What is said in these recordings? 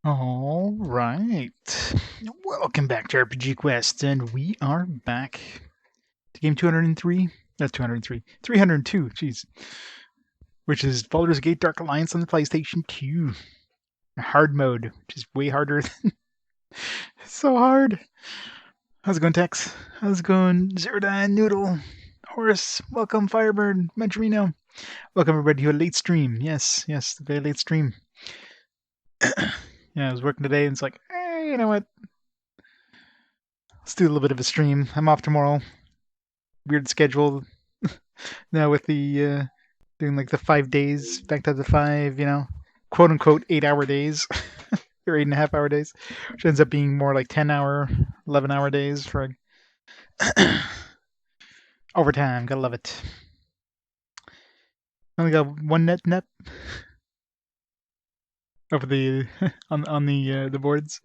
All right. Welcome back to RPG Quest, and we are back to game 203. That's 203. 302, jeez. Which is Baldur's Gate Dark Alliance on the PlayStation 2. Hard mode, which is way harder than... so hard. How's it going, Tex? How's it going, Zerodine, Noodle, Horace? Welcome, Firebird, Mentorino. Welcome, everybody, to a late stream. Yes, the very late stream. Yeah, I was working today, and it's like, you know what? Let's do a little bit of a stream. I'm off tomorrow. Weird schedule now with the doing like the 5 days back to the 5, quote unquote 8-hour days or 8.5-hour days, which ends up being more like 10-hour, 11-hour days for overtime. Gotta love it. Only got one net over the on the boards.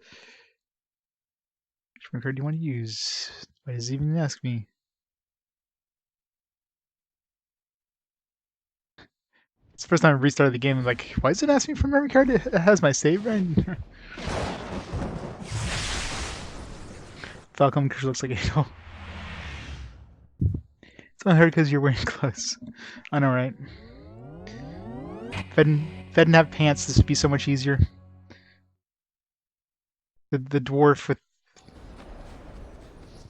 Which card do you want to use? Why does it even ask me? It's the first time I restarted the game. I'm like, why does it ask me for memory card? It has my save, right? Falcon because looks like Angel. It's not hard because you're wearing clothes. I know, right? If I didn't have pants, this would be so much easier. The dwarf with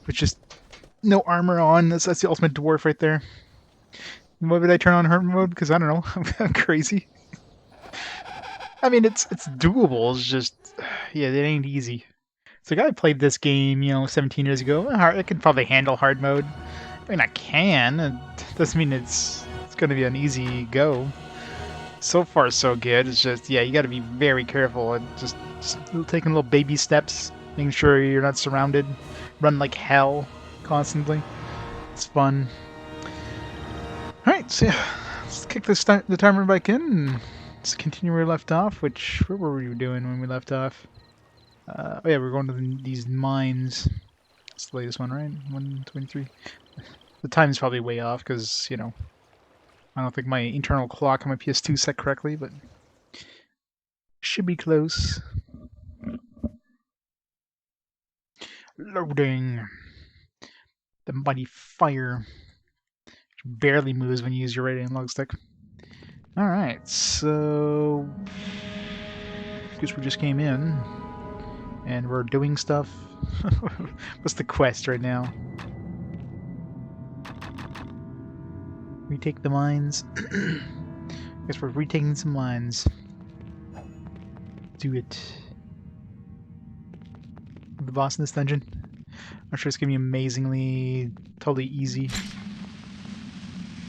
just no armor on. That's the ultimate dwarf right there. Why would I turn on hermit mode? Because I don't know. I'm crazy. I mean, it's doable. It's just, yeah, it ain't easy. So, I played this game, 17 years ago. I could probably handle hard mode. I mean, I can. It doesn't mean it's going to be an easy go. So far, so good. It's just, yeah, you got to be very careful. And just taking little baby steps, making sure you're not surrounded. Run like hell constantly. It's fun. Alright, so yeah, let's kick the timer back in and let's continue where we left off, where were we doing when we left off? Oh yeah, we're going to these mines. It's the latest one, right? 123. The time's probably way off because, I don't think my internal clock on my PS2 set correctly, but should be close. Loading. The mighty fire. Barely moves when you use your right analog stick. Alright, so I guess we just came in and we're doing stuff. What's the quest right now? Retake the mines. I guess we're retaking some mines. Do it. The boss in this dungeon. I'm sure it's gonna be amazingly, totally easy.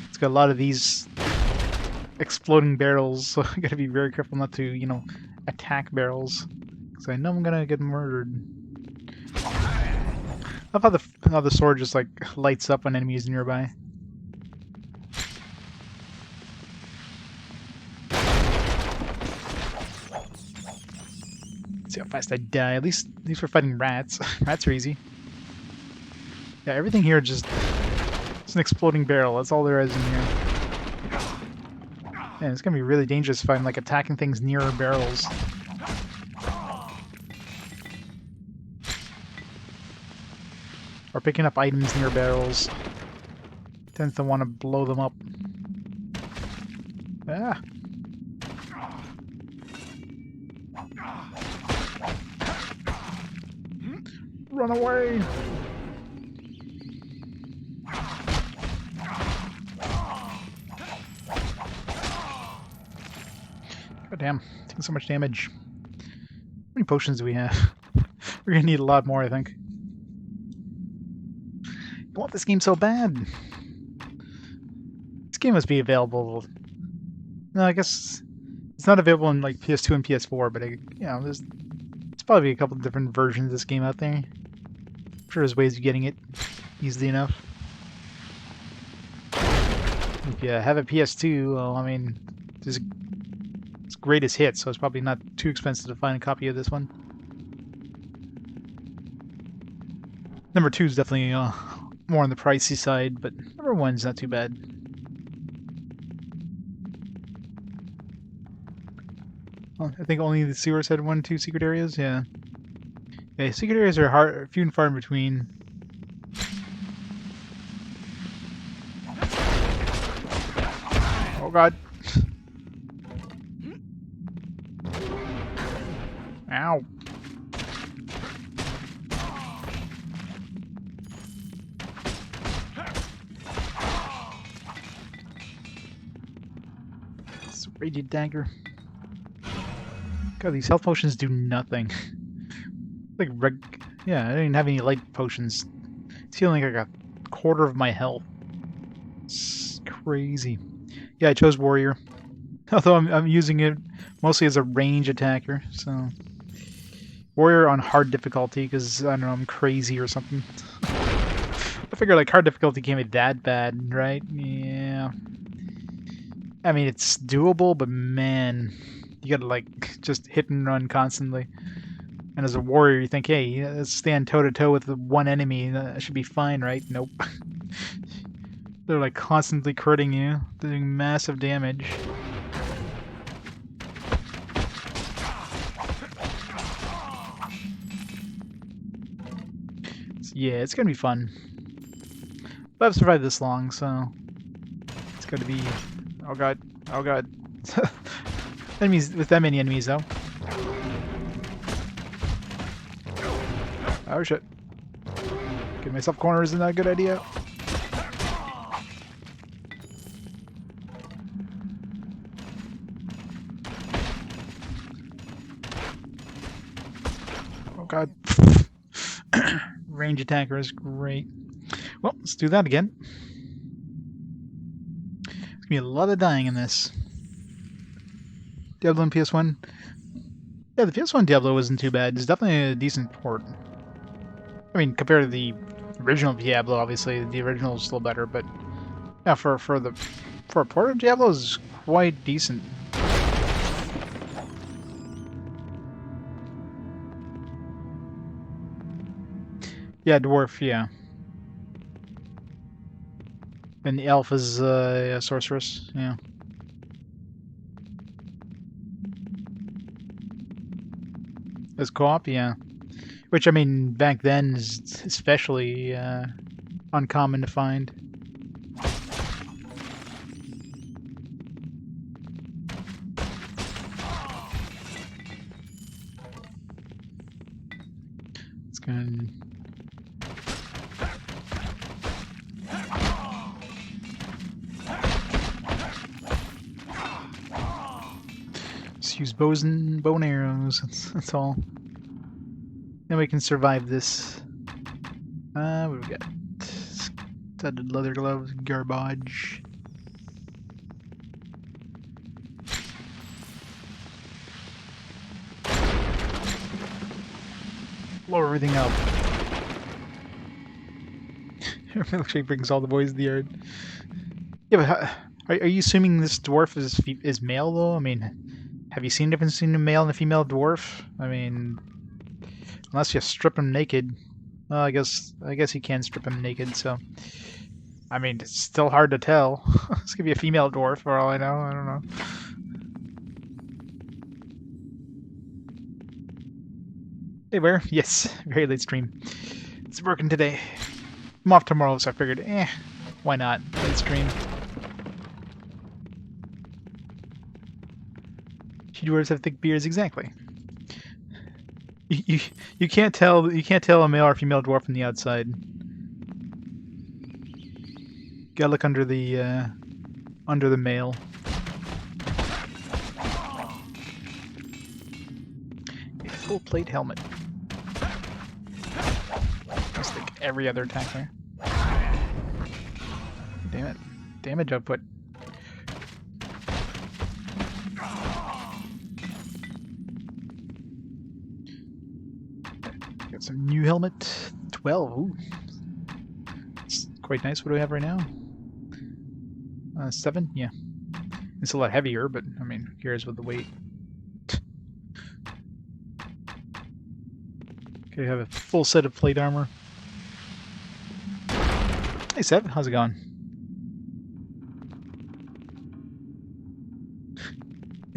It's got a lot of these exploding barrels, so I gotta be very careful not to, attack barrels, because I know I'm gonna get murdered. I love how the sword just like lights up when enemies nearby. Let's see how fast I die. At least we're fighting rats. Rats are easy. Yeah, everything here just it's an exploding barrel. That's all there is in here. Man, it's gonna be really dangerous if I'm like attacking things near barrels. Or picking up items near barrels. Tends to want to blow them up. Ah. Run away! God damn, taking so much damage. How many potions do we have? We're gonna need a lot more, I think. I want this game so bad. This game must be available. No, I guess it's not available in like PS2 and PS4, but there's probably a couple of different versions of this game out there. I'm sure there's ways of getting it easily enough. If you have a PS2, well, I mean, it's greatest hit, so it's probably not too expensive to find a copy of this one. Number 2 is definitely more on the pricey side, but number 1's not too bad. I think only the sewers had 2 secret areas. Yeah. Yeah, secret areas are hard, few and far in between. Oh god. Ow. It's a radiant dagger. God, these health potions do nothing. Like yeah, I don't even have any light potions. It's healing like a quarter of my health. It's crazy. Yeah, I chose warrior. Although I'm using it mostly as a range attacker, so warrior on hard difficulty because I don't know, I'm crazy or something. I figure like hard difficulty can't be that bad, right? Yeah. I mean, it's doable, but man, you gotta like just hit and run constantly. And as a warrior, you think, hey, let's stand toe to toe with the one enemy. That should be fine, right? Nope. They're like constantly critting you, doing massive damage. Yeah, it's gonna be fun. But I've survived this long, so it's gonna be. Oh god! Oh god! Enemies with that many enemies though. Oh shit! Getting myself cornered isn't that a good idea. Oh god! Range attacker is great. Well, let's do that again. There's gonna be a lot of dying in this. Diablo and PS1. Yeah, the PS1 Diablo wasn't too bad. It's definitely a decent port. I mean, compared to the original Diablo, obviously the original is still better, but yeah, for a port of Diablo is quite decent. Yeah, dwarf, yeah. And the elf is a sorceress, yeah. As co-op, yeah. Which, I mean, back then is especially uncommon to find. It's gonna... Just use bow and arrows, that's all. Then we can survive this. What do we got? Studded leather gloves, garbage. Blow everything up. It looks like brings all the boys to the yard. Yeah, but how, are you assuming this dwarf is male though? I mean, have you seen the difference between a male and a female dwarf? I mean, unless you strip him naked. Well, I guess you can strip him naked. So, I mean, it's still hard to tell. This could be a female dwarf for all I know. I don't know. Hey, where? Yes, very late stream. It's working today. I'm off tomorrow, so I figured, why not? Late stream. She dwarves have thick beards, exactly. You can't tell a male or female dwarf from the outside. Gotta look under the male. A full plate helmet. Just like every other attack there. Damn it. Damage output. Got some new helmet. 12. Ooh. It's quite nice. What do we have right now? 7? Yeah. It's a lot heavier, but I mean, who cares with the weight? Okay, I have a full set of plate armor. Hey Seb, how's it going?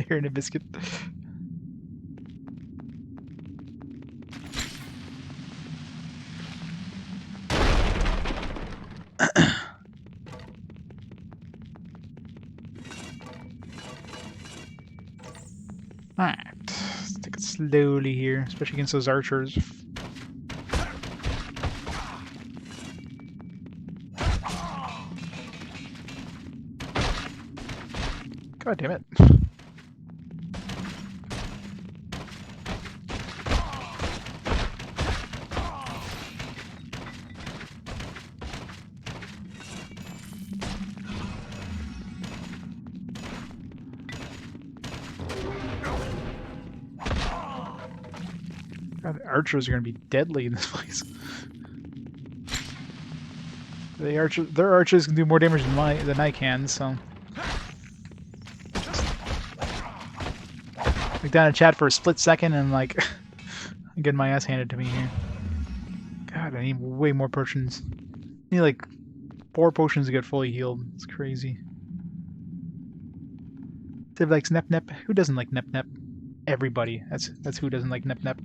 Here in a biscuit. Alright, let's take it slowly here, especially against those archers. God damn it. God, archers are gonna be deadly in this place. Their archers can do more damage than I can, so. Like down in chat for a split second and like I'm getting my ass handed to me here. God, I need way more potions. I need like 4 potions to get fully healed. It's crazy. Civ likes Nep Nep. Who doesn't like Nep Nep? Everybody. That's who doesn't like Nep Nep.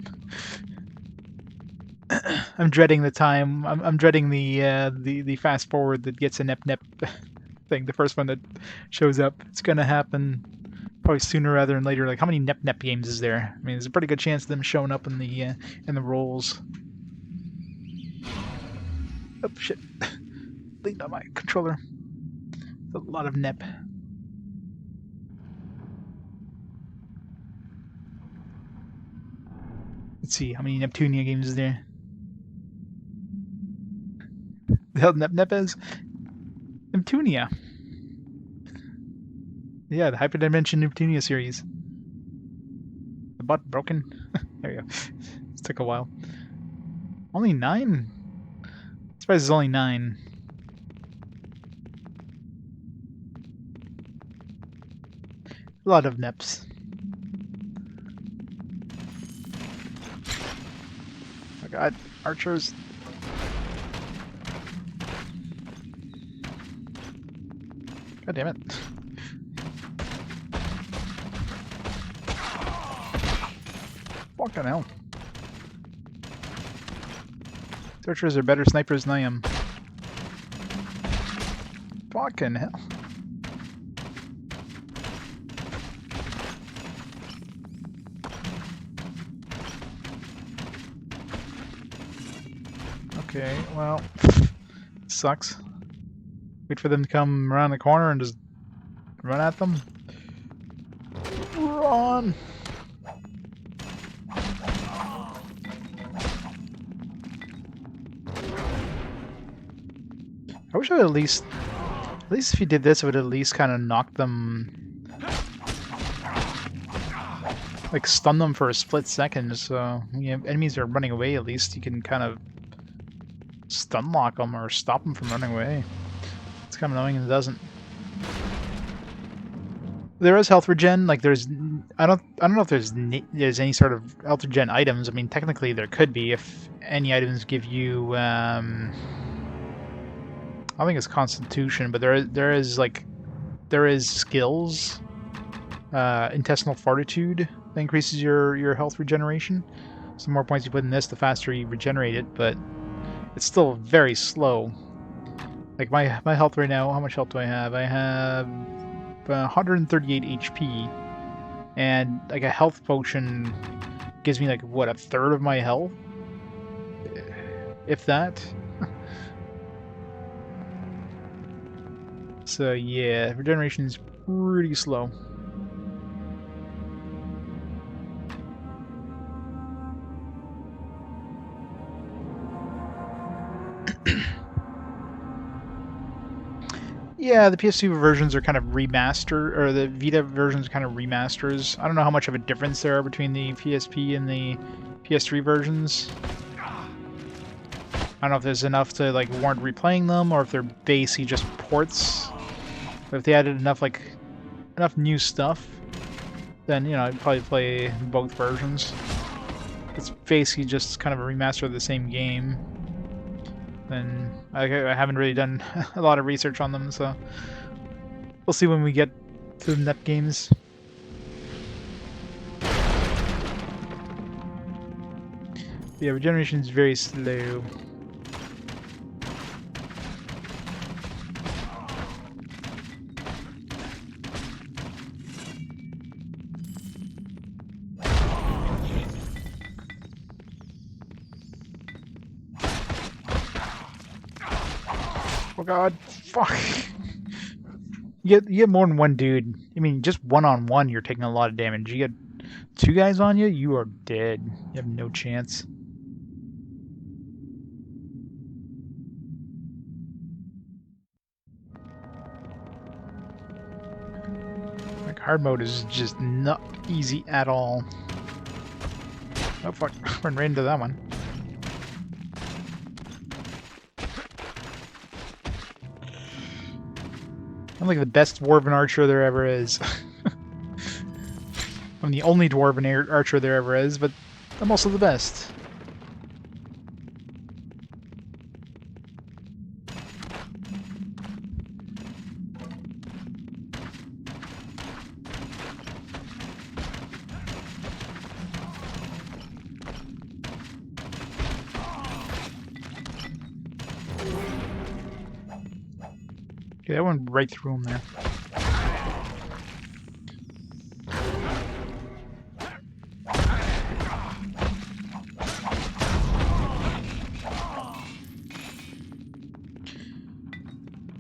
I'm dreading the time. I'm dreading the fast forward that gets a Nep Nep thing. The first one that shows up. It's gonna happen probably sooner rather than later. Like, how many Nep Nep games is there? I mean, there's a pretty good chance of them showing up in the rolls. Oh shit! Leaned on my controller. A lot of Nep. Let's see, how many Neptunia games is there? The hell Nep Nep is? Neptunia. Yeah, the Hyperdimension Neptunia series. The bot broken? There you go. This took a while. Only 9? I suppose it's only 9. A lot of Neps. Oh god, archers. God damn it. Fucking hell. Archers are better snipers than I am. Fucking hell. Okay, well, sucks. Wait for them to come around the corner and just run at them. Run! I wish I would at least if you did this, it would at least kind of knock them, like stun them for a split second. So when enemies are running away, at least you can kind of stun lock them or stop them from running away. It's kind of annoying and it doesn't. There is health regen. Like there's, I don't know if there's any sort of health regen items. I mean, technically there could be if any items give you. I think it's Constitution, but there is skills, intestinal fortitude that increases your health regeneration. So the more points you put in this, the faster you regenerate it. But it's still very slow. Like my health right now, how much health do I have? I have 138 HP, and like a health potion gives me like what, a third of my health, if that. So yeah, regeneration is pretty slow. Yeah, the PS2 versions are kind of remastered, or the Vita versions are kind of remasters. I don't know how much of a difference there are between the PSP and the PS3 versions. I don't know if there's enough to like warrant replaying them, or if they're basically just ports. But if they added enough new stuff, then I'd probably play both versions. It's basically just kind of a remaster of the same game. Then I haven't really done a lot of research on them, so we'll see when we get to the NEP games. Yeah, regeneration is very slow. Oh god, fuck. You get more than one dude. I mean, just one-on-one, you're taking a lot of damage. You get two guys on you, you are dead. You have no chance. Like, hard mode is just not easy at all. Oh fuck, run right into that one. I'm like the best dwarven archer there ever is. I'm the only dwarven archer there ever is, but I'm also the best. Okay, that went right through him there.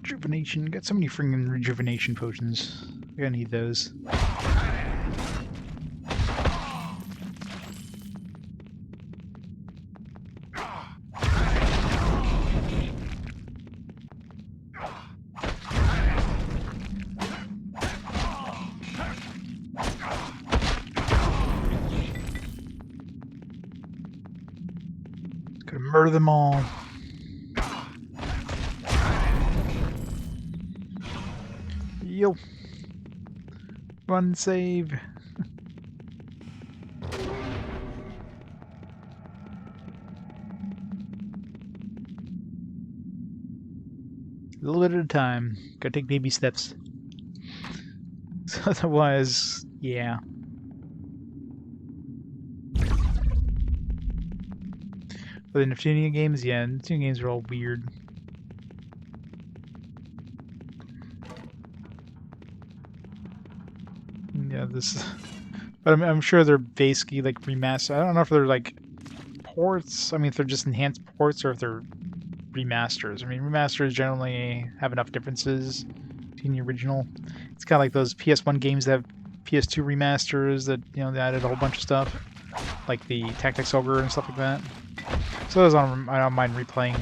Rejuvenation. Got so many freaking rejuvenation potions. I'm gonna need those. Gotta murder them all. Yo. Run, save. A little bit at a time. Gotta take baby steps. Otherwise, yeah. But in the Neptunia games, yeah, Neptunia games are all weird. Yeah, this... But I'm sure they're basically, like, remastered. I don't know if they're, like, ports. I mean, if they're just enhanced ports or if they're remasters. I mean, remasters generally have enough differences between the original. It's kind of like those PS1 games that have PS2 remasters that, you know, they added a whole bunch of stuff. Like the Tactics Ogre and stuff like that. So I don't mind replaying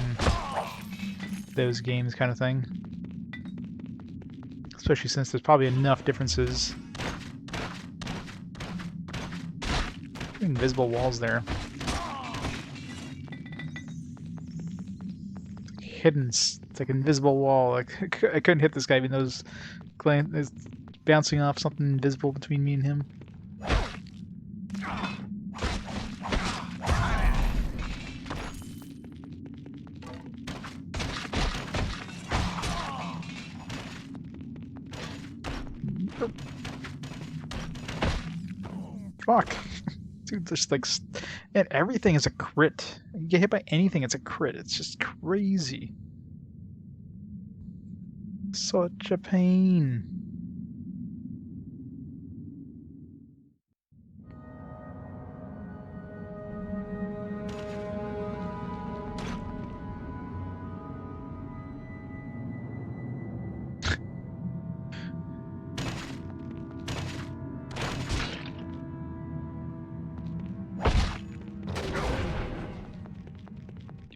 those games kind of thing. Especially since there's probably enough differences. Invisible walls there. Hidden. It's like an invisible wall. Like, I couldn't hit this guy even though it's bouncing off something invisible between me and him. Fuck. Dude, there's like... And everything is a crit. You get hit by anything, it's a crit. It's just crazy. Such a pain.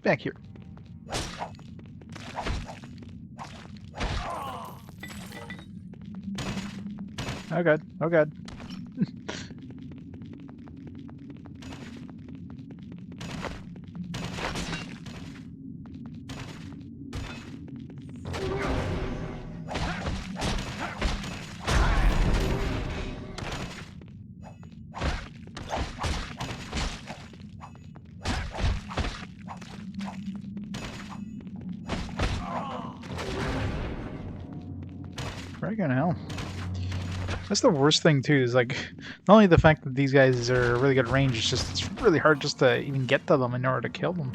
Back here. Oh god, oh god. Friggin' hell. That's the worst thing too, is like, not only the fact that these guys are really good at range, it's just, it's really hard just to even get to them in order to kill them.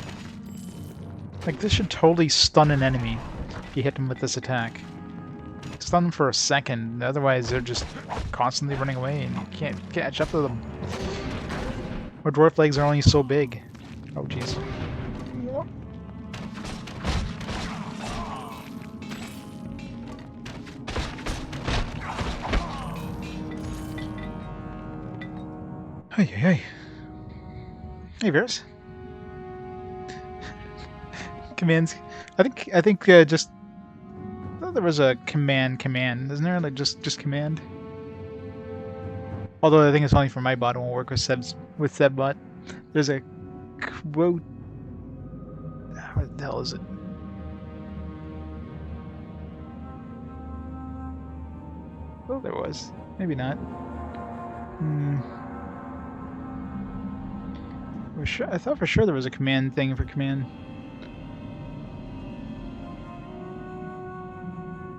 Like, this should totally stun an enemy if you hit them with this attack. Stun them for a second, otherwise they're just constantly running away and you can't catch up to them. Or dwarf legs are only so big. Oh jeez. Hey, hey. Hey, Varys. Commands. I think just I thought there was a command, isn't there? Like just command. Although I think it's only for my bot. It won't work with Sebbot. There's a quote. What the hell is it? Oh, there was. Maybe not. I thought for sure there was a command thing for command.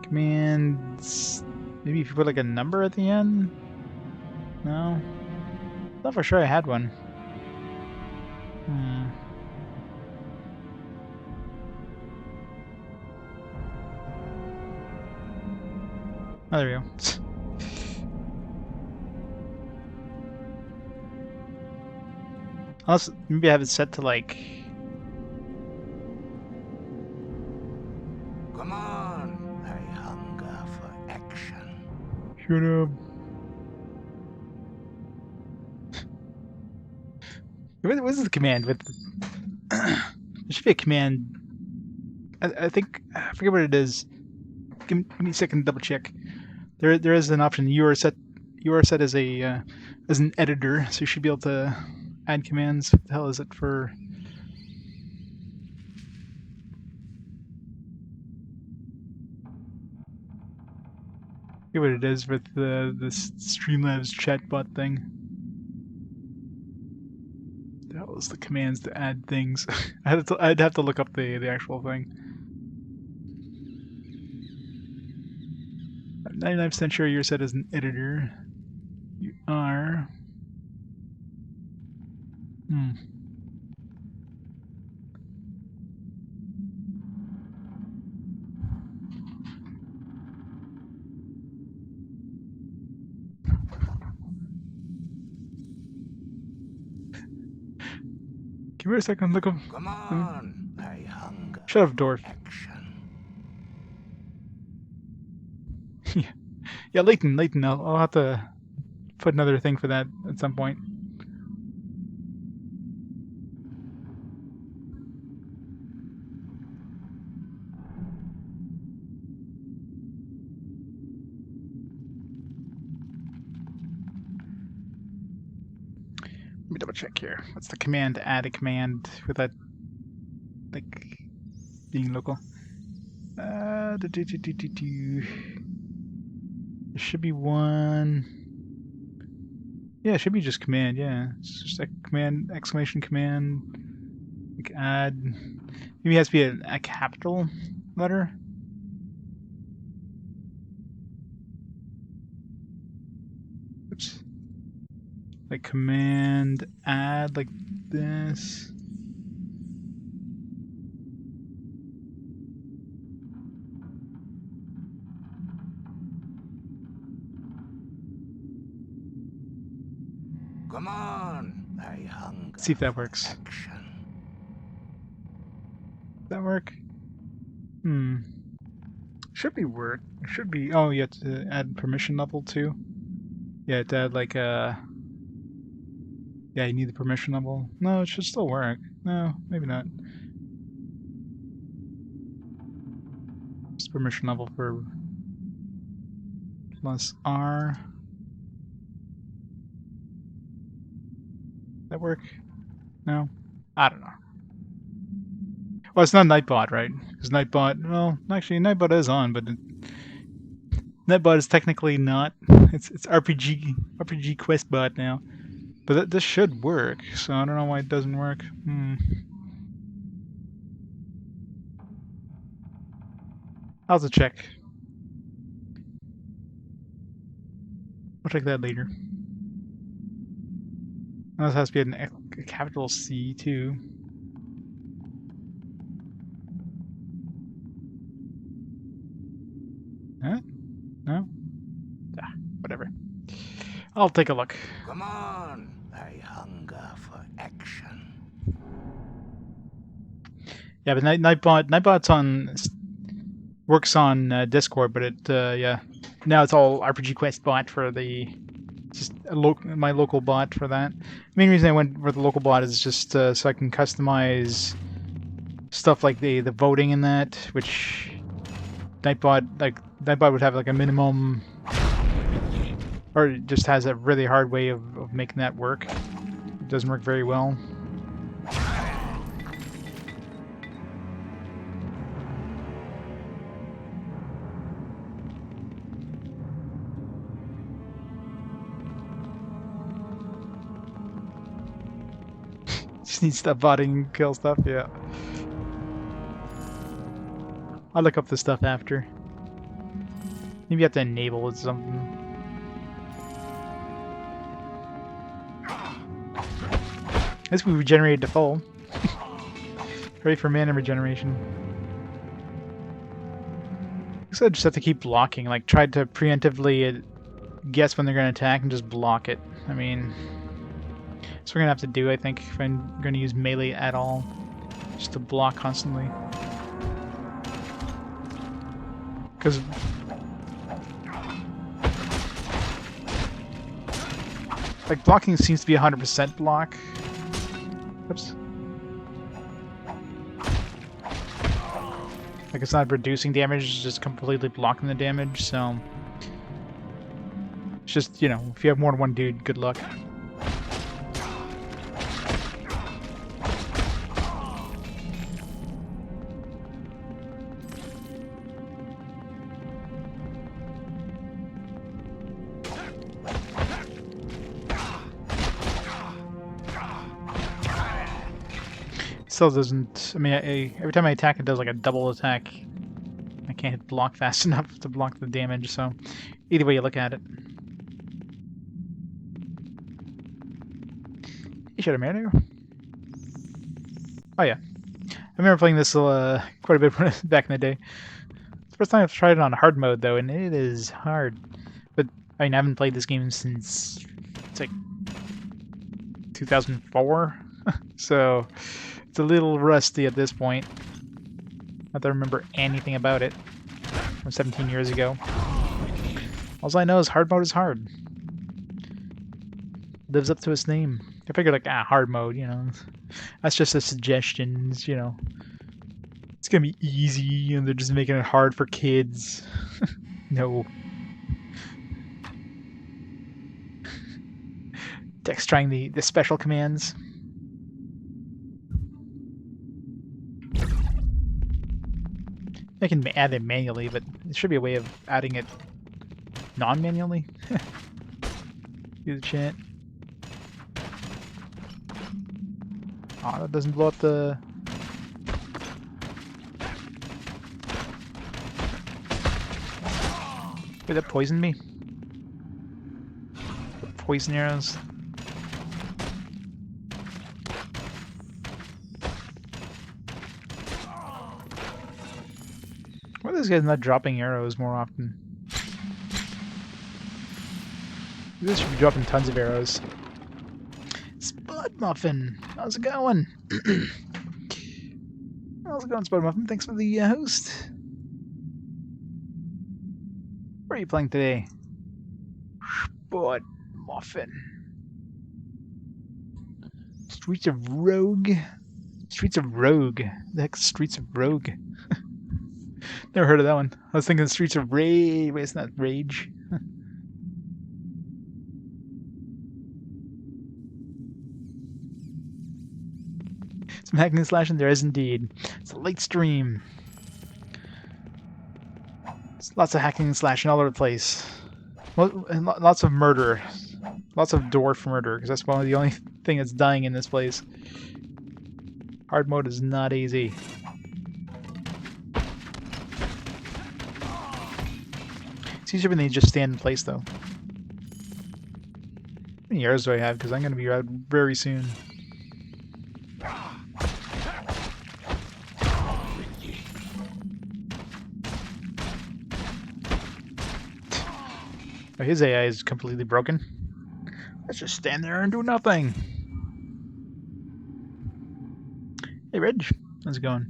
Commands. Maybe if you put like a number at the end? No? I thought for sure I had one. Oh, there we go. Unless, maybe I have it set to like... Come on, I hunger for action. Shut up. What is the command with... There should be a command... I think... I forget what it is. Give me a second to double check. There is an option. You are set as a as an editor, so you should be able to add commands. What the hell is it for? I forget what it is with this Streamlabs chatbot thing. That was the commands to add things. I'd have to look up the actual thing. I'm 99% sure you're set as an editor. You are. Give me a second, look up. Come on, I hunger. Shut up, dwarf. Action. Yeah, Leighton. I'll have to put another thing for that at some point. Let me double check here. What's the command to add a command without, like, being local? There should be one. Yeah, it should be just command. Yeah, it's just a command, exclamation command. Like add. Maybe it has to be a capital letter. Oops. Like command add like this. Come on, I hunger. See if that works. Action. Does that work? Should be work. Should be. Oh, you have to add permission level too. Yeah, to add like a. Yeah, you need the permission level. No, it should still work. No, maybe not. Just permission level for plus R. That work? No? I don't know. Well, it's not Nightbot, right? Because Nightbot, well, actually, Nightbot is on, but Nightbot is technically not. It's RPG Quest bot now. But this should work, so I don't know why it doesn't work. I'll have to check. I'll check that later. This has to be a capital C too. Huh? No? Ah, whatever. I'll take a look. Come on, I hunger for action. Yeah, but Nightbot's on works on Discord, but it yeah, now it's all RPG Quest bot for the Just my local bot for that. The main reason I went with the local bot is just so I can customize stuff like the voting in that, which Nightbot would have like a minimum, or it just has a really hard way of making that work. It doesn't work very well. Just need stuff botting kill stuff, yeah. I'll look up the stuff after. Maybe you have to enable it something. I guess we regenerated to full. Ready for mana regeneration. I guess I just have to keep blocking, like try to preemptively guess when they're going to attack and just block it. I mean, that's what we're going to have to do, I think, if I'm going to use melee at all. Just to block constantly. Because like blocking seems to be 100% block. Oops. Like it's not reducing damage, it's just completely blocking the damage, so it's just, you know, if you have more than one dude, good luck. Still doesn't. I mean, every time I attack, it does like a double attack. I can't hit block fast enough to block the damage. So, either way you look at it, you should have made it. Oh yeah, I remember playing this quite a bit back in the day. It's the first time I've tried it on hard mode though, and it is hard. But I mean, I haven't played this game since it's like 2004, so. It's a little rusty at this point. Not that I remember anything about it from 17 years ago. All I know is hard mode is hard. Lives up to its name. I figured like, hard mode, you know. That's just a suggestion, you know. It's gonna be easy and they're just making it hard for kids. No. Dex trying the special commands. I can add it manually, but there should be a way of adding it non-manually. Do the chant. Oh, that doesn't blow up the... Wait, that poisoned me? Poison arrows. Why are these guys not dropping arrows more often? This should be dropping tons of arrows. Spud Muffin! How's it going? How's it going, Spud Muffin? Thanks for the host. Where are you playing today? Spud Muffin. Streets of Rogue? Streets of Rogue. The heck's Streets of Rogue? Never heard of that one. I was thinking Streets of Rage. Wait, it's not Rage. Some hacking and slashing there is indeed. It's a late stream. It's lots of hacking and slashing all over the place. And lots of murder. Lots of dwarf murder, because that's one of the only thing that's dying in this place. Hard mode is not easy. It's easier when they just stand in place, though. How many arrows do I have? Because I'm going to be out very soon. Oh, his AI is completely broken. Let's just stand there and do nothing. Hey, Reg. How's it going?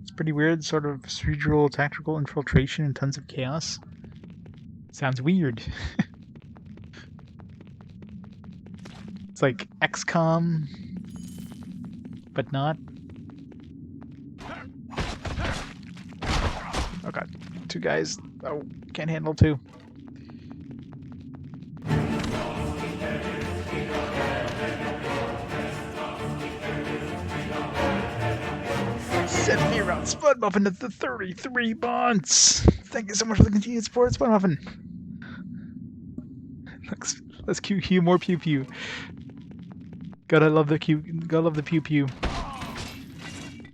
It's pretty weird, sort of procedural, tactical infiltration and tons of chaos. Sounds weird. It's like XCOM, but not. Oh god, two guys. Oh, can't handle two. Send me around Spud Muffin at the 33 months. Thank you so much for the continued support, Spud Muffin. Let's cue more pew pew. Gotta love the pew pew.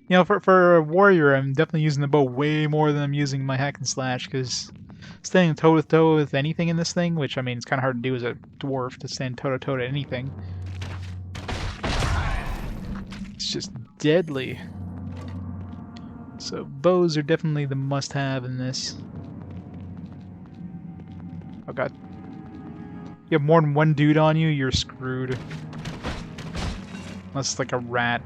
You know, for a warrior, I'm definitely using the bow way more than I'm using my hack and slash, because standing toe to toe with anything in this thing, which I mean it's kind of hard to do as a dwarf to stand toe to toe to anything. It's just deadly. So bows are definitely the must-have in this. Oh god. You have more than one dude on you, you're screwed. Unless it's like a rat.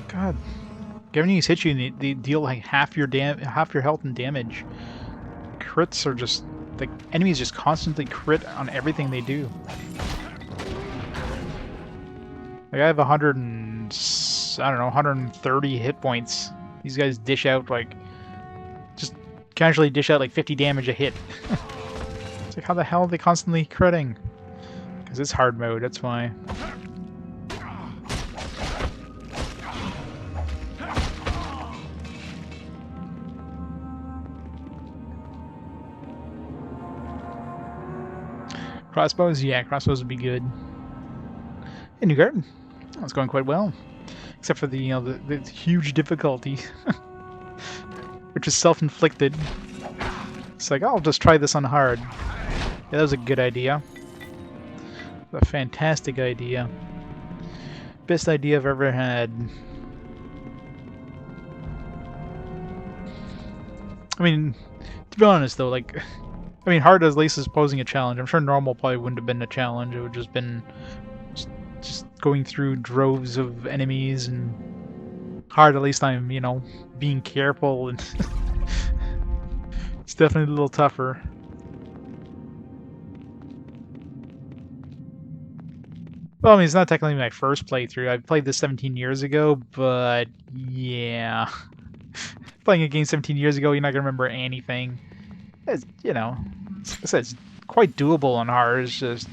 God. Enemies hit you and they deal like half your health and damage. Crits are just like enemies just constantly crit on everything they do. Like I have 100 and I don't know, 130 hit points. These guys dish out like just casually dish out like 50 damage a hit. It's like how the hell are they constantly critting? Because it's hard mode, that's why. Crossbows? Yeah, crossbows would be good. Hey, New Garden. Oh, it's going quite well. Except for the, the huge difficulty. Which is self-inflicted. It's like, oh, I'll just try this on hard. Yeah, that was a good idea. A fantastic idea. Best idea I've ever had. I mean, to be honest though, like, I mean, hard at least is posing a challenge. I'm sure normal probably wouldn't have been a challenge. It would just been just going through droves of enemies, and hard at least I'm, you know, being careful, and it's definitely a little tougher. Well, I mean, it's not technically my first playthrough. I played this 17 years ago, but yeah. Playing a game 17 years ago, you're not going to remember anything. It's, you know, like I said, it's quite doable on hard. It's just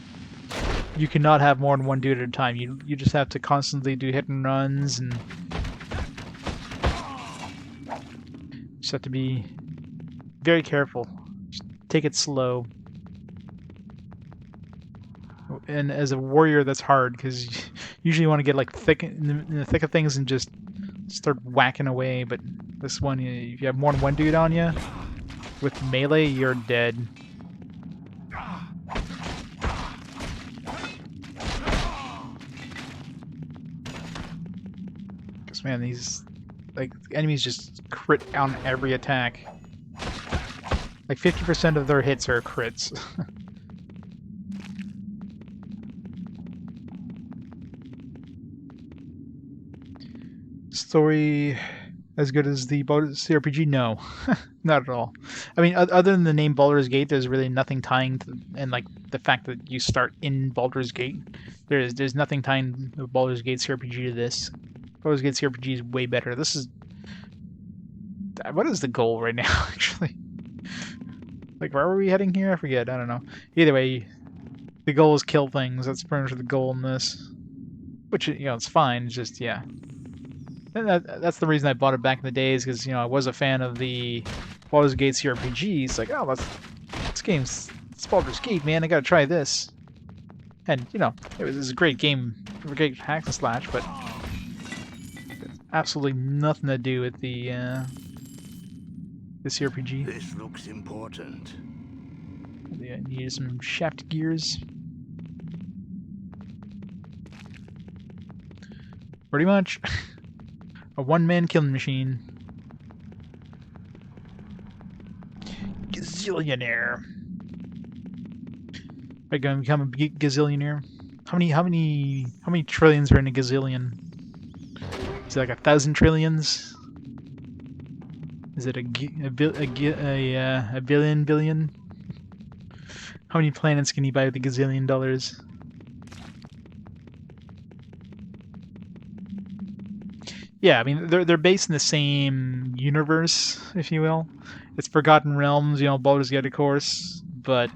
you cannot have more than one dude at a time. You just have to constantly do hit and runs, and just have to be very careful. Just take it slow. And as a warrior, that's hard because usually you want to get like thick in the thick of things and just start whacking away. But this one, if you have more than one dude on you with melee, you're dead. Because man, these like enemies just crit on every attack. Like 50% of their hits are crits. Story as good as the Baldur's CRPG? No, not at all. I mean, other than the name Baldur's Gate, there's really nothing tying to, and like the fact that you start in Baldur's Gate. There's nothing tying the Baldur's Gate CRPG to this. Baldur's Gate CRPG is way better. This is what is the goal right now? Actually, like where are we heading here? I forget. I don't know. Either way, the goal is kill things. That's pretty much the goal in this. Which, you know, it's fine. It's just yeah. And that's the reason I bought it back in the days, because, you know, I was a fan of the Baldur's Gate CRPG. It's like, oh, this game's it's Baldur's Gate, man. I gotta try this. And, you know, it was a great game, a great hack and slash, but absolutely nothing to do with the CRPG. This looks important. Yeah, needed some shaft gears. Pretty much. A one-man killing machine. Gazillionaire. Are you gonna become a gazillionaire? How many trillions are in a gazillion? Is it like 1,000 trillions? Is it a billion? How many planets can you buy with a gazillion dollars? Yeah, I mean they're based in the same universe, if you will. It's Forgotten Realms, Baldur's Gate, of course. But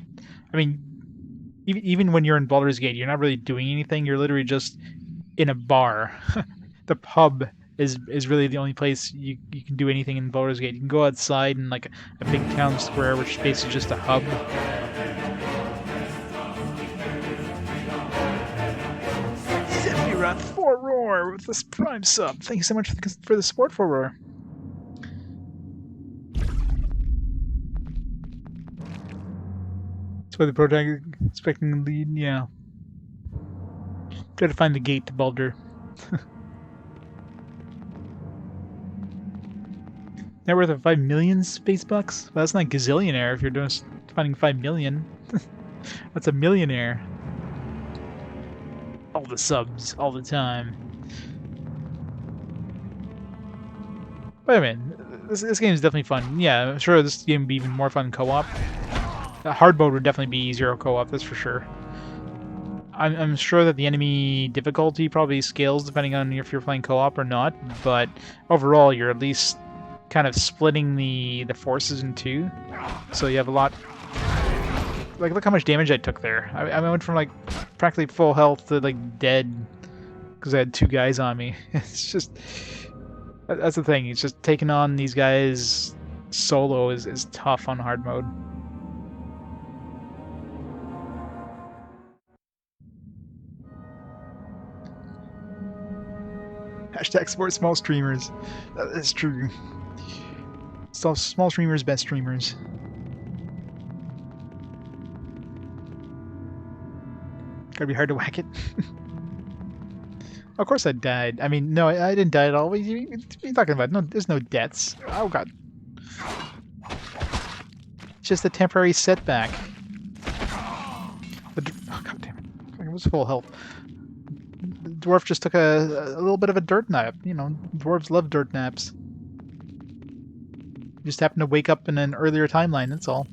I mean, even when you're in Baldur's Gate, you're not really doing anything. You're literally just in a bar. The pub is really the only place you can do anything in Baldur's Gate. You can go outside in like a big town square, which is basically just a hub. Sephiroth for Roar with this Prime sub. Thank you so much for the support for Roar. That's why the protagonist expecting the lead. Yeah. Try to find the gate to Baldur. Net worth of 5 million space bucks? Well, that's not gazillionaire if you're doing finding 5 million. That's a millionaire. All the subs, all the time. But I mean, this game is definitely fun. Yeah, I'm sure this game would be even more fun co-op. Hard mode would definitely be easier co-op, that's for sure. I'm sure that the enemy difficulty probably scales depending on if you're playing co-op or not, but overall you're at least kind of splitting the forces in two. So you have a lot... Like, look how much damage I took there. I went from, like, practically full health to, like, dead because I had 2 guys on me. It's just... That's the thing. It's just taking on these guys solo is tough on hard mode. Hashtag support small streamers. That's true. Small streamers, best streamers. Gotta be hard to whack it. Of course I died. I mean, no, I didn't die at all. What are you talking about? No, there's no deaths. Oh god. It's just a temporary setback. Oh god damn it. It was full health. The dwarf just took a little bit of a dirt nap. Dwarves love dirt naps. Just happened to wake up in an earlier timeline, that's all.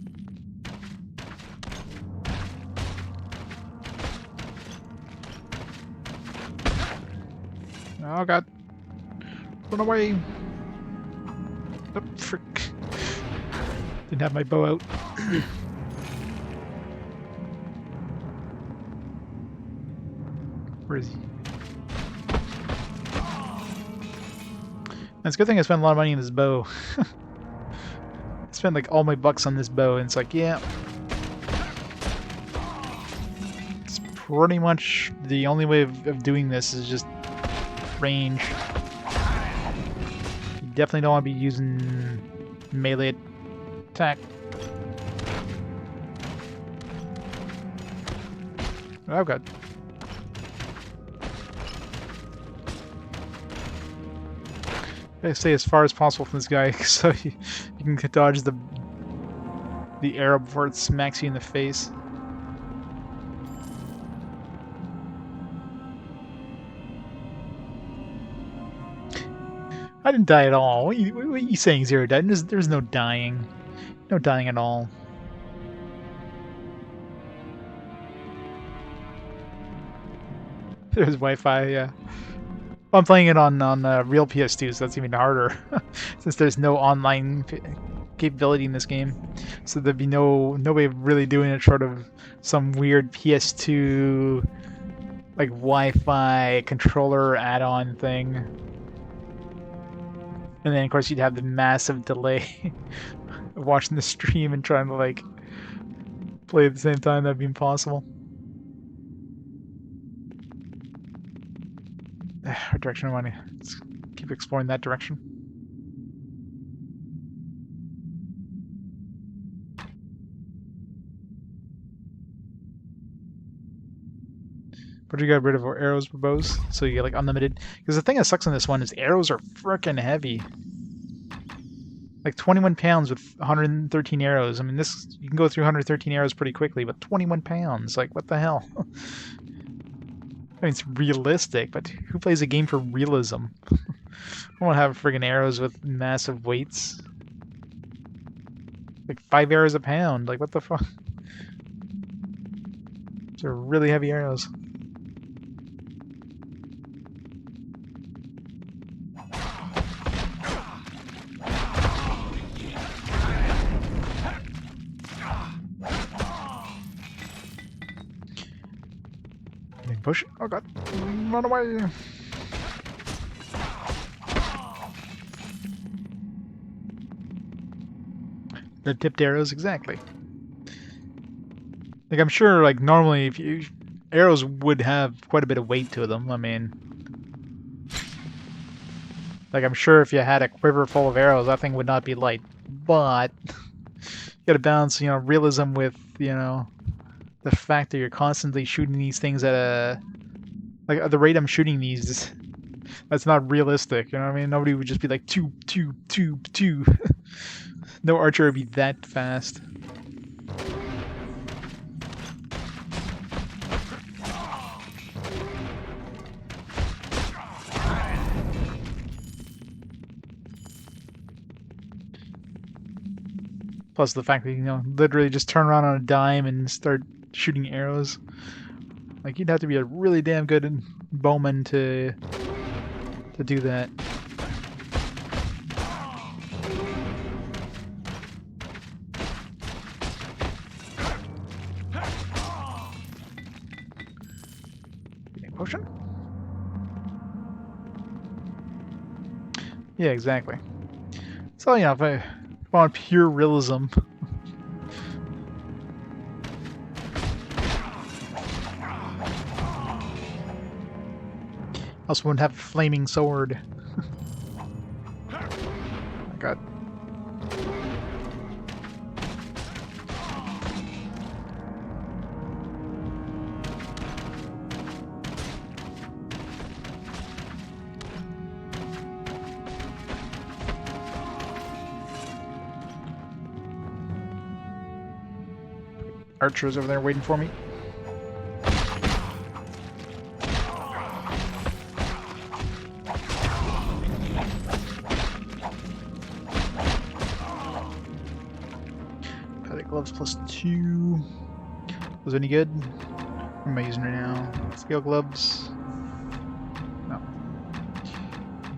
Oh god. Run away! Oh, frick. Didn't have my bow out. Where is he? It's a good thing I spent a lot of money on this bow. I spent like all my bucks on this bow, and it's like, yeah. It's pretty much the only way of doing this is just range. You definitely don't want to be using melee attack. Oh god. I stay as far as possible from this guy so you can dodge the arrow before it smacks you in the face. I didn't die at all. What are you saying, Zero died? There's no dying. No dying at all. There's Wi-Fi, yeah. Well, I'm playing it on real PS2, so that's even harder. Since there's no online capability in this game. So there'd be no way of really doing it short of some weird PS2 like Wi-Fi controller add-on thing. And then of course you'd have the massive delay of watching the stream and trying to like play at the same time. That'd be impossible. What direction do I want to? Let's keep exploring that direction. But you got rid of arrows for bows, so you get like unlimited. Because the thing that sucks on this one is arrows are frickin' heavy. Like 21 pounds with 113 arrows. I mean, this you can go through 113 arrows pretty quickly, but 21 pounds, like what the hell? I mean, it's realistic, but who plays a game for realism? I want to have friggin' arrows with massive weights. Like 5 arrows a pound. Like what the fuck? These are really heavy arrows. Push it. Oh god. Run away. The tipped arrows, exactly. Like I'm sure like normally if you arrows would have quite a bit of weight to them. I mean like I'm sure if you had a quiver full of arrows that thing would not be light. But you gotta balance, realism with, the fact that you're constantly shooting these things at a like at the rate I'm shooting these, that's not realistic. You know what I mean? Nobody would just be like two, two, two, two. No archer would be that fast. Plus the fact that literally just turn around on a dime and start shooting arrows. Like you'd have to be a really damn good bowman to do that. Potion? Yeah, exactly. So if I want pure realism. Also wouldn't have a flaming sword. Oh my god. Archers over there waiting for me. Pathetic gloves +2. Was any good? What am I using right now? Scale gloves. No.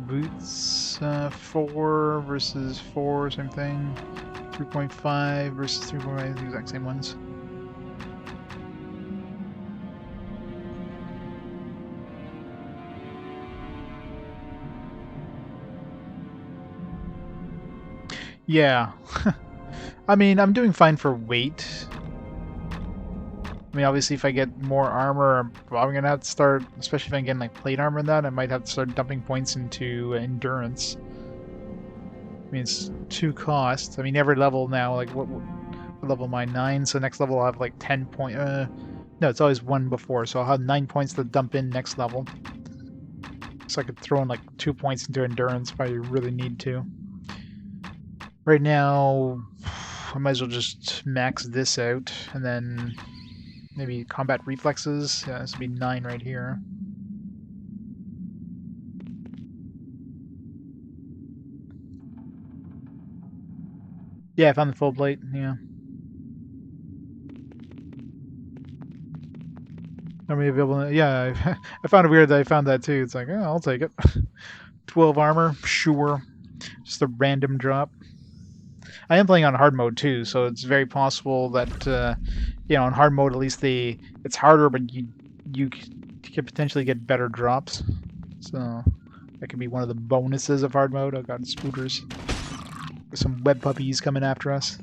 Boots 4 versus 4, same thing. 3.5 versus 3.5, the exact same ones. Yeah. I mean, I'm doing fine for weight. I mean, obviously, if I get more armor, I'm probably gonna have to start, especially if I get like plate armor and that, I might have to start dumping points into endurance. I mean, it's 2 costs. I mean, every level now, like, what level am I? 9, so next level I'll have like 10 point. No, it's always 1 before, so I'll have 9 points to dump in next level. So I could throw in like 2 points into endurance if I really need to. Right now, I might as well just max this out, and then maybe combat reflexes. Yeah, this would be 9 right here. Yeah, I found the full plate, yeah. How many available? Yeah, I found it weird that I found that too. It's like, oh, I'll take it. 12 armor, sure. Just a random drop. I am playing on hard mode too, so it's very possible that, on hard mode at least it's harder, but you can potentially get better drops. So that could be one of the bonuses of hard mode. Oh god, spooters. There's some web puppies coming after us.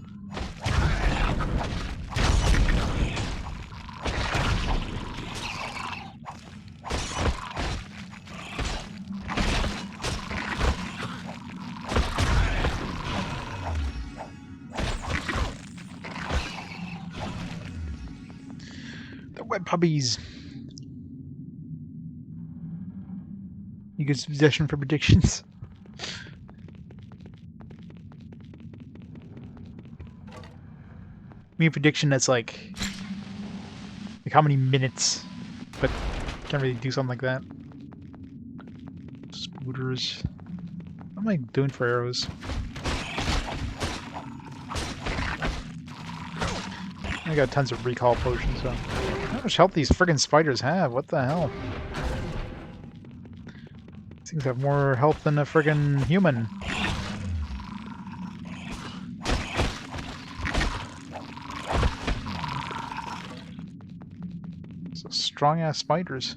The web puppies. You get suggestion for predictions. Me a prediction that's like how many minutes, but can't really do something like that. Spooters. What am I doing for arrows? I got tons of recall potions, so... How much health these friggin' spiders have? What the hell? These things have more health than a friggin' human. So strong-ass spiders.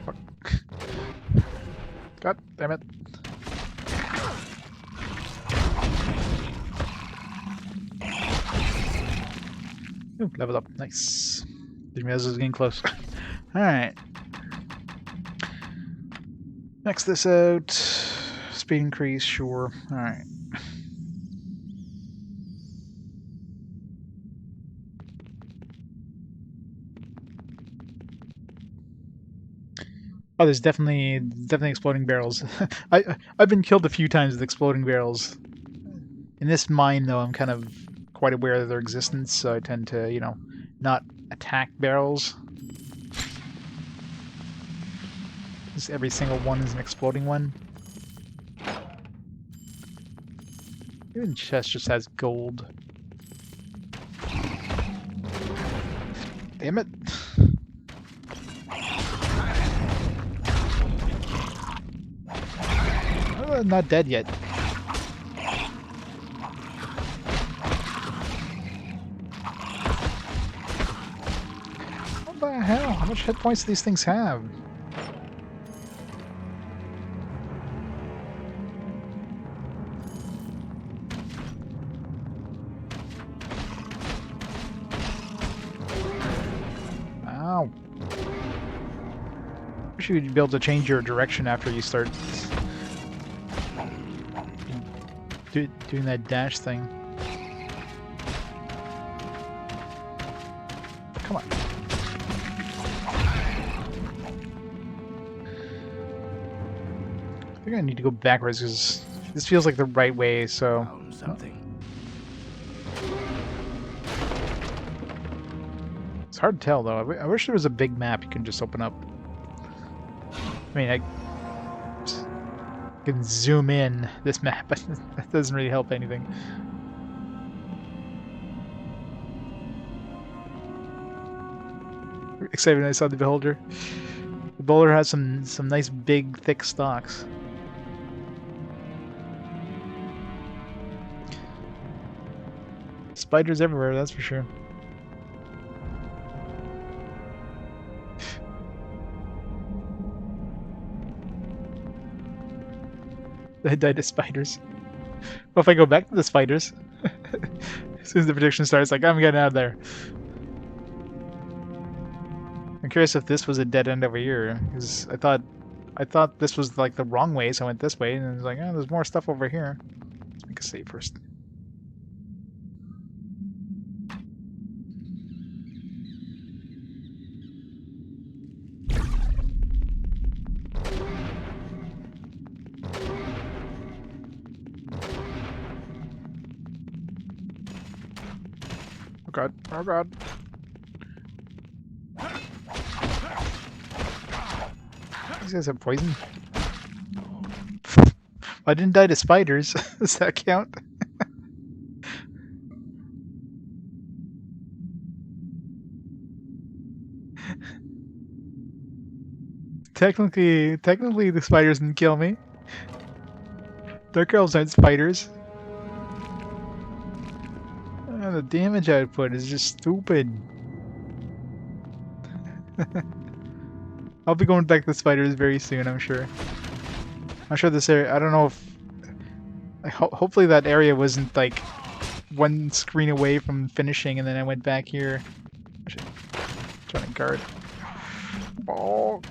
Fuck. God damn it. Ooh, leveled up. Nice. Didn't realize I was getting close. Alright. Max this out. Speed increase, sure. Alright. Oh, there's definitely exploding barrels. I've been killed a few times with exploding barrels. In this mine, though, I'm kind of quite aware of their existence, so I tend to, you know, not attack barrels. Just every single one is an exploding one. Even chest just has gold. Damn it. Not dead yet. What the hell? How much hit points do these things have? Ow. Wish you'd be able to change your direction after you start doing that dash thing. Come on. I think I need to go backwards because this feels like the right way, so... Found something. It's hard to tell, though. I wish there was a big map you can just open up. I mean, I can zoom in this map, but that doesn't really help anything. Excited when I saw the Beholder. The Beholder has some nice big thick stalks. Spiders everywhere, that's for sure. I died to spiders. Well, if I go back to the spiders, as soon as the prediction starts, like, I'm getting out of there. I'm curious if this was a dead end over here, because I thought this was like the wrong way, so I went this way, and it's like, oh, there's more stuff over here. Let's make a save first. Oh god, oh god. These guys have poison. I didn't die to spiders. Does that count? Technically the spiders didn't kill me. Dark elves aren't spiders. The damage output is just stupid. I'll be going back to the spiders very soon, I'm sure. I'm sure this area, I don't know if... hopefully that area wasn't like one screen away from finishing and then I went back here. Trying to guard. Oh.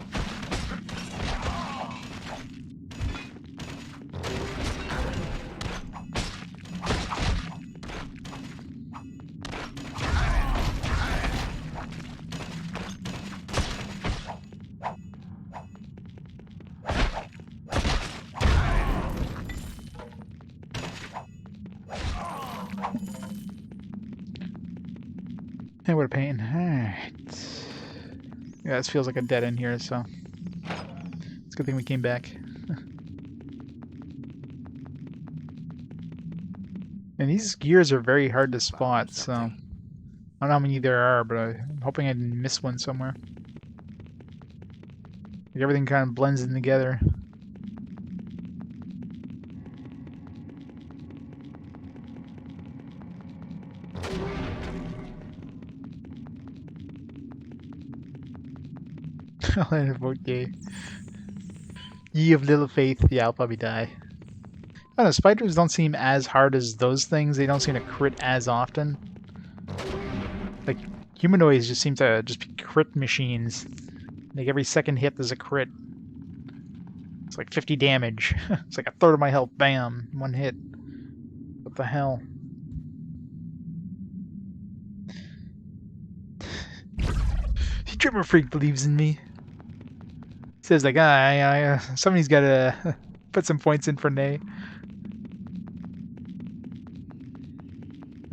Hey, what a pain. Alright. Yeah, this feels like a dead end here, so... It's a good thing we came back. And these gears are very hard to spot, so I don't know how many there are, but I'm hoping I didn't miss one somewhere. Like everything kind of blends in together. I'll end vote yay. Ye of little faith, yeah, I'll probably die. I don't know, spiders don't seem as hard as those things. They don't seem to crit as often. Like, humanoids just seem to just be crit machines. Like, every second hit there's a crit. It's like 50 damage. It's like a third of my health. Bam. One hit. What the hell? Trimmer Freak believes in me. Says like, somebody's got to put some points in for Nay.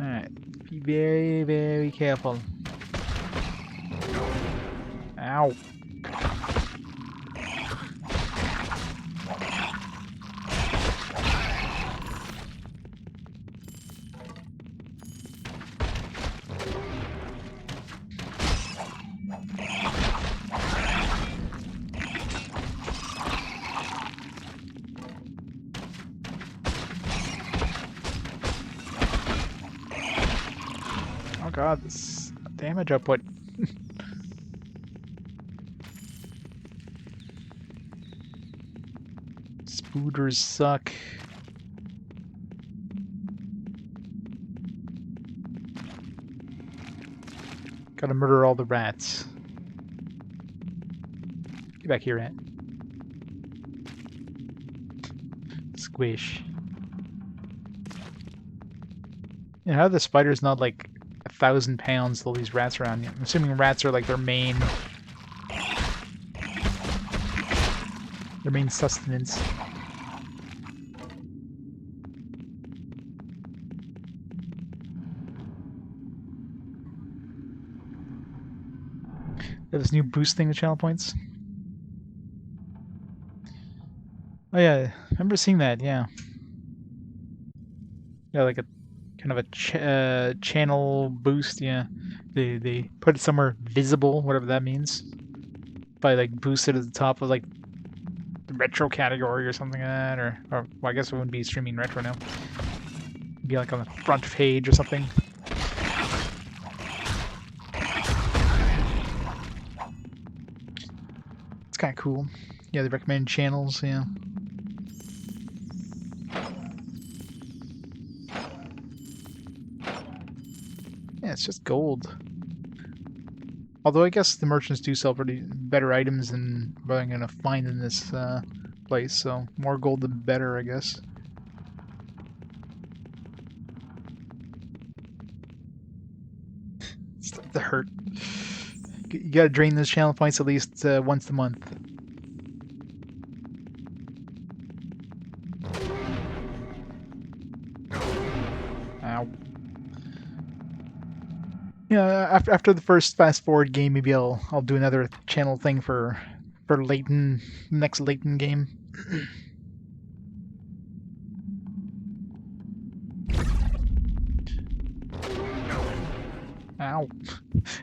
Alright. Be very, very careful. Ow. Oh god, this damage output. Spooders suck. Gotta murder all the rats. Get back here, rat. Squish. Yeah, how are the spiders not like 1,000 pounds with all these rats around you? I'm assuming rats are like their main sustenance. They have this new boost thing with channel points. Oh yeah, I remember seeing that, yeah. Yeah, like a kind of a channel boost, yeah. They put it somewhere visible, whatever that means. By like boost it at the top of like the retro category or something like that, or well, I guess it wouldn't be streaming retro now. It'd be like on the front page or something. It's kind of cool. Yeah, they recommend channels, yeah. Yeah, it's just gold. Although I guess the merchants do sell pretty better items than what I'm gonna find in this place, so more gold the better, I guess. It's starting to hurt. You gotta drain those channel points at least once a month. Ow. Yeah, after the first fast forward game, maybe I'll do another channel thing for Layton, next Layton game. Ow.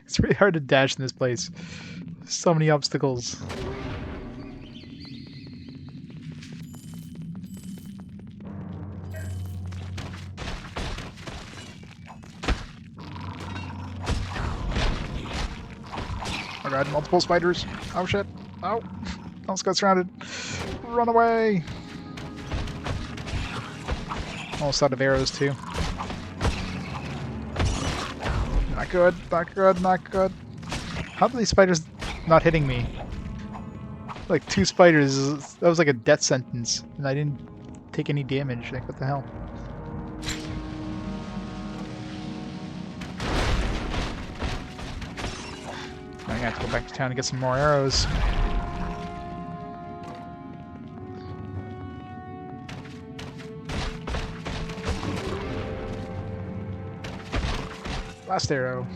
It's really hard to dash in this place. So many obstacles. Oh god, multiple spiders. Oh shit. Oh. Almost got surrounded. Run away. Almost out of arrows too. Not good, not good, not good. How are these spiders not hitting me? Like 2 spiders, that was like a death sentence, and I didn't take any damage. Like, what the hell? I have to go back to town to get some more arrows. Last arrow.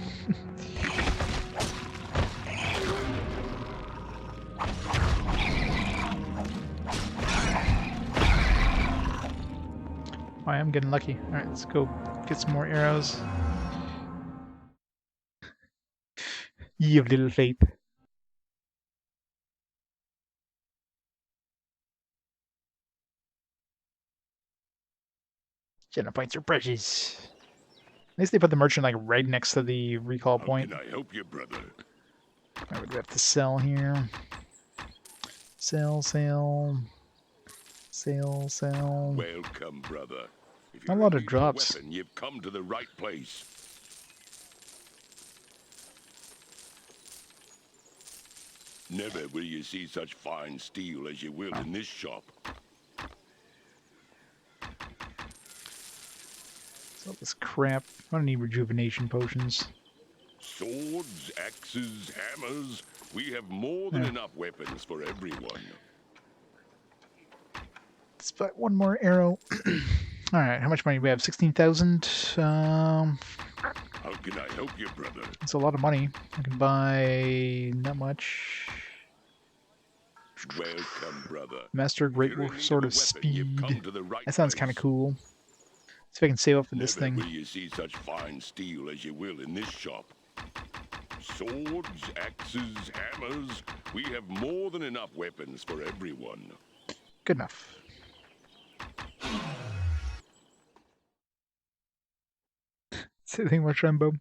I am getting lucky. Alright, let's go get some more arrows. Ye of little faith. Jenna points are precious. At least they put the merchant like right next to the recall point. How can I help you, brother? What do we have to sell here? Sell. Welcome, brother. If A you're lot in of need of a drops. weapon, you've come to the right place. Never will you see such fine steel as you will in this shop. All this crap. I don't need rejuvenation potions. Swords, axes, hammers. We have more than enough weapons for everyone. Let's buy one more arrow. Alright, how much money do we have? 16,000. How can I help you, brother? That's a lot of money. I can buy not much. Welcome, brother. Master Great Sword of Speed. That sounds kind of cool. See if I can save up for this Never thing. will you see such fine steel as you will in this shop. Swords, axes, hammers. We have more than enough weapons for everyone. Good enough. Say anything more, Trembo.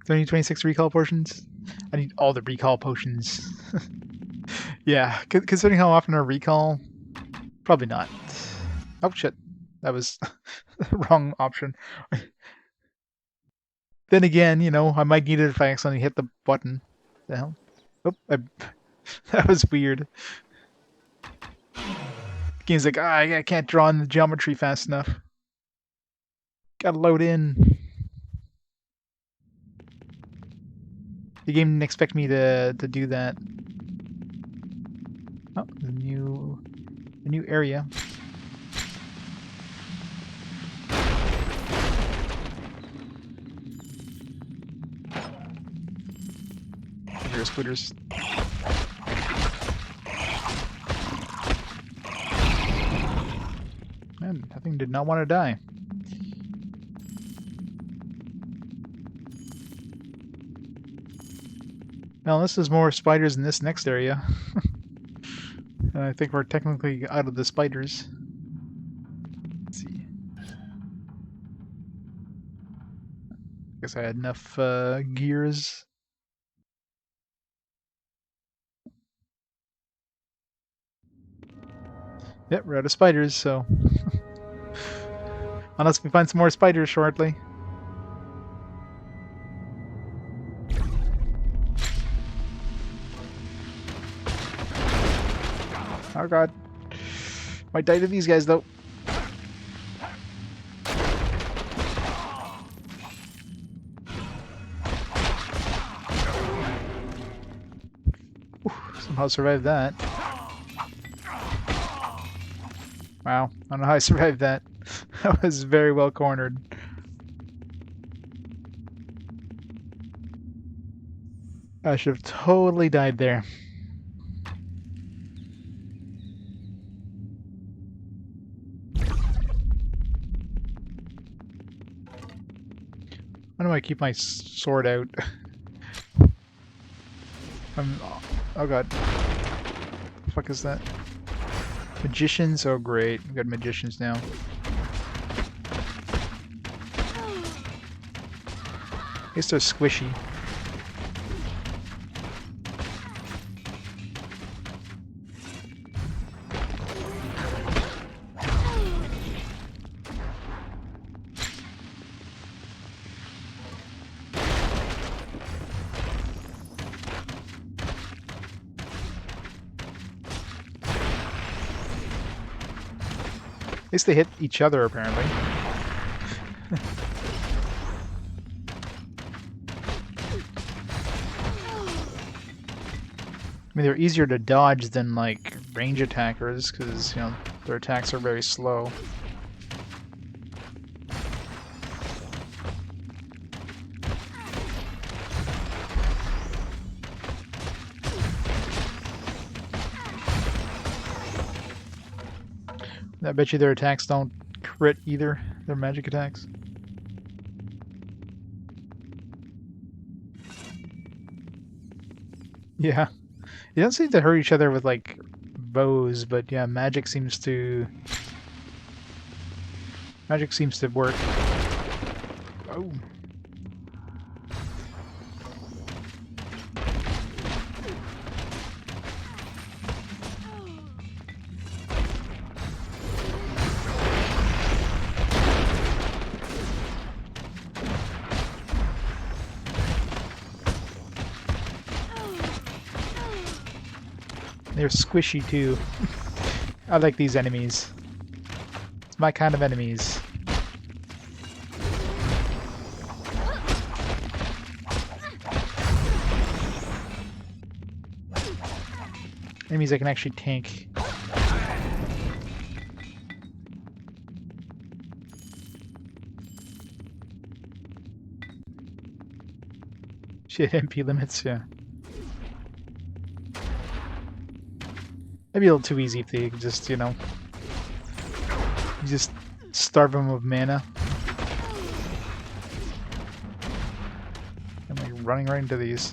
26 recall potions. I need all the recall potions. Yeah, considering how often I recall, probably not. Oh shit, that was the wrong option. Then again, you know, I might need it if I accidentally hit the button. The hell? Oh, that was weird. Game's like, I can't draw in the geometry fast enough. Gotta load in. The game didn't expect me to do that. Oh, a new area. Here's splitters. Man, that thing did not want to die. Now this is more spiders in this next area. I think we're technically out of the spiders. Let's see. Guess I had enough gears. Yep, we're out of spiders, so... Unless we find some more spiders shortly. Oh god. Might die to these guys, though. Somehow survived that. Wow, I don't know how I survived that. I was very well cornered. I should have totally died there. Why do I keep my sword out? Oh god. The fuck is that? Magicians? Oh great, we got magicians now. At least they're squishy. At least they hit each other, apparently. I mean, they're easier to dodge than, like, range attackers, because, you know, their attacks are very slow. I bet you their attacks don't crit either. Their magic attacks. Yeah. You don't seem to hurt each other with, like, bows, but yeah, magic seems to... Magic seems to work. Oh. They're squishy too. I like these enemies. It's my kind of enemies. Enemies I can actually tank. Shit, MP limits, yeah. Maybe a little too easy if they just, you know, just starve them of mana. I'm like running right into these.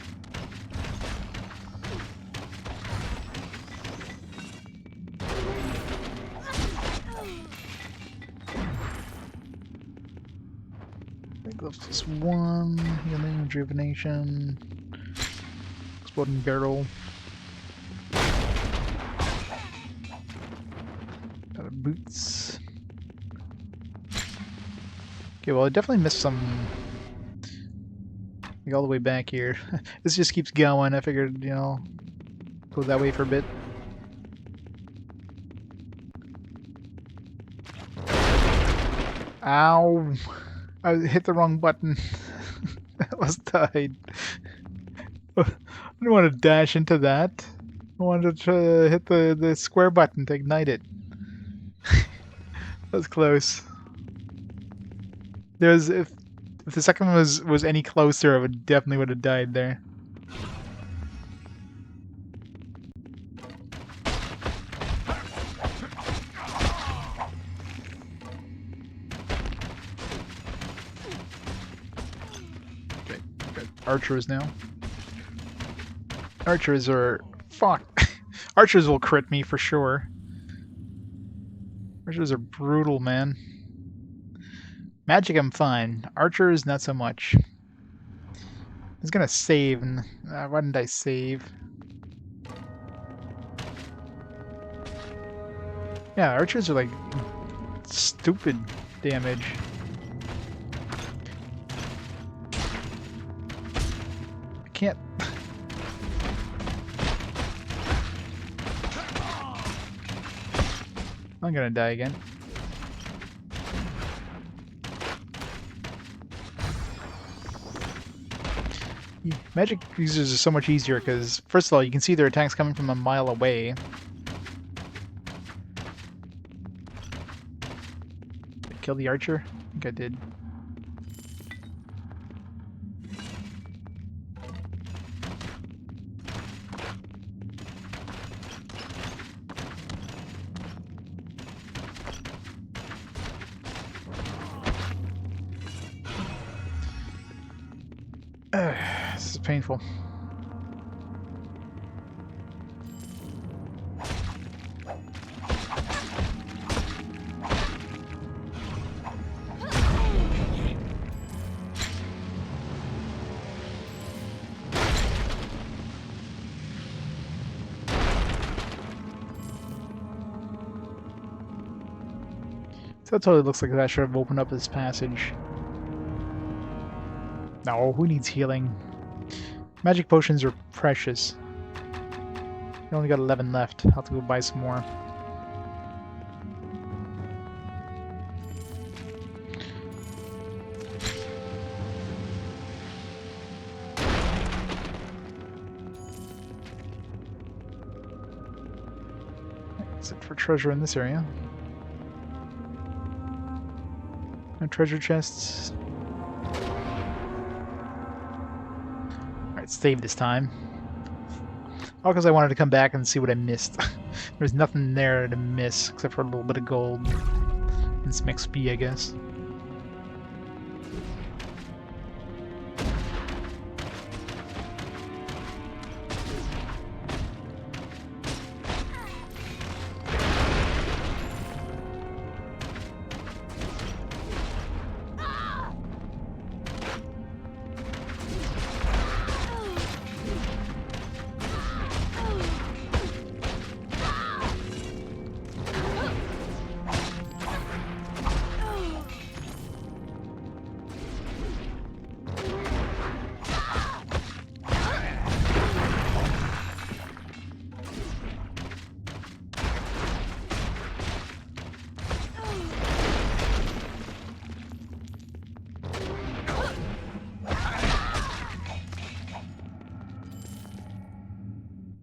Just one healing, rejuvenation, exploding barrel. Got a boots. Okay, well I definitely missed some. Like all the way back here. This just keeps going. I figured, you know, go that way for a bit. Ow! I hit the wrong button. I almost died. I didn't want to dash into that. I wanted to hit the square button to ignite it. That was close. There's if the second one was any closer, I would definitely would have died there. Okay, got archers now. Archers are fuck. Archers will crit me for sure. Archers are brutal, man. Magic, I'm fine. Archers, not so much. I was gonna save, and why didn't I save? Yeah, archers are like stupid damage. I can't. I'm gonna die again. Magic users are so much easier because, first of all, you can see their attacks coming from a mile away. Did I kill the archer? I think I did. This is painful. So that totally looks like that should have opened up this passage. No, who needs healing? Magic potions are precious. I only got 11 left. I'll have to go buy some more. That's it for treasure in this area. No treasure chests. Alright, save this time. All because I wanted to come back and see what I missed. There's nothing there to miss except for a little bit of gold and some XP, I guess.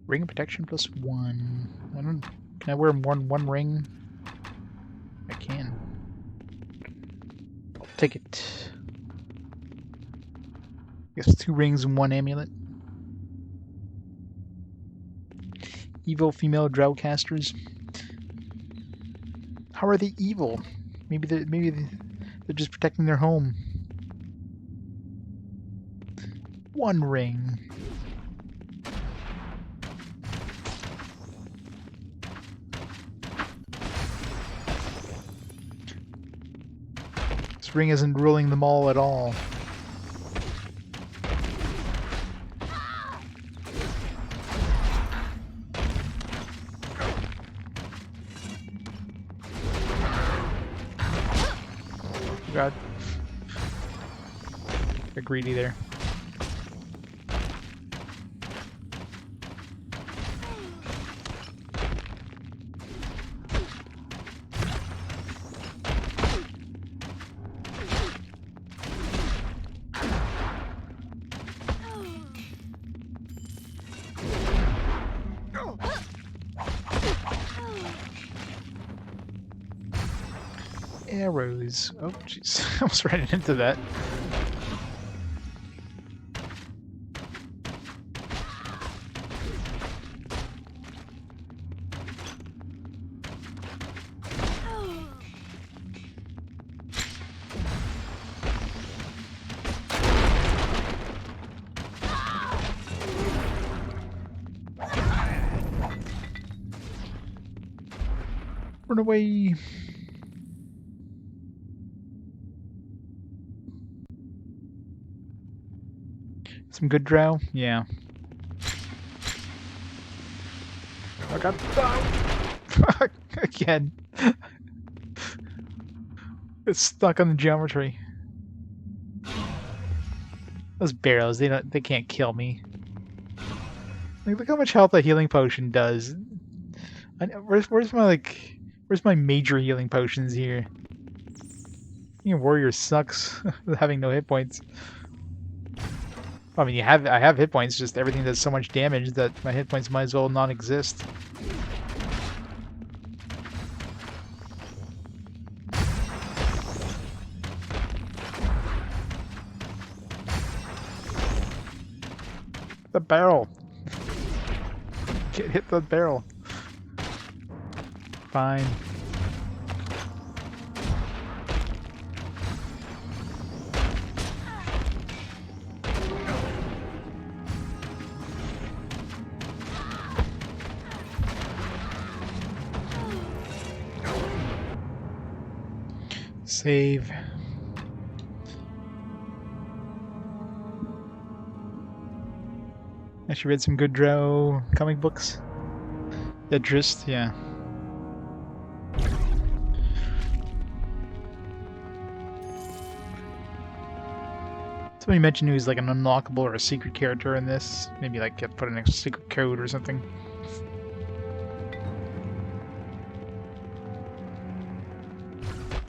Ring of protection +1. I don't. Can I wear one ring? I can. I'll take it. I guess 2 rings and 1 amulet. Evil female drowcasters. How are they evil? Maybe they're just protecting their home. 1 ring. This ring isn't ruling them all at all. God. They're greedy there. Arrows. Oh, jeez. I almost ran into that. Run away. Some good drow? Yeah. Oh god. Oh! Again. It's stuck on the geometry. Those barrows, they can't kill me. Like, look how much health a healing potion does. Where's my major healing potions here? Your warrior sucks having no hit points. I mean, I have hit points, just everything does so much damage that my hit points might as well not exist. The barrel! Hit the barrel. Fine. Save. I should read some good drow comic books. Idris, yeah. Somebody mentioned he was like an unlockable or a secret character in this. Maybe like put in a secret code or something.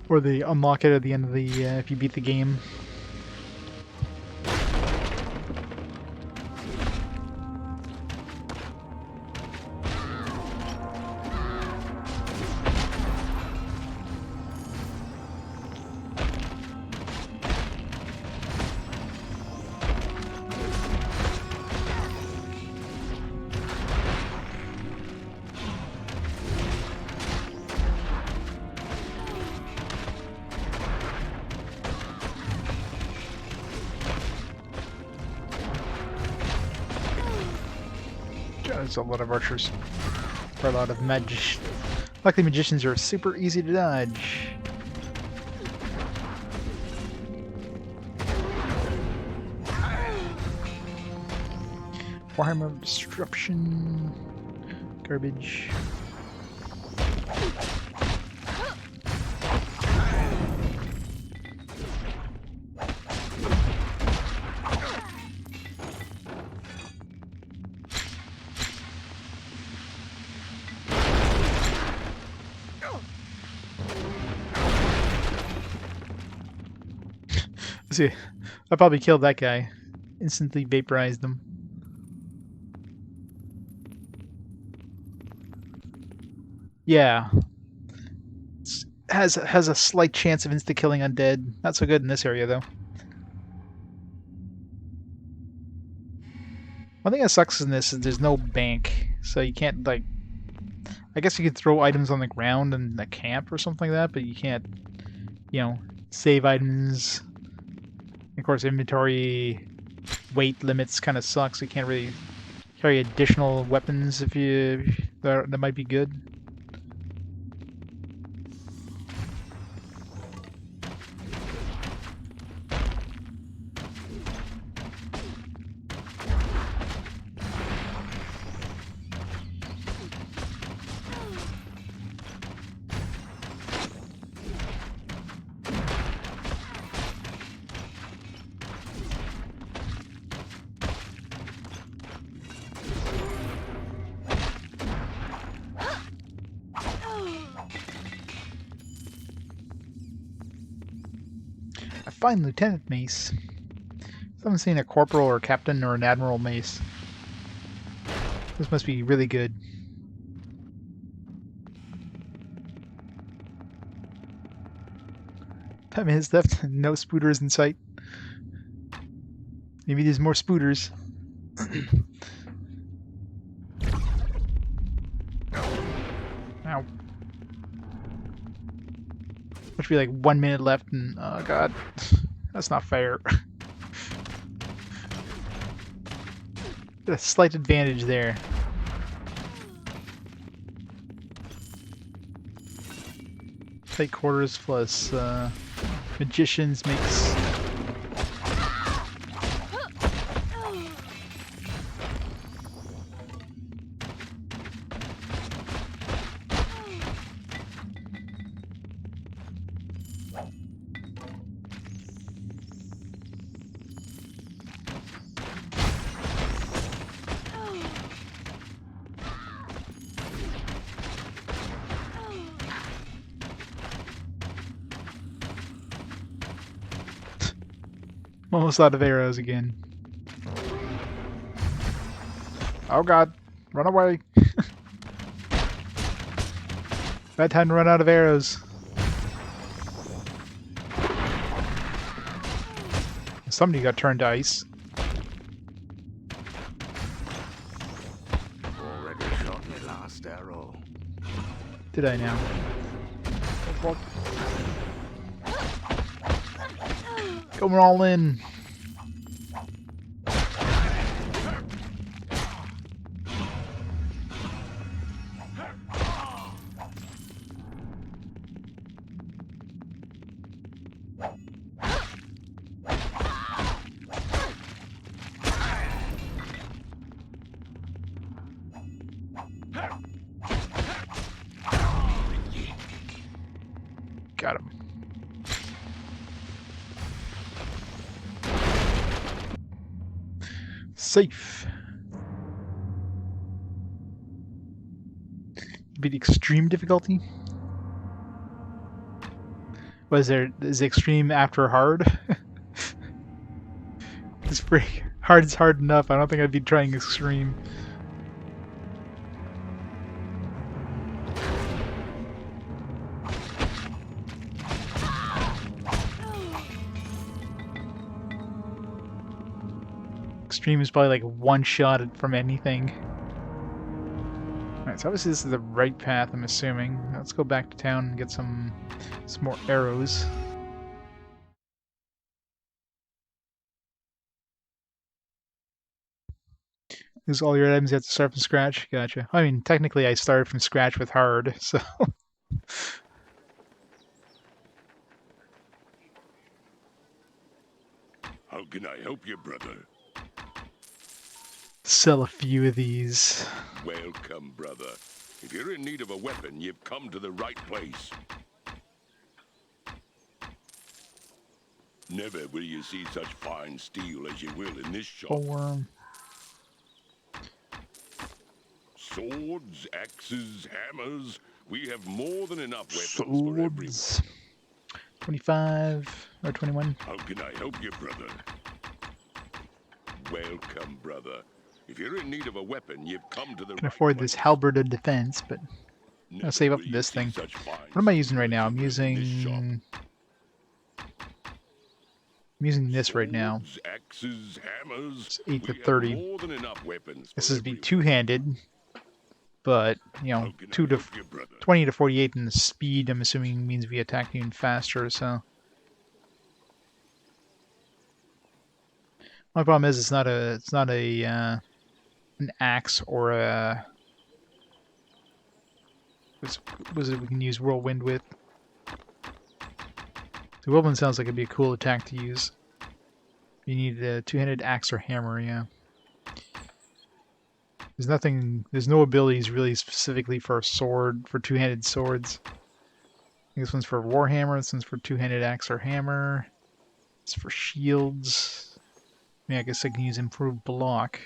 Or they unlock it at the end of the if you beat the game. There's a lot of archers. Or a lot of magicians. Luckily, magicians are super easy to dodge. Warhammer Disruption. Garbage. See, I probably killed that guy. Instantly vaporized them. Yeah. Has a slight chance of insta-killing undead. Not so good in this area, though. One thing that sucks in this is there's no bank, so you can't, like... I guess you could throw items on the ground in the camp or something like that, but you can't, you know, save items. Of course, inventory weight limits kind of suck, so you can't really carry additional weapons if you... that might be good. A fine lieutenant mace. I haven't seen a corporal or a captain or an admiral mace. This must be really good. 10 minutes left, no spooters in sight. Maybe there's more spooters. Ow. There should be like 1 minute left and oh god. That's not fair. Got a slight advantage there. Tight quarters plus magicians makes... I'm almost out of arrows again. Oh god, run away. Bad time to run out of arrows. Somebody got turned to ice. Already shot my last arrow. Did I now? Going all in. Got him. Safe. Be the extreme difficulty. Was there is extreme after hard? It's pretty hard. Is hard enough. I don't think I'd be trying extreme. Extreme is probably like one shot from anything. Alright, so obviously this is the right path, I'm assuming. Let's go back to town and get some more arrows. Because all your items you have to start from scratch. Gotcha. I mean, technically, I started from scratch with hard, so How can I help you, brother? sell a few of these. Welcome, brother. If you're in need of a weapon, you've come to the right place. Never will you see such fine steel as you will in this shop. 4. Swords, axes, hammers. We have more than enough weapons for everyone. Swords. 25 or 21. How can I help you, brother? Welcome, brother. If you're in need of a weapon, you've come to the Can right afford place. this halberd of defense, but I'll Never save up will for you this see thing. such fine What am I using steel right as now? you will in this shop. I'm using this right now. Swords, axes, hammers. It's 8 to We have 30. more than enough weapons This for is the everyone. two-handed, but you know, How can 2 I to help you, brother? 20 to 48 in the speed. I'm assuming means we attack even faster. So my problem is it's not a an axe or a was it we can use whirlwind with. The whirlwind sounds like it'd be a cool attack to use. You need a two-handed axe or hammer. Yeah. There's no abilities really specifically for a sword, for two-handed swords. I think this one's for Warhammer, this one's for two-handed axe or hammer. It's for shields. I mean, I guess I can use improved block.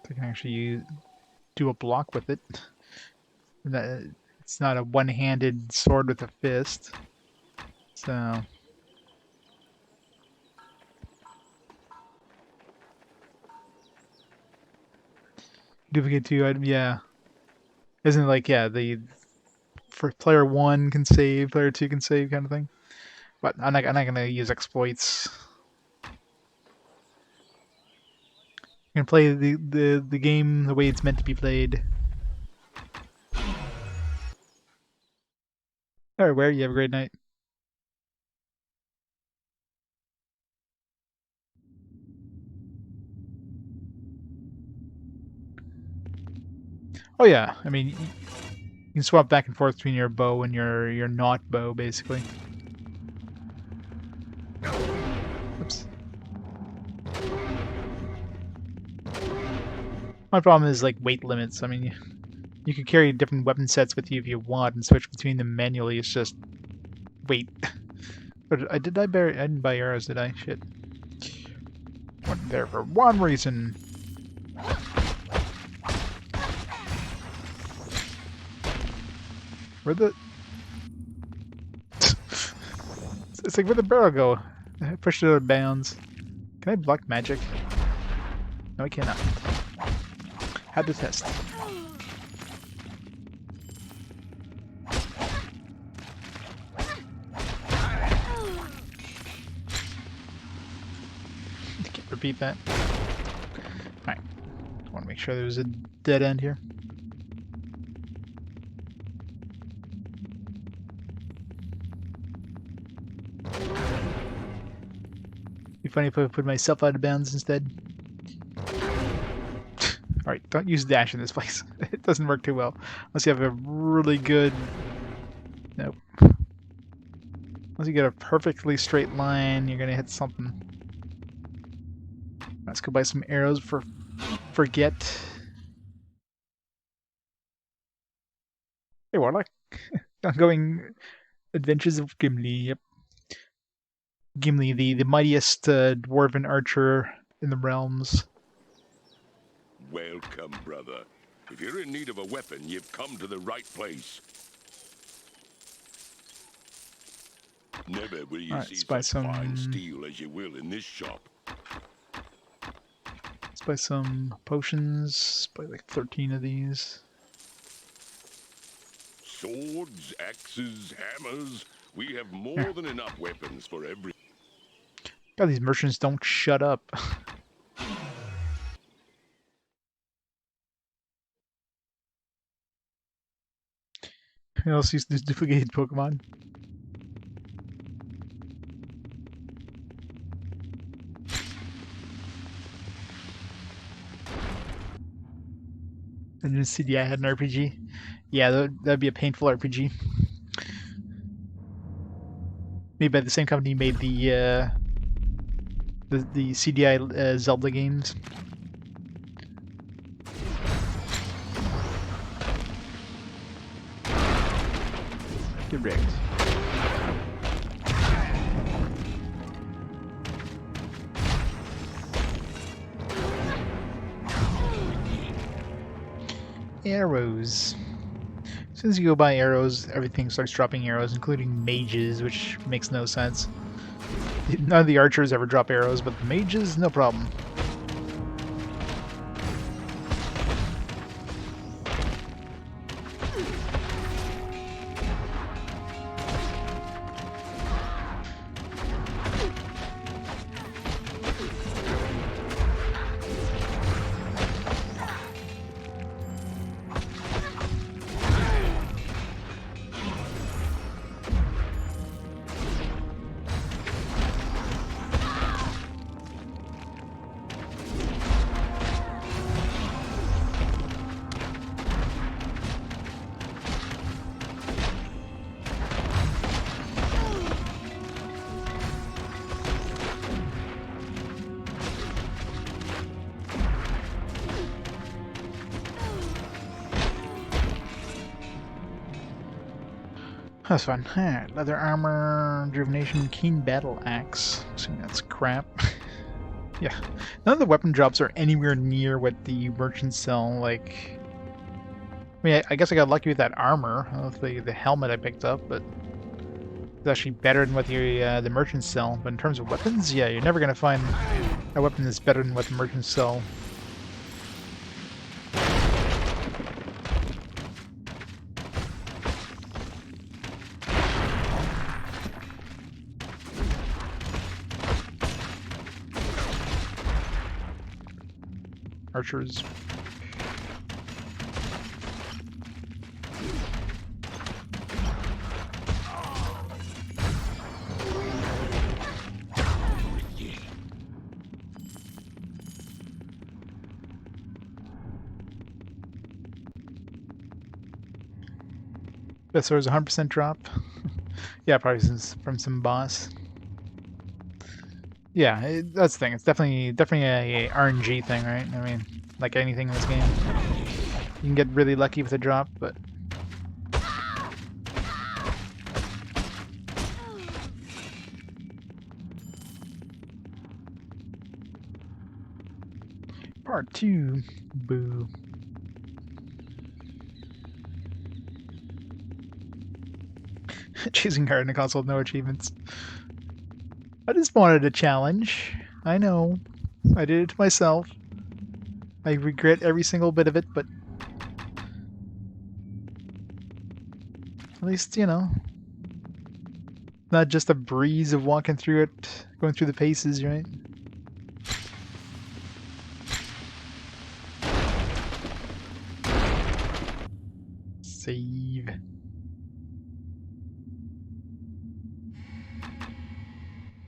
I can actually do a block with it. It's not a one-handed sword with a fist. So duplicate 2 item, yeah. Isn't it like, yeah, the for player 1 can save, player 2 can save kind of thing? But I'm not gonna use exploits. I'm gonna play the game the way it's meant to be played. Alright, Where you have a great night. Oh yeah, I mean, you can swap back and forth between your bow and your not bow, basically. Oops. My problem is like weight limits. I mean, you can carry different weapon sets with you if you want and switch between them manually. It's just weight. But I didn't buy arrows, did I? Shit. Went there for one reason. Where the? It's like where'd the barrel go? I pushed it out of bounds. Can I block magic? No, I cannot. Had to test. Can't repeat that. Alright. I want to make sure there's a dead end here. Be funny if I put myself out of bounds instead. Alright, don't use dash in this place. It doesn't work too well. Unless you have a really good... Nope. Unless you get a perfectly straight line, you're gonna hit something. Let's go buy some arrows for forget. Hey, Warlock. Ongoing Adventures of Gimli. Yep. Gimli, the mightiest dwarven archer in the realms. Welcome, brother. If you're in need of a weapon, you've come to the right place. Never will you see buy such fine steel as you will in this shop. Let's buy some potions. Buy like 13 of these. Swords, axes, hammers. We have more than enough weapons for every... God, these merchants don't shut up. Who else used this duplicated Pokemon? Imagine CDI had an RPG. Yeah, that'd be a painful RPG. Made by the same company made the CDI Zelda games. Get wrecked. Arrows. As soon as you go by arrows, everything starts dropping arrows, including mages, which makes no sense. None of the archers ever drop arrows, but the mages, no problem. That's fun. Alright, leather armor, rejuvenation, keen battle axe. Assuming that's crap. Yeah. None of the weapon drops are anywhere near what the merchants sell, like... I mean, I guess I got lucky with that armor, the helmet I picked up, but... It's actually better than what the merchants sell. But in terms of weapons, yeah, you're never gonna find a weapon that's better than what the merchants sell. Archers. This was 100% drop. Yeah, probably from some boss. Yeah, that's the thing. It's definitely a RNG thing, right? I mean, like anything in this game, you can get really lucky with a drop, but part 2, boo. Choosing card in a console with no achievements. I just wanted a challenge. I know. I did it to myself. I regret every single bit of it, but at least, you know, not just a breeze of walking through it, going through the paces, right? Save.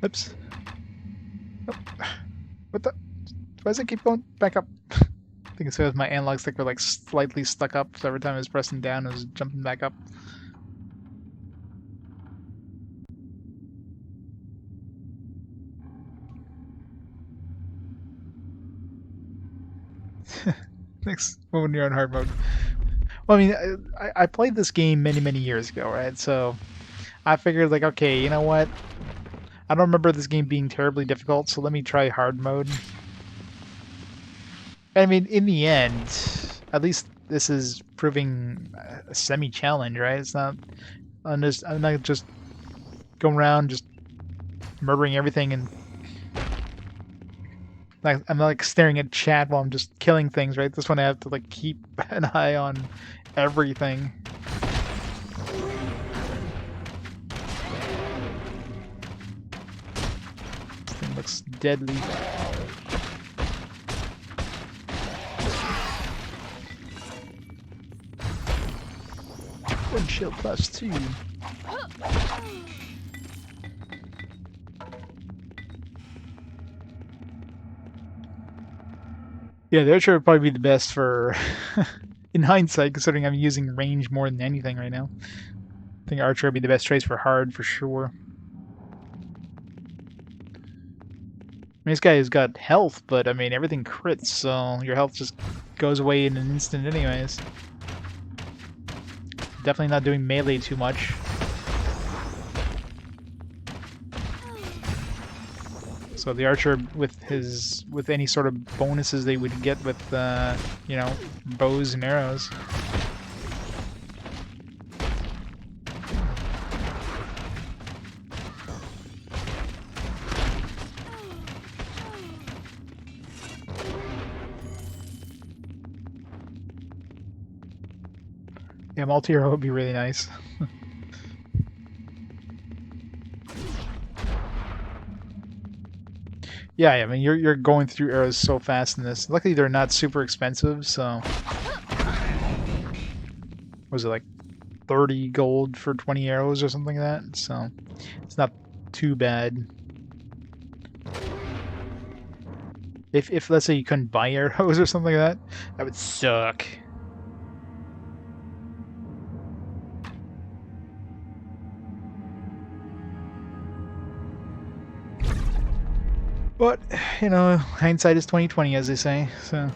Oops. Oh. What the? Why does it keep going back up? I think it's because my analog stick were like slightly stuck up, so every time I was pressing down, it was jumping back up. Thanks. When you're on hard mode. Well, I mean, I played this game many years ago, right? So I figured, like, okay, you know what? I don't remember this game being terribly difficult, so let me try hard mode. I mean, in the end, at least this is proving a semi-challenge, right? It's not. I'm not just going around just murdering everything and like I'm not like staring at chat while I'm just killing things, right? This one I have to like keep an eye on everything. This thing looks deadly. One shield plus 2. Yeah, the Archer would probably be the best for In hindsight, considering I'm using range more than anything right now. I think Archer would be the best choice for hard, for sure. I mean, this guy has got health, but I mean, everything crits, so your health just goes away in an instant anyways. Definitely not doing melee too much. So the Archer, with any sort of bonuses they would get with, you know, bows and arrows. Yeah, multi-hero would be really nice. Yeah, I mean you're going through arrows so fast in this. Luckily they're not super expensive, so was it like 30 gold for 20 arrows or something like that? So it's not too bad. If let's say you couldn't buy arrows or something like that, that would suck. But, you know, hindsight is 20/20, as they say, so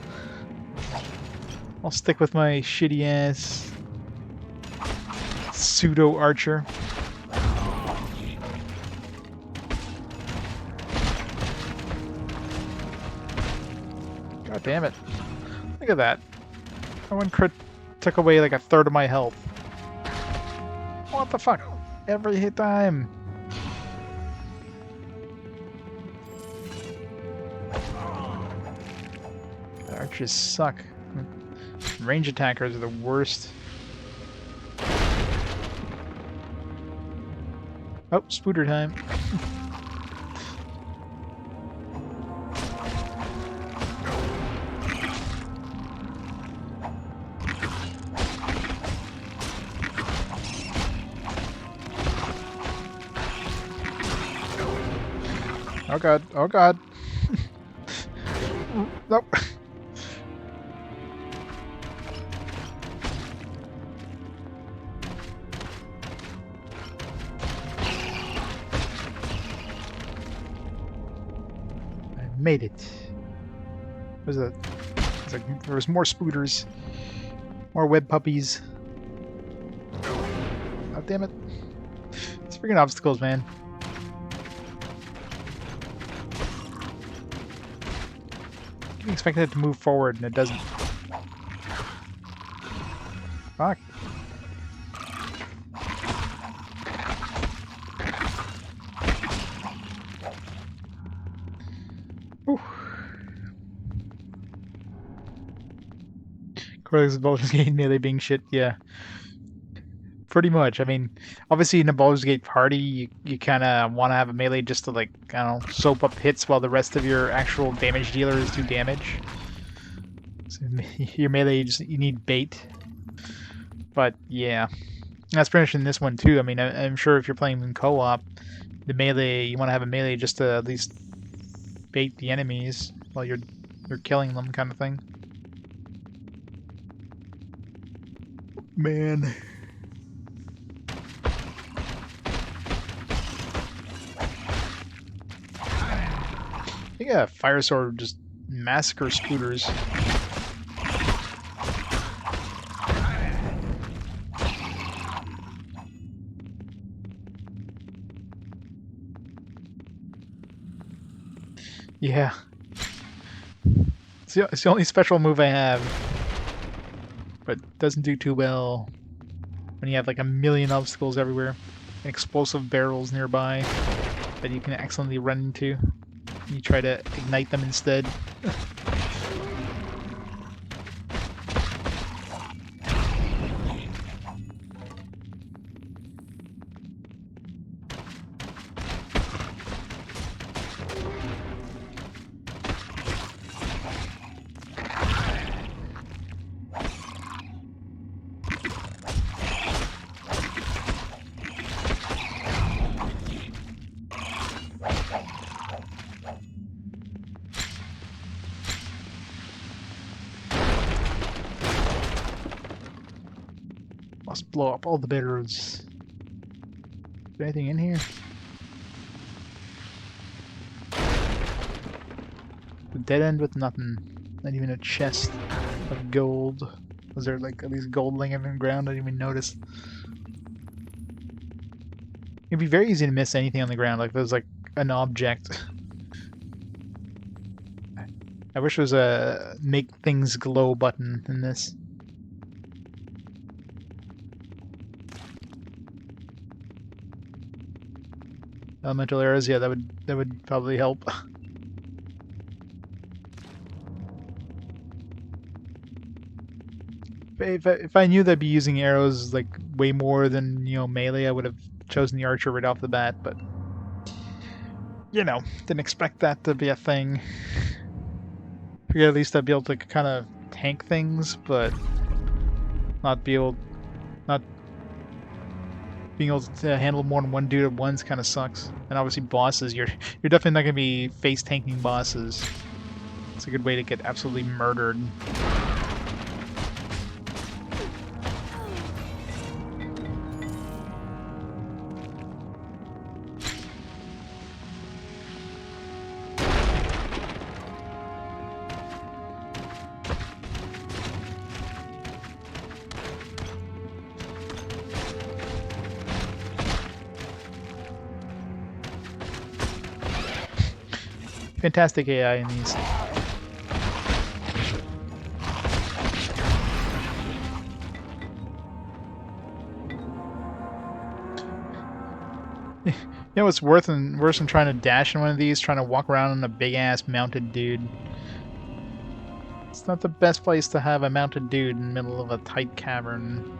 I'll stick with my shitty ass pseudo archer. God damn it. Look at that. That one crit took away like a third of my health. What the fuck? Every hit time. Archers suck. Range attackers are the worst. Oh, spooter time. Oh god, oh god. Nope. Made it. There's there was more spooters, more web puppies. God damn it! These freaking obstacles, man. You expected it to move forward and it doesn't. Fuck. Whew. Cortex Baldur's Gate melee being shit, yeah. Pretty much. I mean, obviously in a Baldur's Gate party, you kind of want to have a melee just to, like, I don't know, soap up hits while the rest of your actual damage dealers do damage. So your melee, you need bait. But, yeah. That's pretty much in this one, too. I mean, I'm sure if you're playing in co-op, the melee, you want to have a melee just to at least bait the enemies while you're killing them, kind of thing. Man. I think a fire sword would just massacre scooters. Yeah. It's the only special move I have. But doesn't do too well when you have like a million obstacles everywhere and explosive barrels nearby that you can accidentally run into. You try to ignite them instead. must blow up all the barrels. Is there anything in here? A dead end with nothing. Not even a chest of gold. Was there like at least gold laying on the ground? I didn't even notice. It'd be very easy to miss anything on the ground, like there's like an object. I wish there was a make things glow button in this. Elemental arrows, yeah, that would probably help. If I knew they'd be using arrows like way more than, you know, melee, I would have chosen the archer right off the bat, but you know, didn't expect that to be a thing. Figured at least I'd be able to kind of tank things, but not being able to handle more than one dude at once kind of sucks. And obviously bosses, you're definitely not gonna be face tanking bosses. It's a good way to get absolutely murdered. Fantastic AI in these. You know what's worse than trying to dash in one of these, trying to walk around on a big-ass mounted dude. It's not the best place to have a mounted dude in the middle of a tight cavern.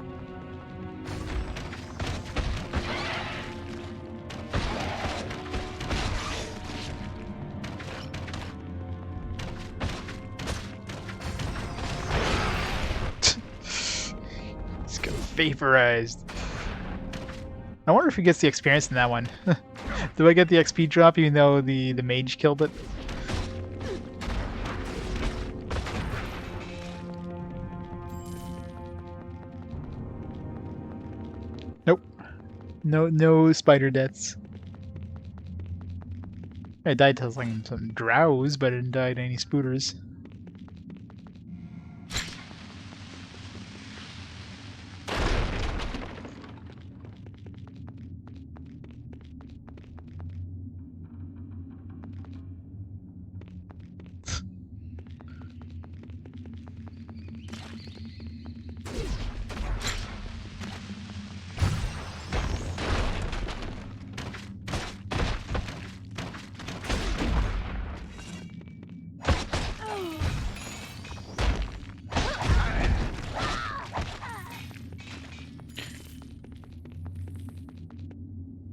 Just got vaporized. I wonder if he gets the experience in that one. Do I get the XP drop even though the mage killed it? Nope. No spider deaths. I died to some drows, but I didn't die to any spooters.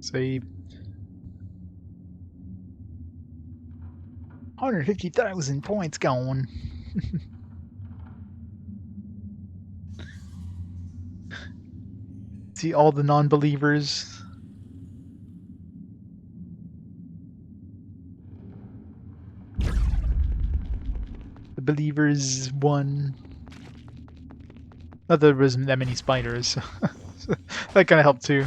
Save. 150,000 points gone. See all the non-believers. The believers won. Not that there wasn't that many spiders. That kind of helped too.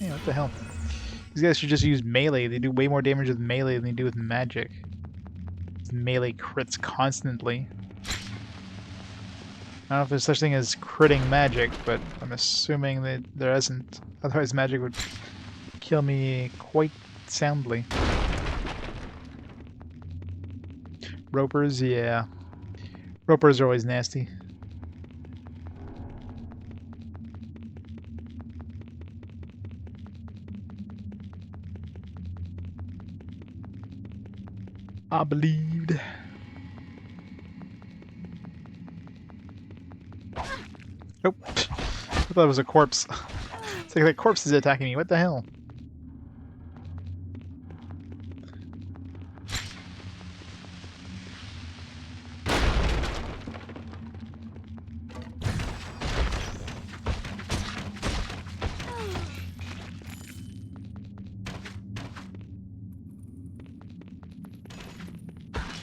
Yeah, what the hell? These guys should just use melee. They do way more damage with melee than they do with magic. Melee crits constantly. I don't know if there's such thing as critting magic, but I'm assuming that there isn't. Otherwise magic would kill me quite soundly. Ropers, yeah. Ropers are always nasty. I believed. Nope. I thought it was a corpse. It's like that corpse is attacking me. What the hell?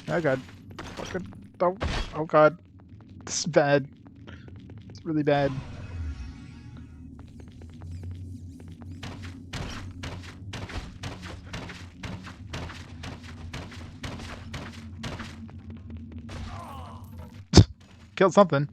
Oh god. Fucking. Oh god. This is bad. really bad. Killed something.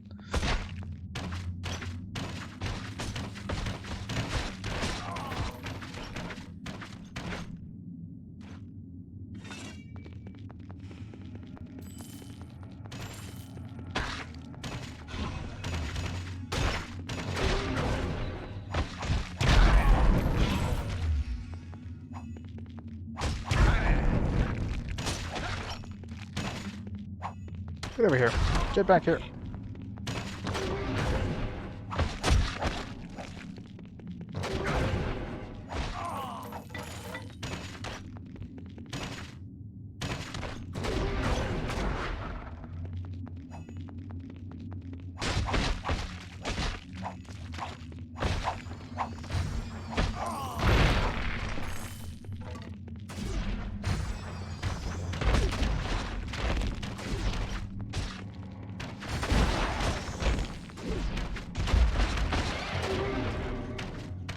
Get over here. Get back here.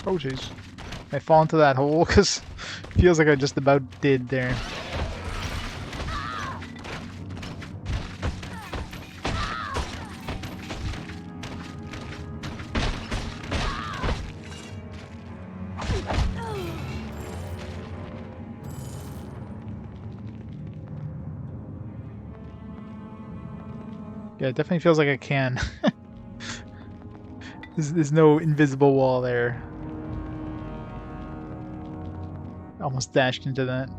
Oh jeez. I fall into that hole because it feels like I just about did there. Yeah, it definitely feels like I can. There's no invisible wall there. Almost dashed into that.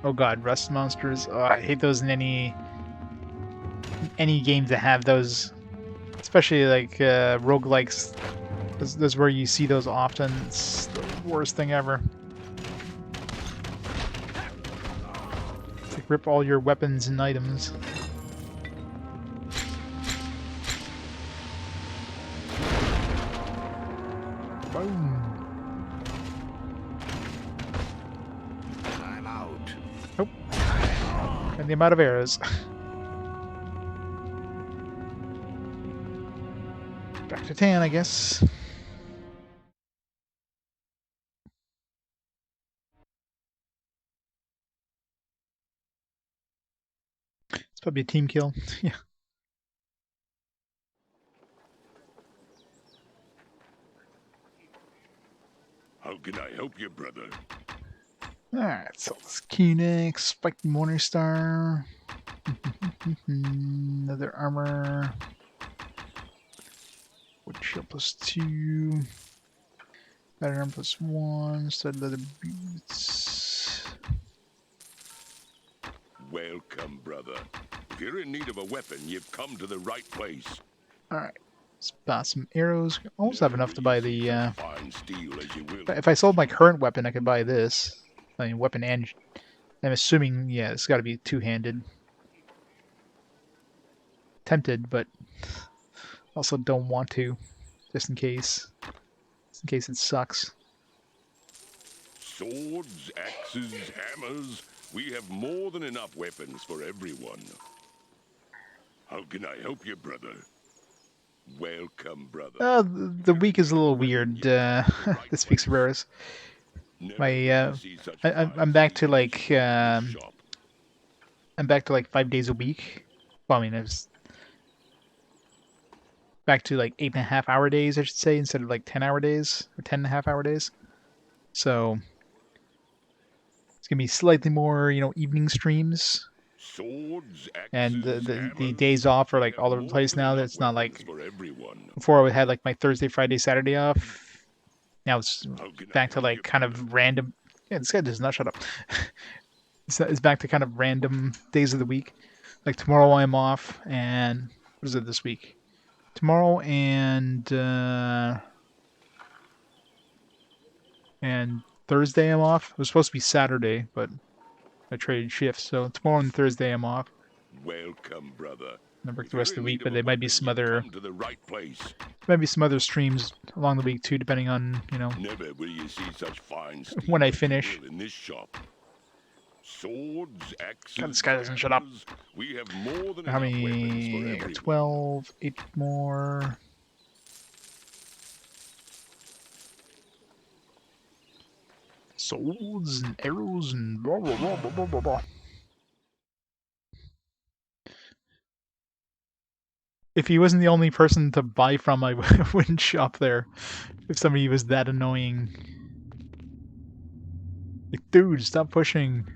Oh god, rust monsters. Oh, I hate those in any games that have those, especially like roguelikes. Those where you see those often. It's the worst thing ever. It's like rip all your weapons and items. Boom. I'm out. Nope. And the amount of arrows. Back to 10, I guess. It's probably a team kill. Yeah. How can I help you, brother? Alright, so it's Kunix, Spiked Morningstar. Another armor. Wood shield +2. Battery armor +1. Stud leather boots. Welcome, brother. If you're in need of a weapon, you've come to the right place. Alright. Let's buy some arrows. Almost have enough to buy the. Fine steel as you will. If I sold my current weapon, I could buy this. I mean, weapon and. I'm assuming, yeah, it's got to be two-handed. Tempted, but also don't want to, just in case. Just in case it sucks. Swords, axes, hammers. We have more than enough weapons for everyone. How can I help you, brother? Welcome, brother. The week is a little weird. This week's rares. I'm back to like I'm back to like 5 days a week. Well, I mean, it's back to like 8.5 hour days, I should say, instead of like 10-hour days or 10.5 hour days. So it's gonna be slightly more, evening streams. Swords, axes, And the hammers. days off are like all over the place now. That's not like before I had like my Thursday, Friday, Saturday off. Now it's back to like kind of random. Yeah, this guy does not shut up. It's back to kind of random days of the week. Like tomorrow I'm off, and what is it this week? Tomorrow and Thursday I'm off. It was supposed to be Saturday, but I traded shifts, so tomorrow and Thursday I'm off. Welcome, brother. I work the rest of the week, but there might be some other to the right place. streams along the week too, depending on Never will you see such fine steel when I as you finish. will in this shop. Swords, axes, God, this guy doesn't shut up. hammers. We have more than How enough weapons for many? everyone. 12, 8 more. Swords and arrows and blah blah blah blah blah blah blah. If he wasn't the only person to buy from, I wouldn't shop there. If somebody was that annoying. Like, dude, stop pushing.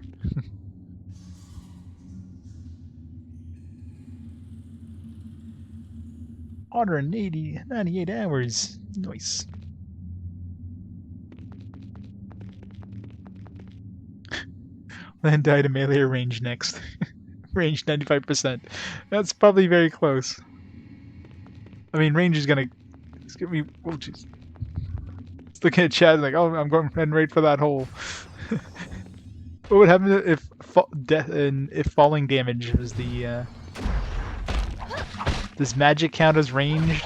98 hours. Nice. Then die to melee or range next. Range 95%. That's probably very close. I mean, range is gonna... It's gonna be... Oh, jeez. It's looking at Chad like, oh, I'm going and right for that hole. What would happen if death and if falling damage was the... Does magic count as ranged?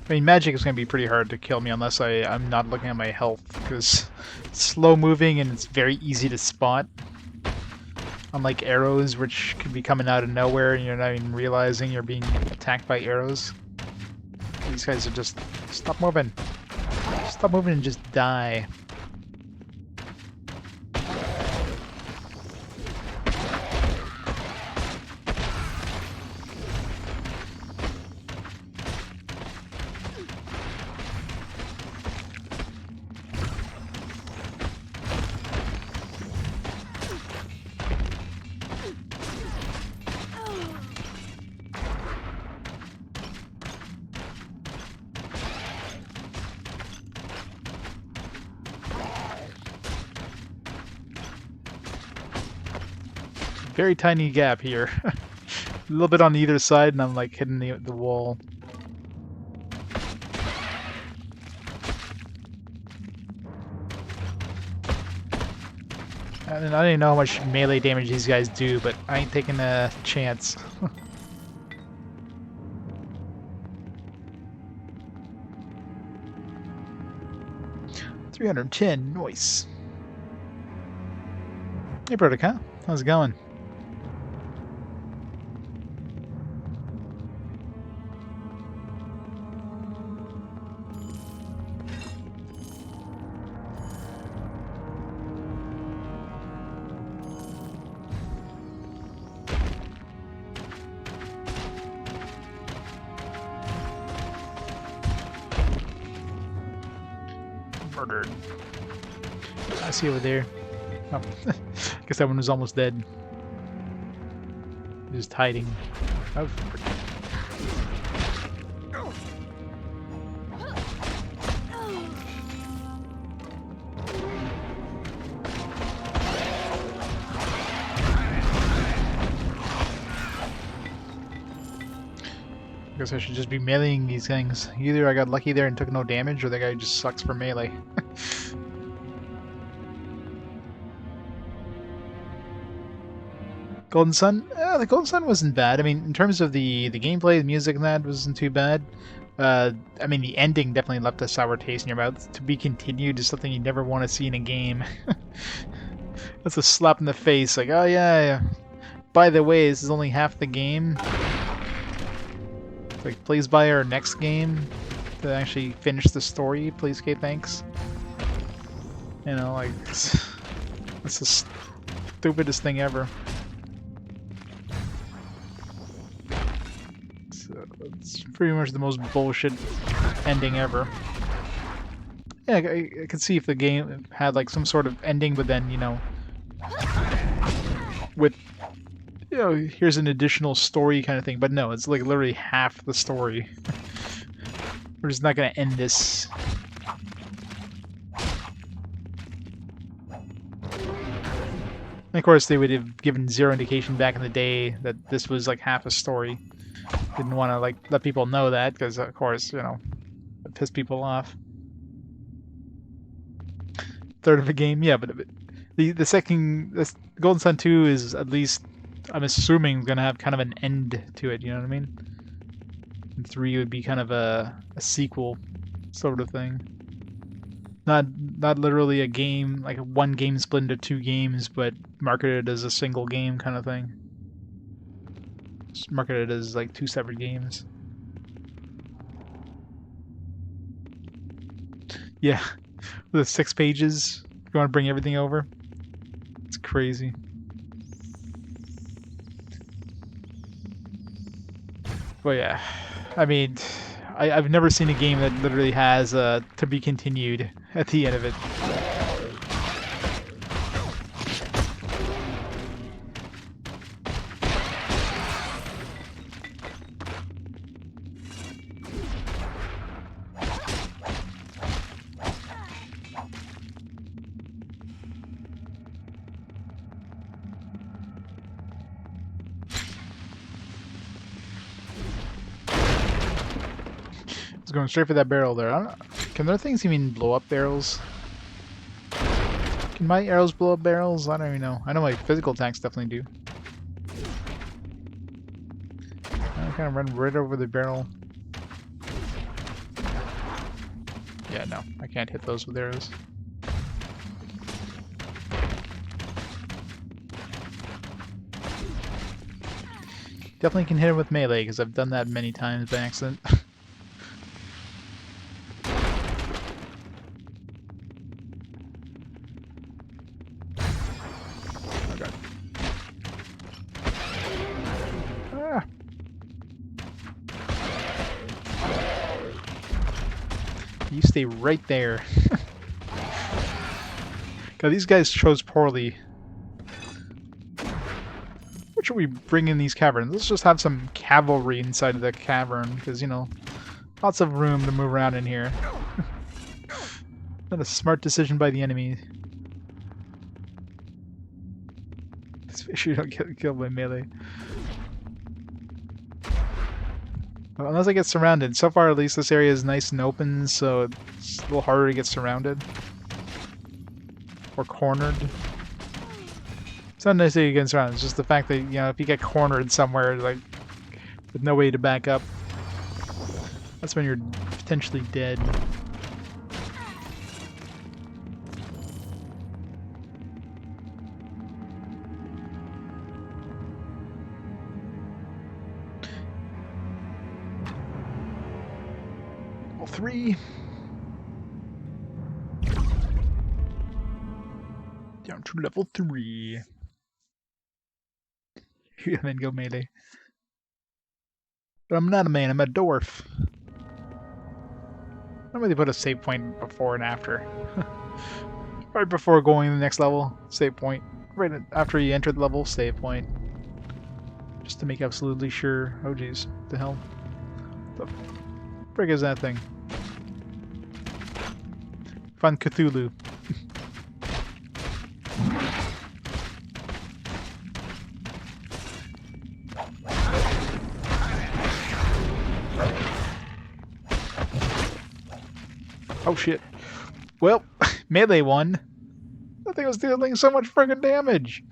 I mean, magic is going to be pretty hard to kill me unless I'm not looking at my health, because it's slow moving and it's very easy to spot. Unlike arrows, which could be coming out of nowhere and you're not even realizing you're being attacked by arrows. These guys are just... Stop moving! Stop moving and just die. Very tiny gap here. A little bit on either side, and I'm like hitting the wall. And I don't even know how much melee damage these guys do, but I ain't taking a chance. $310, nice. Hey, Protocol, how's it going? Murdered. I see over there. Oh, guess that one was almost dead. Just hiding. Oh, I guess I should just be meleeing these things. Either I got lucky there and took no damage, or the guy just sucks for melee. Golden Sun? The Golden Sun wasn't bad. I mean, in terms of the gameplay, the music and that wasn't too bad. I mean, the ending definitely left a sour taste in your mouth. To be continued is something you never want to see in a game. That's a slap in the face. Like, oh yeah. By the way, this is only half the game. It's like, please buy our next game to actually finish the story. Please, okay, thanks. You know, like, it's the stupidest thing ever. It's pretty much the most bullshit ending ever. Yeah, I could see if the game had like some sort of ending, but then, you know, with, you know, here's an additional story kind of thing. But no, it's like literally half the story. We're just not going to end this. And of course, they would have given zero indication back in the day that this was like half a story. Didn't want to like let people know that because, of course, you know, it pissed people off. Third of a game, yeah, but the second Golden Sun 2 is at least, I'm assuming, gonna have kind of an end to it. You know what I mean? And 3 would be kind of a sequel sort of thing. Not literally a game, like one game split into 2 games, but marketed as a single game kind of thing. Just marketed as like 2 separate games. Yeah, with 6 pages, if you want to bring everything over. It's crazy. But yeah, I mean, I've never seen a game that literally has to be continued at the end of it. It's going straight for that barrel there. I don't, can their things even blow up barrels? Can my arrows blow up barrels? I don't even know. I know my physical attacks definitely do. I kind of run right over the barrel. Yeah, no. I can't hit those with arrows. Definitely can hit it with melee, because I've done that many times by accident. Oh god. Ah. You stay right there. God, these guys chose poorly. Where should we bring in these caverns? Let's just have some cavalry inside of the cavern, because, you know, lots of room to move around in here. Not a smart decision by the enemy. Just make sure you don't get killed by melee. Well, unless I get surrounded. So far, at least, this area is nice and open, so it's a little harder to get surrounded. Or cornered. It's not necessarily getting surrounded, it's just the fact that, you know, if you get cornered somewhere, like, with no way to back up, that's when you're potentially dead. Level 3. Down to level 3. And then go melee. But I'm not a man, I'm a dwarf. Why don't they put a save point before and after? Right before going to the next level, save point. Right after you enter the level, save point. Just to make absolutely sure. Oh jeez, what the hell? What the frick is that thing? Fun Cthulhu. Oh shit. Well, melee won. That thing was dealing so much friggin' damage.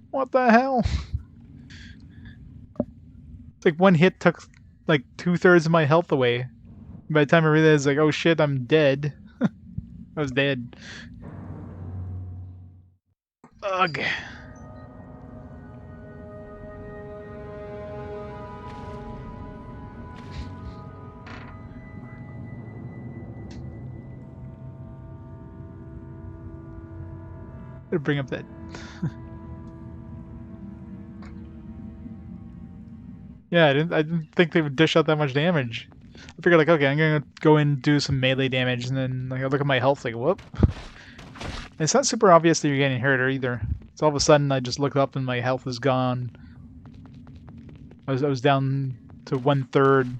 What the hell? It's like one hit took like 2/3 of my health away. By the time I realized, like, oh shit, I'm dead. I was dead. Ugh. Better bring up that. Yeah, I didn't think they would dish out that much damage. I figured, like, okay, I'm gonna go in and do some melee damage, and then like I look at my health, like, whoop. And it's not super obvious that you're getting hurt either. So all of a sudden, I just look up and my health is gone. I was down to 1/3.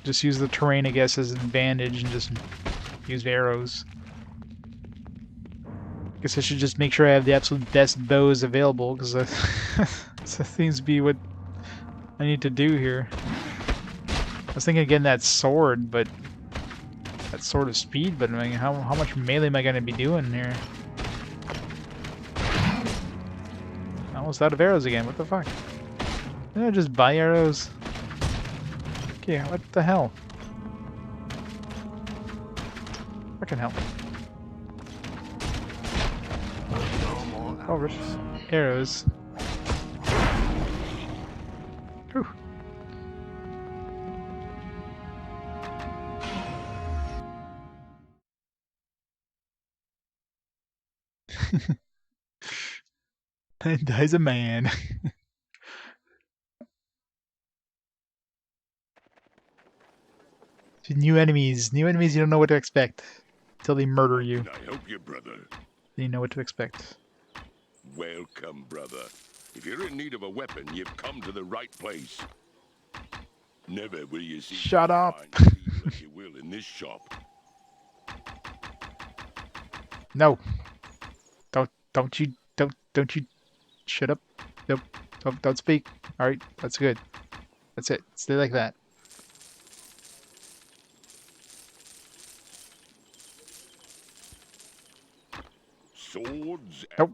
Just use the terrain, I guess, as an advantage, and just use arrows. Guess I should just make sure I have the absolute best bows available, because that seems to be what I need to do here. I was thinking of getting that sword, but that sort of speed, but I mean, how much melee am I gonna be doing here? Almost out of arrows again. What the fuck? Didn't I just buy arrows? Okay, what the hell? Fucking hell. No more Oh, rip. Arrows. Whew. And dies a man. New enemies. New enemies you don't know what to expect. Until they murder you. Can I help you, brother? Then you know what to expect. Welcome, brother. If you're in need of a weapon, you've come to the right place. Never will you see Shut such up. fine steel as you will in this shop. No. Don't you shut up. Nope. Don't speak. Alright, that's good. That's it. Stay like that. Swords. Nope.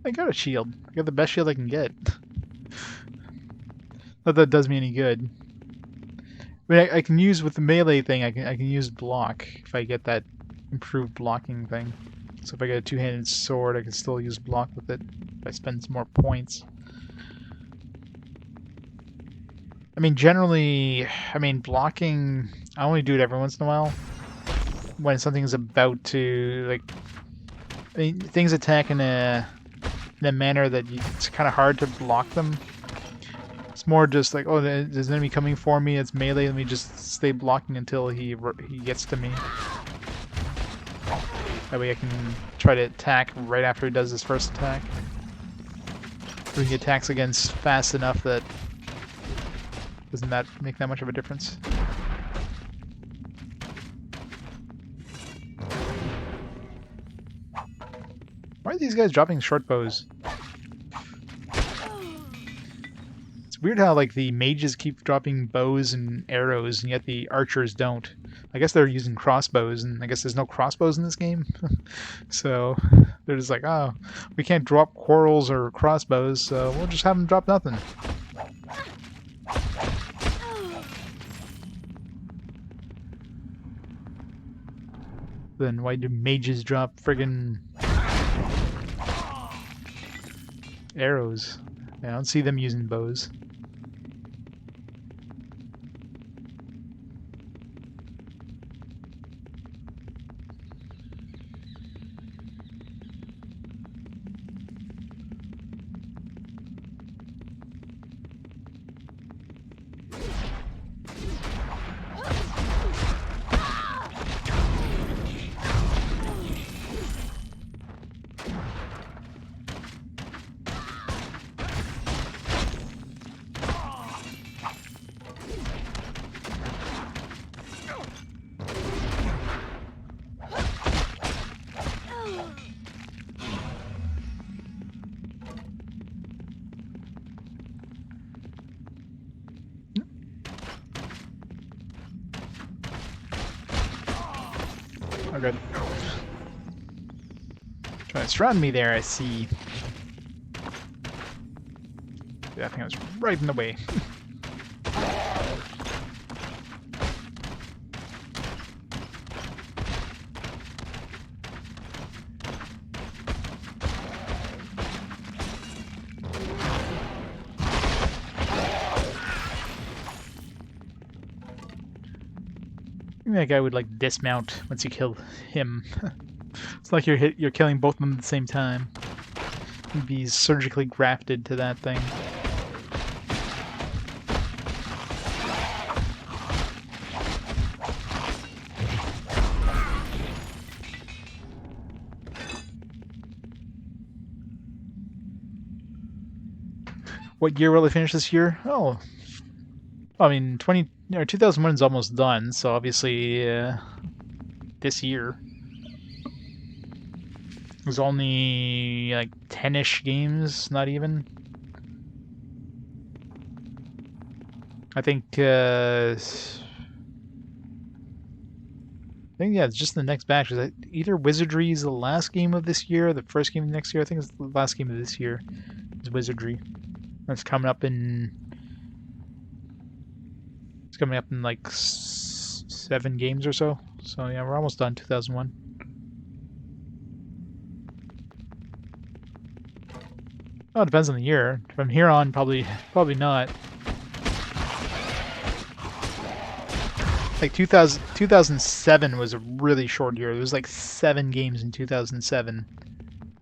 I got a shield. I got the best shield I can get. Not that does me any good. I mean, I can use with the melee thing. I can use block if I get that improved blocking thing. So if I get a two-handed sword, I can still use block with it if I spend some more points. I mean, generally, I mean blocking. I only do it every once in a while when something's about to like. I mean, things attack in a manner that it's kind of hard to block them. It's more just like, oh, there's an enemy coming for me. It's melee. Let me just stay blocking until he gets to me. That way I can try to attack right after he does his first attack. Or he attacks again fast enough that doesn't that make that much of a difference. Why are these guys dropping short bows? It's weird how like the mages keep dropping bows and arrows and yet the archers don't. I guess they're using crossbows and I guess there's no crossbows in this game. So they're just like, oh, we can't drop quarrels or crossbows, so we'll just have them drop nothing. Then why do mages drop friggin' arrows? I don't see them using bows. Oh, good. Trying to surround me there, I see. Yeah, I think I was right in the way. Maybe that guy would like dismount once you kill him. It's like you're killing both of them at the same time. He'd be surgically grafted to that thing. What year will I finish this year? Oh, I mean, 2001 is almost done, so obviously this year there's only like 10-ish games, not even. I think yeah, it's just the next batch. Is that either Wizardry is the last game of this year, or the first game of next year? I think it's the last game of this year. Is Wizardry. It's coming up in. It's coming up in like 7 games or so. So yeah, we're almost done. 2001. Oh, it depends on the year. From here on, probably not. Like 2007 was a really short year. There was like 7 games in 2007.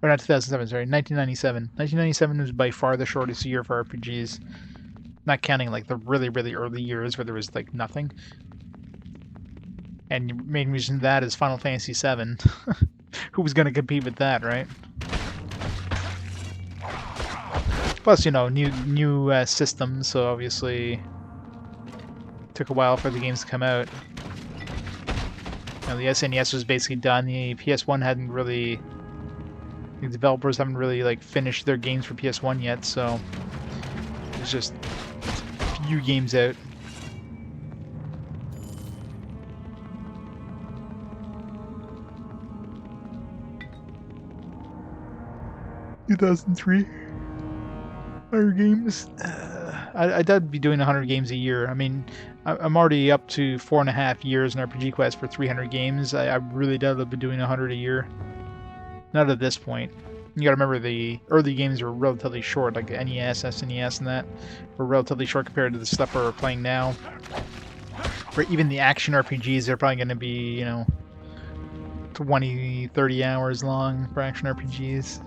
Or not 2007, sorry, 1997. 1997 was by far the shortest year for RPGs. Not counting like the really, really early years where there was like nothing. And the main reason for that is Final Fantasy VII. Who was going to compete with that, right? Plus, new systems, so obviously took a while for the games to come out. The SNES was basically done. The PS1 hadn't really. The developers haven't really like finished their games for PS1 yet, so there's just a few games out. (2003) 100 games. I'd be doing 100 games a year. I mean, I'm already up to 4.5 years in RPG Quest for 300 games. I really doubt I'd be doing 100 a year. Not at this point. You gotta remember the early games were relatively short, like NES, SNES, and that were relatively short compared to the stuff we're playing now. For even the action RPGs, they're probably gonna be, 20, 30 hours long for action RPGs.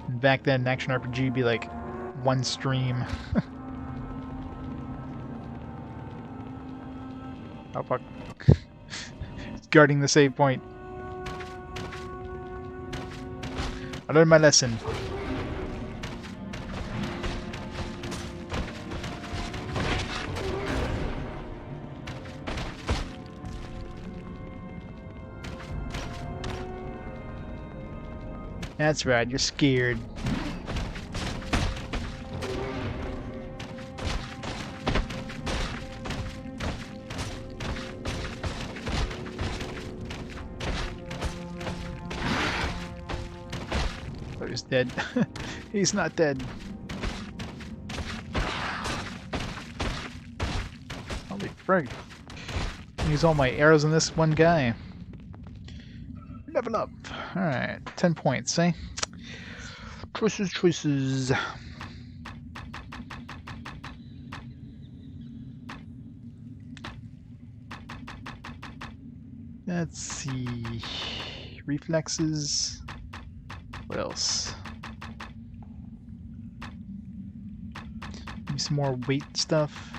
And back then, action RPG would be like one stream. Oh fuck. It's guarding the save point. I learned my lesson. That's right, you're scared. Oh, he's dead. He's not dead. Holy frig. Use all my arrows on this one guy. Level up. Alright, 10 points, eh? Choices. Let's see. Reflexes. What else? Maybe some more weight stuff.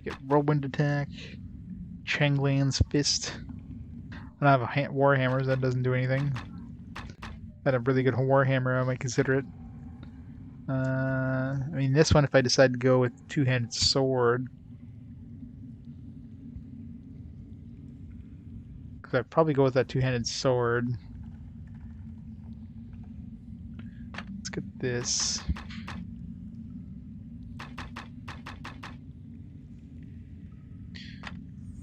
Get whirlwind attack. Changlan's fist. I don't have a warhammer, so that doesn't do anything. If I had a really good warhammer, I might consider it. I mean, this one, if I decide to go with two-handed sword, because I'd probably go with that two-handed sword. Let's get this.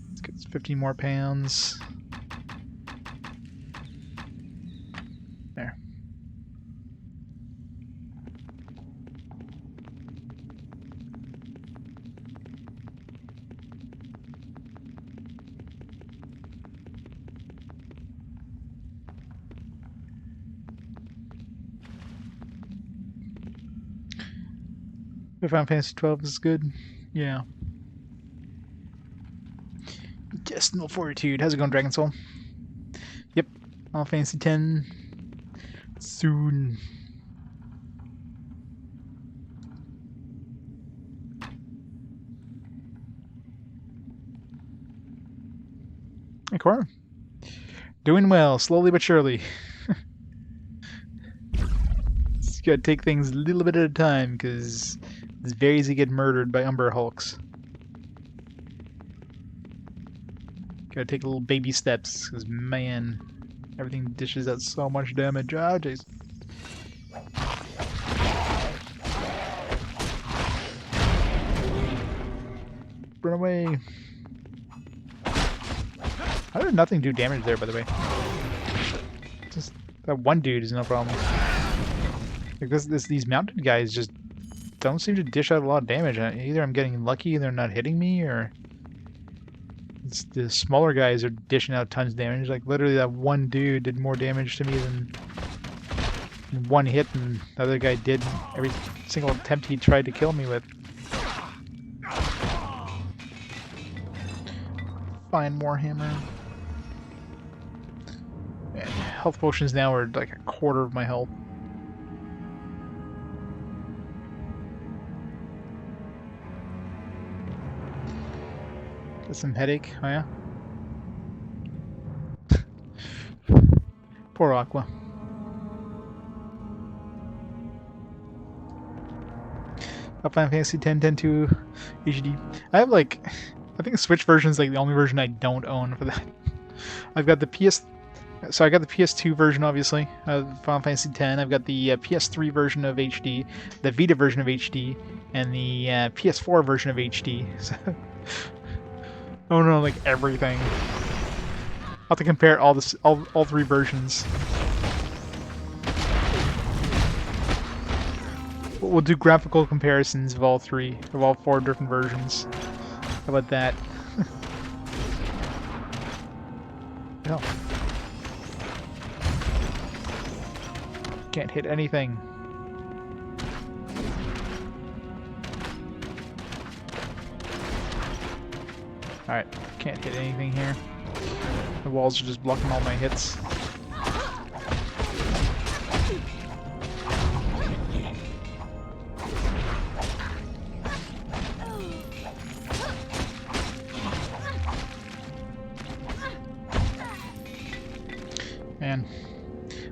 Let's get 50 more pounds. There. Final Fantasy 12 is good. Yeah. Intestinal Fortitude. How's it going, Dragon Soul? Yep. Final Fantasy 10. Soon. Hey, Cora. Doing well, slowly but surely. Just gotta take things a little bit at a time, because It's very easy to get murdered by Umber Hulks. Gotta take little baby steps, because man, everything dishes out so much damage. Ah, jeez. Run away. How did nothing do damage there, by the way? Just that one dude is no problem. Like these mounted guys just don't seem to dish out a lot of damage. Either I'm getting lucky and they're not hitting me, or the smaller guys are dishing out tons of damage. Like literally that one dude did more damage to me than one hit than the other guy did every single attempt he tried to kill me with. Fine, Warhammer. And health potions now are like a quarter of my health. Got some headache, oh yeah? Poor Aqua. Final Fantasy X 10.2 HD. I have like, I think the Switch version is like the only version I don't own for that. I've got the so I got the PS2 version, obviously, of Final Fantasy X. I've got the PS3 version of HD, the Vita version of HD, and the PS4 version of HD. So, oh no, like everything. I'll have to compare all three versions. We'll do graphical comparisons of all four different versions. How about that? No. Can't hit anything. Alright, can't hit anything here. The walls are just blocking all my hits. Man,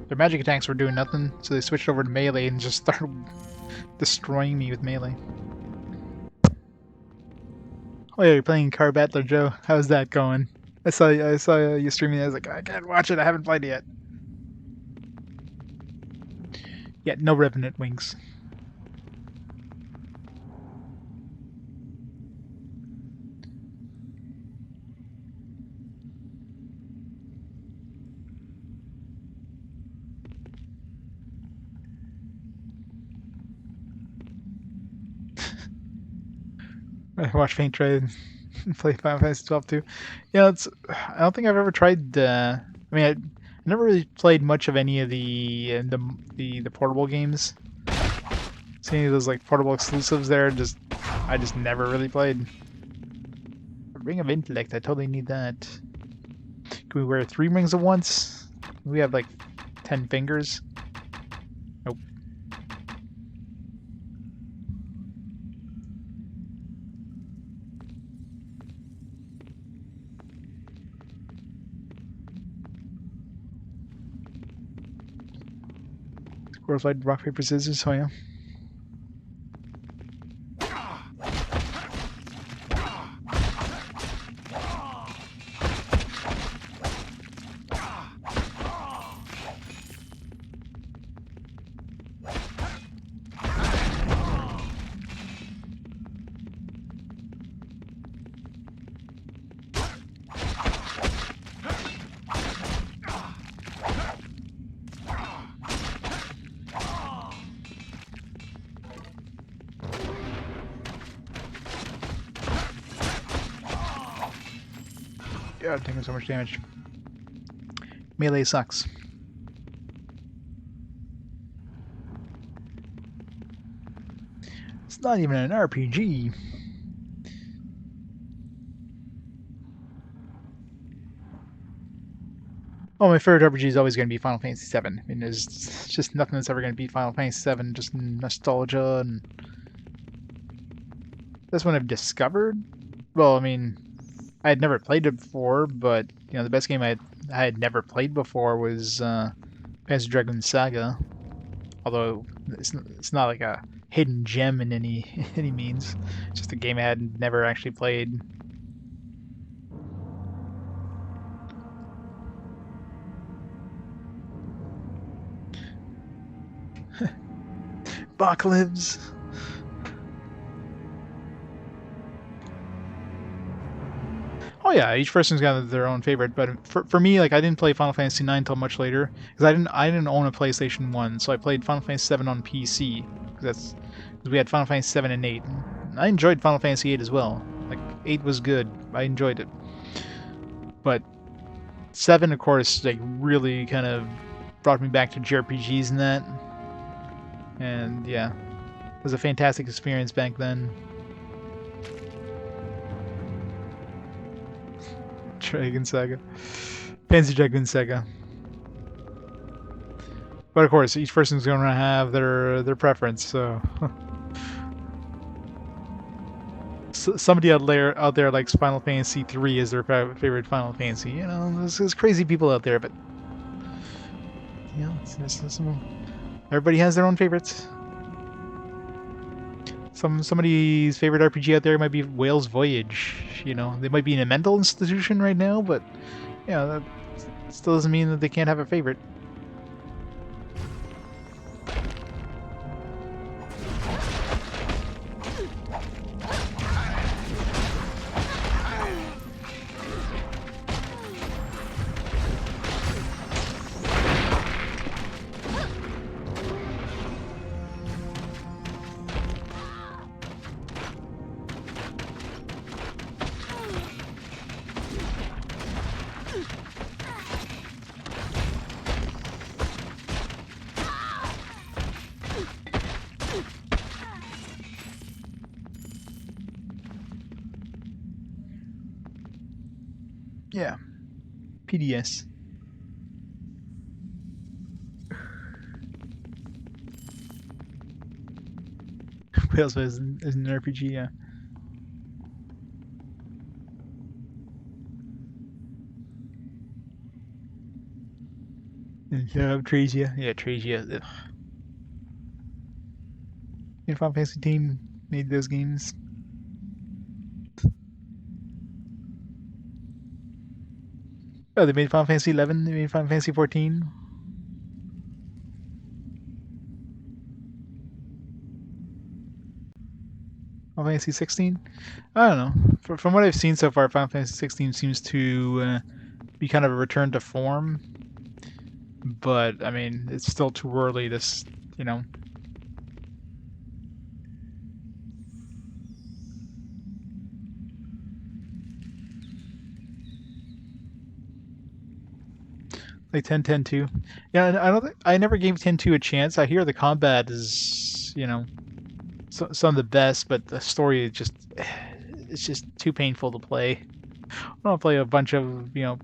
their magic attacks were doing nothing, so they switched over to melee and just started destroying me with melee. Oh yeah, you're playing Car Battler, Joe. How's that going? I saw you streaming. I was like, I can't watch it. I haven't played it yet. Yeah, no Revenant wings. I watched Paint Trade and play Final Fantasy 12 too. Yeah, I don't think I've ever tried. I mean, I never really played much of any of the portable games. So any of those like portable exclusives there, I just never really played. Ring of Intellect, I totally need that. Can we wear 3 rings at once? We have like 10 fingers. Nope. Glorified rock, paper, scissors, oh yeah. God, I'm taking so much damage. Melee sucks. It's not even an RPG. Oh, my favorite RPG is always going to be Final Fantasy VII. I mean, there's just nothing that's ever going to beat Final Fantasy VII. Just nostalgia, and this one I've discovered. Well, I mean, I had never played it before, but you know, the best game I had never played before was Panzer Dragoon Saga. Although it's not like a hidden gem in any any means. It's just a game I had never actually played. Bach lives. Oh yeah, each person's got their own favorite, but for me, like I didn't play Final Fantasy 9 until much later because I didn't own a PlayStation 1, so I played Final Fantasy 7 on PC because we had Final Fantasy 7 and 8. And I enjoyed Final Fantasy 8 as well. Like 8 was good, I enjoyed it, but 7, of course, like really kind of brought me back to JRPGs and that, and yeah, it was a fantastic experience back then. Dragon Saga. Fancy Dragon Saga. But of course, each person's going to have their preference. So, somebody out there likes Final Fantasy 3 as their favorite Final Fantasy. You know, there's crazy people out there, but you know, everybody has their own favorites. Somebody's favorite RPG out there might be Whale's Voyage. You know, they might be in a mental institution right now, but yeah, that still doesn't mean that they can't have a favorite. Yeah, PDS. Whales is an RPG, yeah. Yeah, Trazia. Yeah, Trazia. Ugh. Final Fantasy team made those games. Oh, they made Final Fantasy 11. They made Final Fantasy 14. Final Fantasy 16. I don't know. From what I've seen so far, Final Fantasy 16 seems to be kind of a return to form. But I mean, it's still too early to, you know. Like 10-10-2. Yeah, I don't. I never gave 10-2 a chance. I hear the combat is, you know, some of the best, but the story is just, it's just too painful to play. I want to play a bunch of, you know,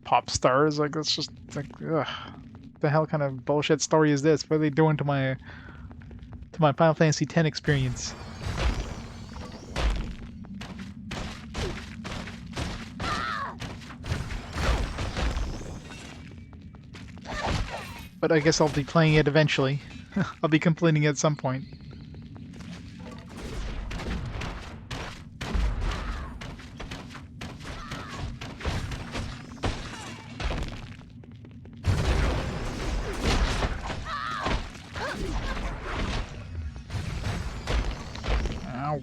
pop stars. Like it's just like, ugh, the hell kind of bullshit story is this? What are they doing to my Final Fantasy X experience? But I guess I'll be playing it eventually. I'll be completing it at some point. Ow.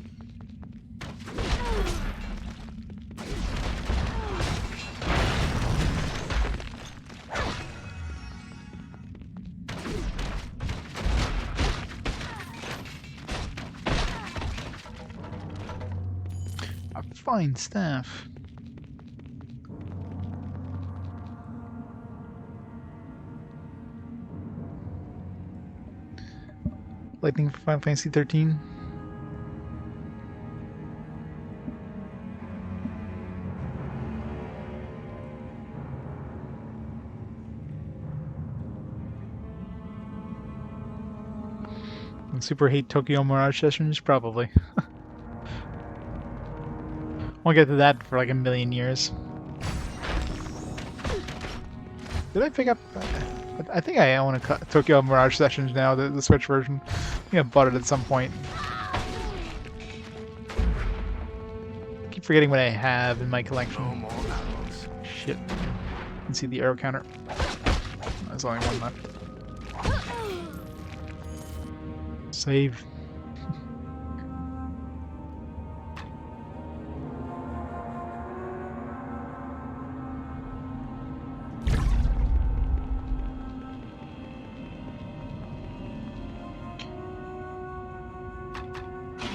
A fine staff. Lightning for Final Fantasy 13. And super hate Tokyo Mirage Sessions? Probably. Won't get to that for like a million years. Did I pick up... I think I own a Tokyo Mirage Sessions now, the Switch version. I think I bought it at some point. I keep forgetting what I have in my collection. No more arrows. Shit. You can see the arrow counter. There's only one left. Save.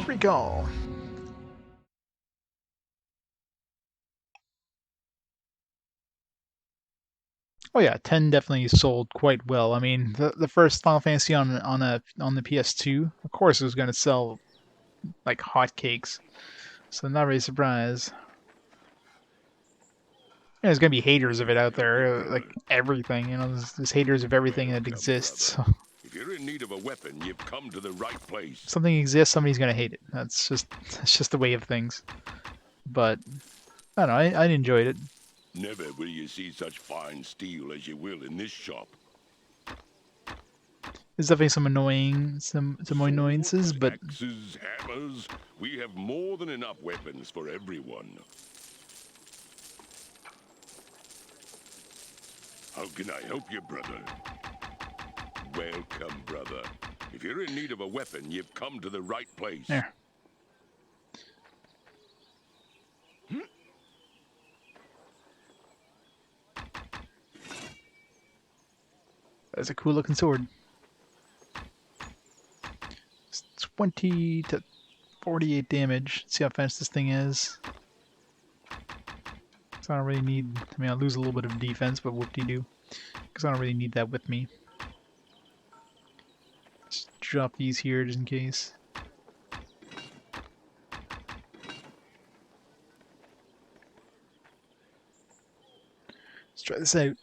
Recall. Oh yeah, 10 definitely sold quite well. I mean, the first Final Fantasy on the PS2, of course, it was going to sell like hotcakes. So not really surprised. There's gonna be haters of it out there, like everything. You know, there's haters of everything that Welcome, exists. brother. If you're in need of a weapon, you've come to the right place. Something exists, somebody's gonna hate it. That's just the way of things. But I don't know. I enjoyed it. Never will you see such fine steel as you will in this shop. There's definitely some annoyances, Swords, but axes, hammers. We have more than enough weapons for everyone. How can I help you, brother? Welcome, brother. If you're in need of a weapon, you've come to the right place. there. That's a cool looking sword. It's 20 to 48 damage. Let's see how fast this thing is. So I don't really need. I mean, I'll lose a little bit of defense, but whoop-de-doo. Because I don't really need that with me. Just drop these here just in case. Let's try this out.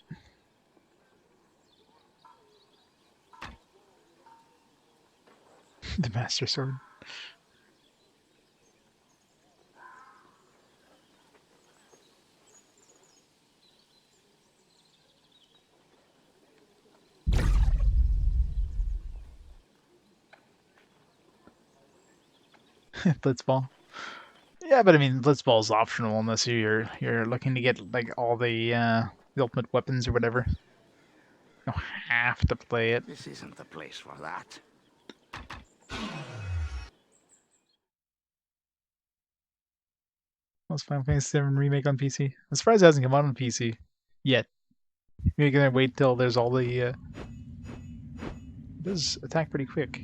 The Master Sword. Blitzball. Yeah, but I mean, Blitzball is optional unless you're looking to get like all the ultimate weapons or whatever. You don't have to play it. This isn't the place for that. That's Final Fantasy VII Remake on PC. I'm surprised it hasn't come out on PC yet. You're gonna wait till there's all the. It does attack pretty quick.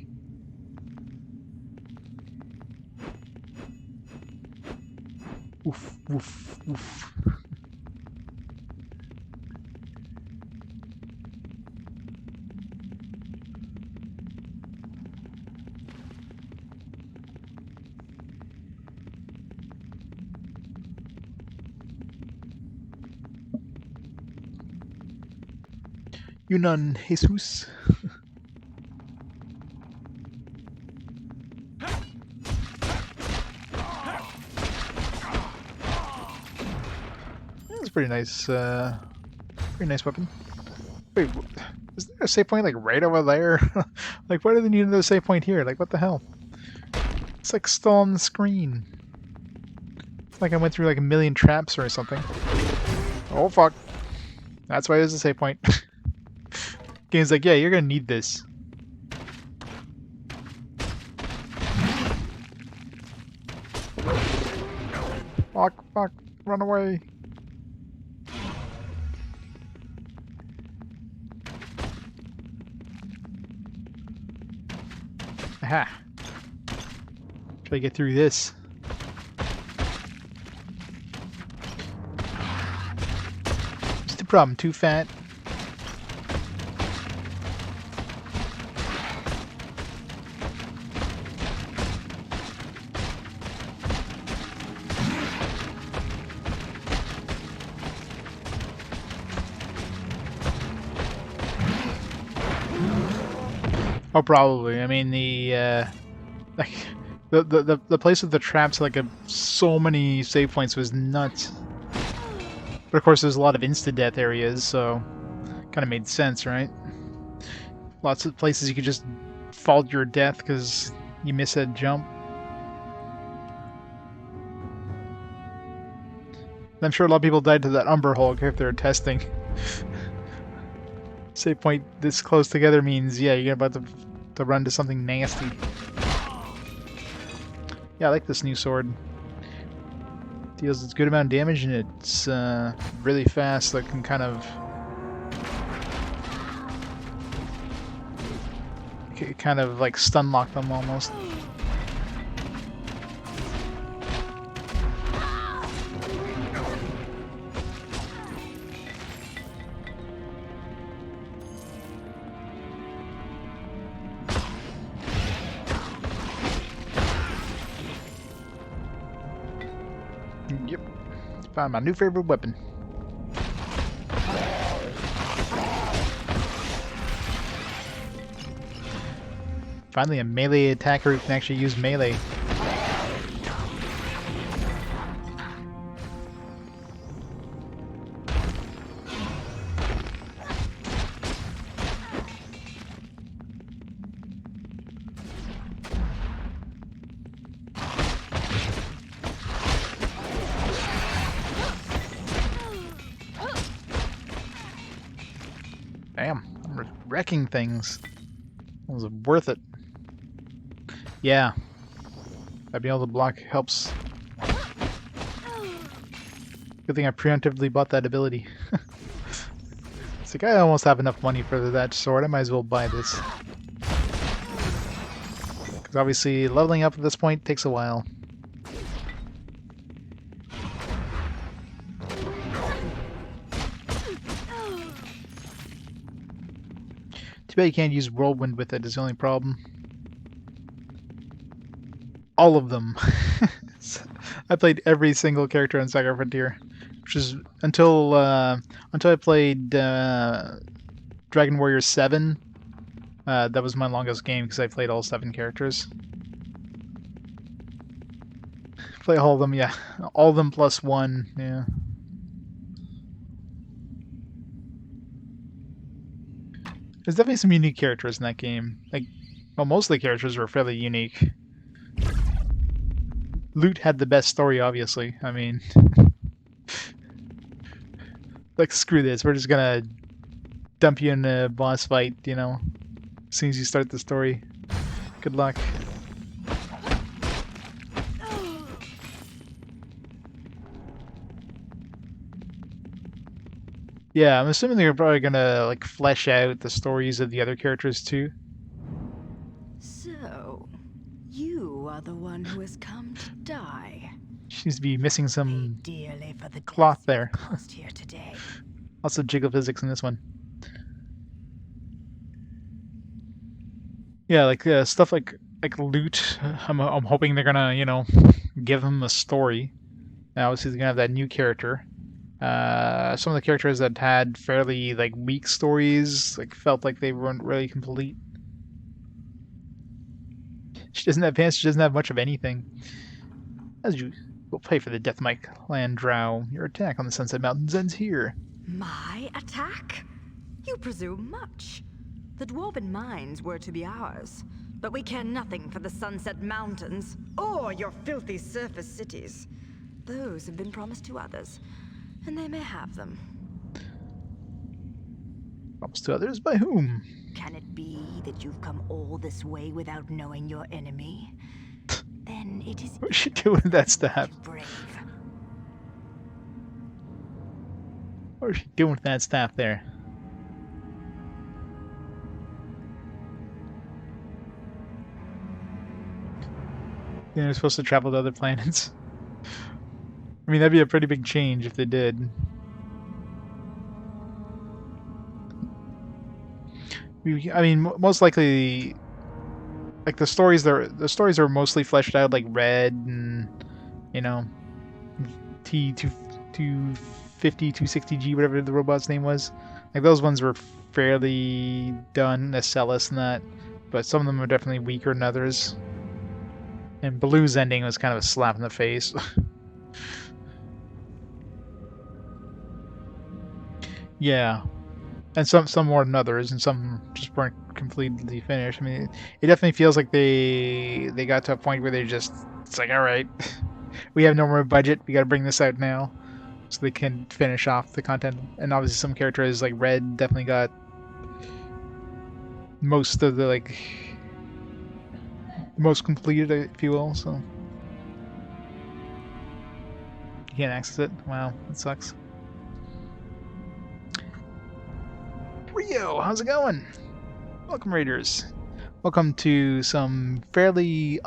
Oof, oof, oof. Yunan Jesus. That's pretty nice weapon. Wait, is there a save point like right over there? Like, why do they need another save point here? Like, what the hell? It's like still on the screen. It's like I went through like a million traps or something. Oh fuck! That's why there's a save point. Game's like, yeah, you're gonna need this. Fuck! Fuck! Run away! Aha! Try to get through this. What's the problem? Too fat? Oh, probably. I mean, like the place with the traps, like so many save points, was nuts. But of course, there's a lot of insta-death areas, so Kind of made sense, right? Lots of places you could just fall to your death because you miss a jump. I'm sure a lot of people died to that Umber Hulk if they're testing. Save point this close together means, yeah, you're about to run to something nasty. Yeah, I like this new sword. Deals a good amount of damage and it's really fast, so it can kind of like stun lock them almost. Yep. Found my new favorite weapon. Finally a melee attacker who can actually use melee. Damn, I'm wrecking things. It was worth it. Yeah. Being able to block helps. Good thing I preemptively bought that ability. It's like, I almost have enough money for that sword, I might as well buy this. Because obviously leveling up at this point takes a while. Too bad you can't use Whirlwind with it is the only problem. All of them. I played every single character on Saga Frontier, which is until I played Dragon Warrior 7. That was my longest game because I played all 7 characters. Play all of them, yeah, all of them plus 1, yeah. There's definitely some unique characters in that game. Like, well, most of the characters were fairly unique. Loot had the best story, obviously. I mean, like, screw this. We're just gonna dump you in a boss fight, you know, as soon as you start the story. Good luck. Yeah, I'm assuming they're probably gonna, like, flesh out the stories of the other characters, too. So, you are the one who has come to die. Seems to be missing some Paid dearly for the cloth death there. you caused here today. Also jiggle physics in this one. Yeah, like stuff like loot. I'm hoping they're gonna, you know, give him a story. Now, obviously, they're gonna have that new character. Some of the characters that had fairly like weak stories, like felt like they weren't really complete. She doesn't have pants. She doesn't have much of anything. As you will pay for the Death Mike Land Drow. Your attack on the Sunset Mountains ends here. My attack? You presume much. The Dwarven mines were to be ours, but we care nothing for the Sunset Mountains or your filthy surface cities. Those have been promised to others, and they may have them. Promised to others by whom? Can it be that you've come all this way without knowing your enemy? Then it is What's she doing with that staff? brave. What is she doing with that staff there? Yeah, they're supposed to travel to other planets. I mean, that'd be a pretty big change if they did. I mean, most likely, like the stories are mostly fleshed out, like Red and, you know, T250, 260G, whatever the robot's name was. Like those ones were fairly done, Acellus and that, but some of them are definitely weaker than others. And Blue's ending was kind of a slap in the face. Yeah. and some more than others, and some just weren't completely finished. I mean, it definitely feels like they got to a point where they just it's like, all right, we have no more budget, we got to bring this out now, so they can finish off the content. And obviously, some characters like Red definitely got most of the most completed, if you will. So you can't access it. Wow, that sucks. Rio, how's it going? Welcome, Raiders. Welcome to some fairly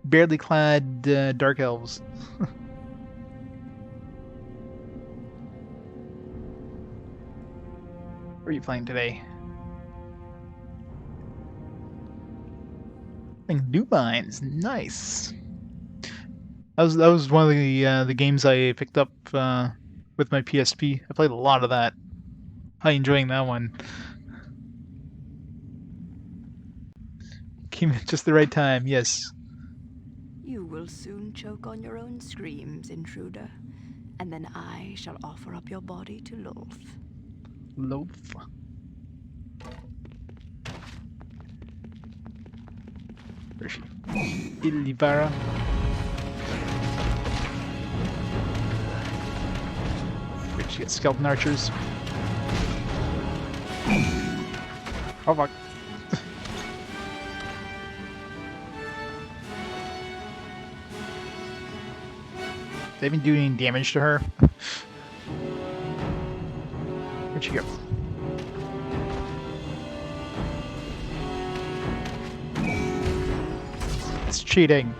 barely clad dark elves. What are you playing today? Playing New Minds, nice. That was one of the games I picked up with my PSP. I played a lot of that. How enjoying that one. Came at just the right time, yes. You will soon choke on your own screams, intruder, and then I shall offer up your body to Lolth. Loaf. Where is she? Ilivara. Wait, she gets skeleton archers. Oh fuck. They even do any damage to her? Where'd she go? It's cheating.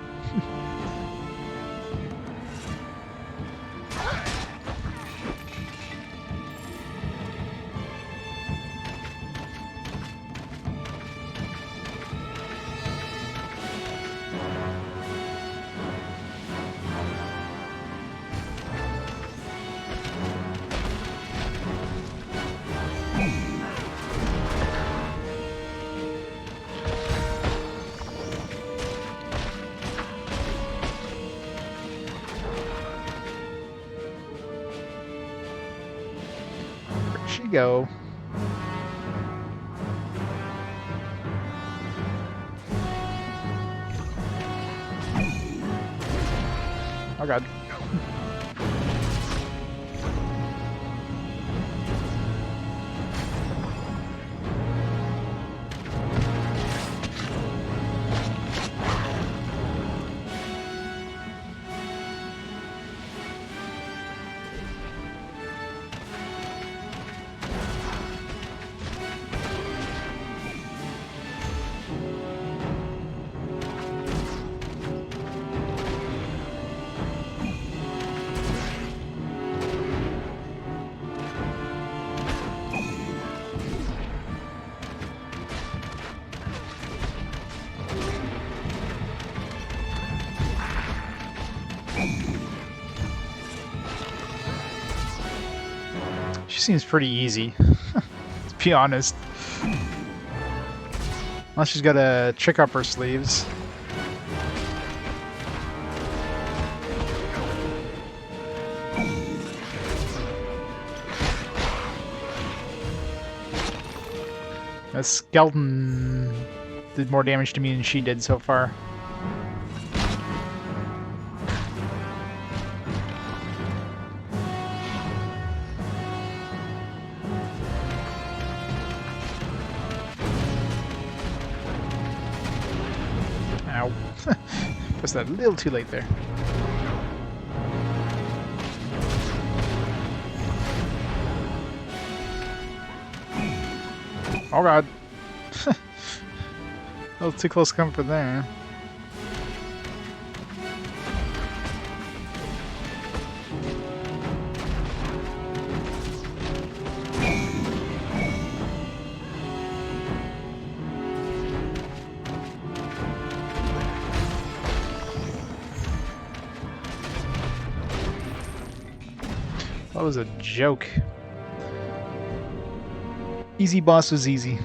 Where'd she go? Oh god. She seems pretty easy, to be honest. Unless she's got a trick up her sleeves. That skeleton did more damage to me than she did so far. Ow. Pressed that a little too late there. Oh god. A little too close comfort there. That was a joke. Easy boss was easy.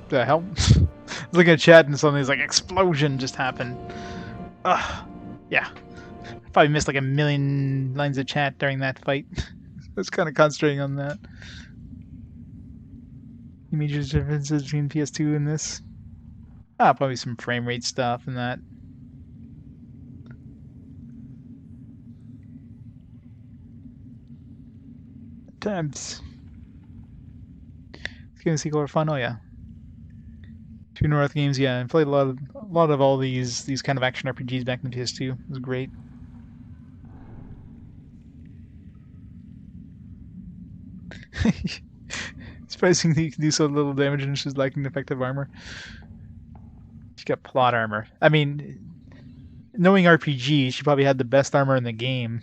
The hell? Looking at chat and suddenly it's like explosion just happened. Ugh. Yeah. Probably missed like a million lines of chat during that fight. was kind of concentrating on that. Any major differences between PS2 and this? Probably some frame rate stuff and that. Times. This game sequel are fun. Oh yeah. Two North games. Yeah, I played a lot of all these kind of action RPGs back in the PS2. It was great. Surprisingly, you can do so little damage and she's lacking effective armor. She got plot armor. I mean, knowing RPG, she probably had the best armor in the game.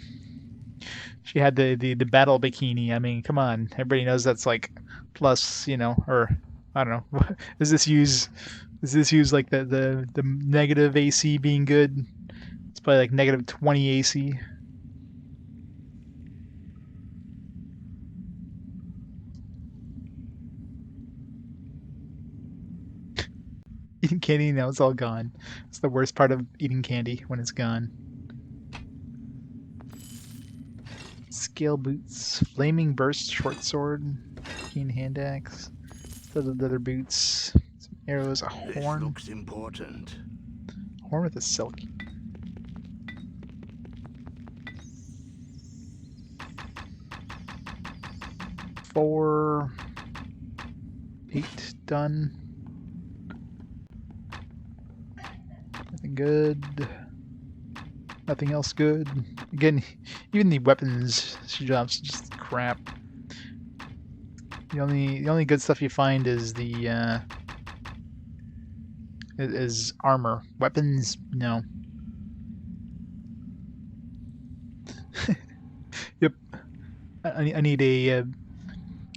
She had the battle bikini. I mean, come on, everybody knows that's like plus, or I don't know. Does this use like the negative AC being good? It's probably like negative 20 AC. Eating candy, now it's all gone. It's the worst part of eating candy, when it's gone. Scale boots, flaming burst, short sword, keen hand axe, leather boots, some arrows, a This horn. looks important. Horn with a silk. Four, 8 done. Nothing good. Nothing else good. Again, even the weapons she drops just crap. The only good stuff you find is the is armor. Weapons, no. Yep. I need a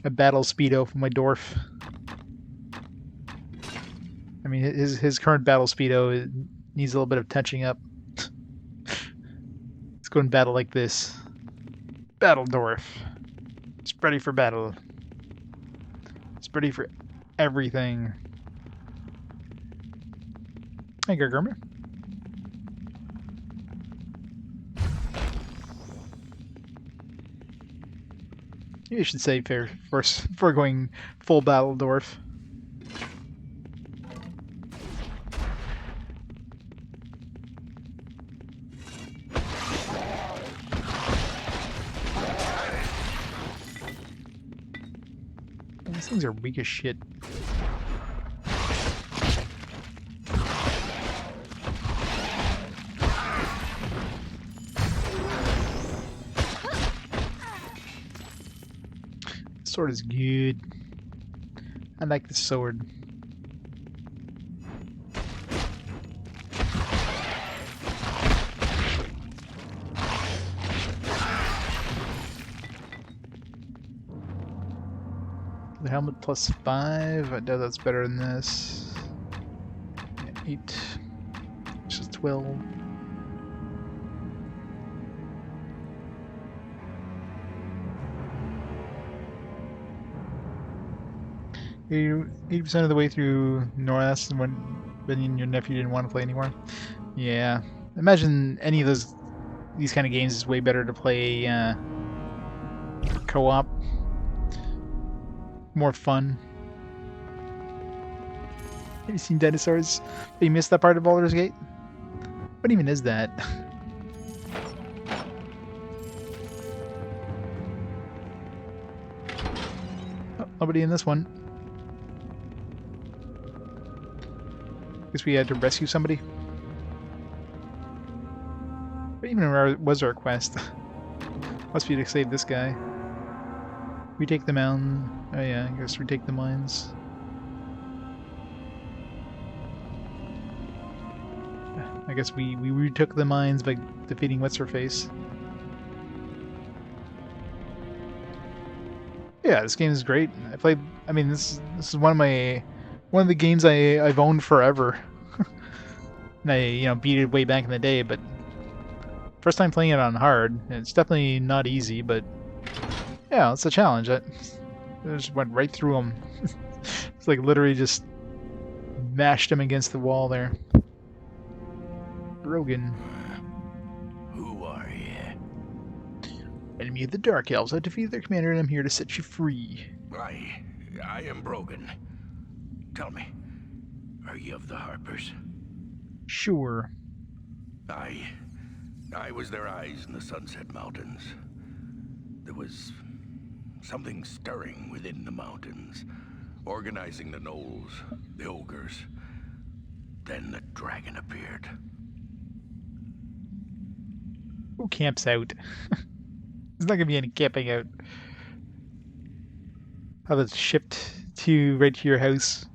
battle speedo for my dwarf. I mean, his current battle speedo needs a little bit of touching up. Let's go and battle like this. Battle dwarf. It's ready for battle. It's ready for everything. Hey, Gergermer. Maybe I should say first before going full battle dwarf. These things are weak as shit. Sword is good. I like the sword. The helmet plus 5. I doubt that's better than this. Yeah, 8. This is 12. You're 80% of the way through North when your nephew didn't want to play anymore. Yeah. Imagine any of these kind of games is way better to play co-op. More fun. Have you seen dinosaurs? Have you missed that part of Baldur's Gate? What even is that? Oh, nobody in this one. Guess we had to rescue somebody. What even was our quest? Must be to save this guy. Retake the mountain. Oh yeah, I guess retake the mines. I guess we retook the mines by defeating what's-her-face. Yeah, this game is great. I mean, this is one of the games I've owned forever. And I beat it way back in the day, but first time playing it on hard. It's definitely not easy, but yeah, it's a challenge. I just went right through him. It's like literally just mashed him against the wall there. Brogan. Who are you? enemy of the Dark Elves. I defeated their commander and I'm here to set you free. I am Brogan. Tell me, are you of the Harpers? Sure. I was their eyes in the Sunset Mountains. There was something stirring within the mountains, organizing the gnolls, the ogres. Then the dragon appeared. Who camps out? There's not gonna be any camping out. Have it shipped to right to your house.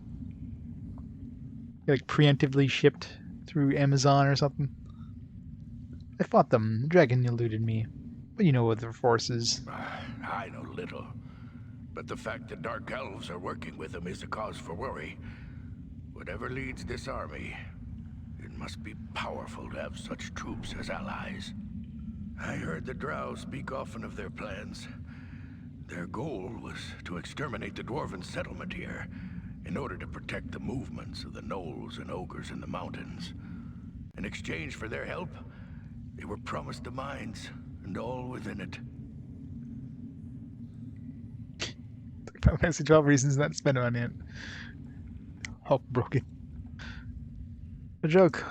Like preemptively shipped through Amazon or something. I fought them. The dragon eluded me. But you know what their forces. I know little. But the fact that Dark Elves are working with them is a cause for worry. Whatever leads this army, it must be powerful to have such troops as allies. I heard the Drow speak often of their plans. Their goal was to exterminate the Dwarven settlement here, in order to protect the movements of the gnolls and ogres in the mountains. In exchange for their help, they were promised the mines, and all within it. Final Fantasy 12 reasons not to spend on it. Hulk broken. A joke.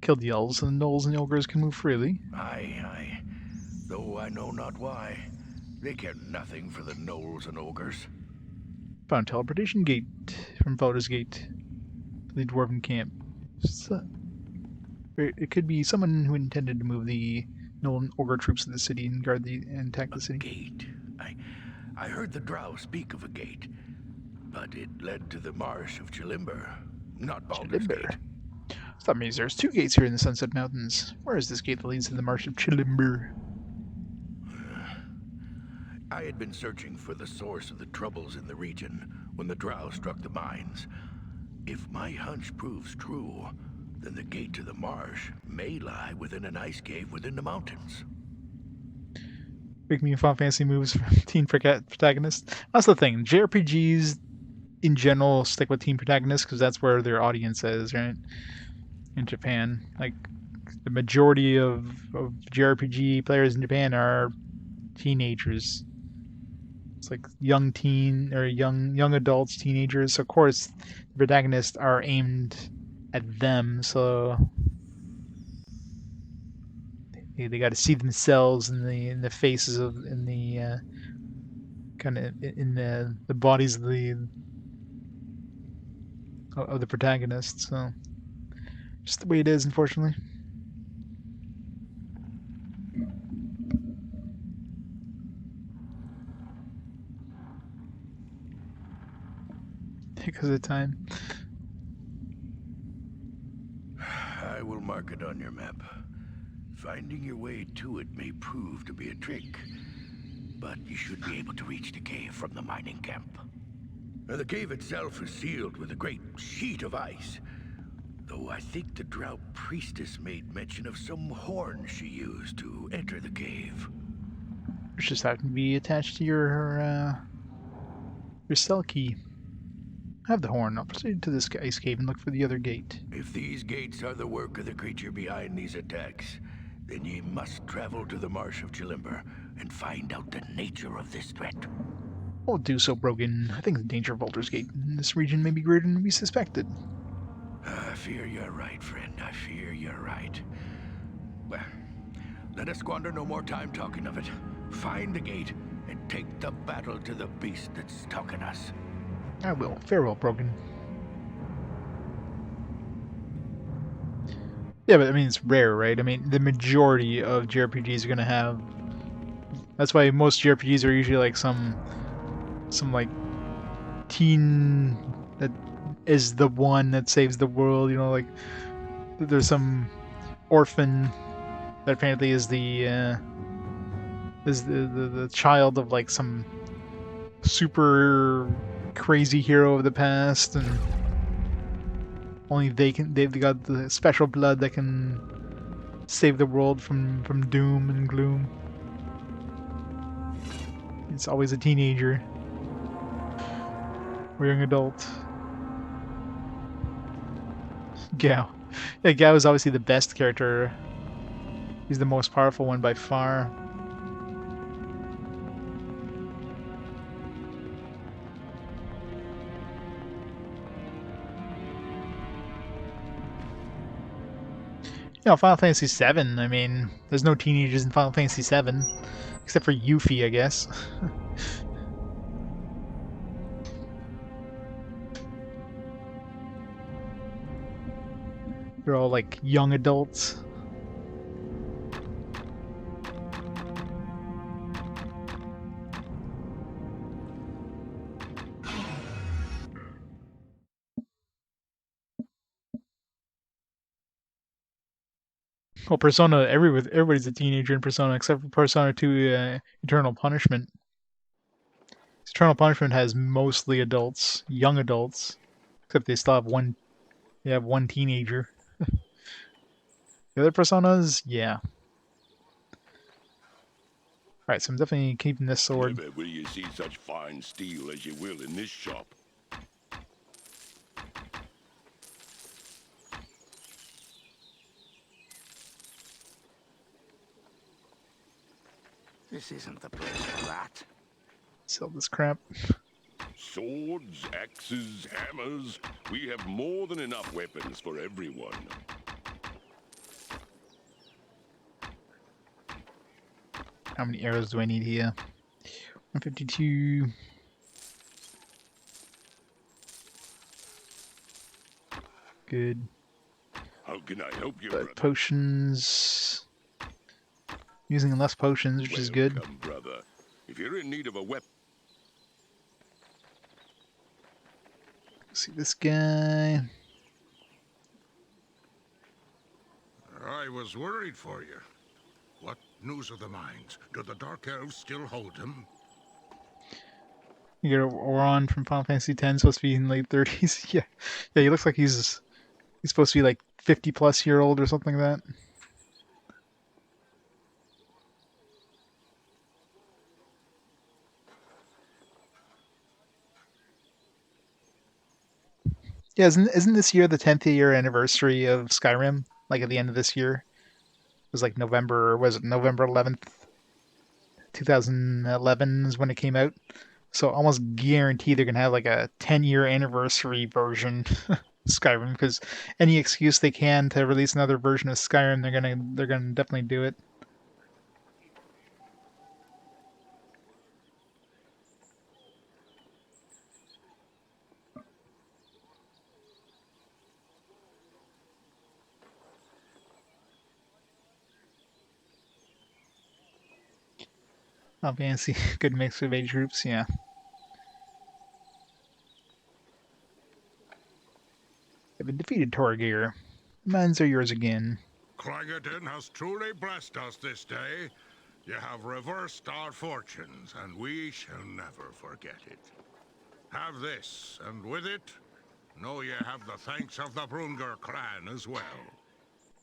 Killed the elves, and the gnolls and the ogres can move freely. Aye. Though I know not why. They care nothing for the gnolls and ogres. Found teleportation gate from Baldur's Gate to the Dwarven camp. So, it could be someone who intended to move the gnoll and ogre troops to the city and guard and attack the city. Gate. I heard the Drow speak of a gate, but it led to the marsh of Chilimber, not Baldur's Gate. So that means there's two gates here in the Sunset Mountains. Where is this gate that leads to the marsh of Chilimber? I had been searching for the source of the troubles in the region when the Drow struck the mines. If my hunch proves true, then the gate to the marsh may lie within an ice cave within the mountains. Make me Final Fantasy moves from teen protagonists. That's the thing. JRPGs in general stick with teen protagonists because that's where their audience is, right? In Japan, like the majority of JRPG players in Japan are teenagers. It's like young teen or young adults, teenagers. So of course, the protagonists are aimed at them. So they got to see themselves in the faces of kind of in the bodies of the protagonists. So just the way it is, unfortunately. Because of time. I will mark it on your map. Finding your way to it may prove to be a trick, but you should be able to reach the cave from the mining camp. The cave itself is sealed with a great sheet of ice, though I think the Drow priestess made mention of some horns she used to enter the cave. It's just happened to be attached to your cell key. I have the horn. I'll proceed to this ice cave and look for the other gate. If these gates are the work of the creature behind these attacks, then ye must travel to the marsh of Chilimber and find out the nature of this threat. I'll do so, Brogan. I think the danger of Baldur's Gate in this region may be greater than we suspected. I fear you're right, friend. I fear you're right. Well, let us squander no more time talking of it. Find the gate and take the battle to the beast that's stalking us. I will. Farewell, Brogan. Yeah, but I mean, it's rare, right? I mean, the majority of JRPGs are going to have... That's why most JRPGs are usually like some like teen that is the one that saves the world, you know, like there's some orphan that apparently is the child of like some super crazy hero of the past, and only they've got the special blood that can save the world from doom and gloom. It's always a teenager or young adult. Gao. Yeah, Gao is obviously the best character. He's the most powerful one by far. You know, Final Fantasy VII. I mean, there's no teenagers in Final Fantasy VII, except for Yuffie, I guess. They're all like young adults. Well, Persona, everybody's a teenager in Persona except for Persona 2 Eternal Punishment. Eternal Punishment has mostly adults, young adults, except they still have one. They have one teenager. The other Personas, yeah. All right, so I'm definitely keeping this sword. Never will you see such fine steel as you will in this shop. This isn't the place for that. Sell this crap. Swords, axes, hammers. We have more than enough weapons for everyone. How many arrows do I need here? 152. Good. How can I help you, But brother? potions. Using less potions, which is good. Welcome, brother. If you're in need of a weapon, See this guy. I was worried for you. What news of the mines? Do the Dark Elves still hold them? You get Oron from Final Fantasy X, supposed to be in late 30s. Yeah, yeah, he looks like he's supposed to be like 50-plus-year-old or something like that. Yeah, isn't this year the 10th year anniversary of Skyrim? Like at the end of this year, it was like November. Was it November 11th, 2011 is when it came out. So almost guarantee they're gonna have like a 10-year anniversary version of Skyrim because any excuse they can to release another version of Skyrim, they're gonna definitely do it. Oh, fancy, good mix of age groups, yeah. I've been defeated, Torgir. Mines are yours again. Clangedon has truly blessed us this day. You have reversed our fortunes, and we shall never forget it. Have this, and with it, know ye have the thanks of the Brunger clan as well.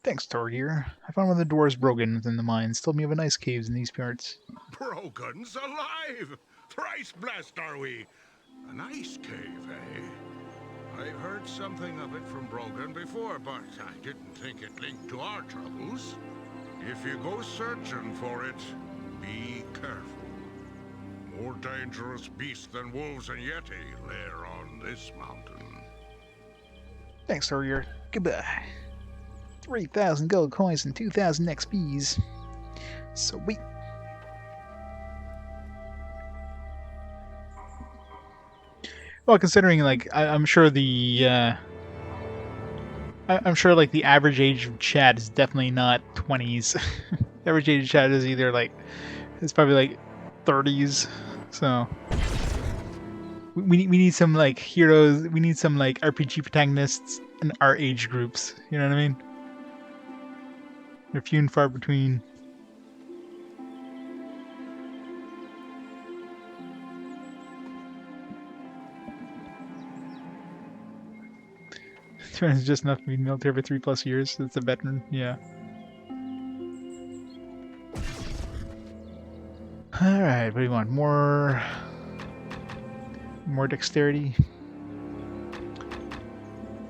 Thanks, Torgir. I found one of the doors broken within the mines. Told me of a nice caves in these parts. Brogan's alive! Thrice blessed are we! An ice cave, eh? I've heard something of it from Brogan before, but I didn't think it linked to our troubles. If you go searching for it, be careful. More dangerous beasts than wolves and yeti lair on this mountain. Thanks, Torgir. Goodbye. 3,000 gold coins and 2,000 XPs. Sweet. Well, considering like I'm sure I'm sure like the average age of chat is definitely not 20s. The average age of chat is either like it's probably like 30s. So we need some like heroes. We need some like RPG protagonists in our age groups. You know what I mean? They're few and far between. It's just enough to be in the military for 3+ years. That's a veteran, yeah. Alright, what do you want? More dexterity?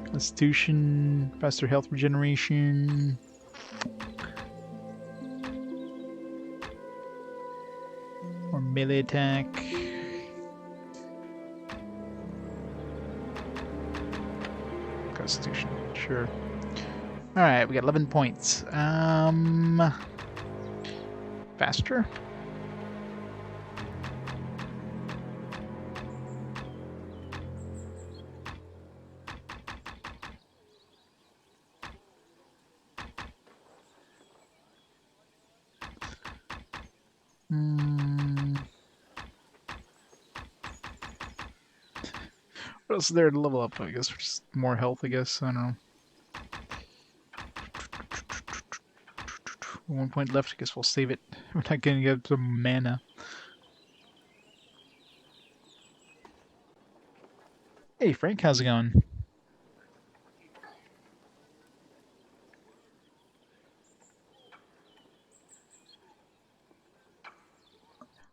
Constitution, faster health regeneration. More melee attack. Constitution, sure. Alright, we got 11 points. Faster? Hmm. What else is there to level up? I guess just more health, I guess. I don't know. 1 point left. I guess we'll save it. We're not gonna get some mana. Hey, Frank, how's it going?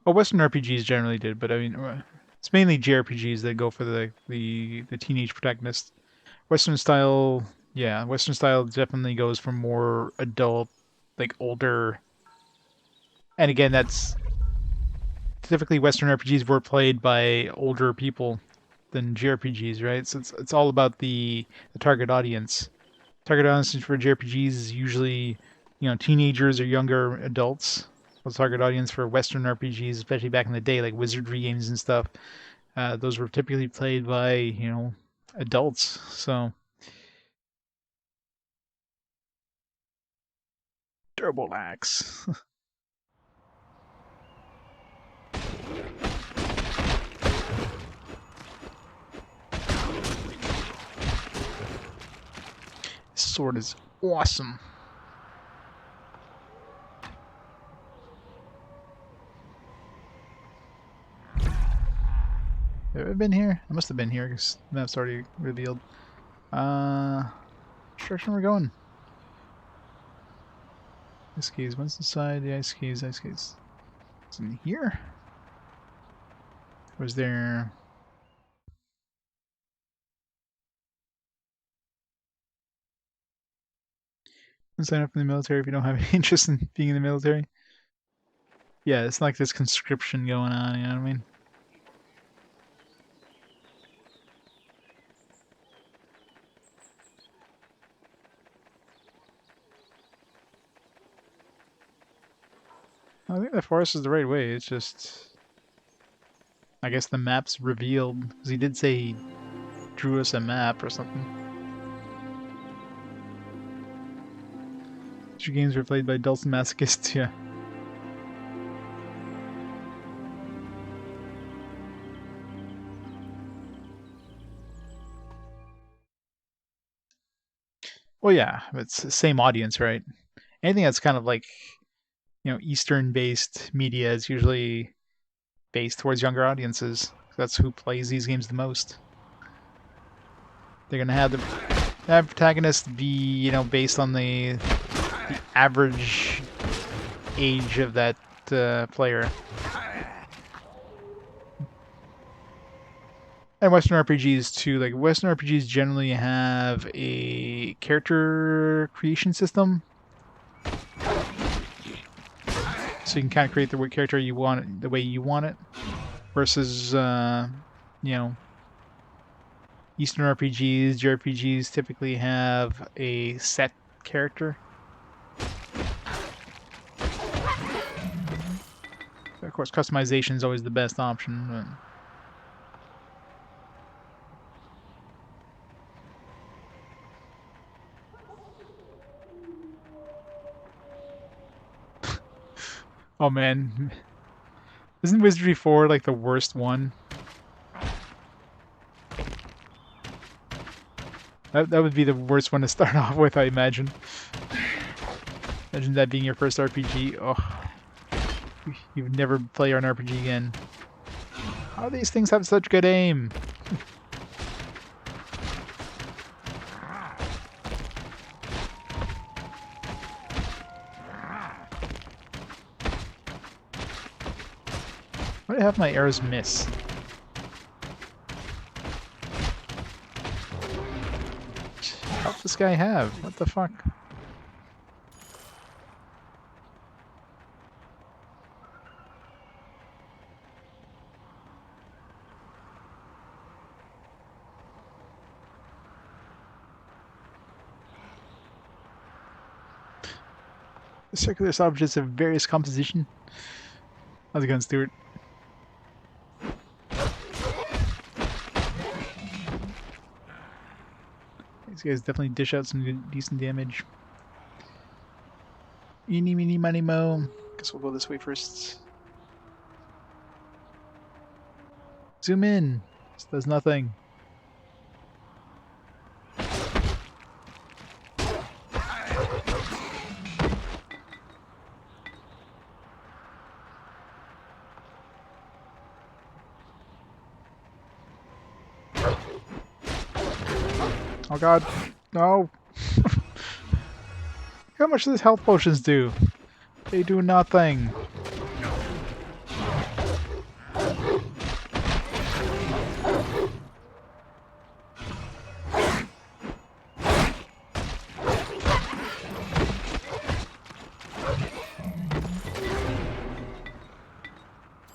Well, Western RPGs generally did, but I mean, it's mainly JRPGs that go for the teenage protagonist. Western style, yeah, Western style definitely goes for more adult, like older. And again, that's typically Western RPGs were played by older people than JRPGs, right? So it's all about the target audience. Target audience for JRPGs is usually, teenagers or younger adults. The target audience for Western RPGs, especially back in the day, like wizardry games and stuff, those were typically played by, adults. So, Turbo Axe. This sword is awesome. Have I been here? I must have been here because the map's already revealed. Which direction we're going? Ice keys. What's the side? The ice keys. Ice keys. It's in here. Was there? Don't sign up in the military if you don't have any interest in being in the military. Yeah, it's like this conscription going on. You know what I mean? I think the forest is the right way. It's just, I guess the map's revealed because he did say he drew us a map or something. Two games were played by adults and masochists. Yeah. Well, yeah, it's the same audience, right? Anything that's kind of like, Eastern-based media is usually based towards younger audiences. That's who plays these games the most. They're gonna have the protagonist be, based on the average age of that player. And Western RPGs too. Like Western RPGs generally have a character creation system, so you can kind of create the character you want it, the way you want it. Versus, Eastern RPGs, JRPGs typically have a set character. Of course, customization is always the best option. Oh man, isn't Wizardry 4 like the worst one? That would be the worst one to start off with, I imagine. Imagine that being your first RPG. Oh, you'd never play an RPG again. How do these things have such good aim? Why do I have my arrows miss? What does this guy have? What the fuck? The circular objects of various composition. How's it going, Stuart? These guys definitely dish out some decent damage. Eeny, meeny, miny, mo. Guess we'll go this way first. Zoom in. This does nothing. Oh god. No. How much do these health potions do? They do nothing.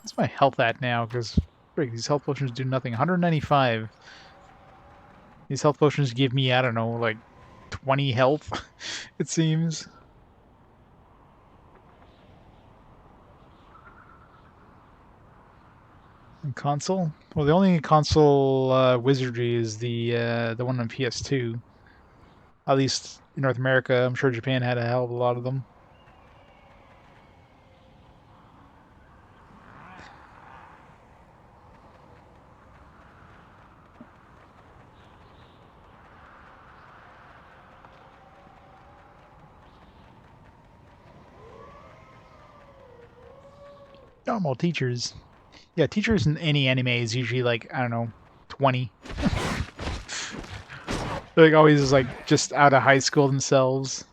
What's my health at now? Because these health potions do nothing. 195. These health potions give me, I don't know, like 20 health, it seems. And console? Well, the only console wizardry is the one on PS2. At least in North America. I'm sure Japan had a hell of a lot of them. Normal teachers. Yeah, teachers in any anime is usually like, I don't know, 20. They're like always like just out of high school themselves.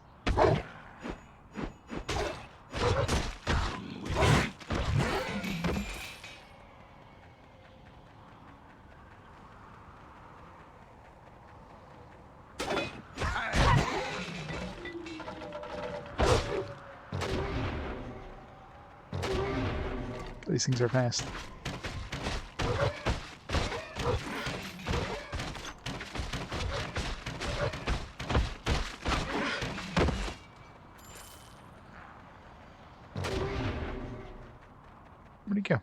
These things are fast. Where'd he go?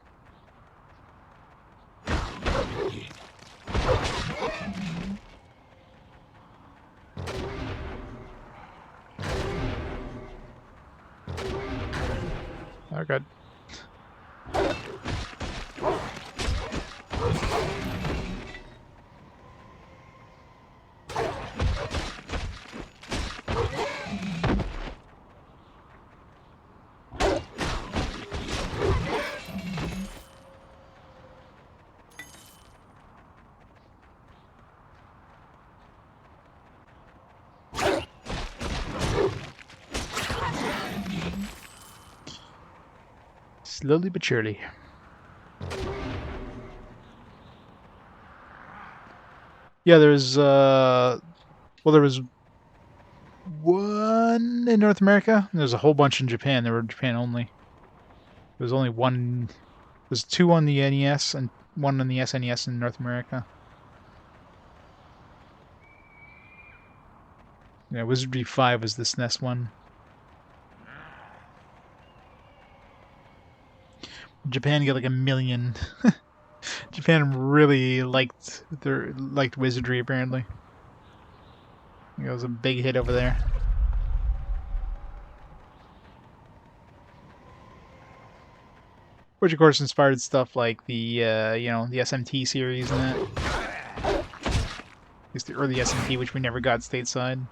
Oh god. Slowly but surely. Yeah, there's well, there was one in North America. There's a whole bunch in Japan. They were Japan only. There's only one. There's two on the NES and one on the SNES in North America. Yeah, Wizardry 5 was this NES one. Japan got like 1,000,000. Japan really liked Wizardry apparently. It was a big hit over there. Which of course inspired stuff like the the SMT series and that. At least the early SMT, which we never got stateside.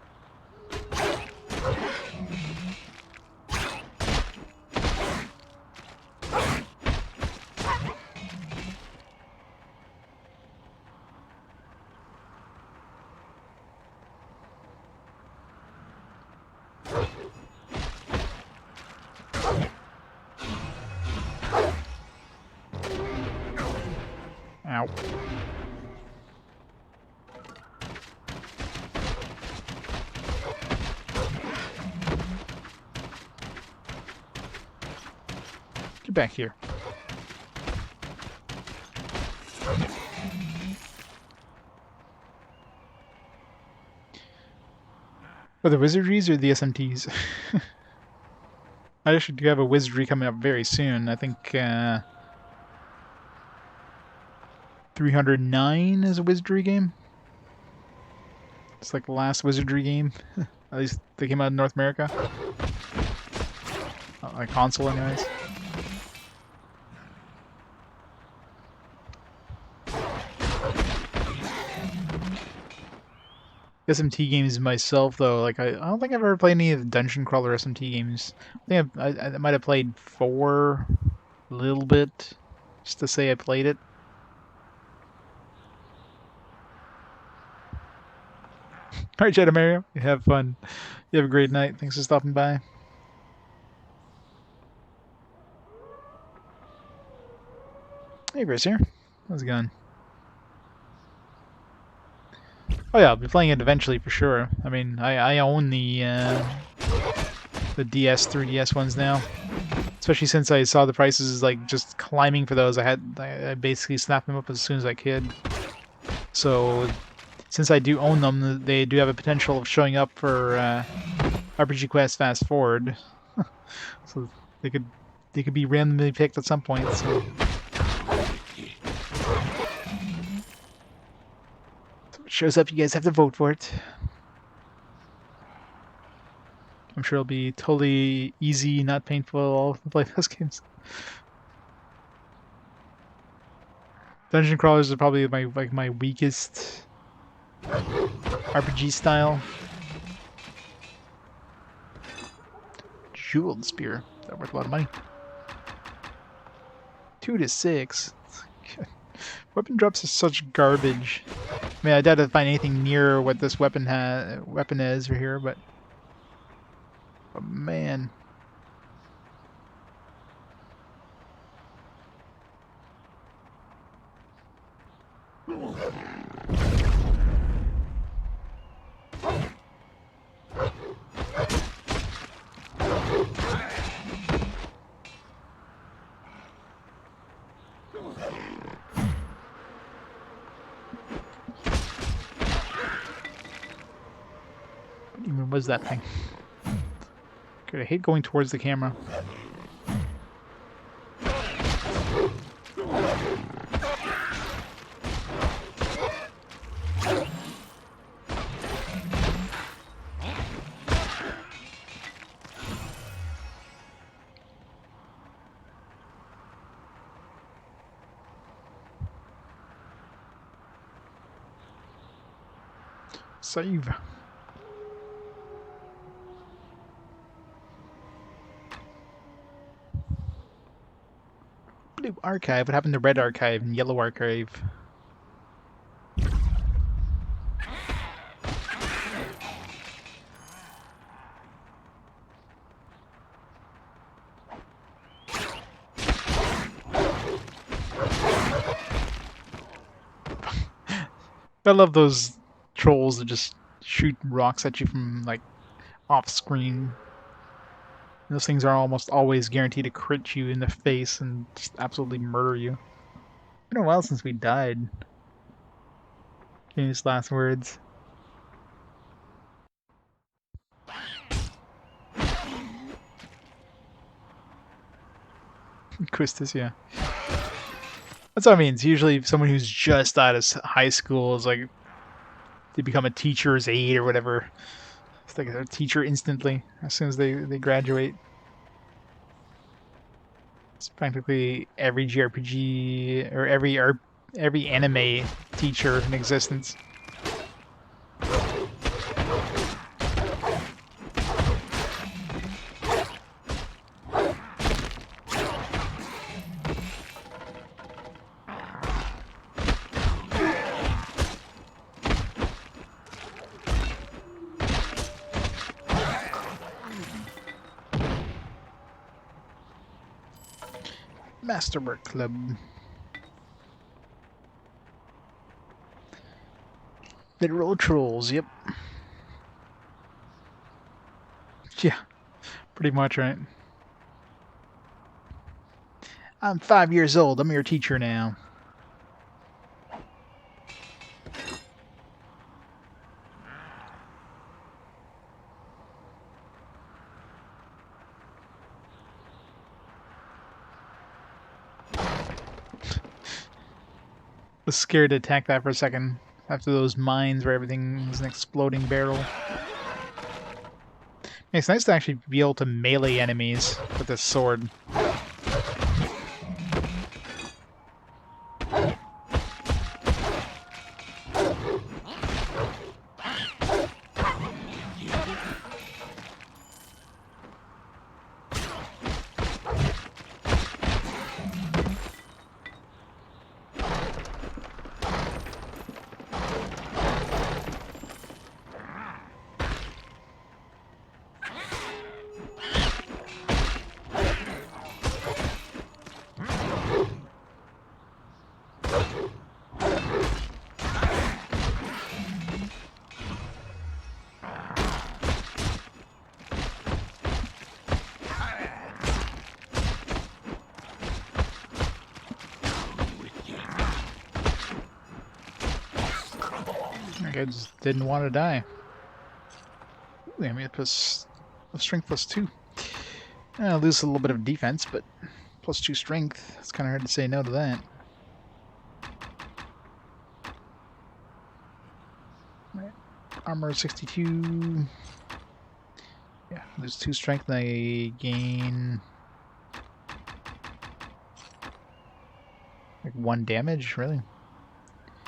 Ow. Get back here. Or the wizardries or the SMTs? I actually do have a wizardry coming up very soon. I think 309 is a wizardry game. It's like the last wizardry game. At least they came out in North America. Like console, anyways. SMT games myself, though, like I don't think I've ever played any of the dungeon crawler SMT games. I think I might have played 4 a little bit, just to say I played it. All right, Jedi Mario, you have fun. You have a great night. Thanks for stopping by. Hey, Chris here. How's it going? Oh yeah, I'll be playing it eventually for sure. I mean, I own the DS, 3DS ones now. Especially since I saw the prices like just climbing for those. I basically snapped them up as soon as I could. So since I do own them, they do have a potential of showing up for RPG Quest Fast Forward. So they could be randomly picked at some point. So it shows up, you guys have to vote for it. I'm sure it'll be totally easy, not painful to play those games. Dungeon crawlers are probably my weakest RPG style. Jeweled spear. That worth a lot of money. 2 to 6. Weapon drops is such garbage. I mean, I doubt I'd find anything near what this weapon is for here, but man. What even was that thing? God, I hate going towards the camera. Save. Blue archive. What happened to red archive and yellow archive? I love those trolls that just shoot rocks at you from like off screen. Those things are almost always guaranteed to crit you in the face and just absolutely murder you. It's been a while since we died. Famous last words. Quistis, yeah. That's what I mean. It's usually someone who's just out of high school is like they become a teacher's aide or whatever. It's like a teacher instantly as soon as they graduate. It's practically every JRPG or every anime teacher in existence. Masterwork Club. Literal trolls, yep. Yeah, pretty much, right? I'm 5 years old. I'm your teacher now. was scared to attack that for a second after those mines where everything's an exploding barrel. It's nice to actually be able to melee enemies with this sword. I just didn't want to die. Ooh, I mean, plus strength +2. I lose a little bit of defense, but +2 strength. It's kind of hard to say no to that. Right. Armor 62. Yeah, lose 2 strength and I gain like 1 damage. Really?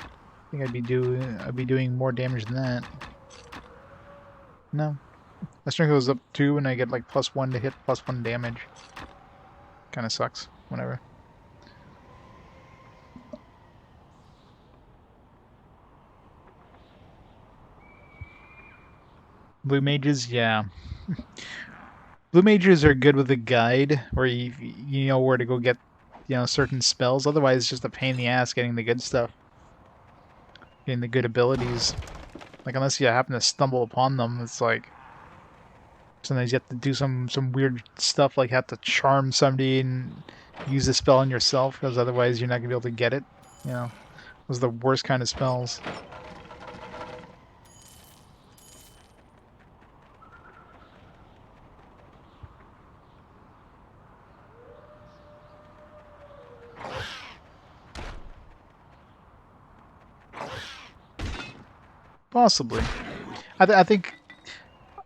I think I'd be doing more damage than that. No. My strength goes up 2 and I get like +1 to hit, +1 damage. Kinda sucks. Whatever. Blue mages, yeah. Blue mages are good with a guide where you know where to go get certain spells. Otherwise it's just a pain in the ass getting the good stuff. Getting the good abilities. Like unless you happen to stumble upon them, it's like sometimes you have to do some weird stuff like have to charm somebody and use the spell on yourself because otherwise you're not gonna be able to get it. You know, those are the worst kind of spells. Possibly. I think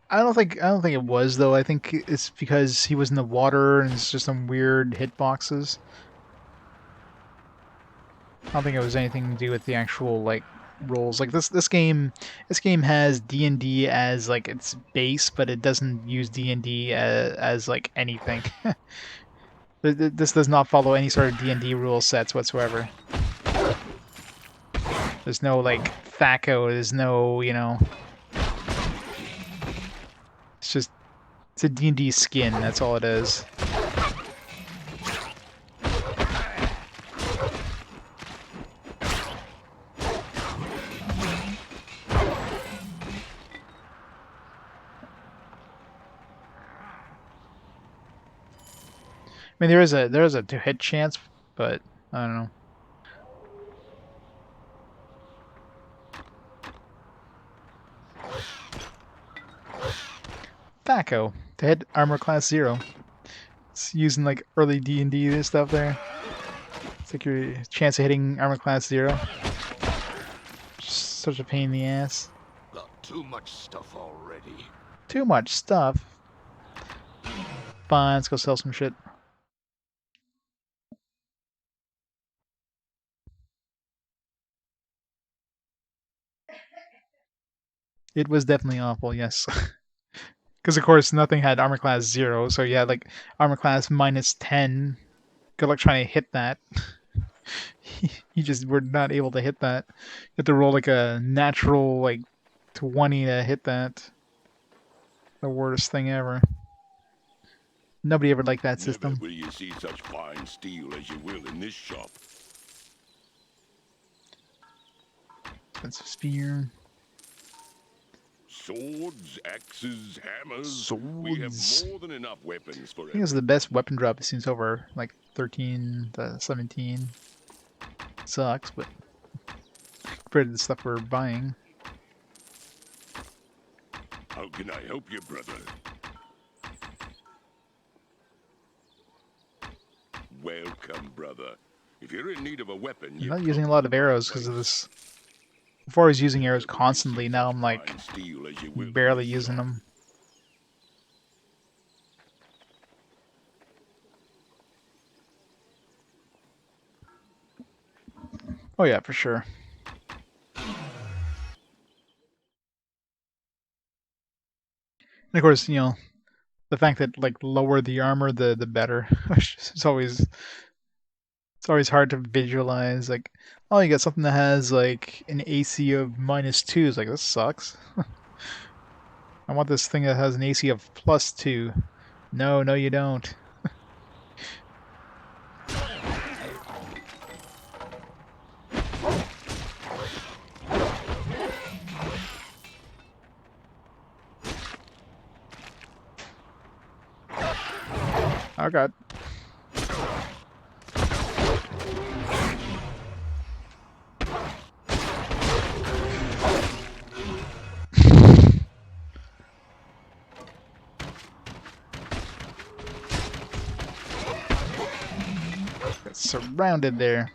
I don't think it was though. I think it's because he was in the water and it's just some weird hitboxes. I don't think it was anything to do with the actual like rolls. Like this game has D&D as like its base, but it doesn't use D&D as like anything. This does not follow any sort of D&D rule sets whatsoever. There's no like THACO, there's no, it's a D&D skin, that's all it is. I mean, there is a to-hit chance, but I don't know. THACO, to hit armor class 0. It's using like early D&D stuff there. It's like your chance of hitting armor class 0. Such a pain in the ass. Got too much stuff already. Too much stuff. Fine, let's go sell some shit. It was definitely awful, yes. Because of course nothing had armor class 0, so you had like armor class -10. Good luck trying to hit that. You just were not able to hit that. You have to roll like a natural like 20 to hit that. The worst thing ever. Nobody ever liked that Never system. will you see such fine steel as you will in this shop. That's a spear. Swords, axes, hammers. We have Swords. more than enough weapons for I think it's the everyone. best weapon drop since over like 13 to 17. Sucks, but compared to the stuff we're buying. How can I help you, brother? Welcome, brother. If you're in need of a weapon, I'm you not come using a to lot the of right arrows because of place. this. Before I was using Never arrows will you see constantly, now such I'm like fine steel as you will in barely this using shop. them. Oh yeah, for sure. And of course, the fact that like lower the armor, the better. It's always hard to visualize. Like, oh, you got something that has like an AC of -2. It's like this sucks. I want this thing that has an AC of +2. No, no, you don't. Oh god. Got surrounded there.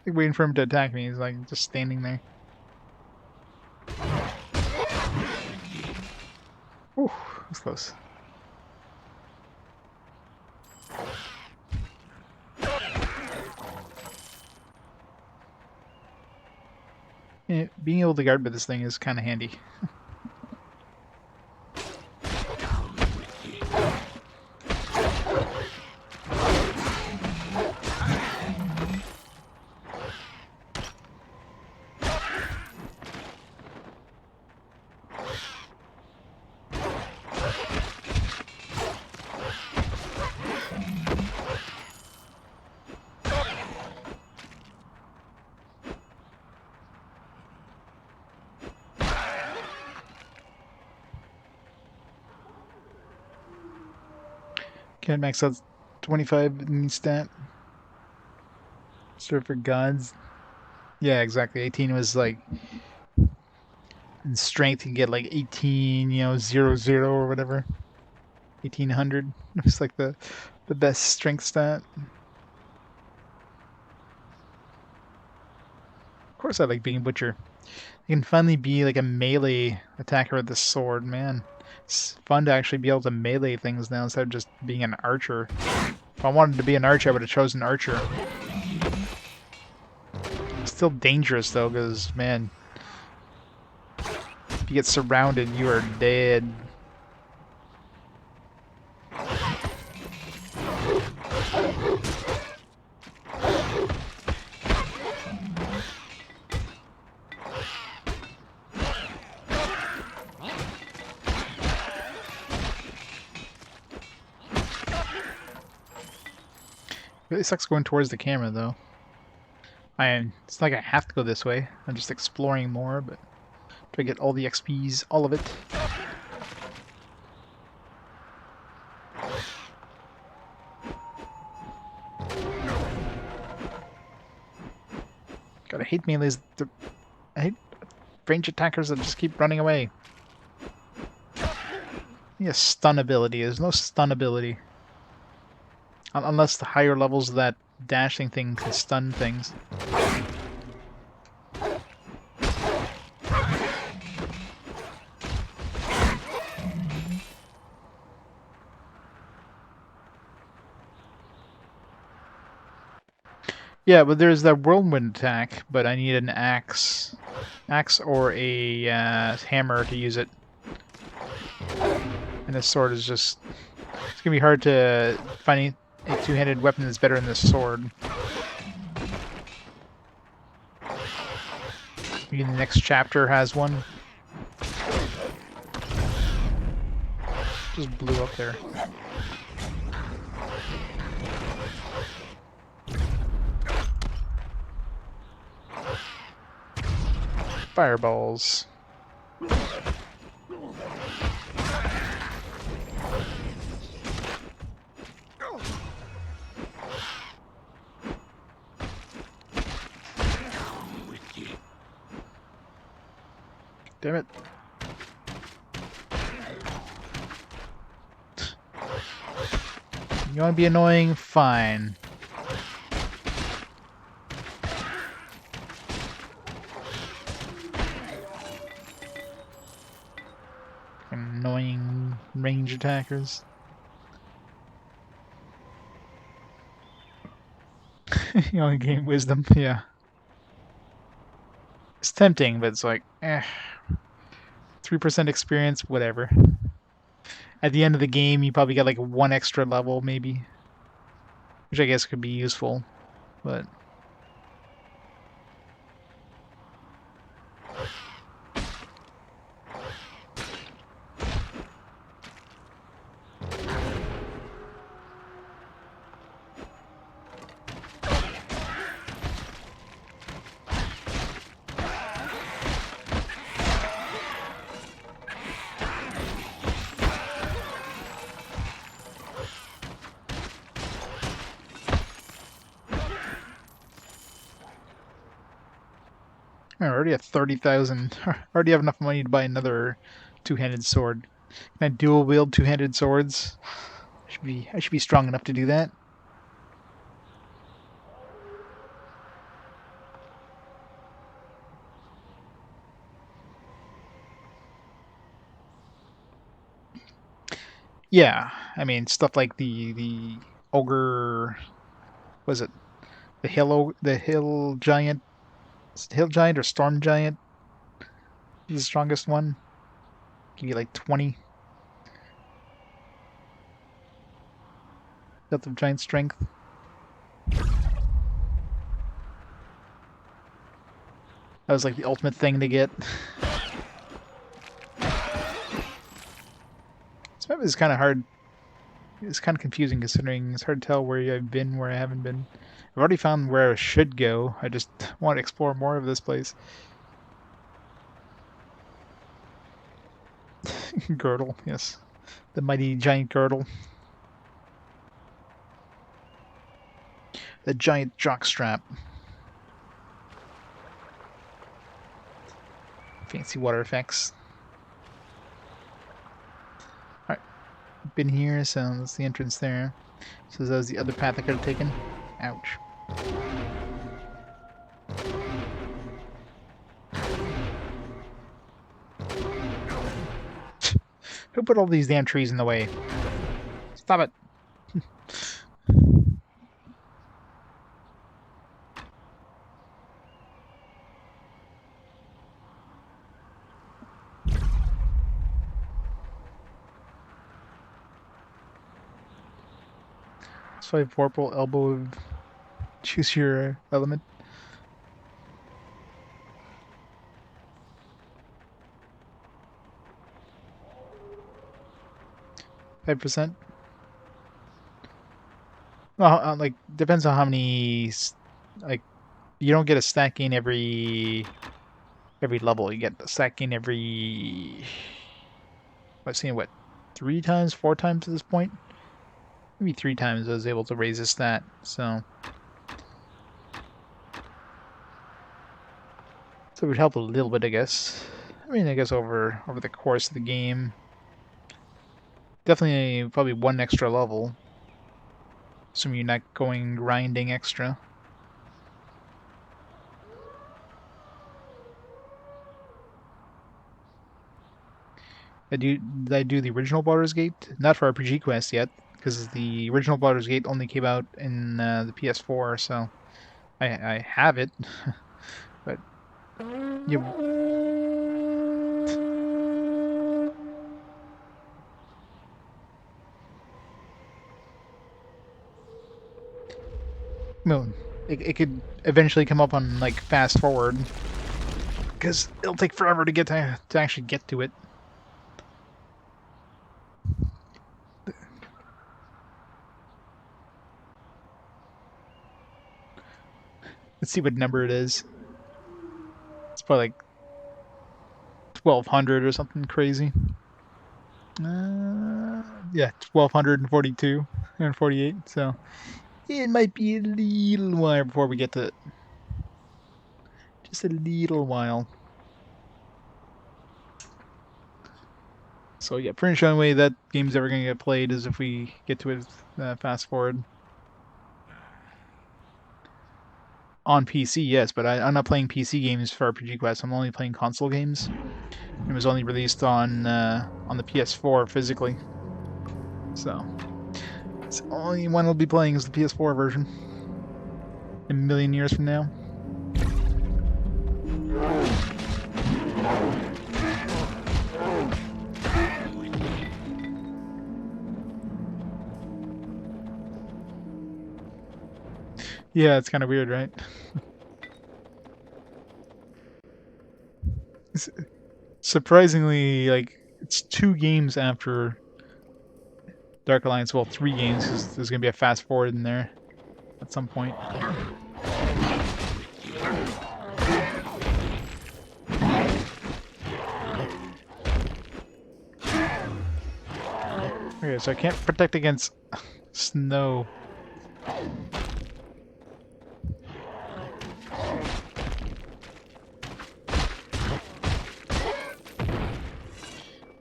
Like waiting for him to attack me. He's like just standing there. Ooh, that's close. Yeah, being able to guard with this thing is kind of handy. Can't max out 25 in stat. Serve for gods. Yeah, exactly. 18 was like in strength you can get like 18, 00 or whatever. 1800. It's like the best strength stat. Of course I like being a butcher. I can finally be like a melee attacker with the sword, man. It's fun to actually be able to melee things now instead of just being an archer. If I wanted to be an archer, I would have chosen archer. Still dangerous though, because man, if you get surrounded, you are dead. Really sucks going towards the camera though. It's not like I have to go this way. I'm just exploring more, but try to get all the XPs, all of it. God, I hate melees. I hate range attackers that just keep running away. Yeah, stun ability. There's no stun ability. Unless the higher levels of that dashing thing can stun things. Yeah, but there's that whirlwind attack, but I need an axe. Axe or a hammer to use it. And this sword is just... It's gonna be hard to find a two-handed weapon that's better than this sword. Maybe the next chapter has one. Just blew up there. Fireballs. Damn it. You want to be annoying? Fine. Annoying range attackers. You only gain wisdom, yeah. It's tempting, but it's like, 3% experience, whatever. At the end of the game, you probably get like 1 extra level, maybe. Which I guess could be useful, but... I already have 30,000. I already have enough money to buy another two-handed sword. Can I dual wield two-handed swords? I should be strong enough to do that. Yeah, I mean stuff like the ogre, was it the hill giant, hill giant or storm giant is the strongest one. Give you like 20 depth of giant strength. That was like the ultimate thing to get. This map is kind of hard. It's kind of confusing considering it's hard to tell where I've been, where I haven't been. I've already found where I should go. I just want to explore more of this place. Girdle, yes. The mighty giant girdle. The giant jockstrap. Fancy water effects. Alright. Been here, so that's the entrance there. So that was the other path I could have taken. Ouch. Who put all these damn trees in the way? Stop it. Swipe vorpal elbow. Choose your element. %. Well, like depends on how many. Like, you don't get a stacking every level. You get a stacking every. I've seen what, 3 times, 4 times at this point. Maybe 3 times I was able to raise a stat. So it would help a little bit, I guess. I mean, I guess over the course of the game. Definitely probably 1 extra level. Assuming you're not going grinding extra. Did I do the original Baldur's Gate? Not for RPG Quest yet, because the original Baldur's Gate only came out in the PS4, so I have it. But you... No, it could eventually come up on like fast forward, because it'll take forever to get to actually get to it. Let's see what number it is. It's probably like 1200 or something crazy. Yeah, 1242 and 48. So it might be a little while before we get to it. Just a little while. So yeah, pretty sure the only way that game's ever gonna get played is if we get to it fast forward. On PC, yes, but I'm not playing PC games for RPG Quest. I'm only playing console games. It was only released on the PS4 physically, so it's the only one I'll be playing is the PS4 version. A million years from now. Yeah, it's kind of weird, right? Surprisingly, like, it's 2 games after Dark Alliance. Well, 3 games, because there's going to be a fast forward in there at some point. Okay, so I can't protect against snow.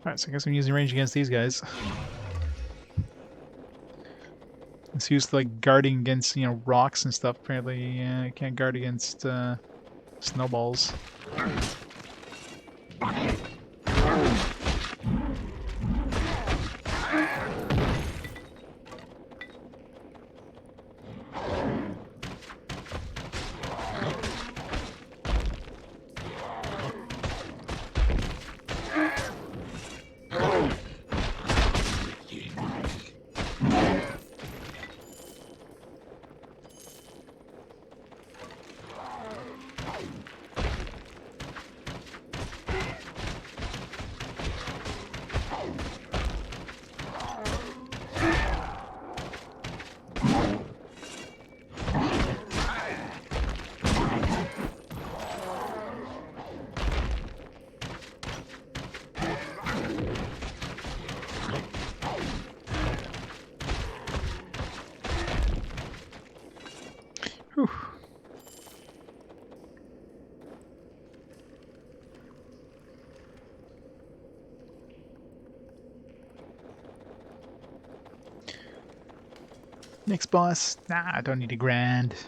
Alright, so I guess I'm using range against these guys. It's used to, like, guarding against, rocks and stuff. Apparently, I can't guard against snowballs. Whew. Next boss? Nah, I don't need a grand. I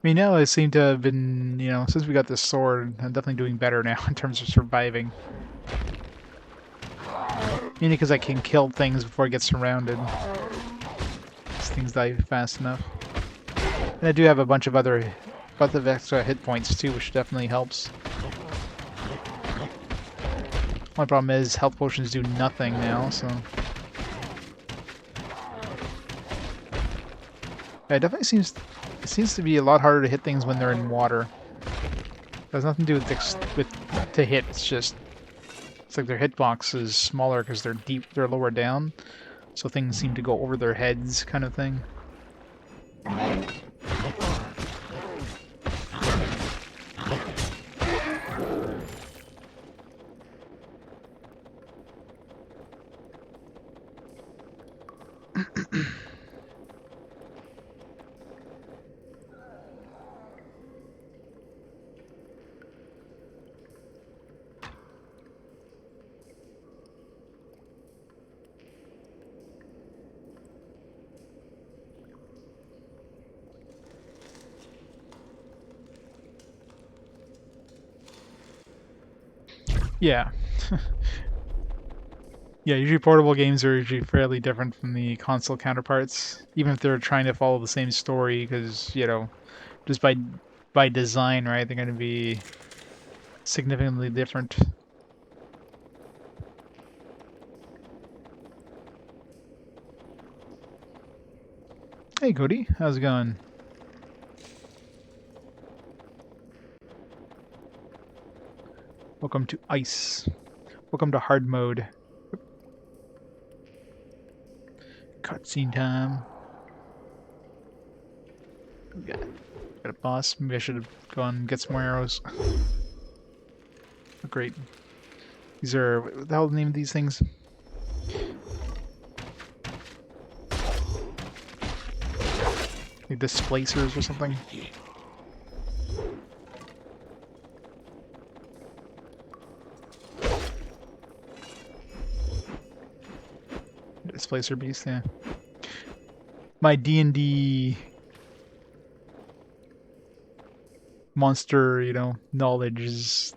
mean, now I seem to have been, since we got this sword, I'm definitely doing better now in terms of surviving. Mainly because I can kill things before I get surrounded. These things die fast enough. And I do have a bunch of extra hit points too, which definitely helps. My problem is health potions do nothing now, so... Yeah, it definitely seems to be a lot harder to hit things when they're in water. It has nothing to do with to hit. It's like their hitbox is smaller because they're lower down, so things seem to go over their heads, kind of thing. Yeah. Yeah, usually portable games are usually fairly different from the console counterparts, even if they're trying to follow the same story, because, just by design, right, they're going to be significantly different. Hey, Cody, how's it going? Welcome to Ice. Welcome to hard mode. Cutscene time. Got a boss. Maybe I should have gone and get some more arrows. Oh, great. These are... What the hell is the name of these things? Like displacers or something? Displacer Beast, yeah. My D&D monster, knowledge is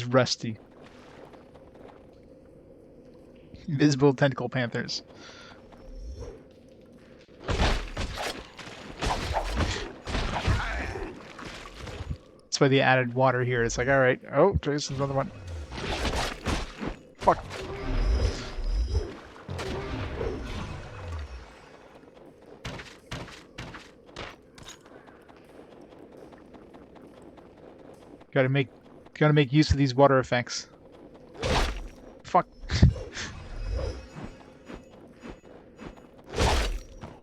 rusty. Invisible tentacle panthers. That's why they added water here. It's like, alright. Oh, Jason's another one. Fuck. Gotta make use of these water effects. Fuck.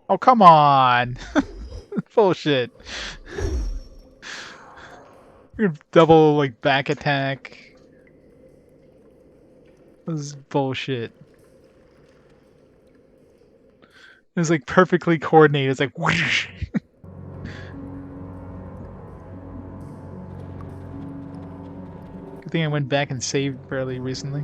Oh, come on! Bullshit. You're double, like, back attack. This is bullshit. It's like perfectly coordinated. It's like whoosh. Good thing I went back and saved fairly recently.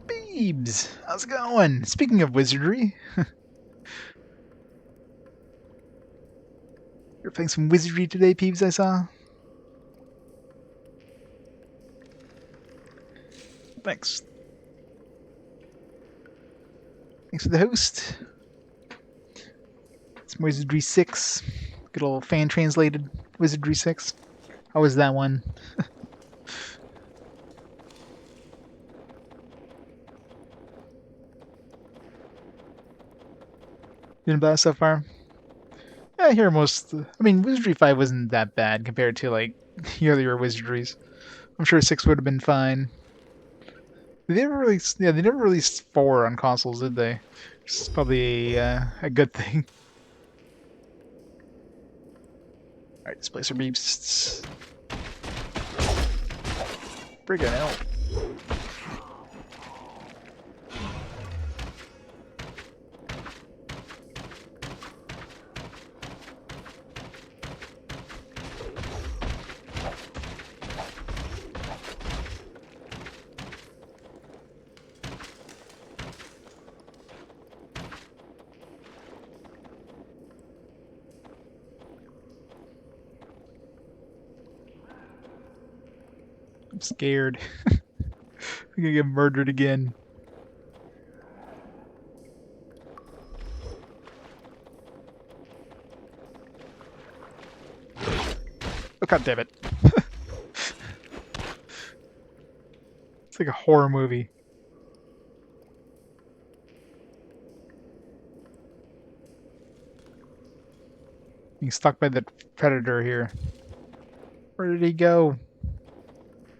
Beebs, how's it going? Speaking of wizardry, you're playing some wizardry today, Peebs, I saw. Thanks. Thanks for the host. It's Wizardry 6. Good old fan translated Wizardry 6. How was that one? Been about so far? Yeah, I hear most. I mean, Wizardry 5 wasn't that bad compared to, like, the earlier Wizardries. I'm sure 6 would have been fine. They never released, yeah, they never released 4 on consoles, did they? Which is probably a good thing. Alright, Displacer Beasts. Friggin' hell. I'm scared. I'm gonna get murdered again. Oh, god damn it. It's like a horror movie. Being stuck by the predator here. Where did he go?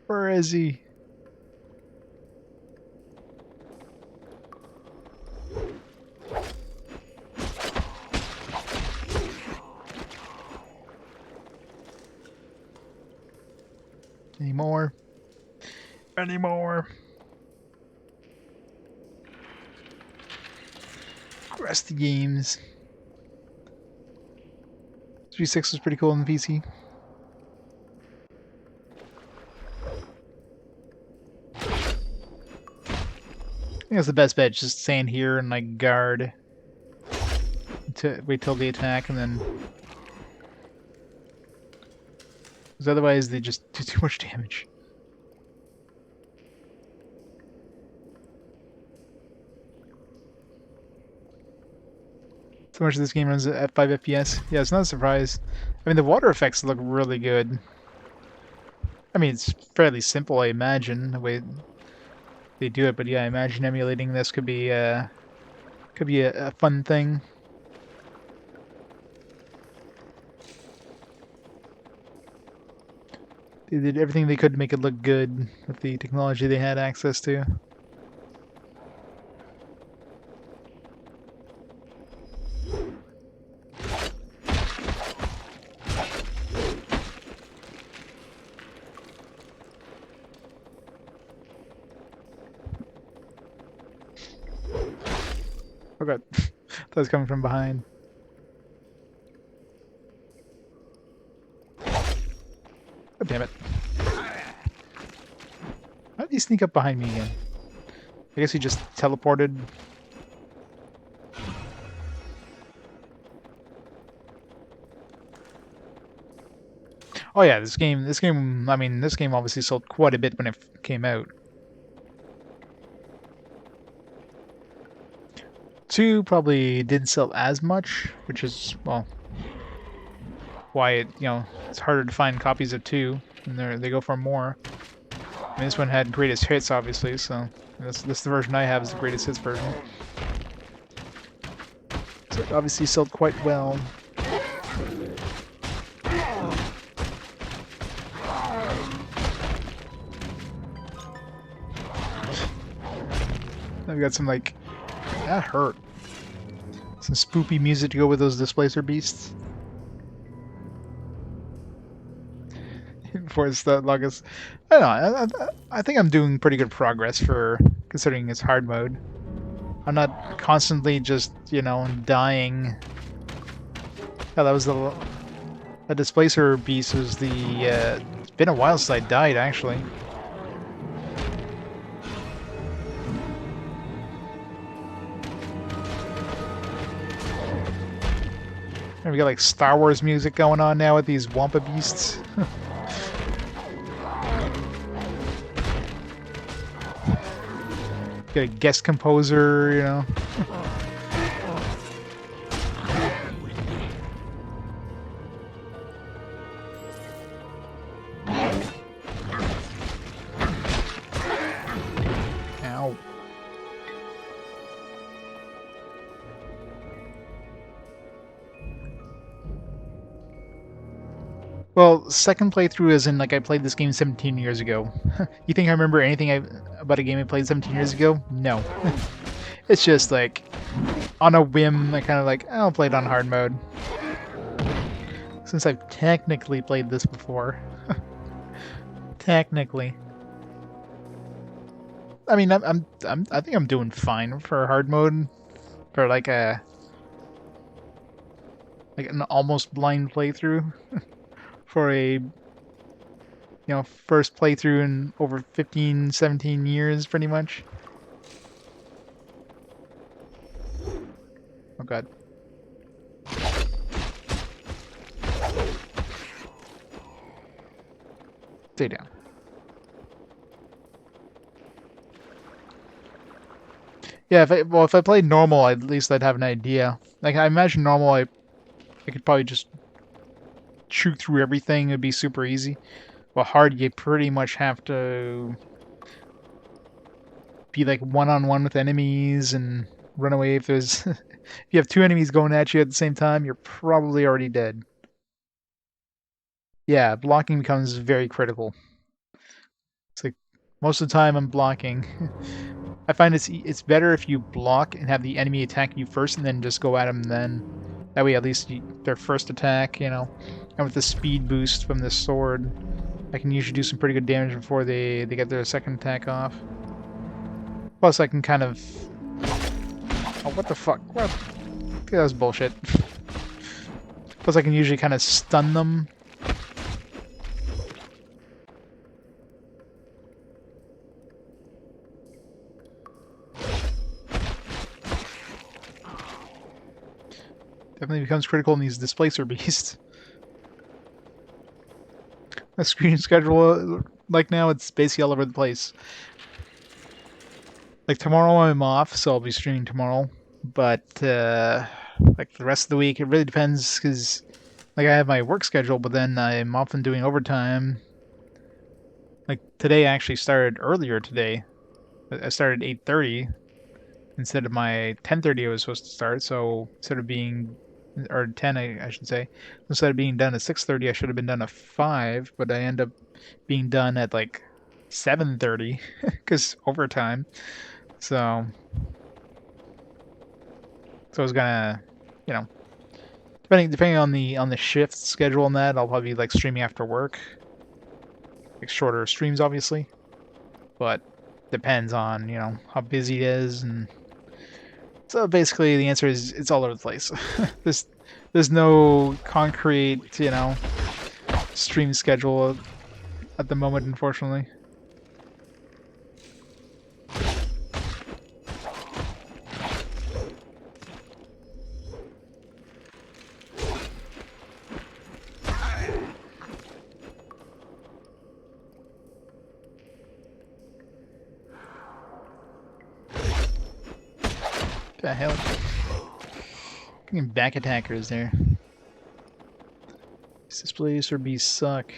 Where is he? Any more? Any more? Rusty games. 3.6 was pretty cool on the PC. I think that's the best bet. Just stand here and like guard to wait till they attack, and then because otherwise they just do too much damage. So much of this game runs at 5 FPS. Yeah, it's not a surprise. I mean, the water effects look really good. I mean, it's fairly simple, I imagine, the way they do it. But yeah, I imagine emulating this could be a fun thing. They did everything they could to make it look good with the technology they had access to. Oh god. That was coming from behind. Oh, damn it. How did he sneak up behind me again? I guess he just teleported. Oh yeah, I mean, this game obviously sold quite a bit when it came out. 2 probably didn't sell as much, which is, well, why it's harder to find copies of 2, and they go for more. I mean, this one had greatest hits, obviously, so this the version I have is the greatest hits version. So it obviously sold quite well. I've got some that hurt. Some spoopy music to go with those displacer beasts. For the longest, I don't know. I think I'm doing pretty good progress for considering it's hard mode. I'm not constantly just dying. Oh, that was the displacer beast was the. It's been a while since I died actually. And we got like Star Wars music going on now with these Wampa beasts. Got a guest composer, Ow. Well, second playthrough is in I played this game 17 years ago. You think I remember anything about a game I played 17 years ago? No. It's just on a whim, I kind of I'll play it on hard mode. Since I've technically played this before. Technically. I mean, I think I'm doing fine for hard mode. For an almost blind playthrough. For a first playthrough in over 15, 17 years, pretty much. Oh god. Stay down. Yeah, if I played normal, at least I'd have an idea. I imagine normal, I could probably just shoot through everything. It'd be super easy. Well, hard, you pretty much have to be one-on-one with enemies and run away if there's... if you have 2 enemies going at you at the same time, you're probably already dead. Yeah, blocking becomes very critical. It's most of the time I'm blocking. I find it's better if you block and have the enemy attack you first and then just go at them then. That way at least their first attack, And with the speed boost from this sword, I can usually do some pretty good damage before they get their second attack off. Plus I can kind of... Oh, what the fuck? What? That was bullshit. Plus I can usually kind of stun them. Definitely becomes critical in these displacer beasts. My screen schedule, now, it's basically all over the place. Tomorrow I'm off, so I'll be streaming tomorrow. But, the rest of the week, it really depends, because, I have my work schedule, but then I'm often doing overtime. Today I actually started earlier today. I started at 8:30 instead of my 10:30 I was supposed to start, so instead of being... or 10, I should say. Instead of being done at 6:30, I should have been done at 5, but I end up being done at 7:30 because overtime. So I was gonna, depending on the shift schedule and that, I'll probably be streaming after work, shorter streams, obviously. But depends on how busy it is and So basically, the answer is it's all over the place. there's no concrete, stream schedule at the moment, unfortunately. The hell? Fucking back attackers there. Does this place or be suck?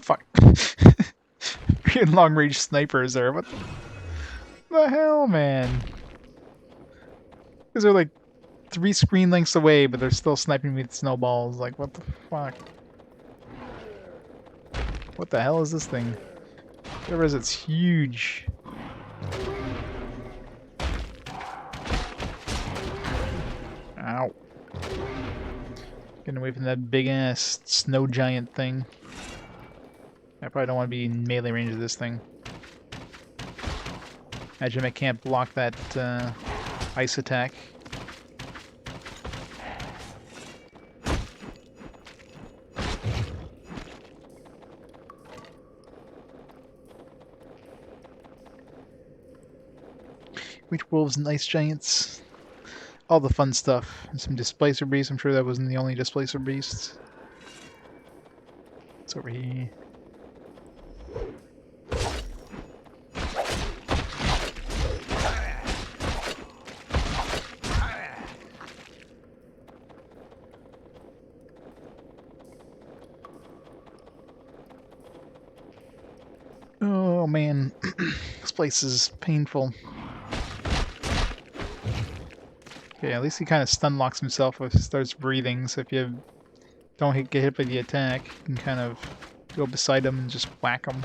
Fuck. Freaking long range snipers there. What the hell, man? Because they're like 3 screen lengths away, but they're still sniping me with snowballs. Like, what the fuck? What the hell is this thing? Whatever it is, it's huge. Ow. Getting away from that big ass snow giant thing. I probably don't want to be in melee range of this thing. Imagine I can't block that ice attack. Witch wolves and ice giants. All the fun stuff. And some displacer beasts. I'm sure that wasn't the only displacer beast. It's over here. Oh man, this place is painful. Okay, at least he kind of stun locks himself if he starts breathing, so if you don't get hit by the attack, you can kind of go beside him and just whack him.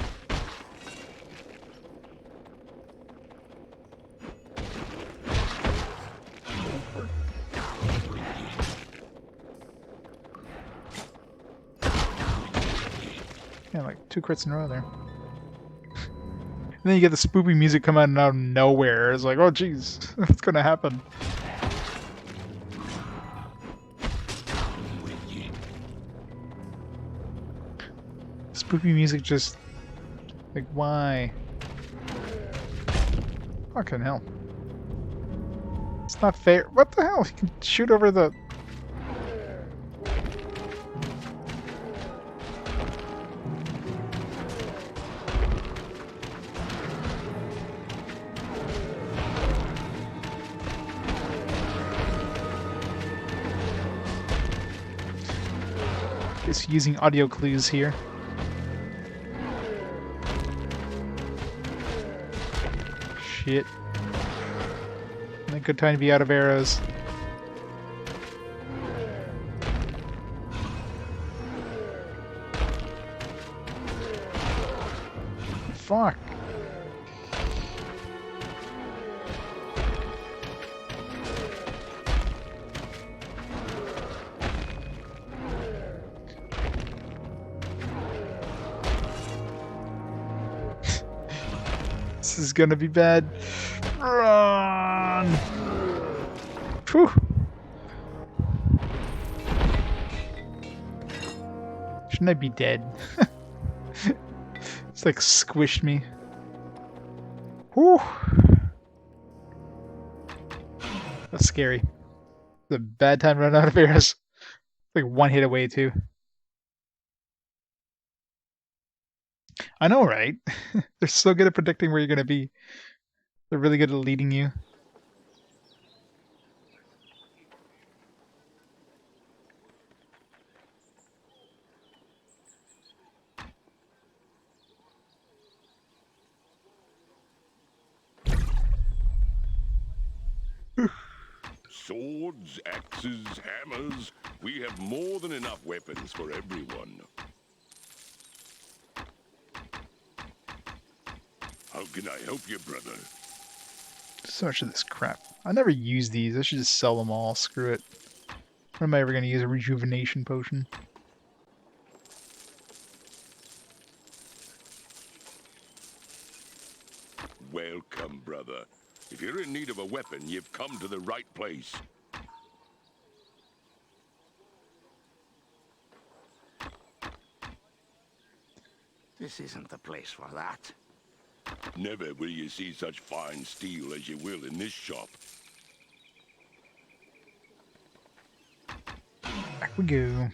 Yeah, like 2 crits in a row there. And then you get the spoopy music come out of nowhere. It's like, oh jeez, what's gonna happen? Spoopy music just... like, why? Fucking hell. It's not fair. What the hell? You can shoot over the... Just using audio clues here. Shit. A good time to be out of arrows. Fuck. This is gonna be bad. Run! Whew. Shouldn't I be dead? It's like squished me. Whew. That's scary. It's a bad time to run out of arrows. Like 1 hit away too. I know, right? They're so good at predicting where you're gonna be. They're really good at leading you. Swords, axes, hammers. We have more than enough weapons for everyone. How can I help you, brother? So much of this crap. I never use these. I should just sell them all. Screw it. When am I ever gonna use a rejuvenation potion? Welcome, brother. If you're in need of a weapon, you've come to the right place. This isn't the place for that. Never will you see such fine steel as you will in this shop. Back we go.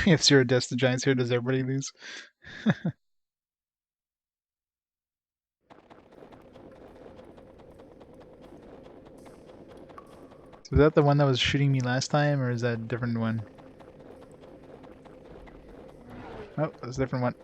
We have 0 deaths to giants here. Does everybody lose? So is that the one that was shooting me last time, or is that a different one? Oh, that's a different one.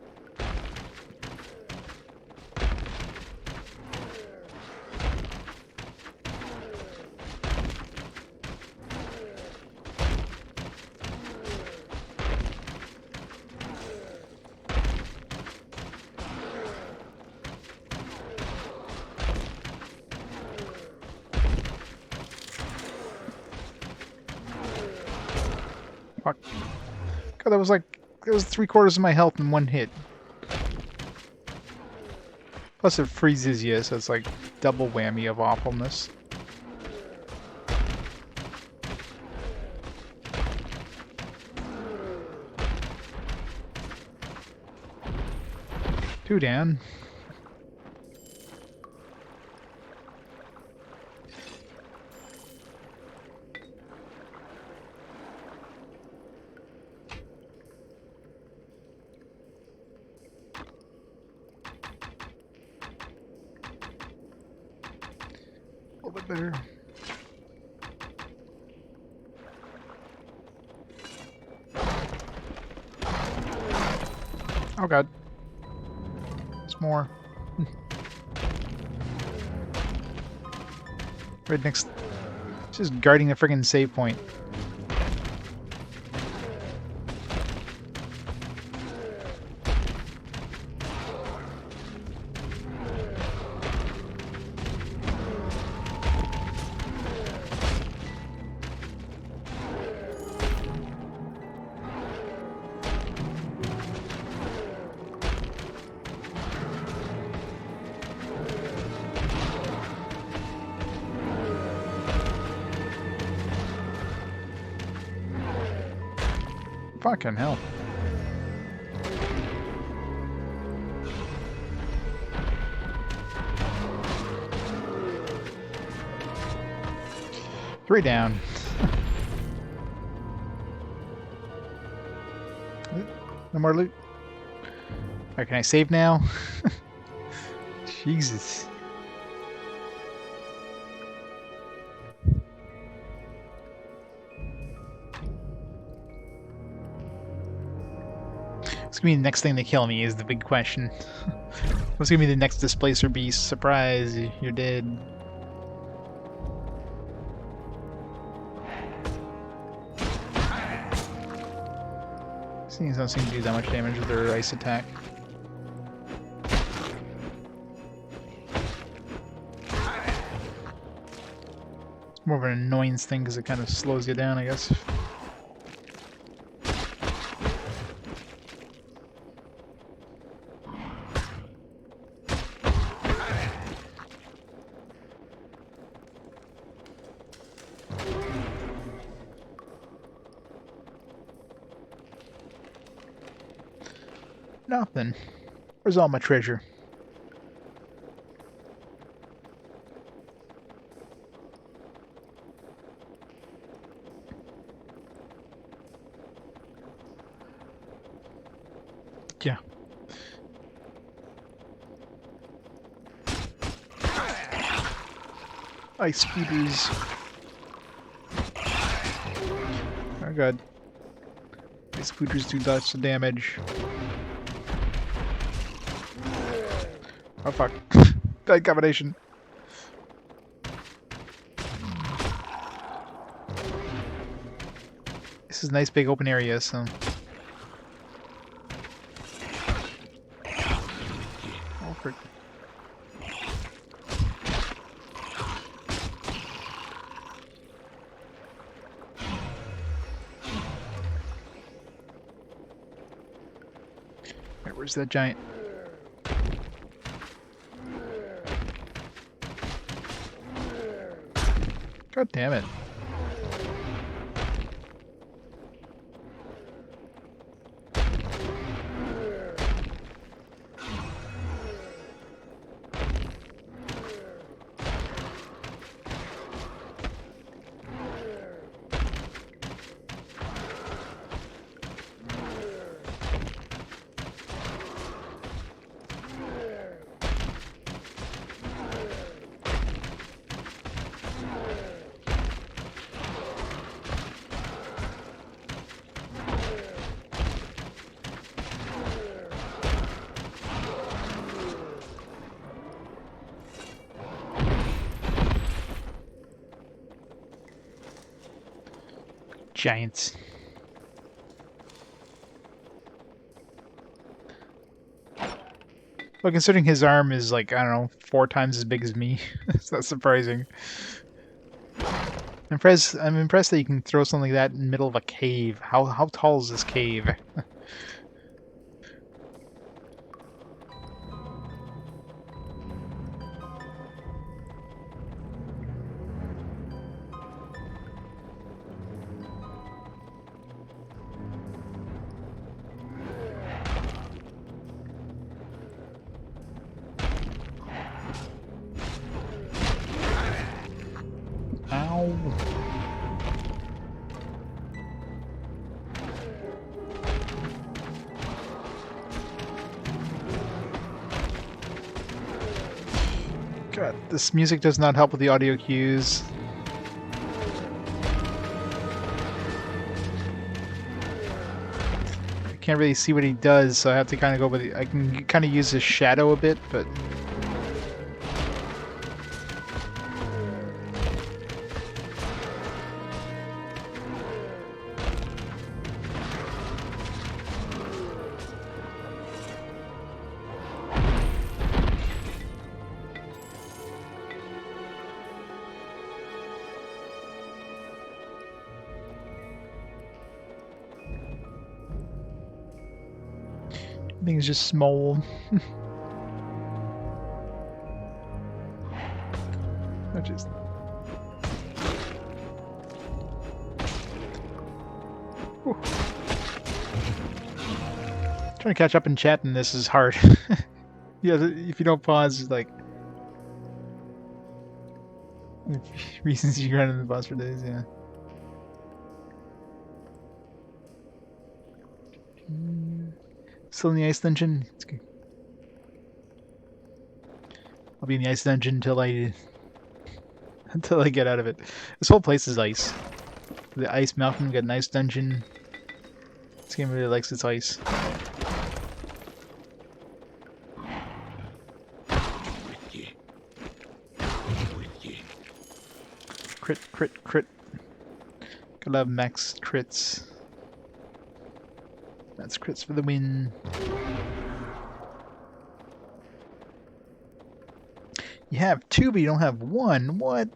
Fuck. God, that was like... That was 3/4 of my health in one hit. Plus it freezes you, so it's like double whammy of awfulness. Two down. A little bit better. Oh god. It's more. Right next. Just guarding the friggin' save point. Fucking hell. Three down. No more loot. Alright, can I save now? Jesus. What's gonna be the next thing to kill me is the big question. What's gonna be the next displacer beast? Surprise, you're dead. These things don't seem to do that much damage with their ice attack. It's more of an annoyance thing because it kind of slows you down, I guess. Nothing. Where's all my treasure? Yeah. Ice speeders. Oh god. Ice speeders do lots of damage. Oh fuck. Bad combination. This is a nice big open area, so... Oh, frick. Right, where's that giant? God damn it. Giants. Well, considering his arm is like, I don't know, 4 times as big as me, it's not surprising. I'm impressed that you can throw something like that in the middle of a cave. How tall is this cave? Ow. God, this music does not help with the audio cues. I can't really see what he does, so I have to kind of go with it. I can kind of use his shadow a bit, but... I think it's just small. I just... Whew. Trying to catch up in chat and this is hard. Yeah, if you don't pause, it's like... reasons you run in the bus for days, yeah. Still in the ice dungeon? It's good. I'll be in the ice dungeon until I get out of it. This whole place is ice. The ice mountain, got an ice dungeon. This game really likes its ice. Crit, crit, crit. Gotta have max crits. That's crits for the win. You have 2, but you don't have 1. What?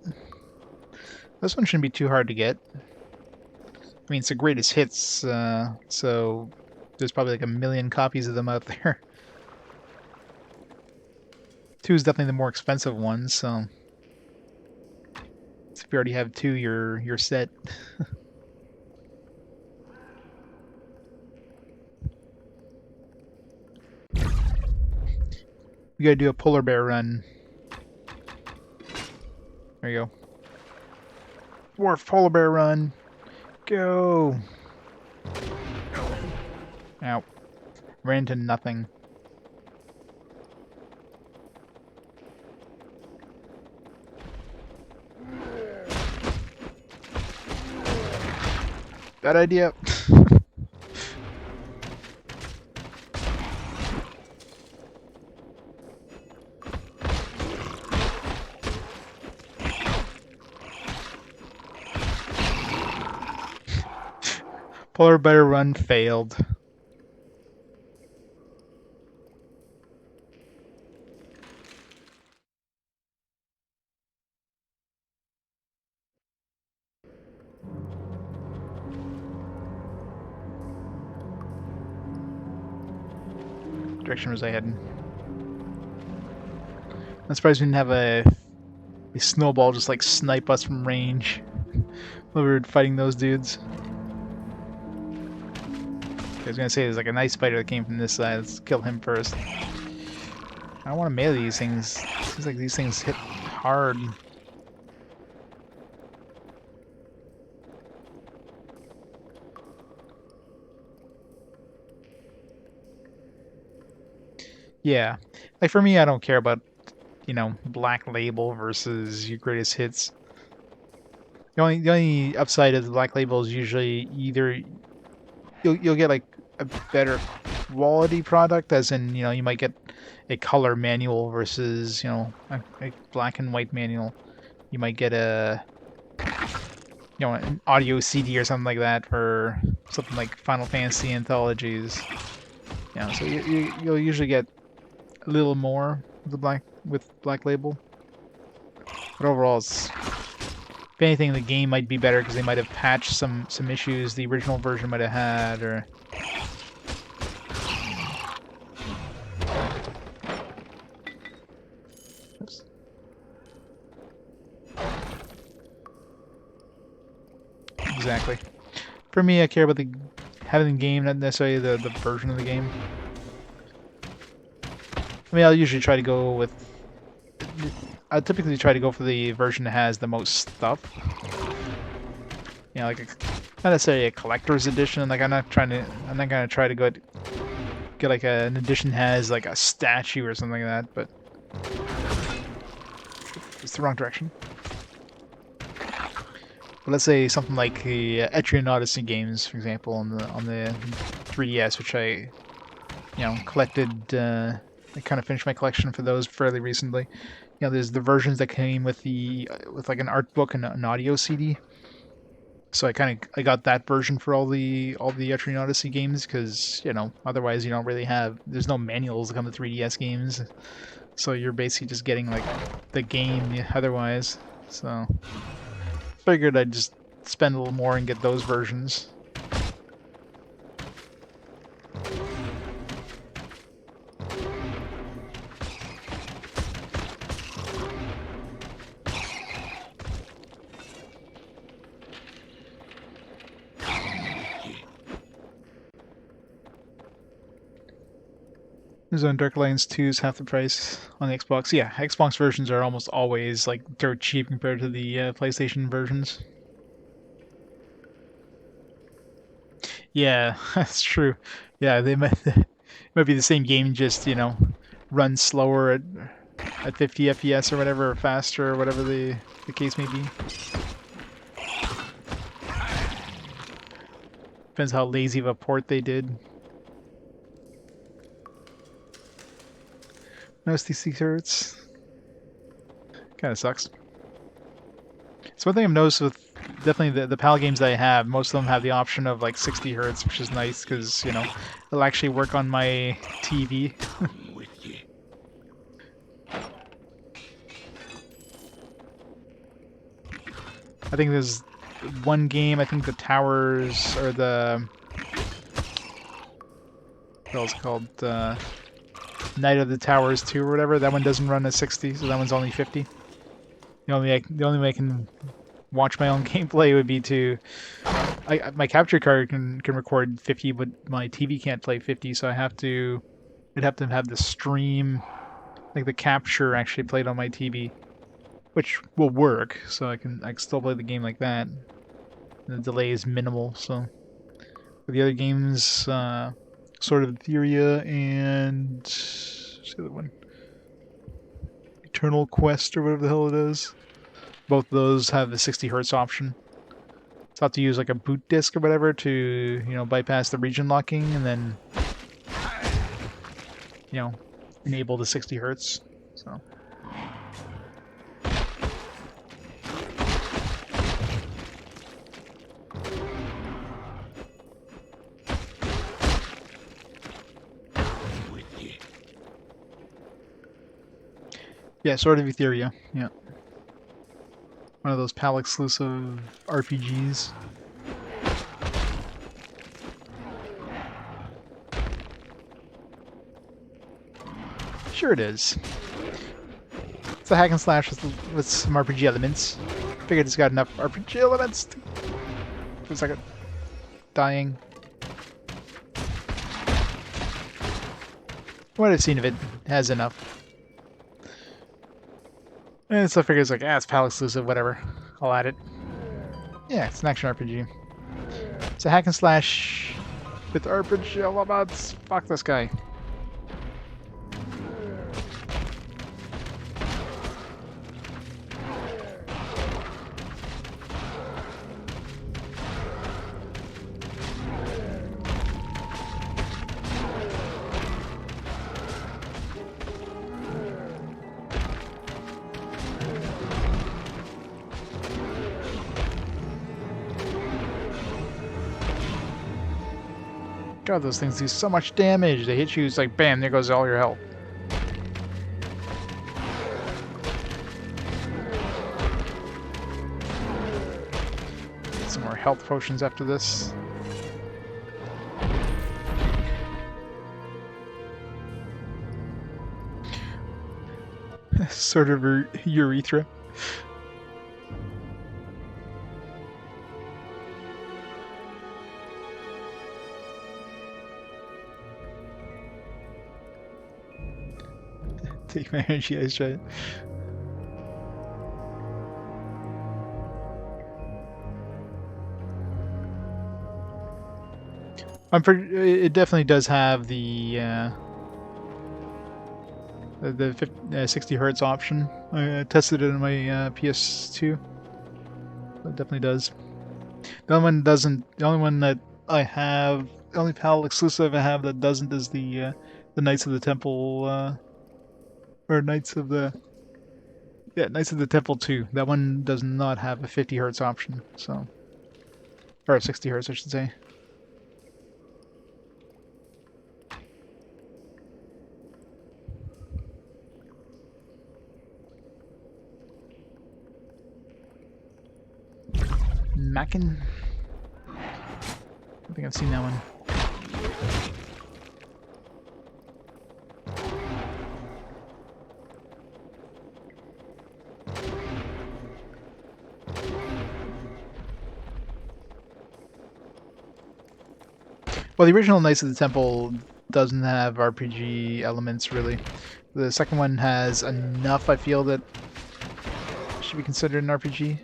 This one shouldn't be too hard to get. I mean, it's the greatest hits, so there's probably like 1,000,000 copies of them out there. 2 is definitely the more expensive one, so if you already have 2, you're set. We gotta do a polar bear run. There you go. Dwarf polar bear run. Go. Ow. ran into nothing. Bad idea. Polar bear run failed. Direction was I heading? I'm surprised we didn't have a snowball just like snipe us from range while we were fighting those dudes. I was gonna say there's like a nice spider that came from this side. Let's kill him first. I don't want to melee these things. Seems like these things hit hard. Yeah, like for me, I don't care about, you know, Black Label versus your greatest hits. The only upside of the Black Label is usually either you'll get like a better quality product, as in, you know, you might get a color manual versus, you know, a black and white manual. You might get a, you know, an audio CD or something like that for something like Final Fantasy anthologies. You know, so you'll usually get a little more with Black Label. But overall, if anything, the game might be better because they might have patched some issues the original version might have had, or. Oops. Exactly. For me, I care about having the game, not necessarily the version of the game. I mean, I'll usually try to go with. I typically try to go for the version that has the most stuff. You know, like not necessarily a collector's edition. Like I'm not gonna try to get like an edition that has like a statue or something like that. But it's the wrong direction. But let's say something like the Etrian Odyssey games, for example, on the 3DS, which I, you know, collected. I kind of finished my collection for those fairly recently. You know, there's the versions that came with with like an art book and an audio CD. So I got that version for all the Etrian Odyssey games, because, you know, otherwise you don't really have, there's no manuals that come to 3DS games. So you're basically just getting like the game otherwise. So figured I'd just spend a little more and get those versions. Zone Dark Alliance 2 is half the price on the Xbox. Yeah, Xbox versions are almost always like dirt cheap compared to the PlayStation versions. Yeah, that's true. Yeah, they might it might be the same game, just, you know, run slower at 50 FPS or whatever, or faster, or whatever the case may be. Depends how lazy of a port they did. No 60 hertz. Kind of sucks. So one thing I've noticed with definitely the PAL games that I have, most of them have the option of like 60 hertz, which is nice because, you know, it'll actually work on my TV. I think there's one game, I think the towers, or the, what was it called? Night of the Towers 2 or whatever. That one doesn't run at 60, so that one's only 50. The only way I can watch my own gameplay would be to, my capture card can record 50, but my TV can't play 50, so I'd have to have the stream, like the capture, actually played on my TV, which will work. So I can still play the game like that. The delay is minimal. So for the other games, Sword of Etheria, and what's the other one? Eternal Quest or whatever the hell it is. Both of those have the 60 hertz option. So I have to use like a boot disk or whatever to, bypass the region locking and then, enable the 60 hertz. So. Yeah, Sword of Etheria. Yeah. One of those PAL exclusive RPGs. Sure it is. It's a hack and slash with some RPG elements. Figured it's got enough RPG elements to... For a second. Dying. What I've seen of it has enough. And so I figured it's like, it's PAL exclusive, whatever. I'll add it. Yeah, it's an action RPG. It's a hack and slash with RPG elements. Fuck this guy. God, those things do so much damage. They hit you, it's like, bam, there goes all your health. Get some more health potions after this. Sort of urethra. Take my energy, I try it. I'm pretty. It definitely does have the 60 hertz option. I tested it in my PS2. It definitely does. The only one doesn't. The only one that I have, the only PAL exclusive I have that doesn't is the Knights of the Temple. Or Knights of the Temple 2. That one does not have a 50 hertz option, so, or 60 hertz, I should say. Mackin? I think I've seen that one. Well, the original Knights of the Temple doesn't have RPG elements, really. The second one has enough, I feel, that should be considered an RPG.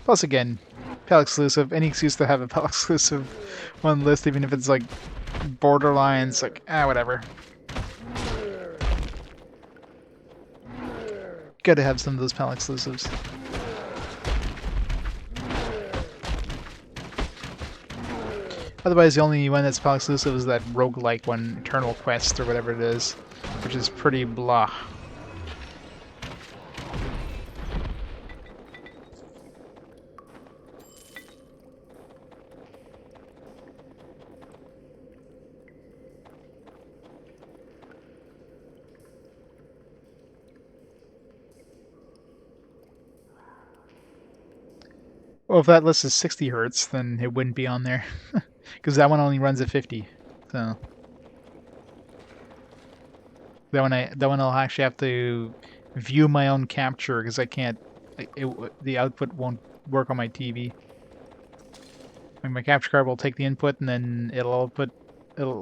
Plus, again, PAL exclusive. Any excuse to have a PAL exclusive one list, even if it's like borderlines, like, whatever. Gotta have some of those PAL exclusives. Otherwise, the only one that's PAL exclusive is that roguelike one, Eternal Quest or whatever it is, which is pretty blah. Well, if that list is 60 hertz, then it wouldn't be on there. Because that one only runs at 50. So that one I'll actually have to view my own capture because I can't. The output won't work on my TV. I mean, my capture card will take the input and then it'll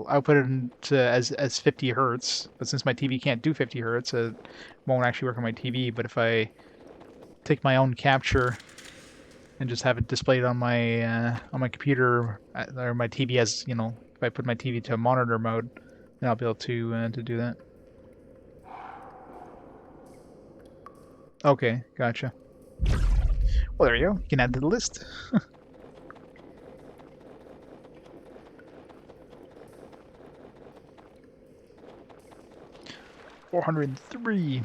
output it into as 50 hertz. But since my TV can't do 50 hertz, it won't actually work on my TV. But if I take my own capture and just have it displayed on my computer or my TV as if I put my TV to monitor mode, then I'll be able to do that. Okay, gotcha. Well, there you go. You can add to the list. 403.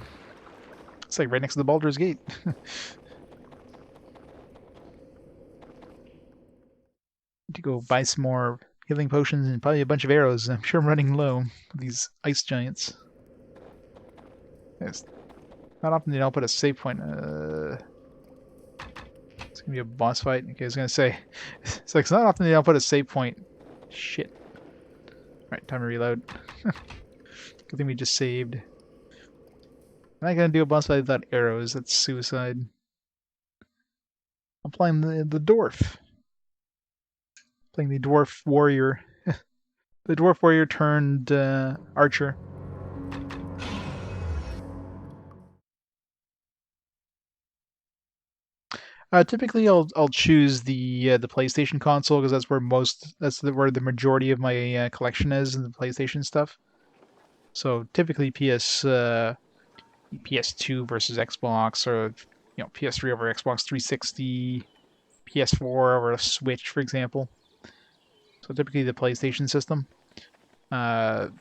It's like right next to the Baldur's Gate. To go buy some more healing potions and probably a bunch of arrows. I'm sure I'm running low with these ice giants. It's not often they don't put a save point. It's gonna be a boss fight. Okay, I was gonna say, it's not often they don't put a save point. Shit. Right, time to reload. Good thing we just saved. I'm not gonna do a boss fight without arrows. That's suicide. I'm playing the dwarf. Playing the dwarf warrior. The dwarf warrior turned archer. Typically, I'll choose the PlayStation console because that's where the majority of my collection is in the PlayStation stuff. So typically PS2 versus Xbox, or PS3 over Xbox 360, PS4 over a Switch, for example. So typically the PlayStation system. The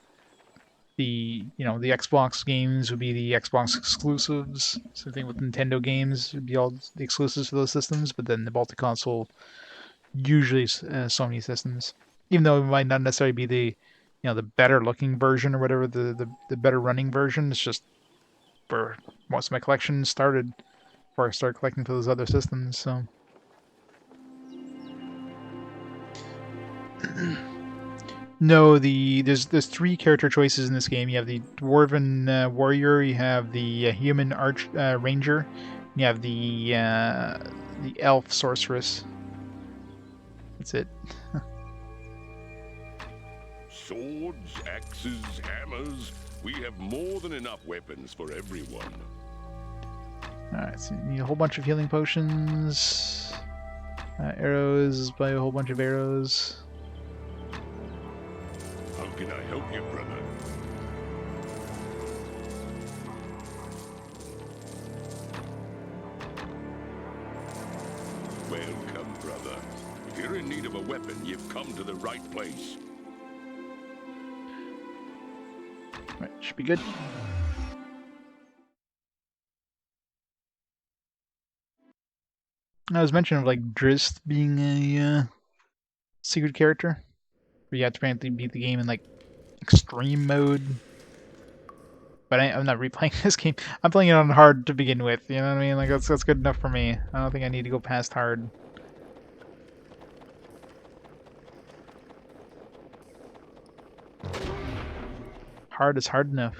Xbox games would be the Xbox exclusives. Same thing with Nintendo games would be all the exclusives for those systems. But then the multi-console usually Sony systems, even though it might not necessarily be the better looking version or whatever, the better running version. It's just where most of my collection started before I started collecting for those other systems. So. No, there's 3 character choices in this game. You have the dwarven warrior, you have the human ranger, and you have the elf sorceress. That's it. Swords, axes, hammers. We have more than enough weapons for everyone. Alright, so you need a whole bunch of healing potions. Arrows, buy a whole bunch of arrows. How can I help you, brother? Welcome, brother. If you're in need of a weapon, you've come to the right place. Right, should be good. I was mentioning like Drizzt being a secret character. Where you have to apparently beat the game in like extreme mode. But I'm not replaying this game. I'm playing it on hard to begin with. You know what I mean? Like that's good enough for me. I don't think I need to go past hard. Hard is hard enough.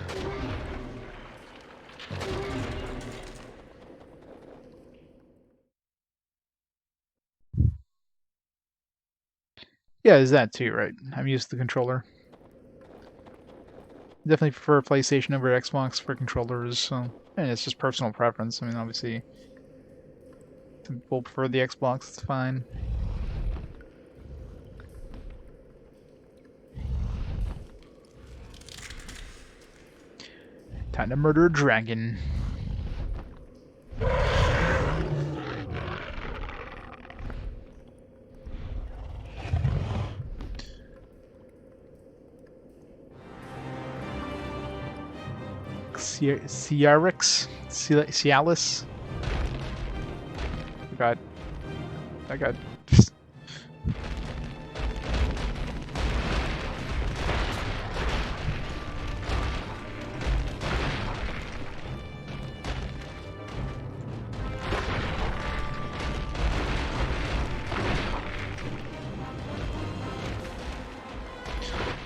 Yeah, there's that too, right? I'm used to the controller. Definitely prefer PlayStation over Xbox for controllers, so and it's just personal preference. I mean, obviously, some people prefer the Xbox. It's fine. Time to murder a dragon. Cialis. I got.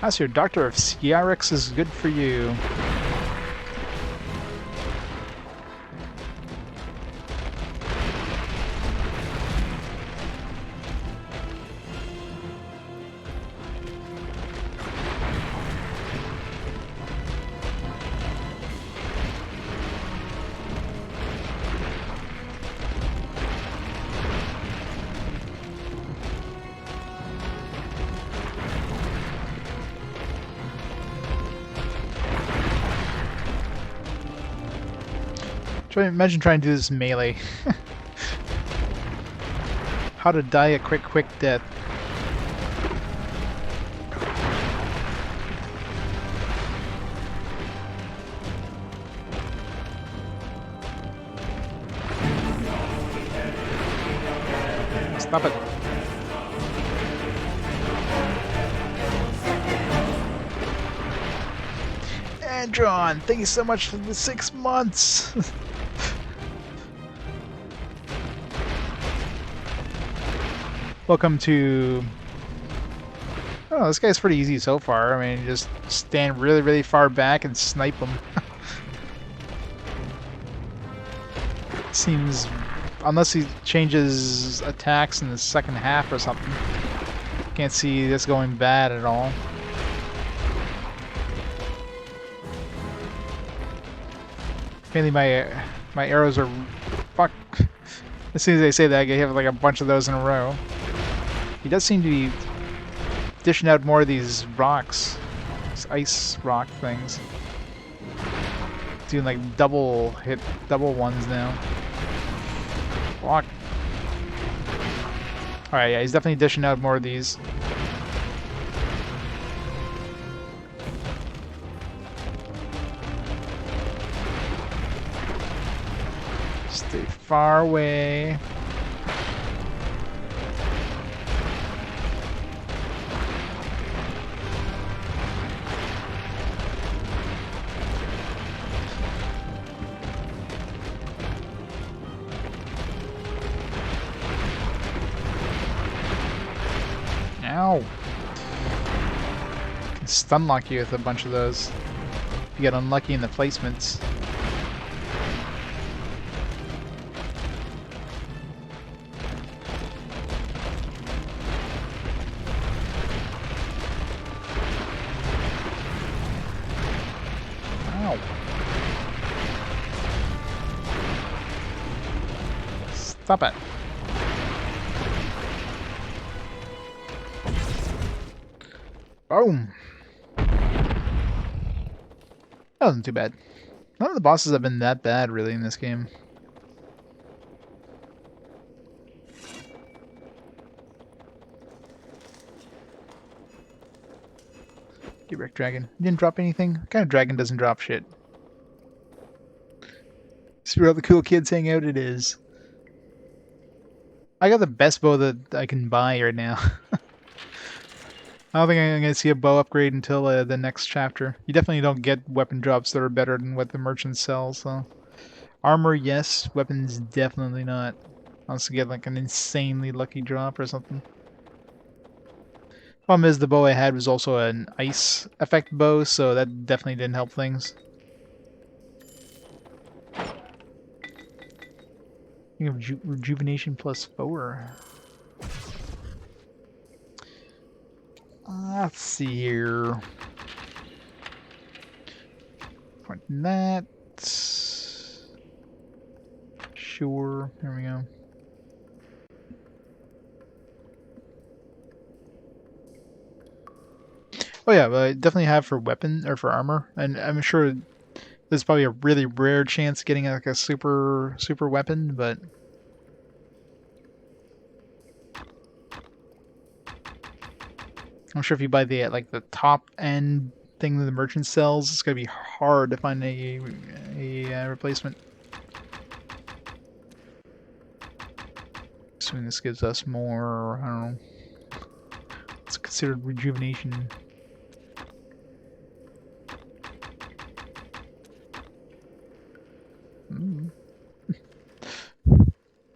That's your Doctor of Ciarix is good for you. Imagine trying to do this melee. How to die a quick death. Stop it. Andron, thank you so much for the 6 months. Welcome to... Oh, this guy's pretty easy so far. I mean, just stand really far back and snipe him. Seems... Unless he changes attacks in the second half or something. Can't see this going bad at all. Mainly my arrows are... Fuck. As soon as I say that, I have like a bunch of those in a row. He does seem to be dishing out more of these rocks. These ice rock things. Doing like double ones now. Fuck. Alright, yeah, he's definitely dishing out more of these. Stay far away. Ow. Can stun lock you with a bunch of those. If you get unlucky in the placements. Ow. Stop it. Boom! That wasn't too bad. None of the bosses have been that bad, really, in this game. Get wrecked, dragon. You didn't drop anything? What kind of dragon doesn't drop shit? It's where all the cool kids hang out, it is. I got the best bow that I can buy right now. I don't think I'm going to see a bow upgrade until the next chapter. You definitely don't get weapon drops that are better than what the merchant sells, so... Armor, yes. Weapons, definitely not. Unless you get like an insanely lucky drop or something. Problem is, the bow I had was also an ice effect bow, so that definitely didn't help things. You have rejuvenation plus 4. Let's see here. Point that. Sure. There we go. Oh yeah, but I definitely have for weapon or for armor, and I'm sure there's probably a really rare chance getting like a super weapon, but I'm sure if you buy the like the top end thing that the merchant sells, it's gonna be hard to find a replacement. Assuming this gives us more, I don't know. It's considered rejuvenation.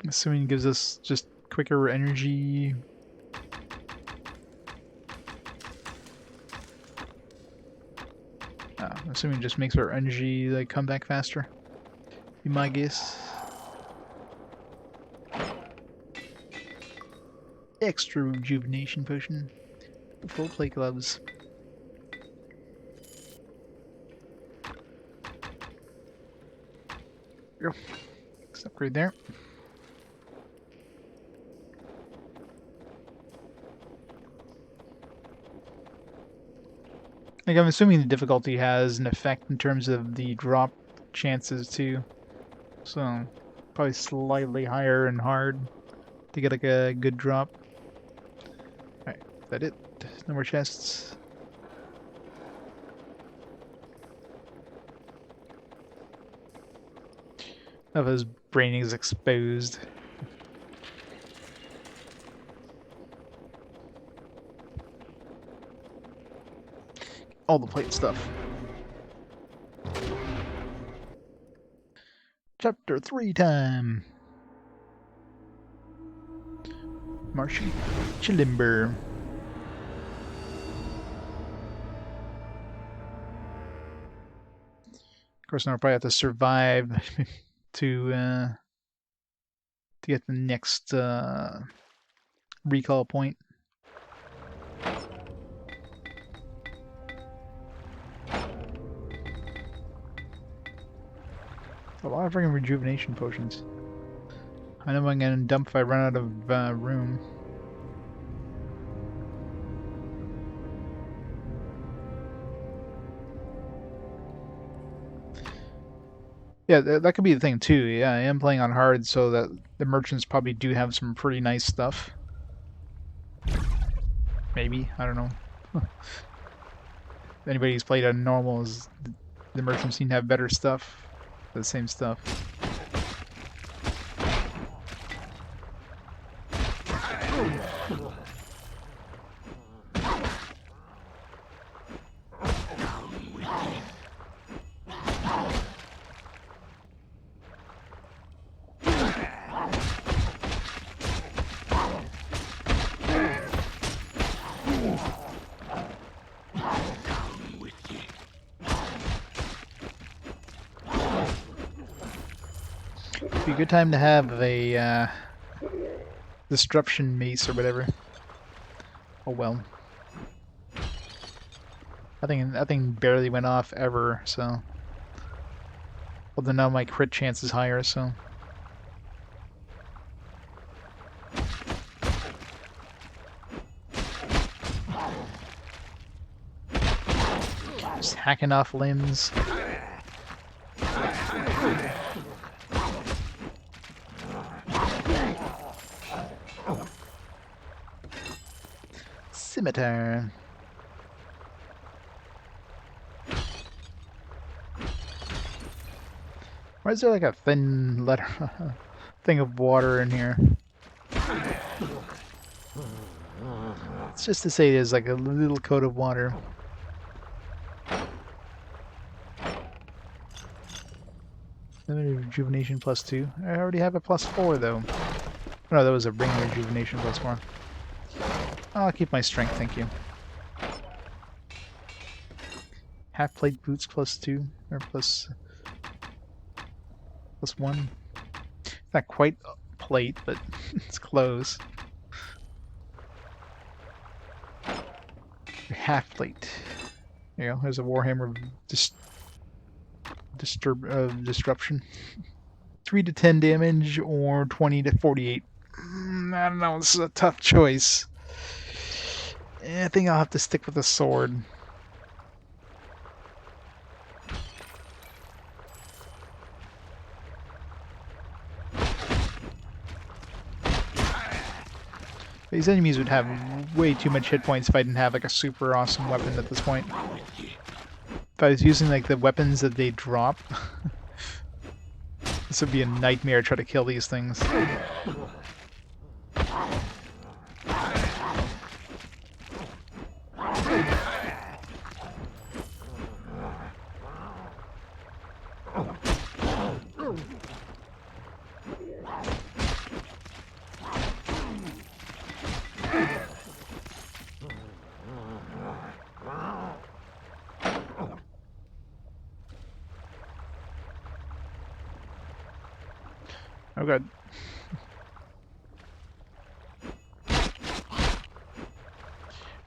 Assuming it gives us just quicker energy. I'm assuming it just makes our energy like come back faster. Be my guess. Extra rejuvenation potion. Full plate gloves. There we go. Let's upgrade there. Like, I'm assuming the difficulty has an effect in terms of the drop chances too. so probably slightly higher and hard to get like a good drop. Alright, is that it? No more chests. Of his brain is exposed. All the plate stuff. Chapter 3 time. Marshy Chilimber. Of course, now I'll probably have to survive to get the next recall point. A lot of freaking rejuvenation potions. I know I'm gonna dump if I run out of room. Yeah, that could be the thing too. Yeah, I am playing on hard, so that the merchants probably do have some pretty nice stuff. Maybe, I don't know. Anybody who's played on normal, is the merchants seem to have better stuff. The same stuff. Be a good time to have a disruption mace or whatever. Oh well. That thing barely went off ever, so. Although now my crit chance is higher, so. Just hacking off limbs. Scimitar. Why is there like a thin letter thing of water in here? It's just to say there's like a little coat of water. Another rejuvenation +2. I already have a +4 though. No, that was a ring rejuvenation +4. I'll keep my strength, thank you. Half plate boots +2 or +1. It's not quite plate, but it's close. Half plate. There you go. There's a Warhammer disruption. 3 to 10 damage or 20 to 48. I don't know. This is a tough choice. I think I'll have to stick with the sword. These enemies would have way too much hit points if I didn't have like a super awesome weapon at this point. If I was using like the weapons that they drop, this would be a nightmare to try to kill these things. Oh god.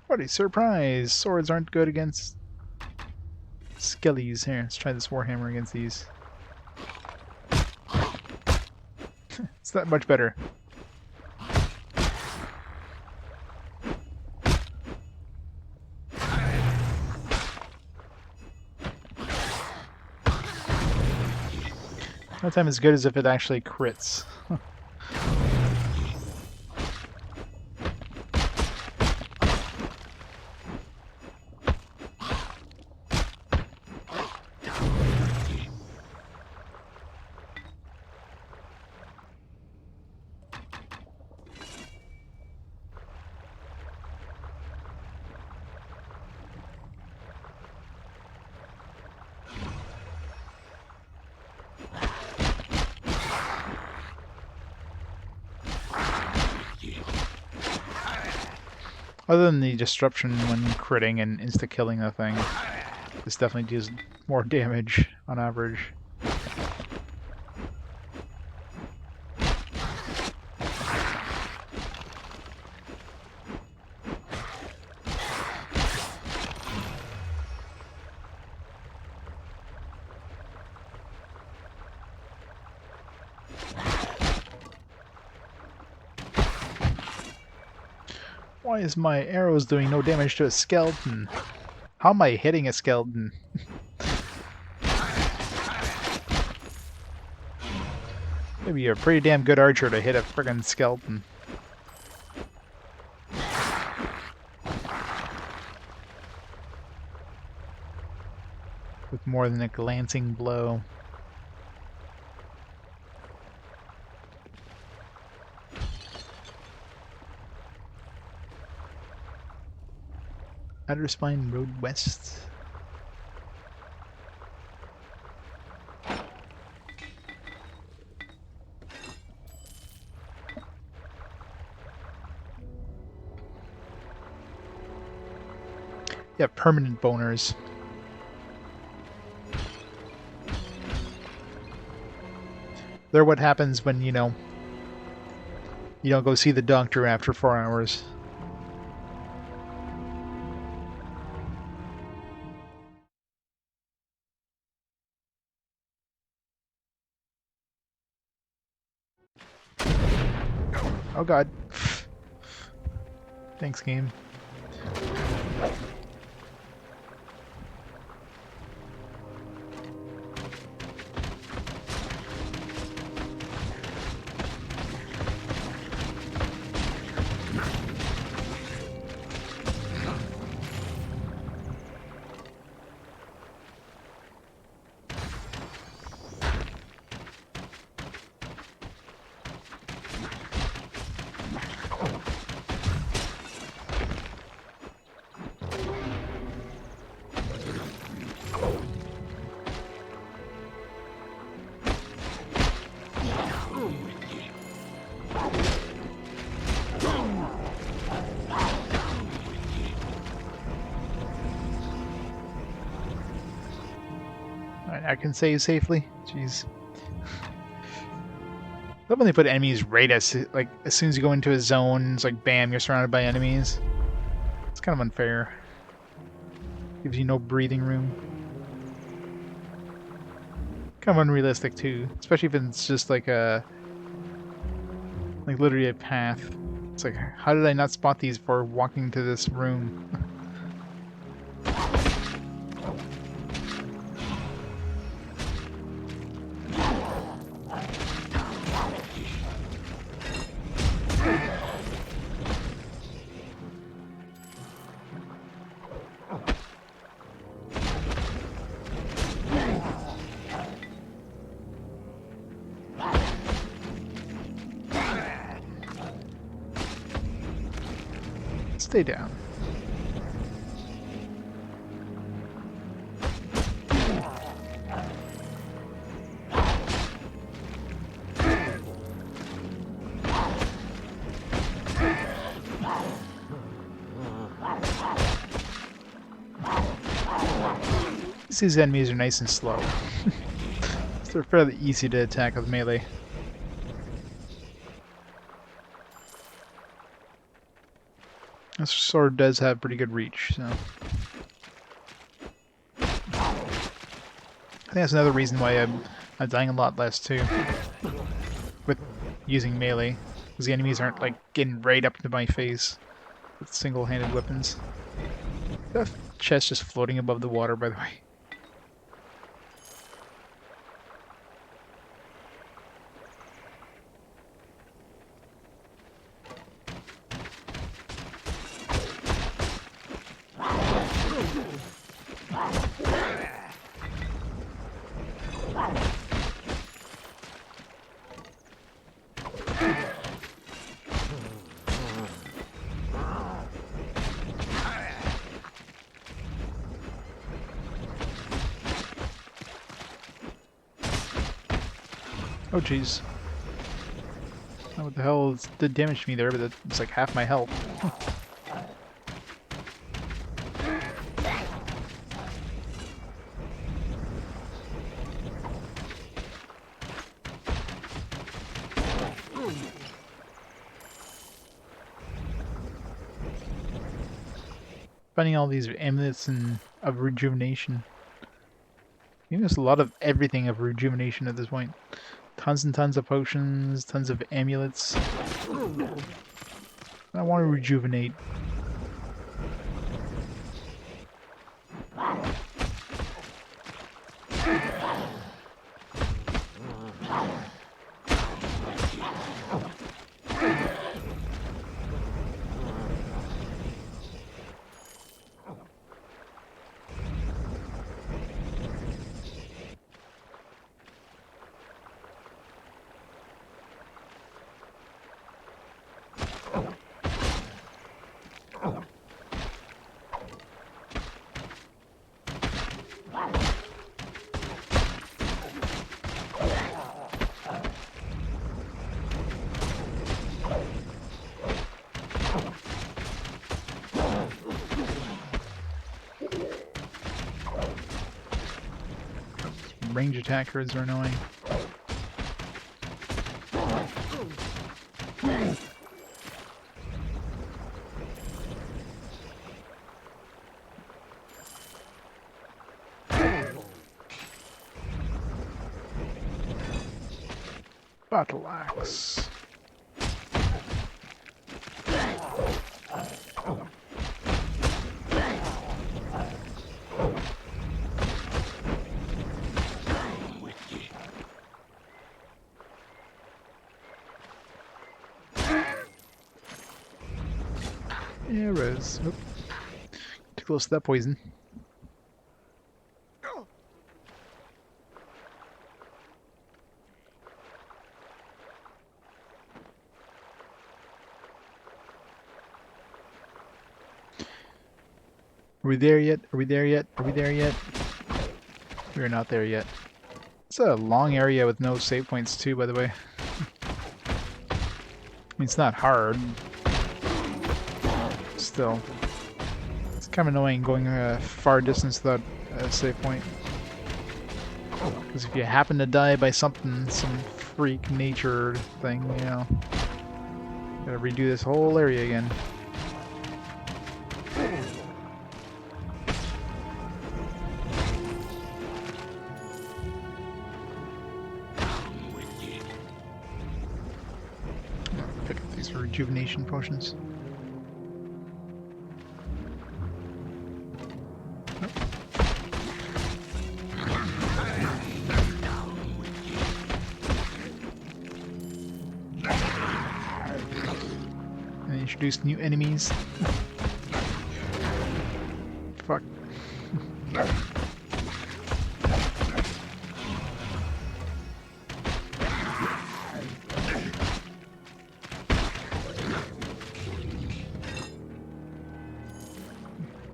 What a surprise! Swords aren't good against skellies. Here, let's try this Warhammer against these. It's not much better. That time as good as if it actually crits. Other than the disruption when critting and insta-killing the thing, this definitely does more damage on average. Why is my arrows doing no damage to a skeleton? How am I hitting a skeleton? Maybe you're a pretty damn good archer to hit a friggin' skeleton. With more than a glancing blow. Outer Spine Road West. Yeah, permanent boners. They're what happens when, you know, you don't go see the doctor after 4 hours. Oh god. Thanks, game. Alright, I can save safely. Jeez. Love when they put enemies right as soon as you go into a zone, it's like bam, you're surrounded by enemies. It's kind of unfair. Gives you no breathing room. Kind of unrealistic too, especially if it's just like literally a path. It's like, how did I not spot these before walking to this room? Stay down. These enemies are nice and slow. So they're fairly easy to attack with melee. This sword does have pretty good reach, so. I think that's another reason why I'm dying a lot less too. With using melee. Because the enemies aren't like getting right up to my face with single-handed weapons. That chest just floating above the water, by the way. Oh jeez. What the hell did damage to me there, but it's like half my health. Finding all these amulets and of rejuvenation. I think there's a lot of everything of rejuvenation at this point. Tons and tons of potions, tons of amulets. I want to rejuvenate. Range attackers are annoying. Battle axe. Arrows. Oop. Too close to that poison. Are we there yet? Are we there yet? Are we there yet? We're not there yet. It's a long area with no save points too, by the way. I mean, it's not hard. Still. It's kind of annoying going a far distance without a save point. Because if you happen to die by something, some freak nature thing, you know, gotta redo this whole area again. Pick up these rejuvenation potions. Introduce new enemies. Fuck.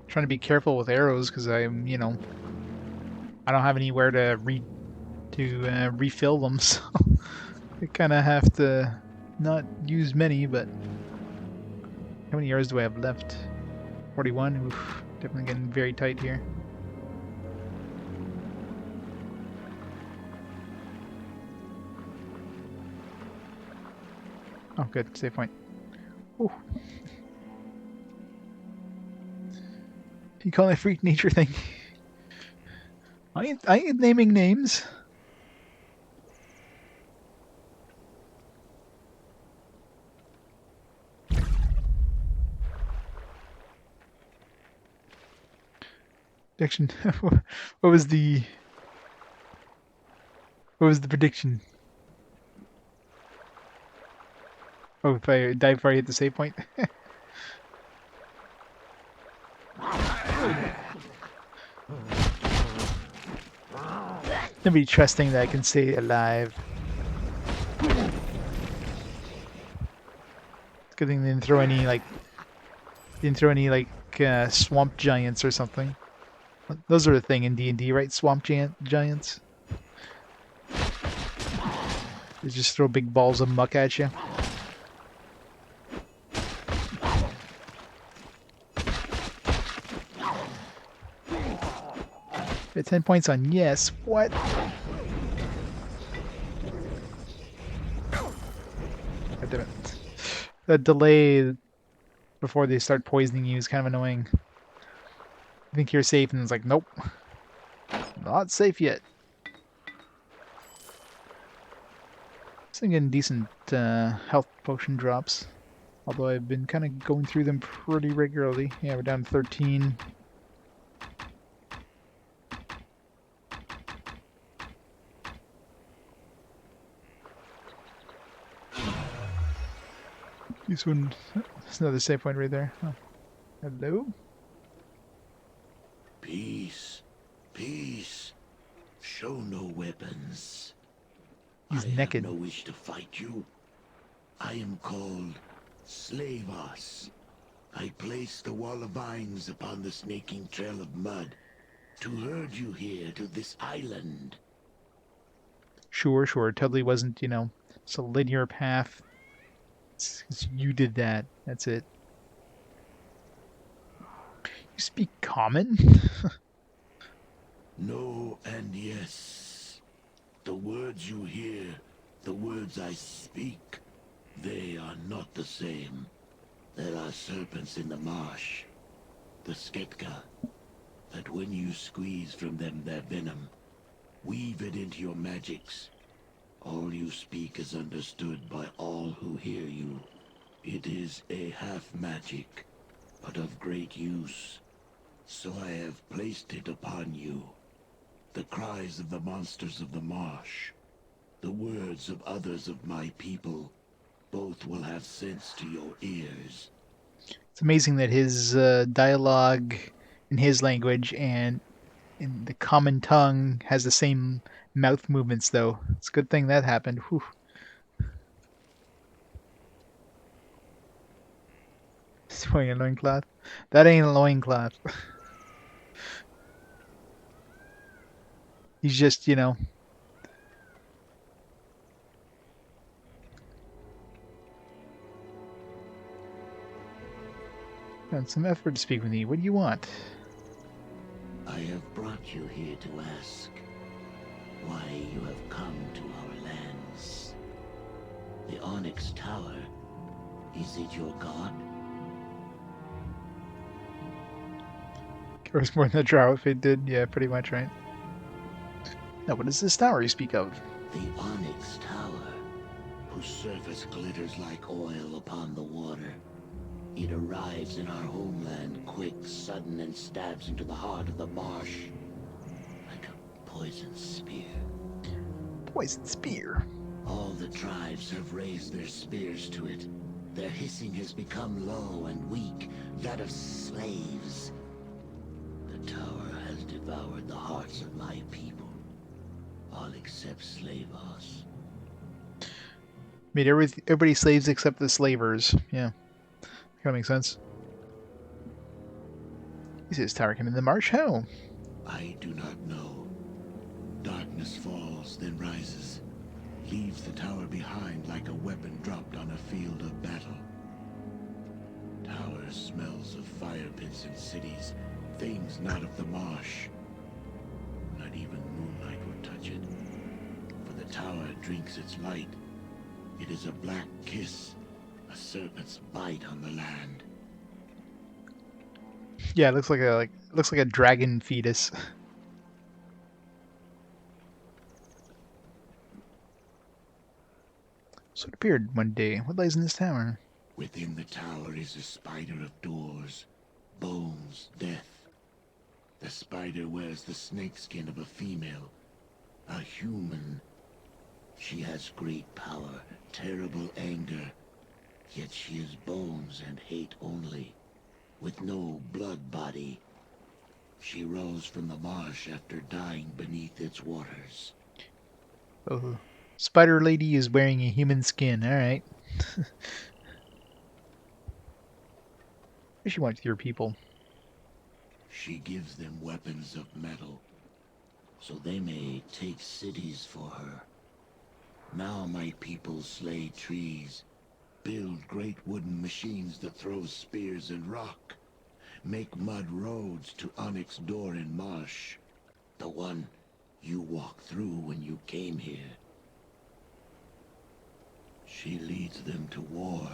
Trying to be careful with arrows because I'm, you know, I don't have anywhere to refill them, so I kind of have to not use many, but. How many arrows do I have left? 41? Oof, definitely getting very tight here. Oh, good. Save point. Ooh. You call it a freak nature thing? I ain't naming names. Prediction. What was the prediction? Oh, if I die before I hit the save point. Nobody trusting that I can stay alive. Good thing they didn't throw any swamp giants or something. Those are a thing in D&D, right? Swamp giants. They just throw big balls of muck at you. Get 10 points on yes. What? God damn it. The delay before they start poisoning you is kind of annoying. You think you're safe, and it's like, nope. Not safe yet. Still getting decent health potion drops. Although I've been kind of going through them pretty regularly. Yeah, we're down to 13. This one, there's another save point right there. Oh. Hello? Peace. Peace. Show no weapons. He's I naked. have no wish to fight you. I am called Slavos. I place the wall of vines upon the snaking trail of mud to herd you here to this island. Sure. Totally wasn't, it's a linear path. You did that. That's it. You speak common? No and yes. The words you hear, the words I speak, they are not the same. There are serpents in the marsh, the Sketka, that when you squeeze from them their venom, weave it into your magics. All you speak is understood by all who hear you. It is a half-magic, but of great use. So I have placed it upon you. The cries of the monsters of the marsh, the words of others of my people, both will have sense to your ears. It's amazing that his dialogue in his language and in the common tongue has the same mouth movements, though. It's a good thing that happened. Whew. He's wearing a loincloth. That ain't a loincloth. He's just, got some effort to speak with me. What do you want? I have brought you here to ask why you have come to our lands. The Onyx Tower, is it your god? There was more than a draw if it did. Yeah, pretty much, right? Now, what is this tower you speak of? The Onyx Tower, whose surface glitters like oil upon the water. It arrives in our homeland quick, sudden, and stabs into the heart of the marsh like a poison spear. Poison spear. All the tribes have raised their spears to it. Their hissing has become low and weak, that of slaves. The tower has devoured the hearts of my people, all except Slavos. Made everybody slaves except the slavers. Yeah. Kind of makes sense. He says tower came in the marsh. How? I do not know. Darkness falls, then rises. Leaves the tower behind like a weapon dropped on a field of battle. Tower smells of fire pits and cities, things not of the marsh. Not even moonlight would touch it. For the tower drinks its light. It is a black kiss, a serpent's bite on the land. Yeah, it looks like a dragon fetus. So it appeared one day. What lies in this tower? Within the tower is a spider of doors, bones, death. The spider wears the snakeskin of a female, a human. She has great power, terrible anger, yet she is bones and hate only, with no blood body. She rose from the marsh after dying beneath its waters. Oh, Spider Lady is wearing a human skin. All right. What does she want with your people? She gives them weapons of metal, so they may take cities for her. Now my people slay trees, build great wooden machines that throw spears and rock, make mud roads to Onyx Door in Marsh, the one you walked through when you came here. She leads them to war,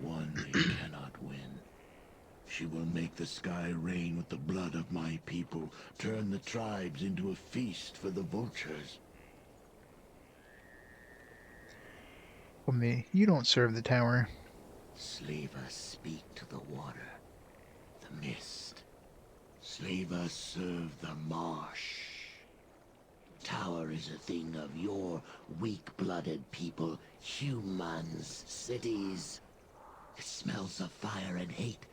one they cannot win. She will make the sky rain with the blood of my people, turn the tribes into a feast for the vultures. Well, me, you don't serve the tower. Slava speak to the water, the mist. Slava serve the marsh. Tower is a thing of your weak-blooded people, humans, cities. It smells of fire and hate.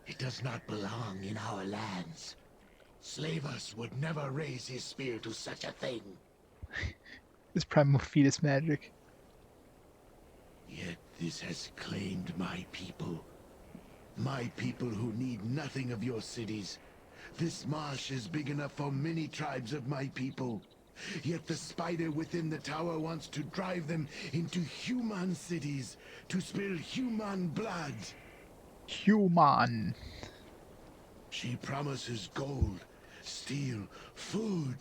It does not belong in our lands. Slavus would never raise his spear to such a thing. This primal fetus magic. Yet this has claimed my people. My people who need nothing of your cities. This marsh is big enough for many tribes of my people. Yet the spider within the tower wants to drive them into human cities, to spill human blood. Human. She promises gold, steel, food.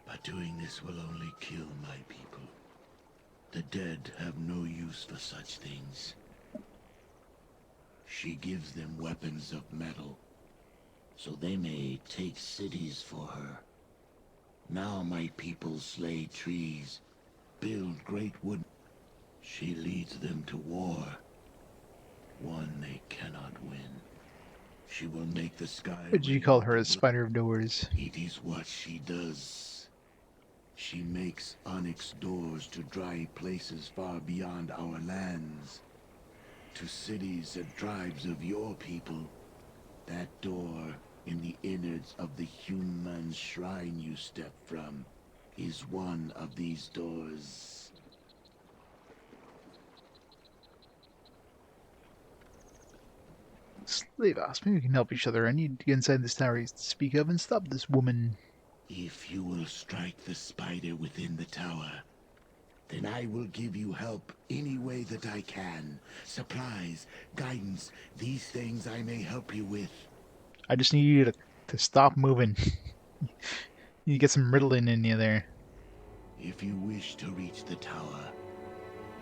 But doing this will only kill my people. The dead have no use for such things. She gives them weapons of metal, so they may take cities for her. Now my people slay trees, build great wood. She leads them to war, one they cannot win. She will make the sky What did you rain call with her? the A spider of doors. It is what she does. She makes onyx doors to dry places far beyond our lands. To cities and tribes of your people. That door in the innards of the human shrine you step from is one of these doors. Slavos, maybe we can help each other. I need to get inside this tower you speak of and stop this woman. If you will strike the spider within the tower, then I will give you help any way that I can. Supplies, guidance, these things I may help you with. I just need you to stop moving. You get some Ritalin in you there. If you wish to reach the tower,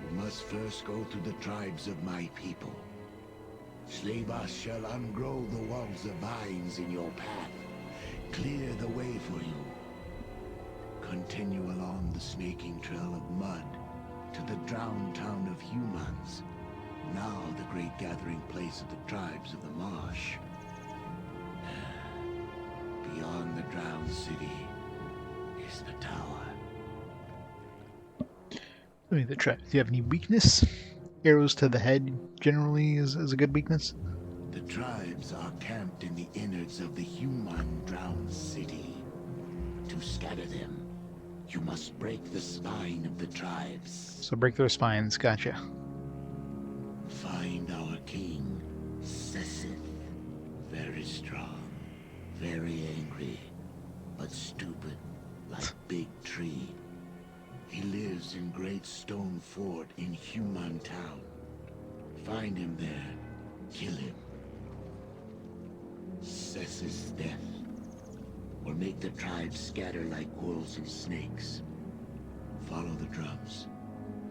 you must first go through the tribes of my people. Slavas shall ungrow the walls of vines in your path, clear the way for you. Continue along the snaking trail of mud to the drowned town of humans, now the great gathering place of the tribes of the marsh. Beyond the drowned city is the tower. I mean, the trap. Do you have any weakness? Arrows to the head generally is a good weakness. The tribes are camped in the innards of the human drowned city. To scatter them, you must break the spine of the tribes. So break their spines. Gotcha. Find our king, Sessith. Very strong, very angry, but stupid, like big tree. He lives in Great Stone Fort in Human Town. Find him there, kill him. Sess's death will make the tribes scatter like wolves and snakes. Follow the drums.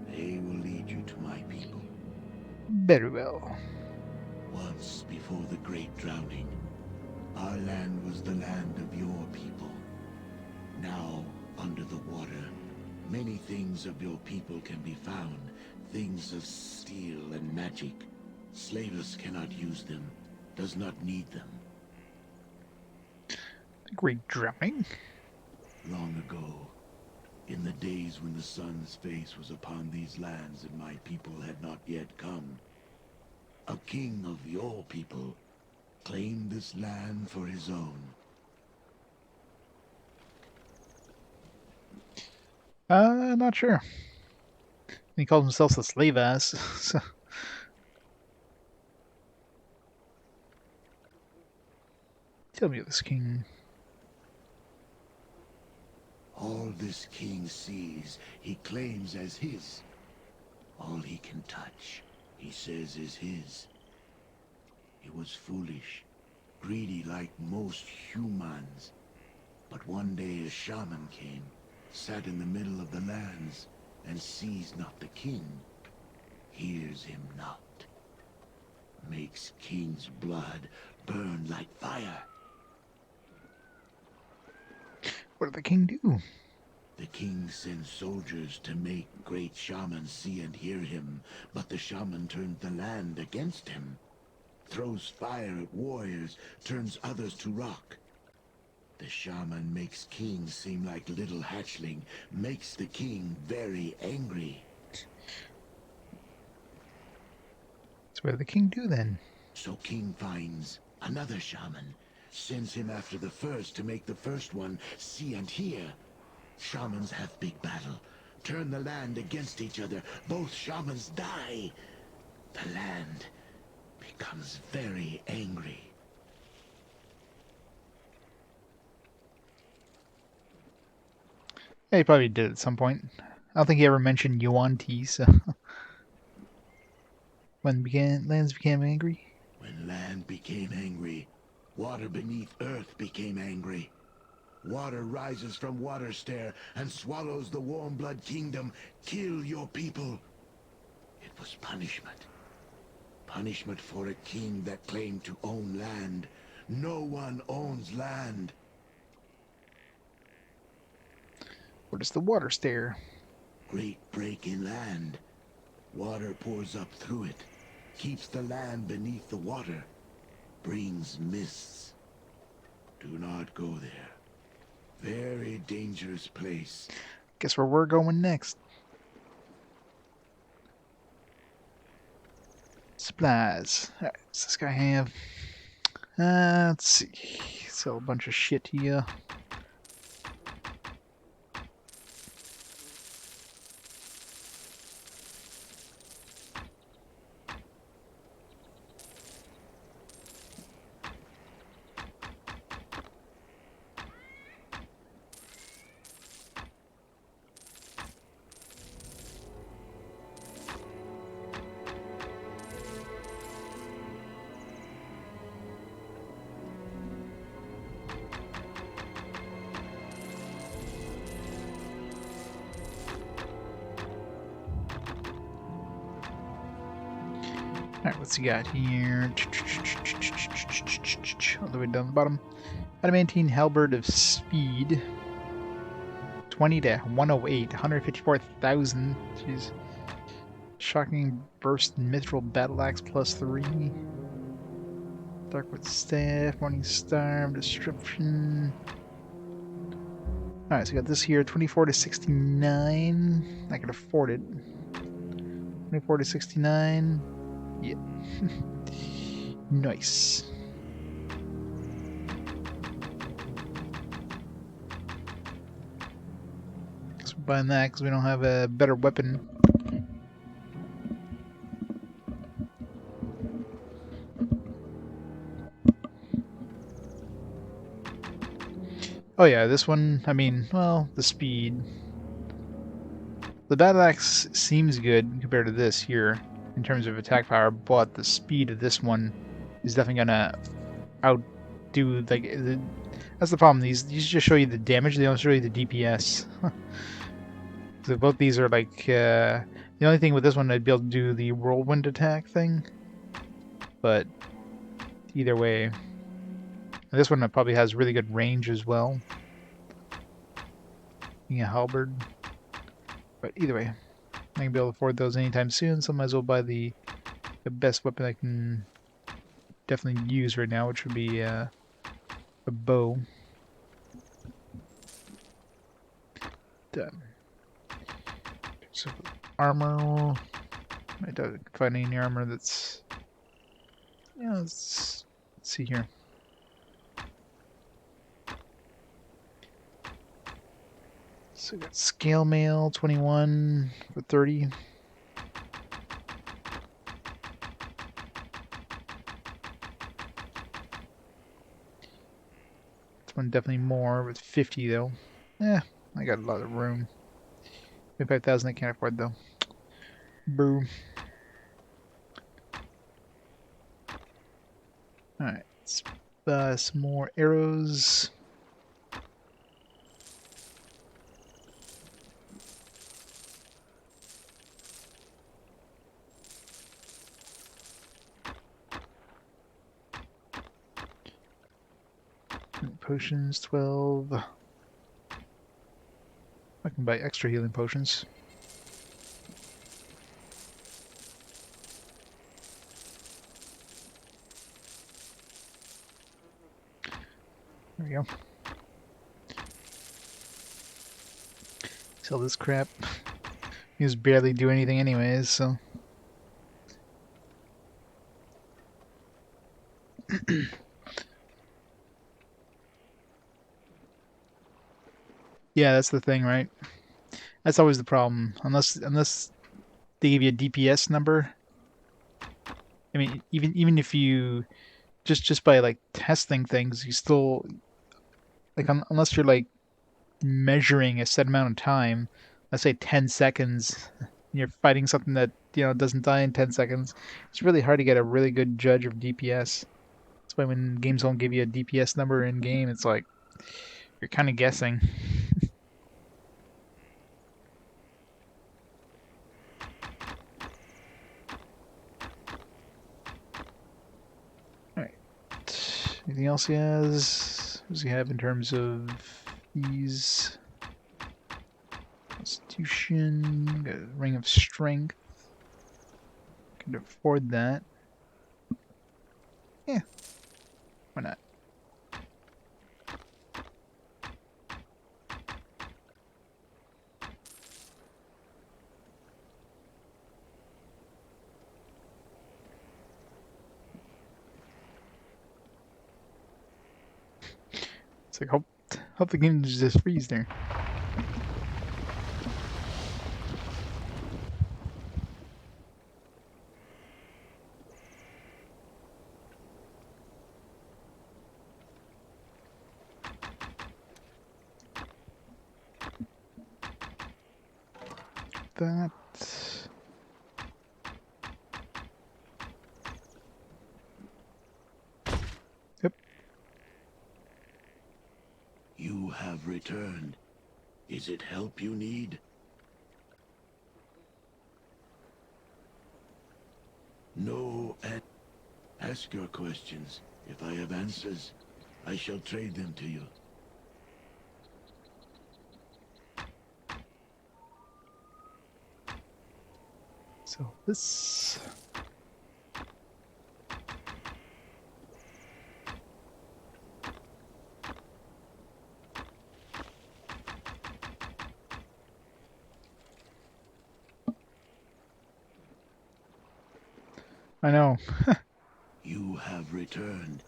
They will lead you to my people. Very well. Once before the Great Drowning, our land was the land of your people. Now, under the water, many things of your people can be found. Things of steel and magic. Slavers cannot use them, does not need them. The Great Drowning? Long ago, in the days when the sun's face was upon these lands and my people had not yet come, a king of your people claimed this land for his own. Not sure. He calls himself a slave ass. So. Tell me this king. All this king sees, he claims as his. All he can touch, he says is his. He was foolish, greedy like most humans. But one day a shaman came, sat in the middle of the lands, and sees not the king, hears him not. Makes king's blood burn like fire. What did the king do? The king sends soldiers to make great shaman see and hear him, but the shaman turns the land against him. Throws fire at warriors, turns others to rock. The shaman makes king seem like little hatchling, makes the king very angry. So what did the king do then? So king finds another shaman, sends him after the first to make the first one see and hear. Shamans have big battle, turn the land against each other. Both shamans die. The land becomes very angry. Yeah, he probably did at some point. I don't think he ever mentioned Yuan Ti, so when lands became angry. When land became angry, water beneath earth became angry. Water rises from water stair and swallows the warm blood kingdom. Kill your people. It was punishment. Punishment for a king that claimed to own land. No one owns land. What is the water stare? Great break in land. Water pours up through it. Keeps the land beneath the water. Brings mists. Do not go there. Very dangerous place. Guess where we're going next. Supplies. Alright, what's this guy have? Let's see. Sell a bunch of shit here. Alright, what's he got here? All the way down the bottom. Adamantine halberd of speed. 20 to 108. 154,000. Jeez. Shocking burst mithril battle axe plus 3. Darkwood staff, morning star, disruption. Alright, so we got this here, 24 to 69. I can afford it. 24 to 69. Yeah. Nice. Guess we're buying that because we don't have a better weapon. Oh yeah, this one, I mean, well, the speed. The battle axe seems good compared to this here in terms of attack power, but the speed of this one is definitely gonna outdo, like, that's the problem. These just show you the damage, they don't show you the DPS. So both these are like, the only thing with this one, I'd be able to do the whirlwind attack thing, but either way, this one probably has really good range as well. Being a halberd. But either way, I'm not gonna be able to afford those anytime soon, so I might as well buy the best weapon I can definitely use right now, which would be a bow. Done. So armor. I don't find any armor that's. Yeah, let's see here. So we got scale mail 21 for 30. This one definitely more with 50 though. Eh, I got a lot of room. 25,000 I can't afford though. Boo. Alright, let's buy some more arrows. Potions, 12. I can buy extra healing potions. There we go. Sell this crap. These barely do anything anyways, so. Yeah, that's the thing, right? That's always the problem. Unless they give you a DPS number. I mean, even if you just by like testing things, you still like unless you're like measuring a set amount of time, let's say 10 seconds, and you're fighting something that doesn't die in 10 seconds. It's really hard to get a really good judge of DPS. That's why when games don't give you a DPS number in game, it's like you're kind of guessing. Alright. Anything else he has? What does he have in terms of these? Constitution, got a Ring of Strength. Can afford that. Yeah, why not? It's like hope the game just freeze there. That. Yep. You have returned. Is it help you need? No, ask your questions. If I have answers, I shall trade them to you. So this. I know. You have returned.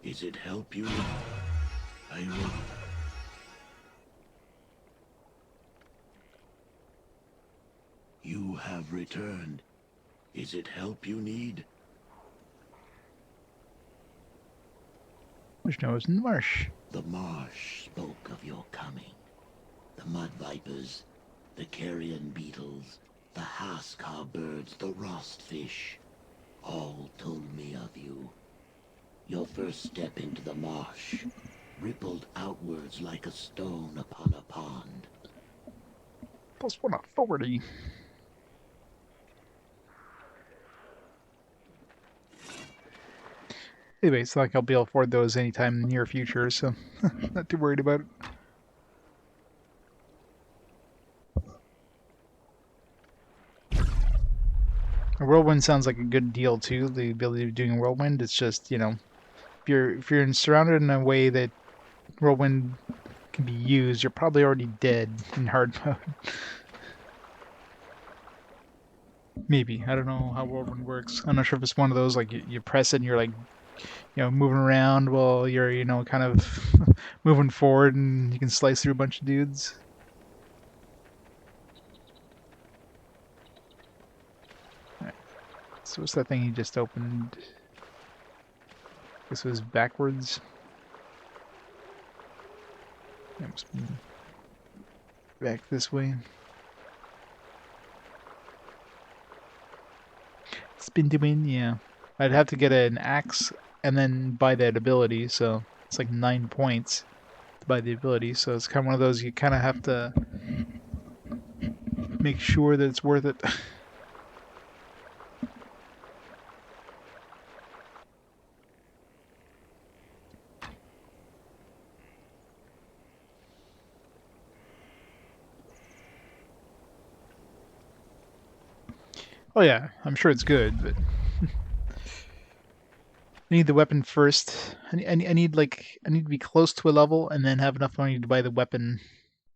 Is it help you need? I will. You have returned. Is it help you need? There's no in the marsh. The marsh spoke of your coming. The mud vipers, the carrion beetles, the haskar birds, the rost fish, all told me of you. Your first step into the marsh rippled outwards like a stone upon a pond. +1 authority. Anyway, it's not like I'll be able to afford those anytime in the near future, so not too worried about it. A whirlwind sounds like a good deal too. The ability of doing a whirlwind. It's just if you're surrounded in a way that whirlwind can be used, you're probably already dead in hard mode. Maybe. I don't know how whirlwind works. I'm not sure if it's one of those like you press it and you're like moving around while you're kind of moving forward and you can slice through a bunch of dudes. Alright. So what's that thing you just opened? This was backwards. That must be back this way. Spin to win, yeah. I'd have to get an axe and then buy that ability, so it's like 9 points to buy the ability, so it's kind of one of those you kind of have to make sure that it's worth it. Oh yeah, I'm sure it's good, but I need the weapon first. I need like I need to be close to a level and then have enough money to buy the weapon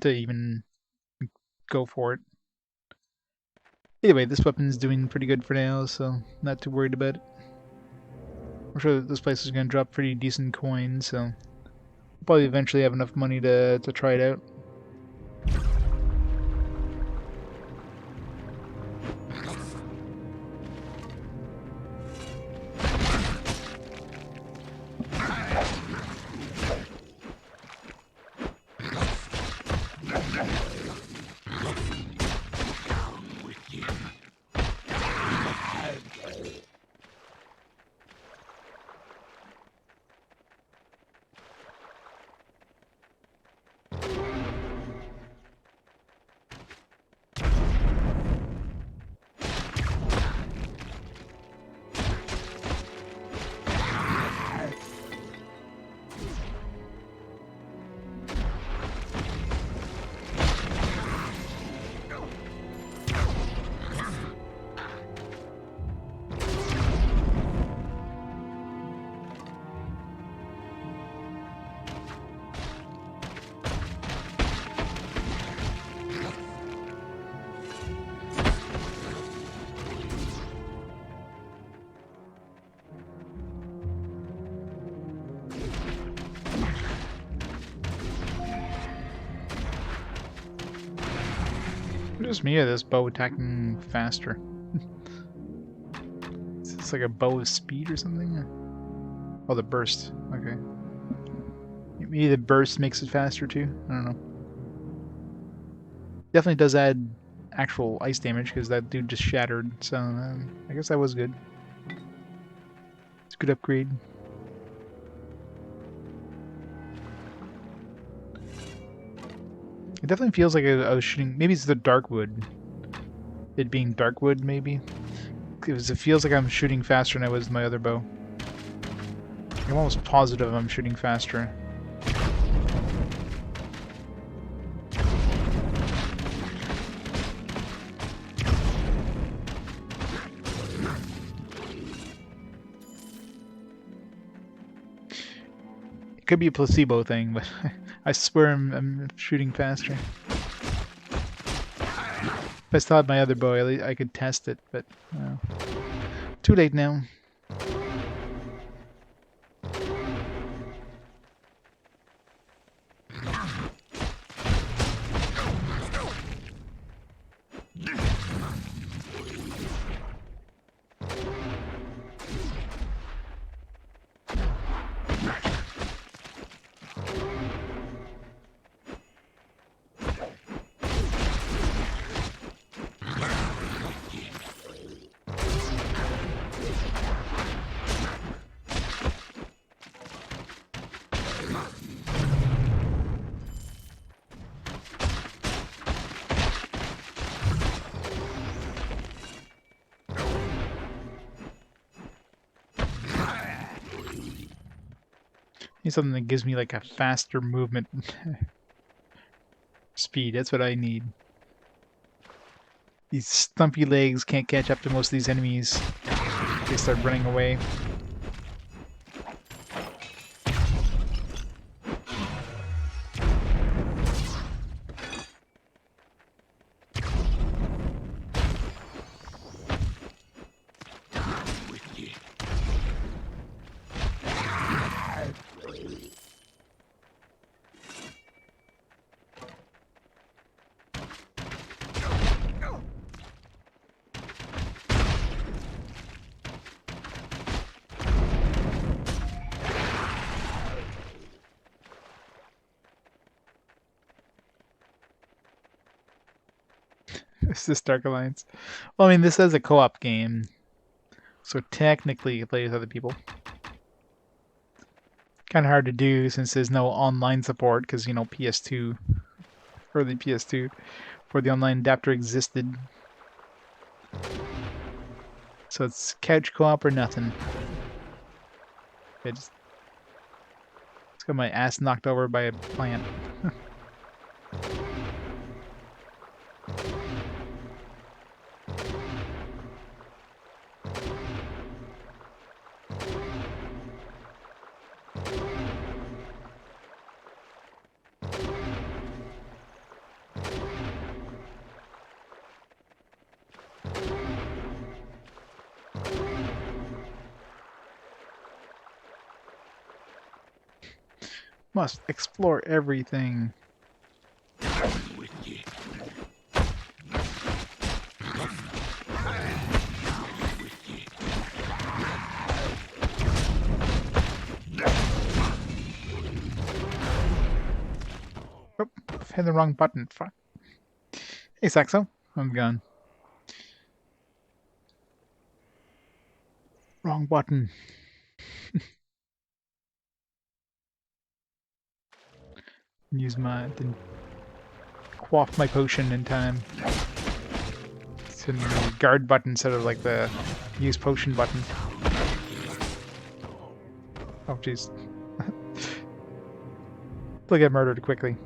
to even go for it. Anyway, this weapon's doing pretty good for now, so not too worried about it. I'm sure that this place is going to drop pretty decent coins, so I'll probably eventually have enough money to try it out. Just me or this bow attacking faster? Is this like a bow of speed or something? Oh, the burst. Okay. Maybe the burst makes it faster too? I don't know. Definitely does add actual ice damage because that dude just shattered, so I guess that was good. It's a good upgrade. It definitely feels like I was shooting... Maybe it's the Darkwood. It being Darkwood, maybe? Because it feels like I'm shooting faster than I was with my other bow. I'm almost positive I'm shooting faster. It could be a placebo thing, but I swear I'm shooting faster. If I still had my other bow, I could test it, but too late now. Need something that gives me like a faster movement speed. That's what I need. These stumpy legs can't catch up to most of these enemies. They start running away. It's this Dark Alliance. Well, I mean, this is a co-op game, so technically you can play with other people. Kind of hard to do since there's no online support, because, you know, PS2, early PS2, before the online adapter existed. So it's couch co-op or nothing. I just got my ass knocked over by a plant. Must explore everything. Oh, I've hit the wrong button. Fuck. Hey, Saxo. I'm gone. Wrong button. Didn't quaff my potion in time. It's in the guard button instead of like the use potion button. Oh jeez. They'll get murdered quickly.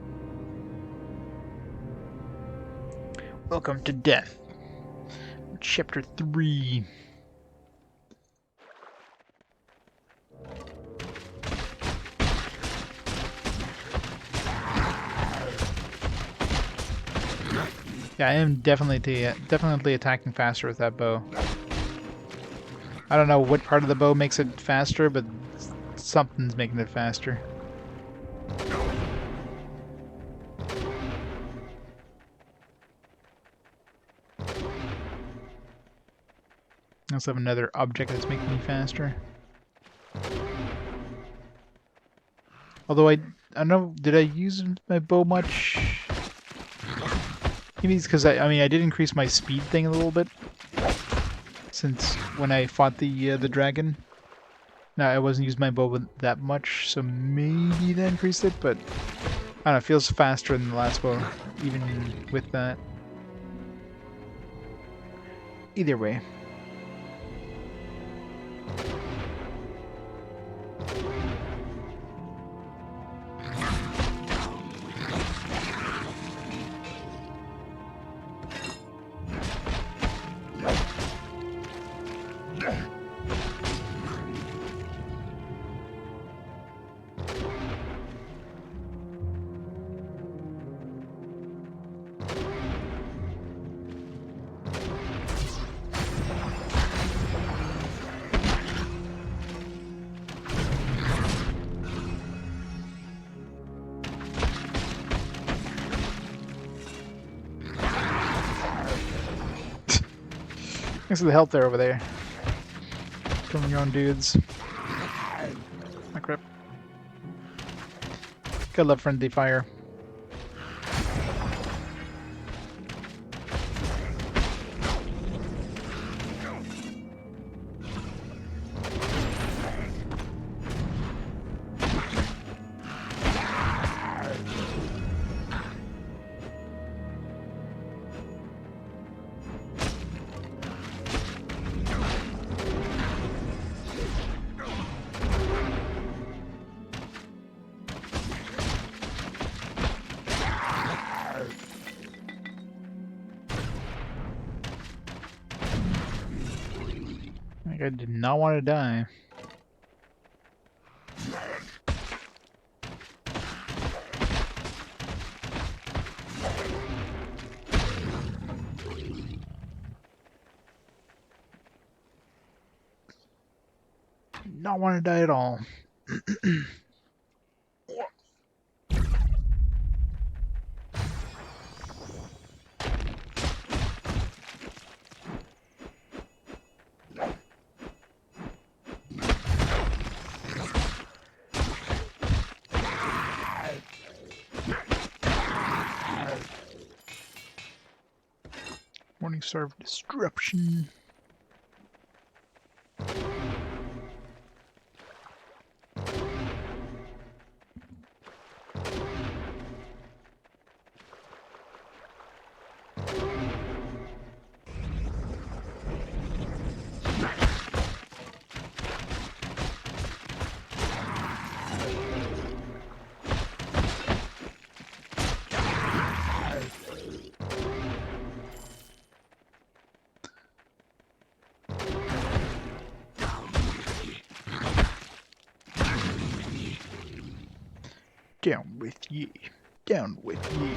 Welcome to death. Chapter 3. Yeah, I am definitely attacking faster with that bow. I don't know what part of the bow makes it faster, but something's making it faster. I also have another object that's making me faster. Although I don't know, did I use my bow much? Maybe it's because I mean I did increase my speed thing a little bit since when I fought the dragon. No, I wasn't using my bow that much, so maybe that increased it, but I don't know, it feels faster than the last bow, even with that. Either way. Thanks for the help there over there. Killing your own dudes. Oh crap. Gotta love friendly fire. I did not want to die. Not want to die at all. Sort of disruption. Down with ye. Down with ye.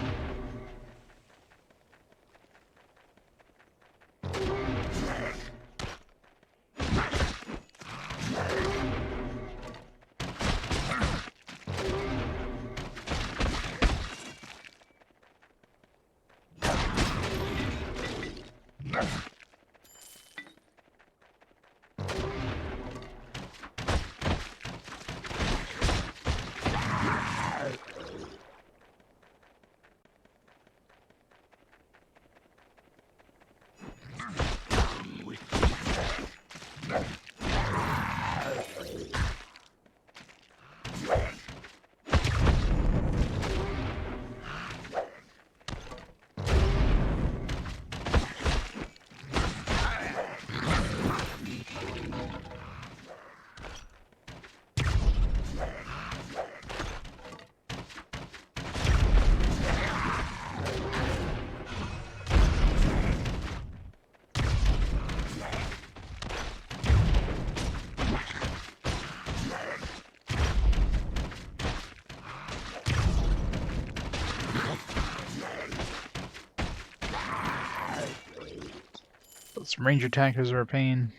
Those ranger attackers are a pain.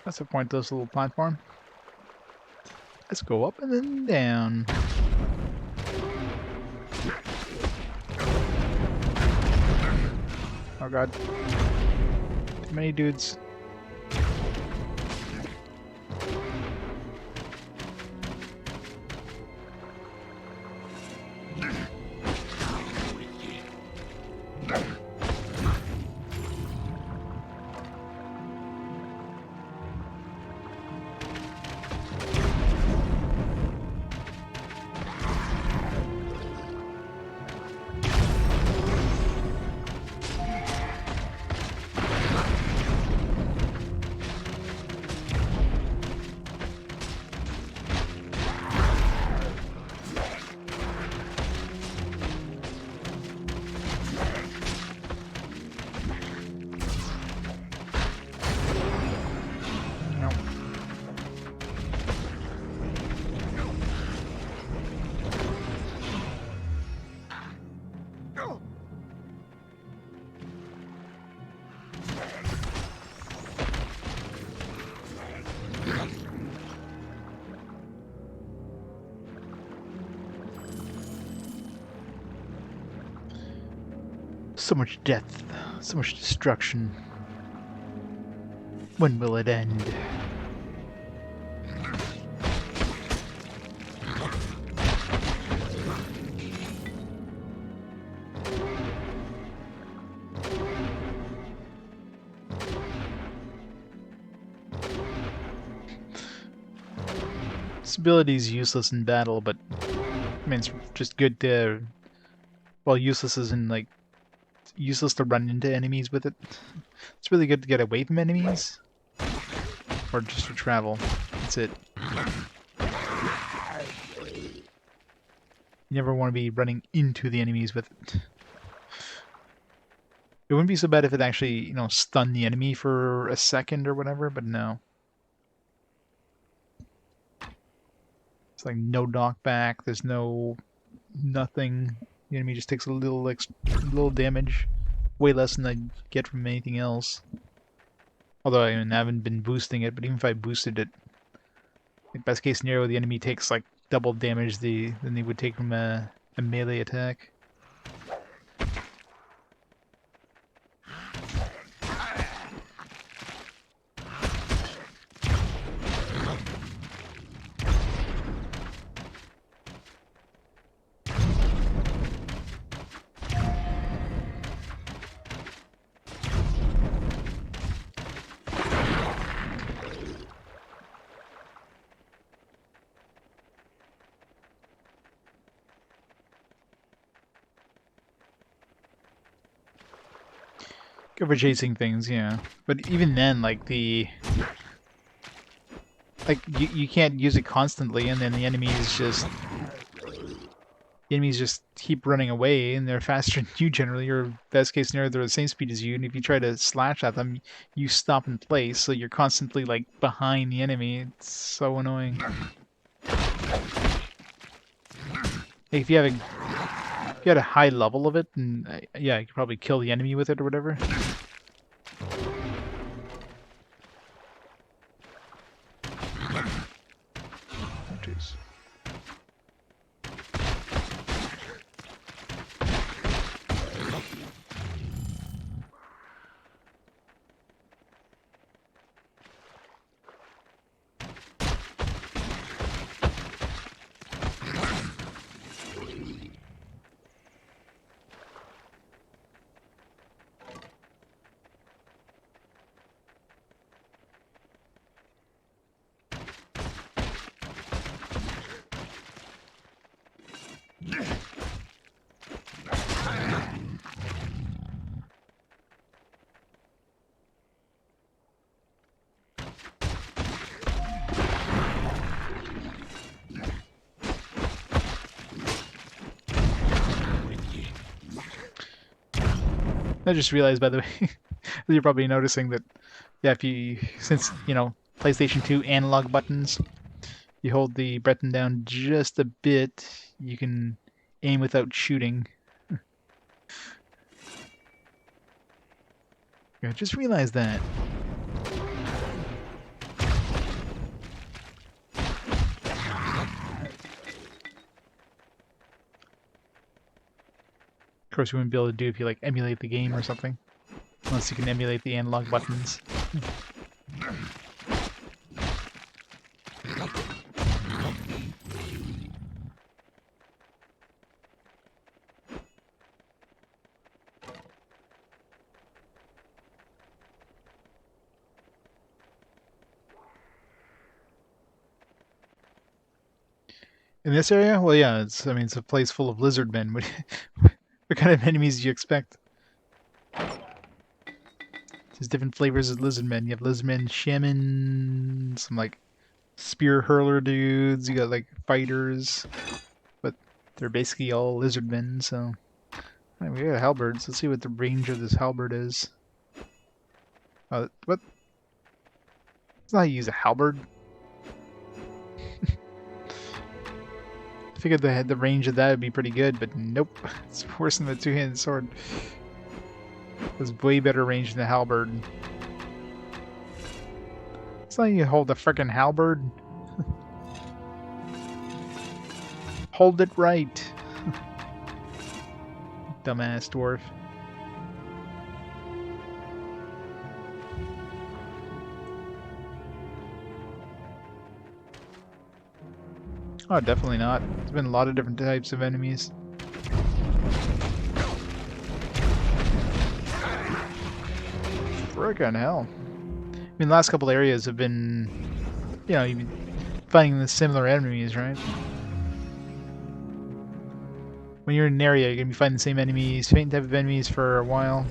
That's a pointless little platform. Let's go up and then down. Oh god. Too many dudes. So much death, so much destruction. When will it end? This ability is useless in battle, but I mean, it's just good to. Well, useless is in like useless to run into enemies with it. It's really good to get away from enemies, or just to travel. That's it. You never want to be running into the enemies with it. It wouldn't be so bad if it actually, you know, stunned the enemy for a second or whatever, but no. It's like no knockback, there's no nothing. The enemy just takes a little damage, way less than I get from anything else. Although I haven't been boosting it, but even if I boosted it, like best case scenario, the enemy takes like double damage than they would take from a melee attack. Good for chasing things, yeah. But even then, like you can't use it constantly, and then the enemies just keep running away, and they're faster than you generally. Or best case scenario, they're the same speed as you, and if you try to slash at them, you stop in place, so you're constantly like behind the enemy. It's so annoying. Like, if you had a high level of it, and yeah, you could probably kill the enemy with it or whatever. Oh, jeez. I just realized, by the way, you're probably noticing that, yeah, since, PlayStation 2 analog buttons, you hold the button down just a bit, you can aim without shooting. Yeah, I just realized that. Of course, you wouldn't be able to do if you, like, emulate the game or something. Unless you can emulate the analog buttons. In this area? Well, yeah, it's a place full of lizard men. What kind of enemies do you expect? There's different flavors of lizard men. You have lizard men, shaman, some like spear hurler dudes. You got like fighters, but they're basically all lizard men. So we got halberds. Let's see what the range of this halberd is. What? That's not how you use a halberd. I figured the range of that would be pretty good, but nope. It's worse than the two-handed sword. It's way better range than the halberd. It's not how you hold a frickin' halberd. Hold it right. Dumbass dwarf. Oh, definitely not. There's been a lot of different types of enemies. Frickin' hell. I mean, the last couple areas have been, you've been fighting the similar enemies, right? When you're in an area, you're going to be fighting the same enemies, same type of enemies for a while.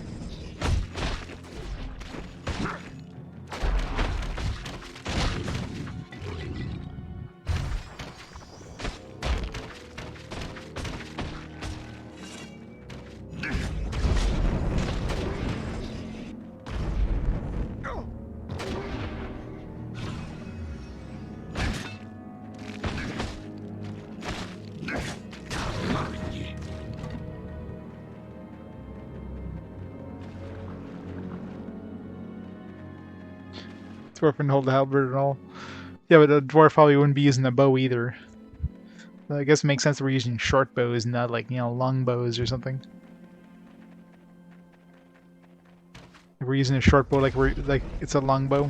Dwarf wouldn't hold the halberd at all. Yeah, but a dwarf probably wouldn't be using a bow either. I guess it makes sense that we're using short bows, not like, long bows or something. If we're using a short bow like it's a long bow.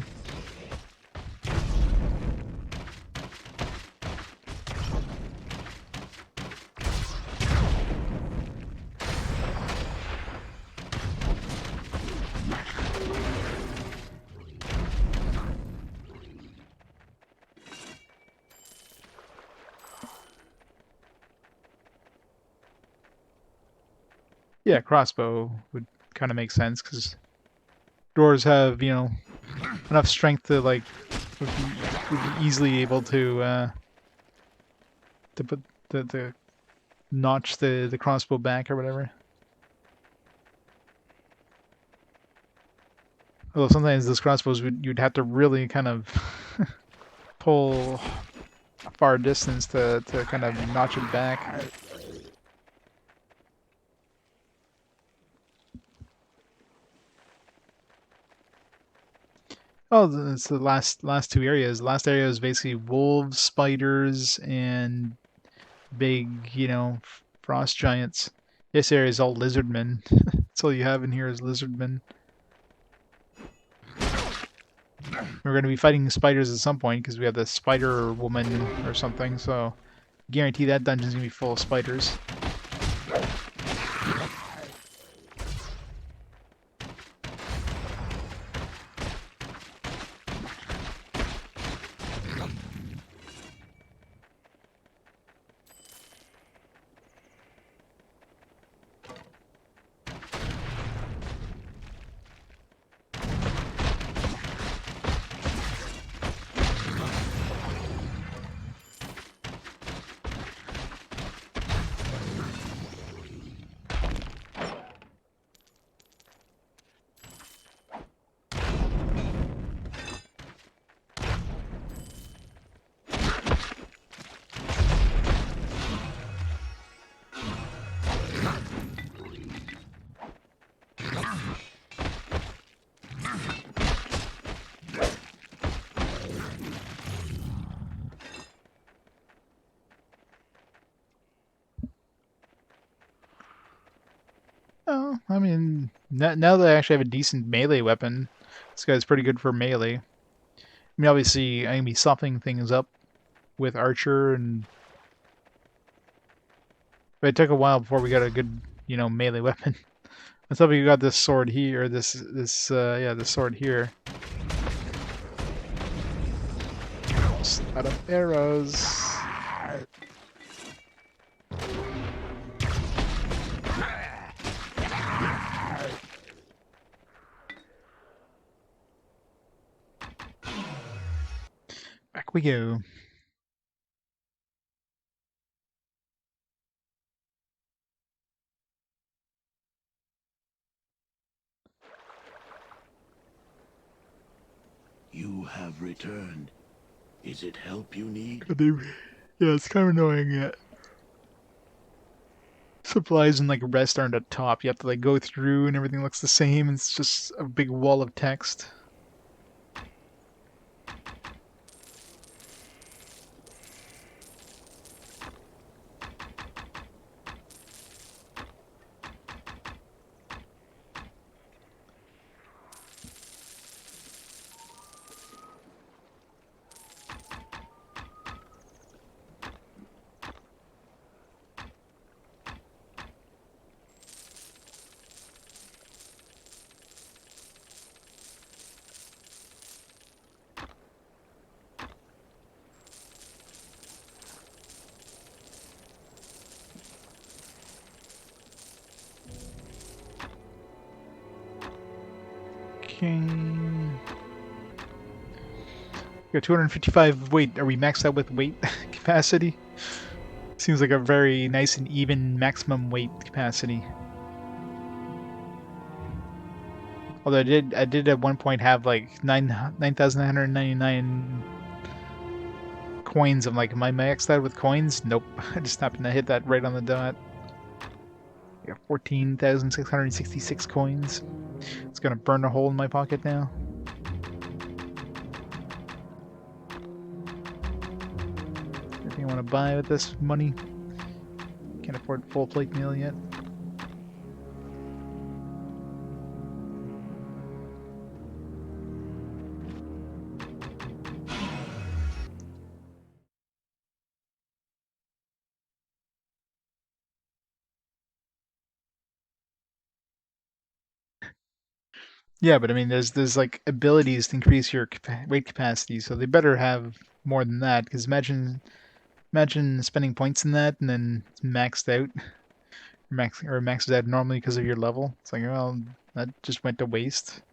Yeah, crossbow would kind of make sense because dwarves have, enough strength to would be easily able to put the notch the crossbow back or whatever. Although sometimes those crossbows you'd have to really kind of pull a far distance to kind of notch it back. Oh, it's the last two areas. The last area is basically wolves, spiders, and big, frost giants. This area is all lizardmen. That's all you have in here is lizardmen. We're going to be fighting spiders at some point because we have the spider woman or something, so guarantee that dungeon's going to be full of spiders. Oh, I mean, now that I actually have a decent melee weapon, this guy's pretty good for melee. I mean, obviously, I'm going to be softening things up with Archer, but it took a while before we got a good, melee weapon. Let's hope we got this sword here, this sword here. Just out of arrows. Back we go. You have returned. Is it help you need? Yeah, it's kind of annoying. Yeah. Supplies and rest aren't at the top. You have to go through and everything looks the same. It's just a big wall of text. Okay. Got 255 weight. Are we maxed out with weight capacity? Seems like a very nice and even maximum weight capacity. Although I did at one point have 9,999 coins. I'm like, am I maxed out with coins? Nope. I just happened to hit that right on the dot. I got 14,666 coins. It's gonna burn a hole in my pocket now. Anything I want to buy with this money? Can't afford full plate meal yet. Yeah, but I mean, there's like abilities to increase your weight capacity, so they better have more than that. Because imagine spending points in that and then it's maxed out, or maxed out normally because of your level. It's like, well, that just went to waste.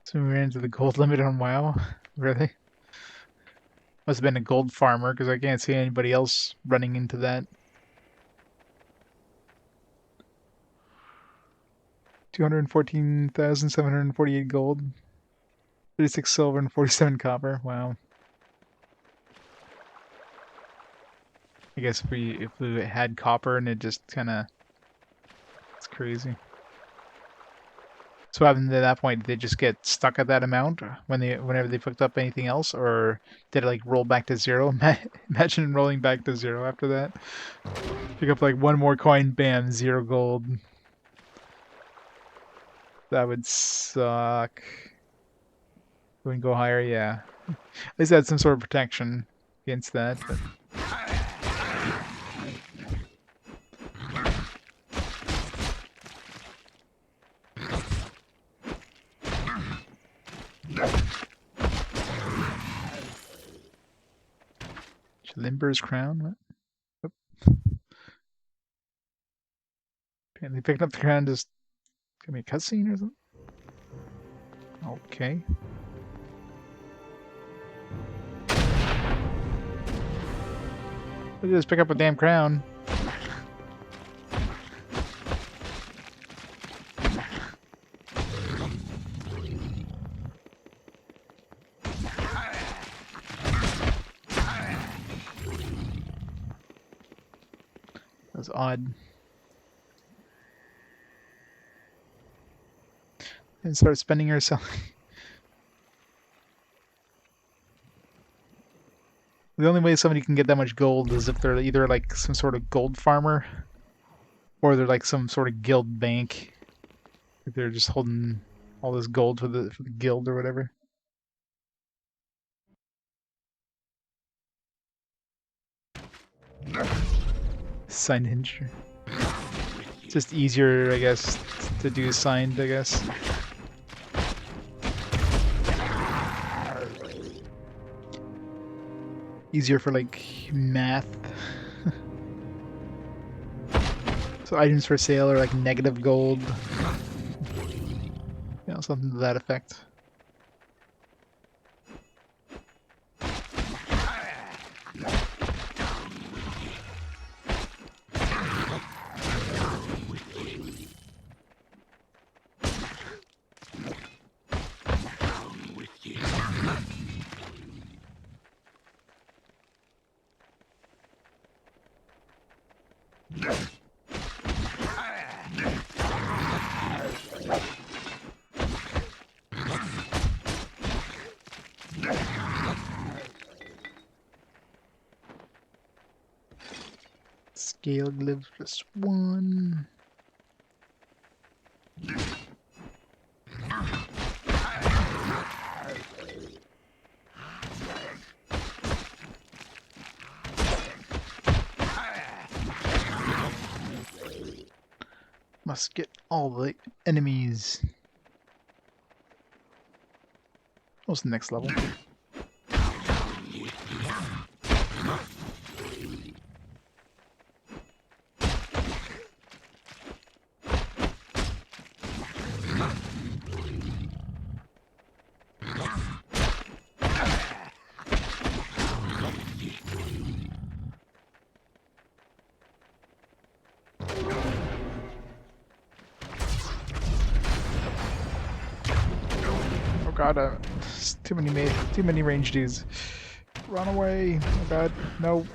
So we ran into the gold limit on WoW. Really? Must have been a gold farmer because I can't see anybody else running into that. 214,748 gold, 36 silver, and 47 copper. Wow. I guess if we had copper and it just kind of, it's crazy. So what happened at that point? Did they just get stuck at that amount whenever they picked up anything else, or did it like roll back to zero? Imagine rolling back to zero after that. Pick up like one more coin, bam, 0 gold. That would suck. Wouldn't go higher, yeah. At least I had some sort of protection against that. But... Limber's crown? What? Apparently picking up the crown just give me a cutscene or something? Okay. Look at this, pick up a damn crown. That's odd. And start spending or selling. The only way somebody can get that much gold is if they're either like some sort of gold farmer or they're like some sort of guild bank. If they're just holding all this gold for the guild or whatever. Signed injury. It's just easier, I guess, to do signed, I guess. Easier for like math. So items for sale are like negative gold. You know, something to that effect. Scale lives +1. Must get all the enemies. What's the next level? Oh god, too many range dudes. Run away! Oh god, no.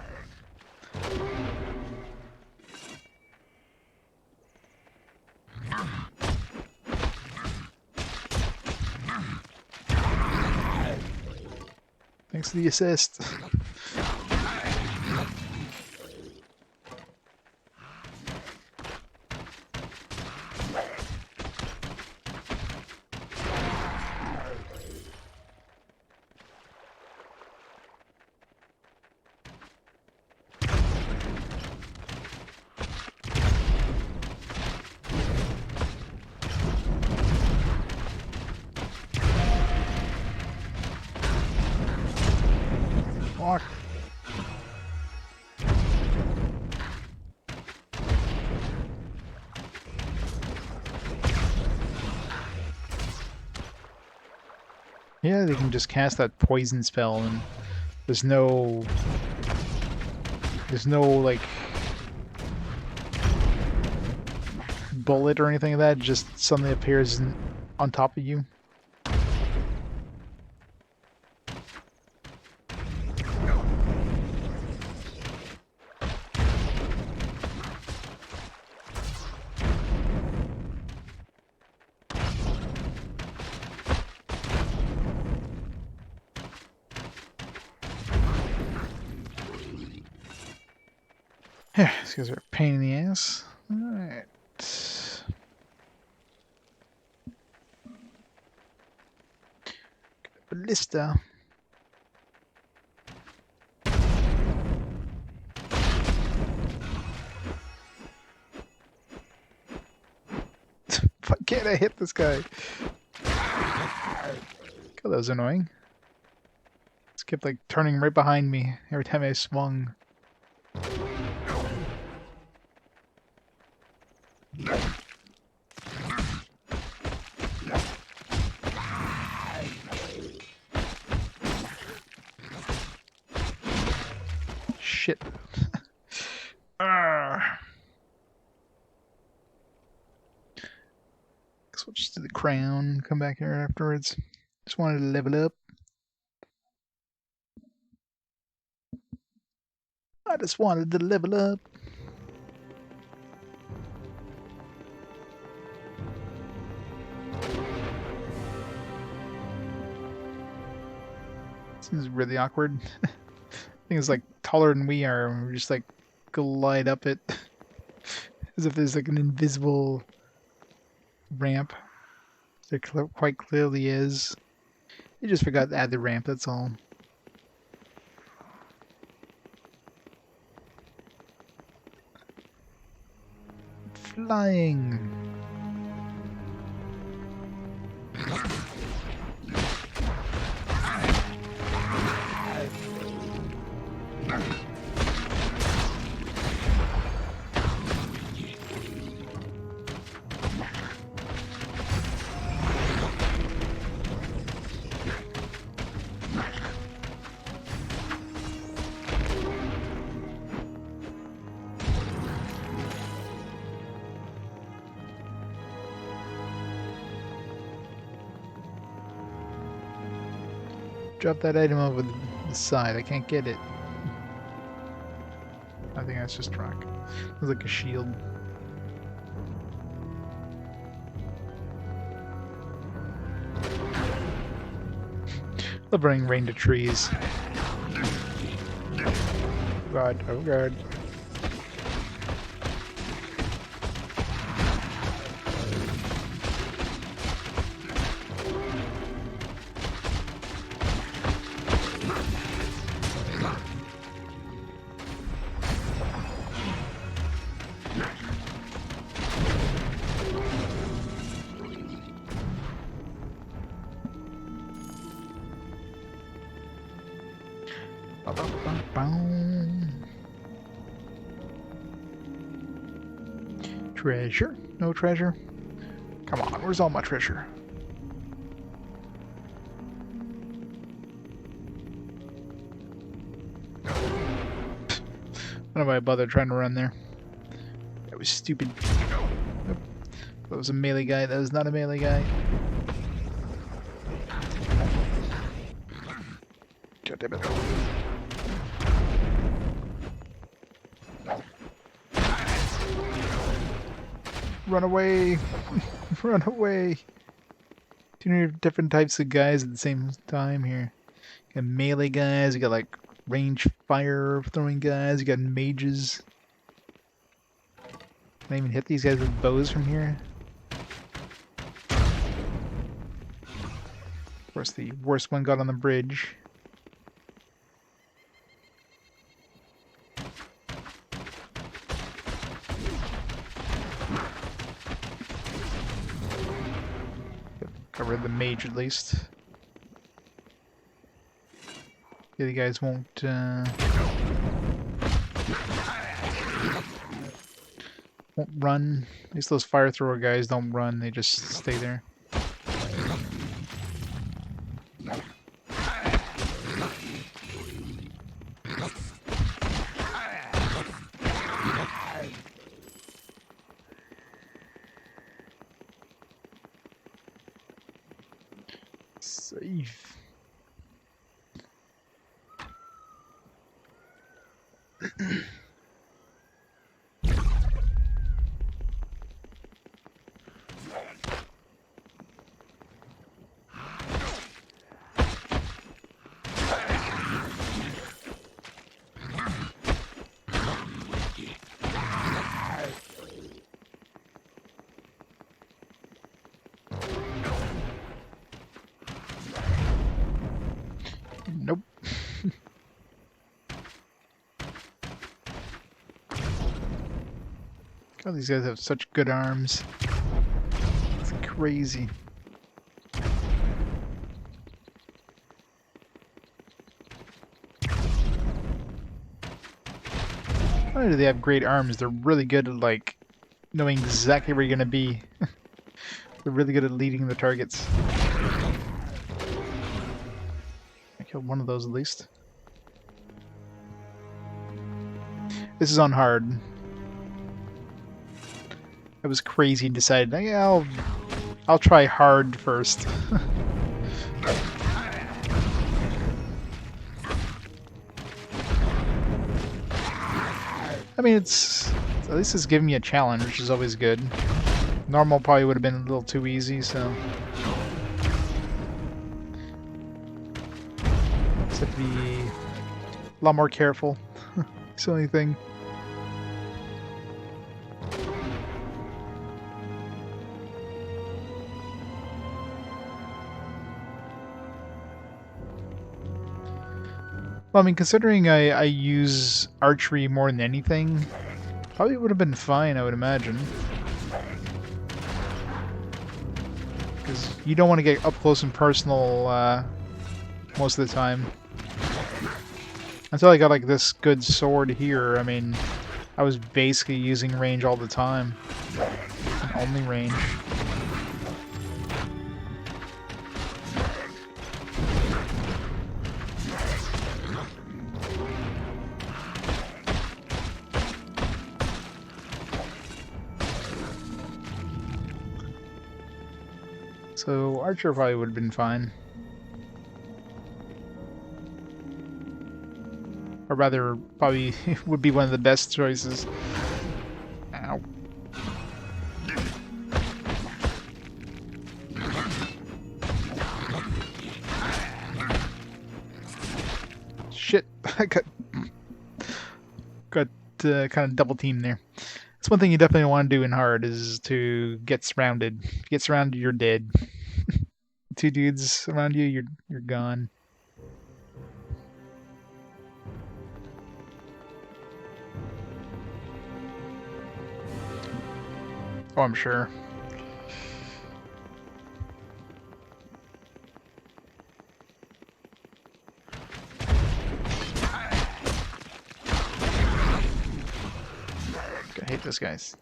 Thanks for the assist. Walk. Yeah, they can just cast that poison spell and there's no like bullet or anything like that, it just suddenly appears on top of you. Yeah, these guys are a pain in the ass. Alright. Ballista. Why can't I hit this guy? God, that was annoying. This kept like turning right behind me every time I swung. Shit. Guess we'll just do the crown, come back here afterwards. Just wanted to level up. I just wanted to level up. This is really awkward. Thing is like taller than we are, and we just like glide up it as if there's like an invisible ramp. There quite clearly is. You just forgot to add the ramp, that's all. Flying! Drop that item over the side. I can't get it. I think that's just rock. It's like a shield. Love running rain to trees. Oh god, oh god. Treasure? No treasure? Come on, where's all my treasure? I don't know why I bothered trying to run there. That was stupid. Nope. That was a melee guy. That was not a melee guy. God damn it. Run away! Run away! Too many different types of guys at the same time here. You got melee guys, you got like range fire throwing guys, you got mages. Can I even hit these guys with bows from here? Of course, the worst one got on the bridge. Cover the mage at least. The other guys won't run. At least those fire thrower guys don't run, they just stay there. Safe. Nope. God, these guys have such good arms. It's crazy. Not only do they have great arms, they're really good at like knowing exactly where you're gonna be. They're really good at leading the targets. I killed one of those at least. This is on hard. I was crazy and decided, yeah, I'll try hard first. I mean, at least it's giving me a challenge, which is always good. Normal probably would have been a little too easy, so just have to be a lot more careful. It's the only thing. Well, I mean, considering I use archery more than anything, probably would have been fine, I would imagine. Because you don't want to get up close and personal most of the time. Until I got like this good sword here, I mean, I was basically using range all the time. And only range. So archer probably would have been fine. Or rather, probably would be one of the best choices. Ow. Shit, I got kind of double teamed there. That's one thing you definitely want to do in hard is to get surrounded. If you get surrounded, you're dead. Two dudes around you, you're gone. Oh, I'm sure. hate those guys.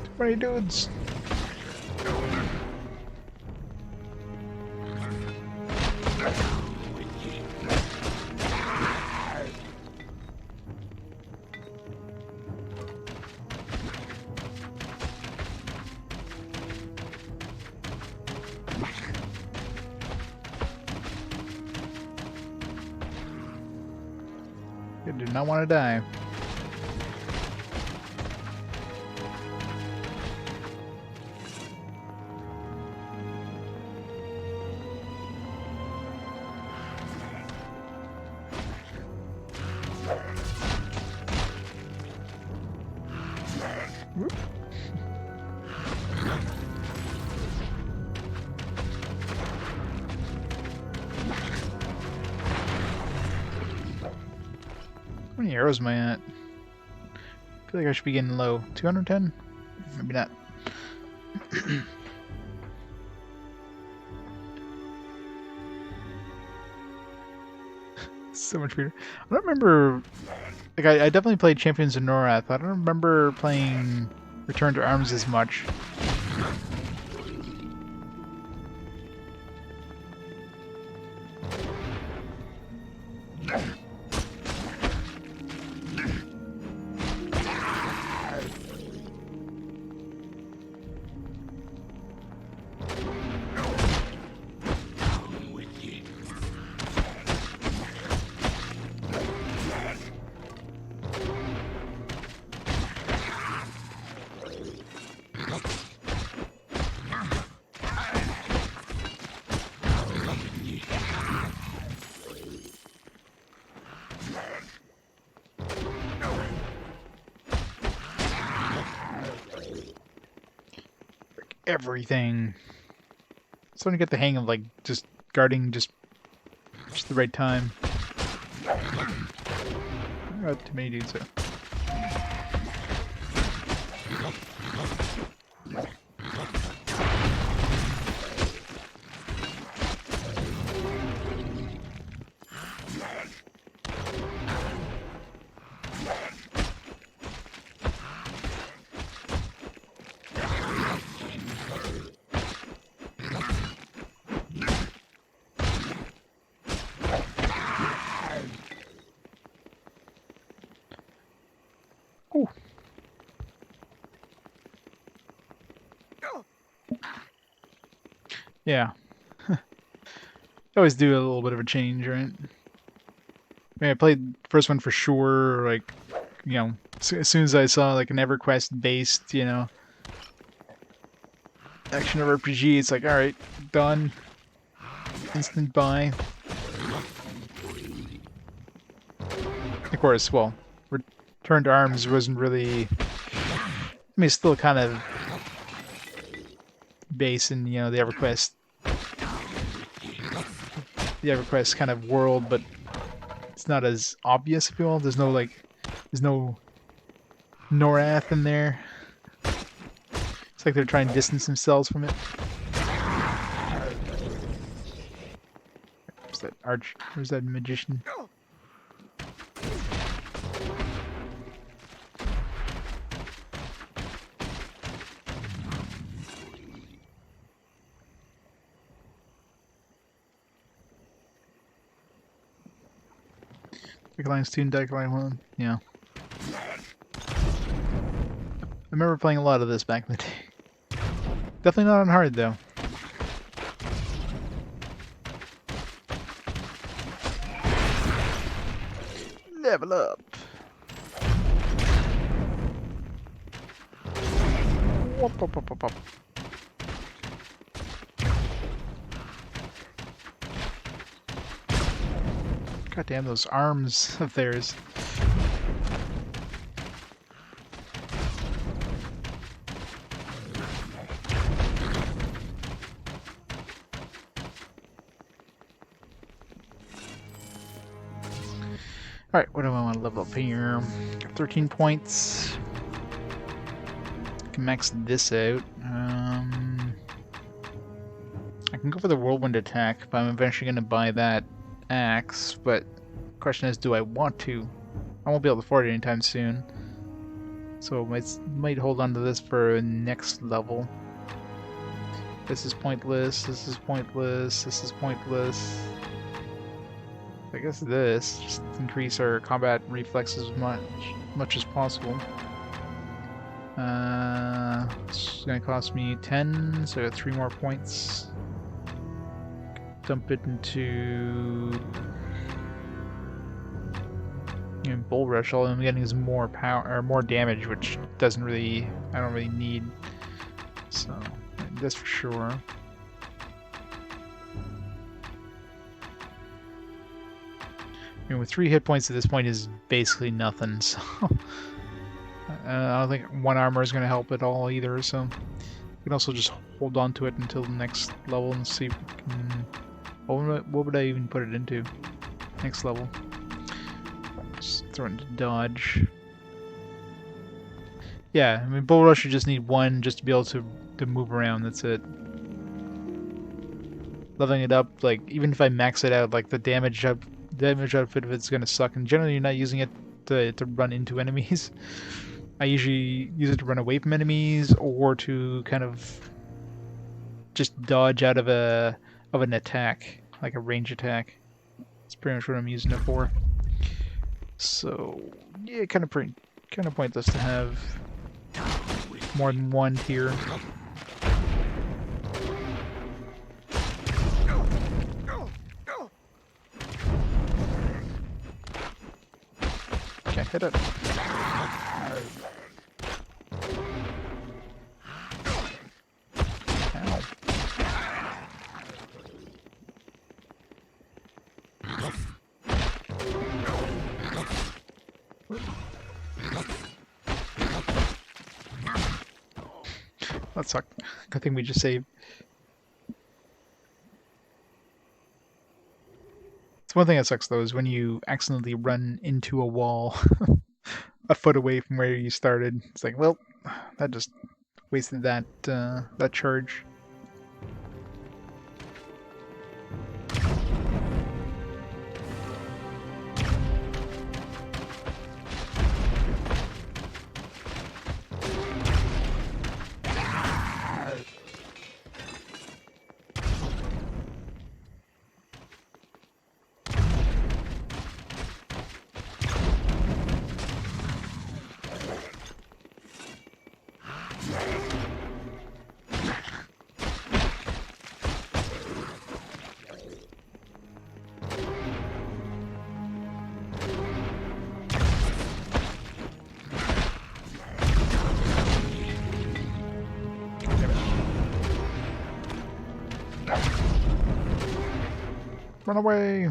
Too many dudes. You do not want to die. Whoop. How many arrows am I at? I feel like I should be getting low. 210? Maybe not. So much weirder. I don't remember. Like, I definitely played Champions of Norath. I don't remember playing Return to Arms as much. Everything. Starting to get the hang of like just guarding just the right time. Not too many dudes though. Ooh. Yeah. Always do a little bit of a change, right? I mean, I played the first one for sure, like, you know, as soon as I saw like an EverQuest based, you know, action RPG, it's like, alright, done. Instant buy. Of course, well, Return to Arms wasn't really. I mean, it's still kind of based in, you know, the EverQuest kind of world, but it's not as obvious, if you will. There's no Norath in there. It's like they're trying to distance themselves from it. Where's that arch? Where's that magician? Line student, deck line 1. Yeah. I remember playing a lot of this back in the day. Definitely not on hard though. Level up. Wop, wop, wop, wop, wop. God damn those arms of theirs. Alright, what do I want to level up here? 13 points. Can max this out. I can go for the whirlwind attack, but I'm eventually going to buy that axe. But the question is, do I want to? I won't be able to afford it anytime soon. So I might hold on to this for next level. This is pointless, this is pointless, this is pointless. I guess this, just increase our combat reflexes much as possible. It's gonna cost me 10, so I got 3 more points. Dump it into Bull Rush. All I'm getting is more power or more damage, which I don't really need. So that's for sure. I mean, with 3 hit points at this point is basically nothing. So I don't think 1 armor is going to help at all either. So we can also just hold on to it until the next level and see if we can. What would I even put it into? Next level. Just throw it into dodge. Yeah, I mean, Bull Rush, you just need 1 just to be able to move around. That's it. Leveling it up, like even if I max it out, like the damage outfit of it's gonna suck. And generally, you're not using it to run into enemies. I usually use it to run away from enemies or to kind of just dodge out of an attack, like a range attack. That's pretty much what I'm using it for. So yeah, kind of pointless to have more than 1 tier. Okay, hit it. Ow. That sucked. Good thing we just saved. It's one thing that sucks though is when you accidentally run into a wall a foot away from where you started. It's like, well, that just wasted that charge. Run away!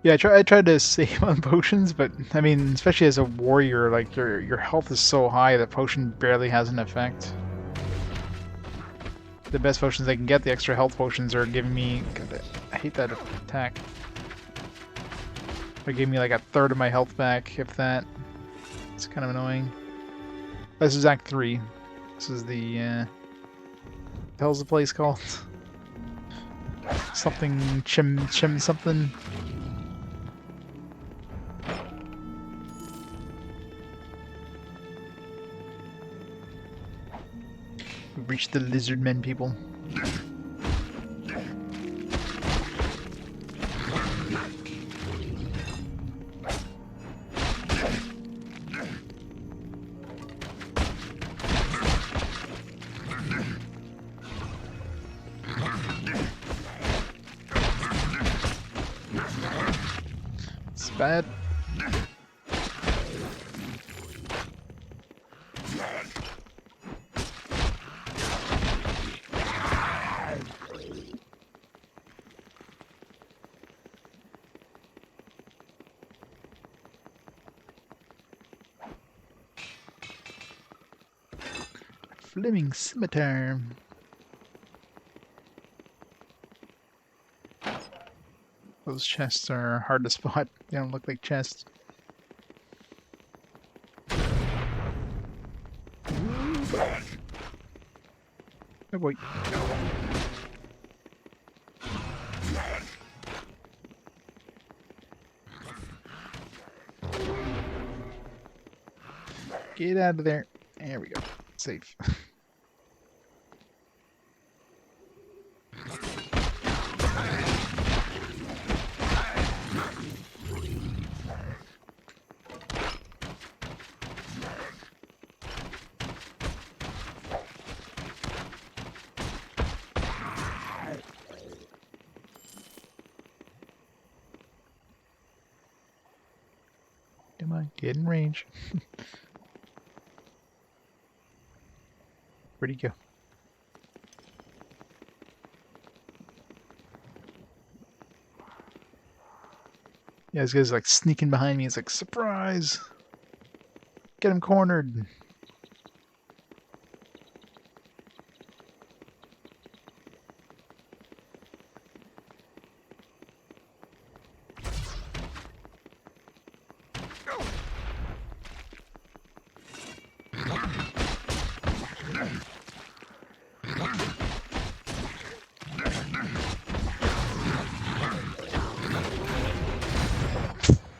Yeah, I tried to save on potions, but I mean, especially as a warrior, like your health is so high that potion barely has an effect. The best potions I can get, the extra health potions, are giving me. God, I hate that attack. They gave me like 1/3 of my health back, if that. It's kind of annoying. This is Act 3. This is the. What the hell's the place called? Something chim something. We've reached the lizard men people. bad. Fleming Scimitar. Those chests are hard to spot. They don't look like chests. Oh boy. Get out of there. There we go. Safe. Come on, get in range. Where'd he go? Yeah, this guy's like sneaking behind me. It's like, surprise! Get him cornered!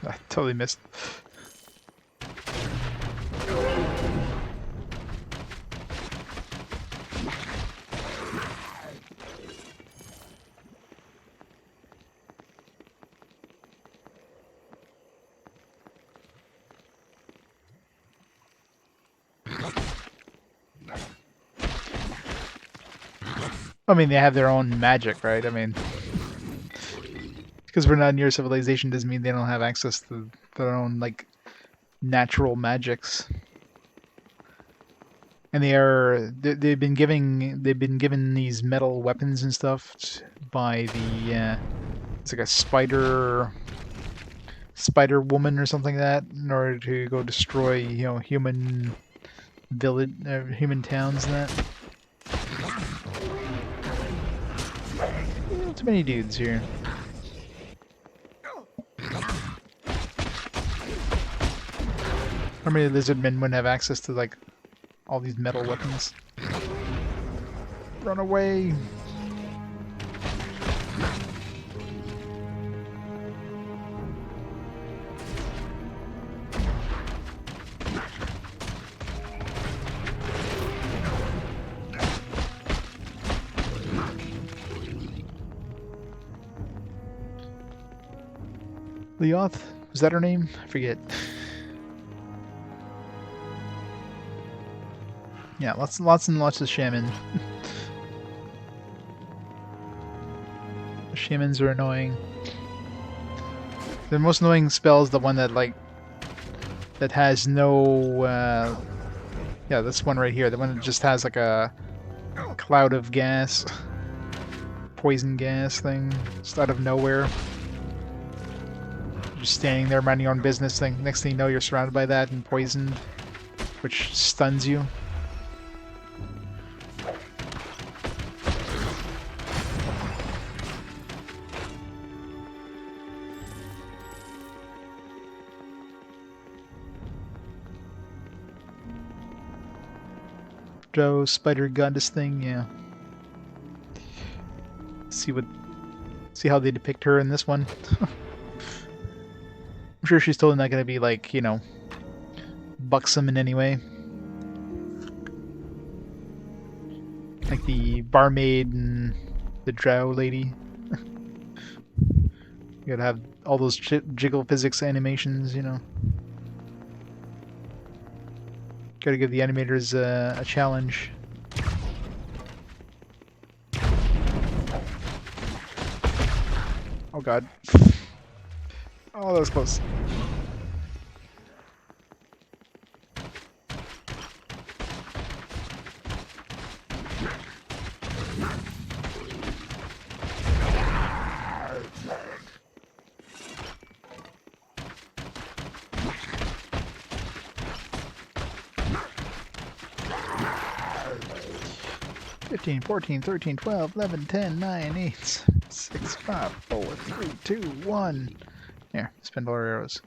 I totally missed. I mean, they have their own magic, right? I mean, because we're not near civilization doesn't mean they don't have access to their own, like, natural magics. And they've been given these metal weapons and stuff by the it's like a spider woman or something like that, in order to go destroy, you know, human village, human towns and that. Too many dudes here. How many lizardmen wouldn't have access to, like, all these metal weapons? Run away! Leoth? Was that her name? I forget. Yeah, lots and lots of shaman. Shamans are annoying. The most annoying spell is the one that, like, that has no yeah, this one right here, the one that just has like a cloud of gas, poison gas thing, just out of nowhere. You're just standing there minding your own business thing. Next thing you know, you're surrounded by that and poisoned, which stuns you. Joe spider goddess thing, yeah. See how they depict her in this one. I'm sure she's totally not gonna be, like, you know, buxom in any way. Like the barmaid and the drow lady. You gotta have all those jiggle physics animations, you know. Gotta give the animators a challenge. Oh god. Oh, that was close. Fifteen, 14, 13, 12, 11, 10, 9, 8, 6, 5, 4, 3, 2, 1. Here, spend all our arrows.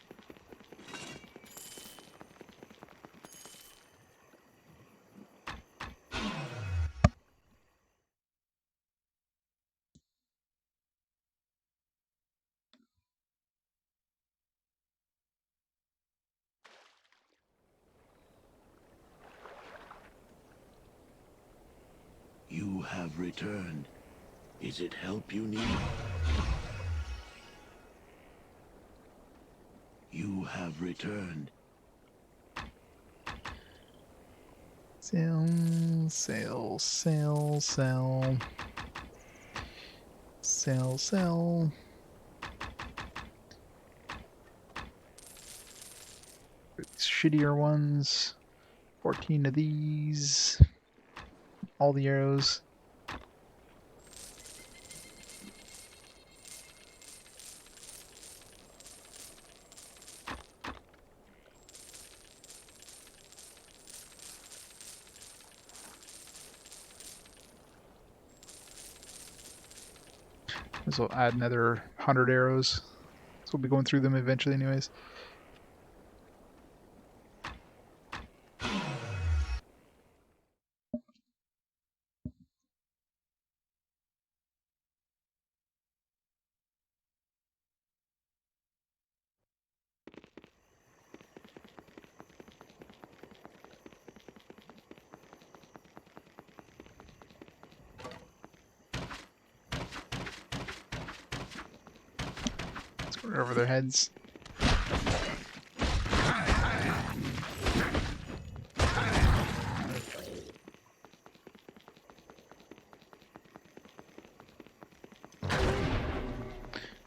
You have returned. Is it help you need? You have returned. Sell, sell, sell, sell. Sell, sell. Shittier ones. 14 of these. All the arrows. This will add another 100 arrows. So we'll be going through them eventually anyways. Let's go over their heads.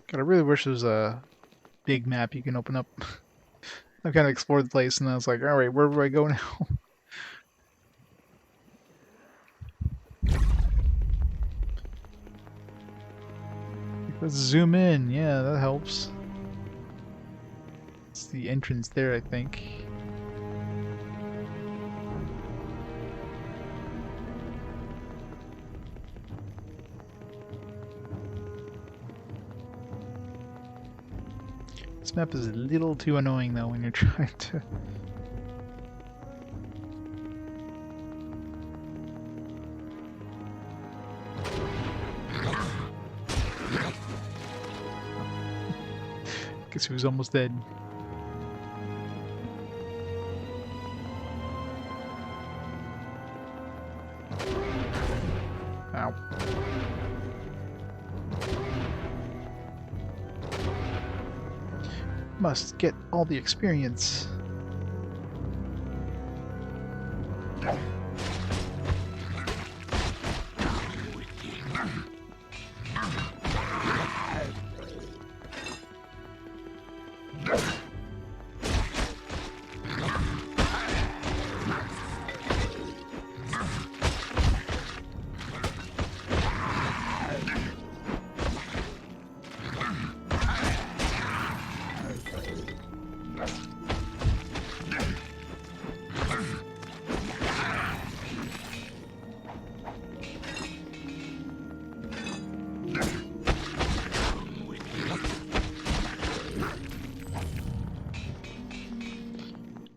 God, I really wish there was a big map you can open up. I kind of explored the place and I was like, alright, where do I go now? Let's zoom in. Yeah, that helps. It's the entrance there, I think. This map is a little too annoying though when you're trying to... Guess he was almost dead. Ow. Must get all the experience.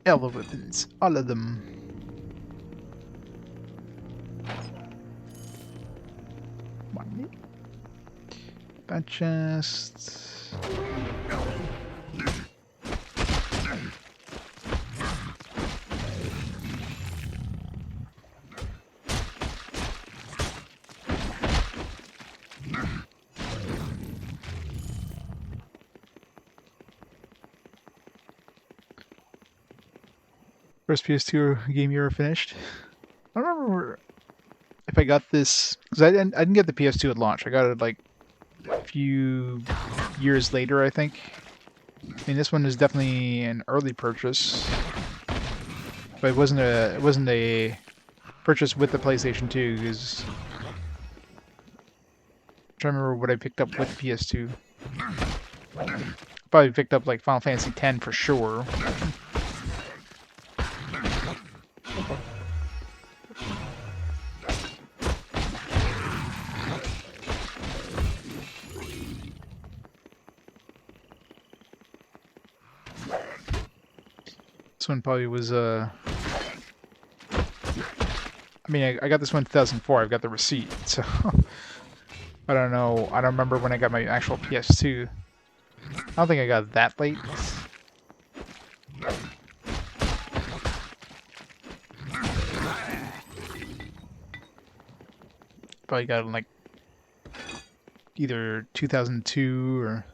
All the weapons, all of them. Money. Bad chest. First PS2 game you ever finished? I don't remember if I got this because I didn't get the PS2 at launch. I got it like a few years later, I think. mean, this one is definitely an early purchase, but it wasn't a purchase with the PlayStation 2. Because I'm trying to remember what I picked up with PS2. Probably picked up like Final Fantasy X for sure. This one probably was I mean, I got this one in 2004. I've got the receipt, so I don't know. I don't remember when I got my actual PS2. I don't think I got it that late. Probably got it in like either 2002 or.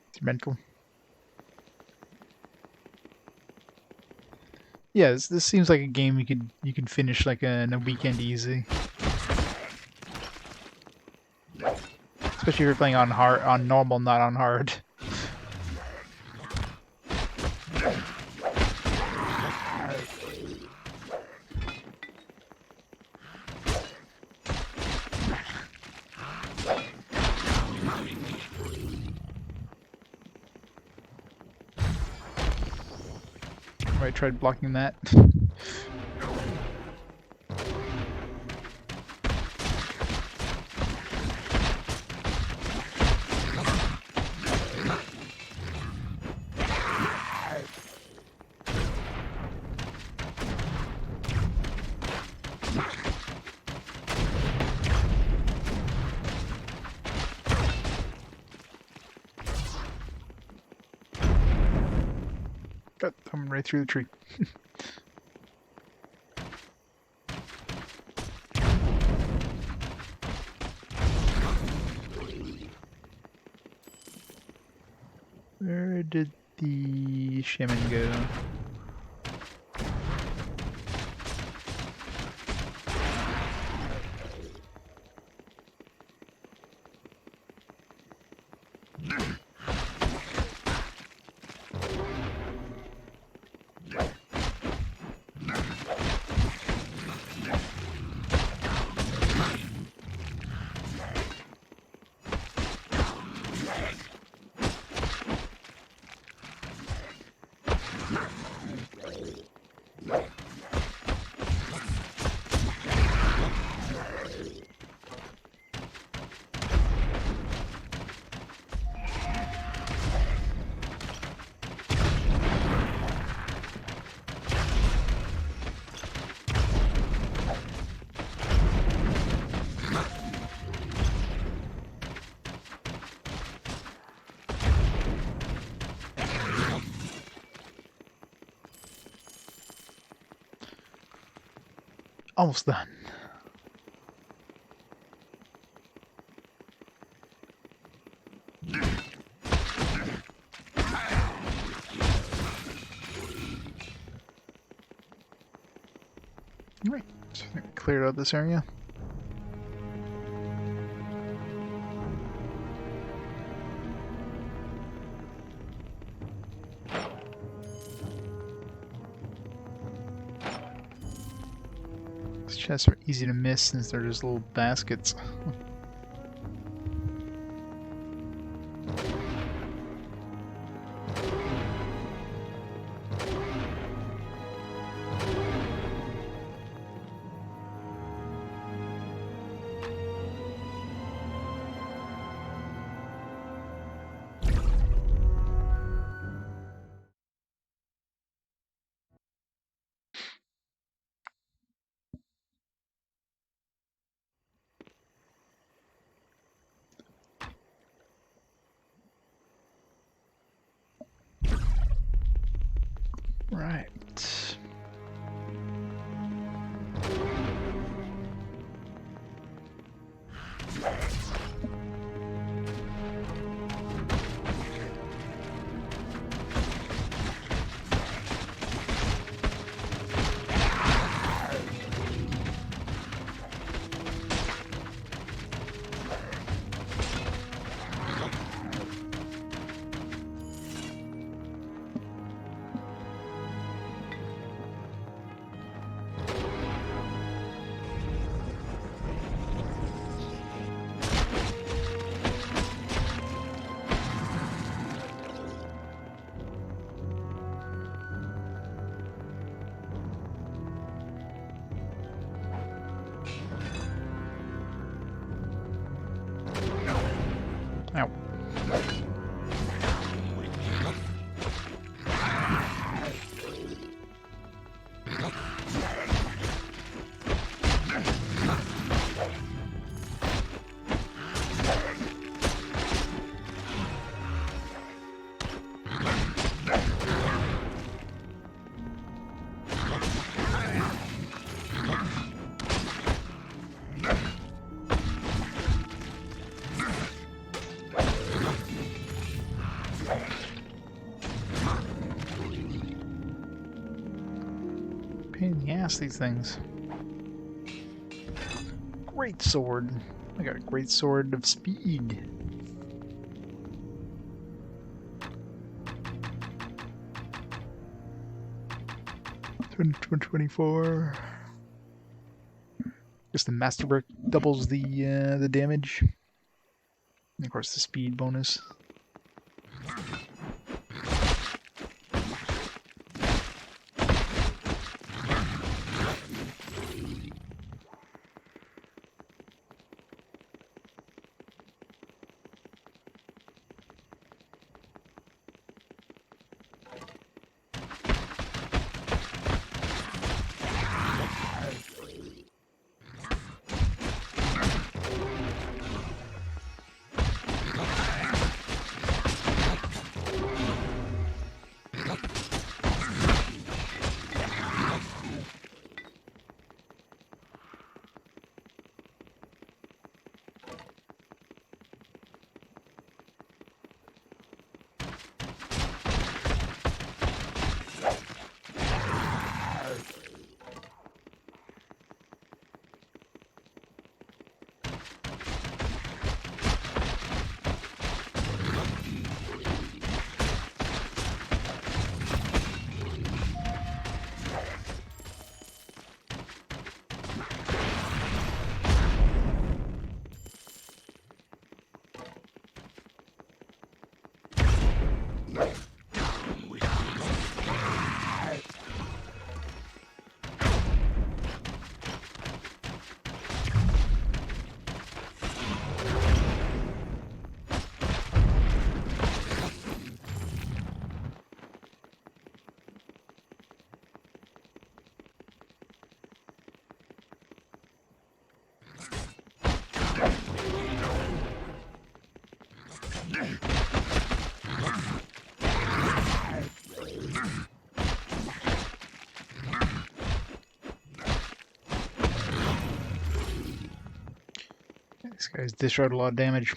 It's mental. Yeah, this seems like a game you could finish like in a weekend easy. Especially if you're playing on hard, on normal, not on hard. I tried blocking that. Got coming right through the tree. Where did the shaman go? Almost done. Right, cleared out this area. These chests are easy to miss since they're just little baskets. Right. Pain in the ass, these things. Great sword. I got a great sword of speed. $24. Guess the masterwork doubles the damage. And of course the speed bonus. This guy's dished out a lot of damage.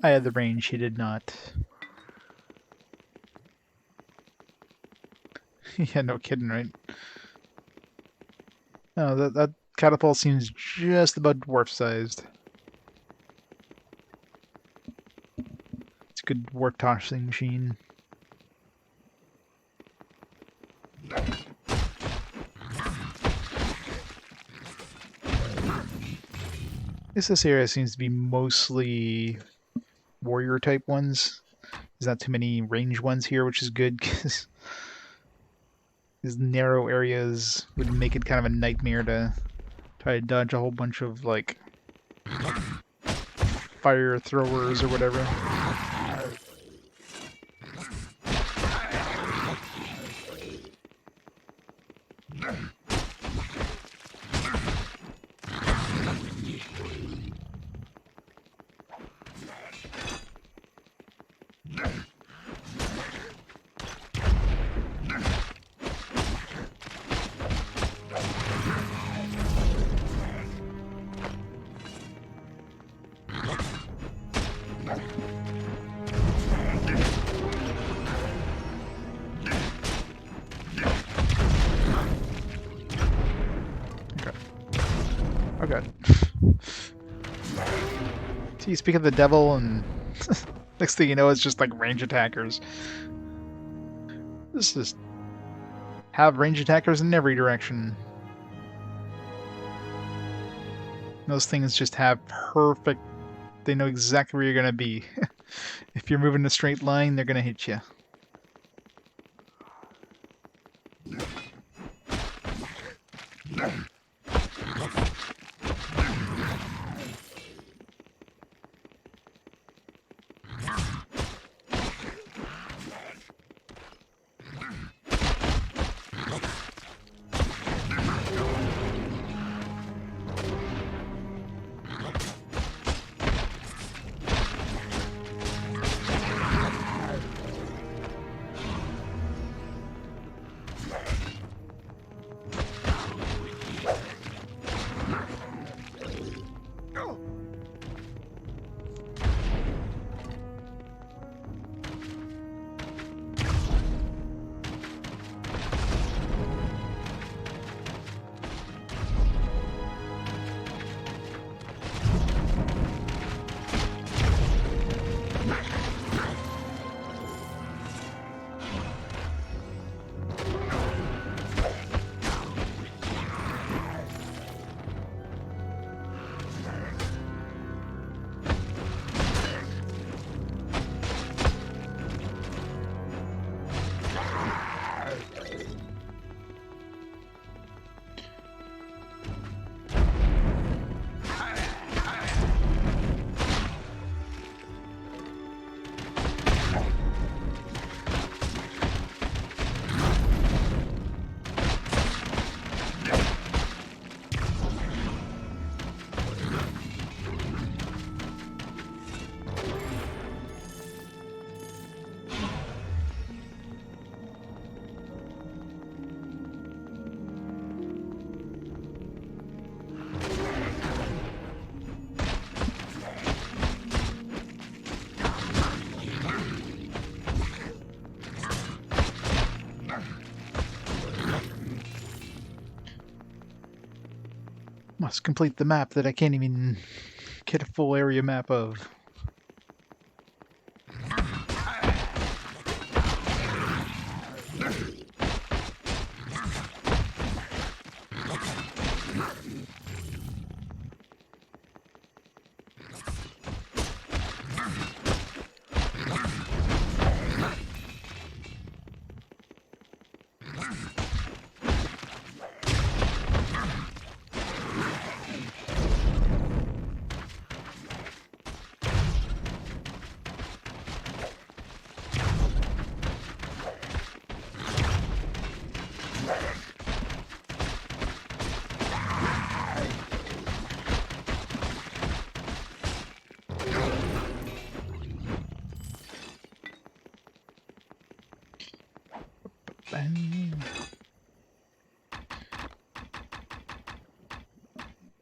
I had the range, he did not. Yeah, no kidding, right? Oh, that catapult seems just about dwarf-sized. It's a good dwarf tossing machine. I guess this area seems to be mostly warrior type ones. There's not too many range ones here, which is good because these narrow areas would make it kind of a nightmare to try to dodge a whole bunch of like fire throwers or whatever. Okay. See, you speak of the devil, and next thing you know, it's just like range attackers. This is have range attackers in every direction. Those things just have perfect. They know exactly where you're gonna be. If you're moving in a straight line, they're gonna hit you. must complete the map that I can't even get a full area map of.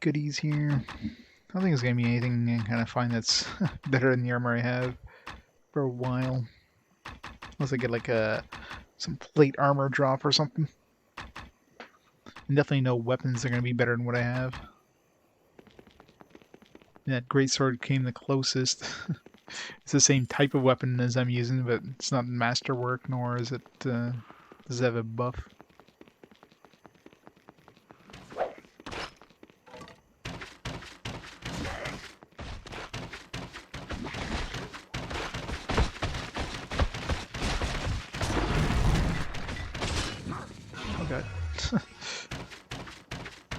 Goodies here. I don't think there's gonna be anything I kind of find that's better than the armor I have for a while. Unless I get like some plate armor drop or something. And definitely no weapons are gonna be better than what I have. And that greatsword came the closest. It's the same type of weapon as I'm using, but it's not masterwork, nor is it does it have a buff. Oh god.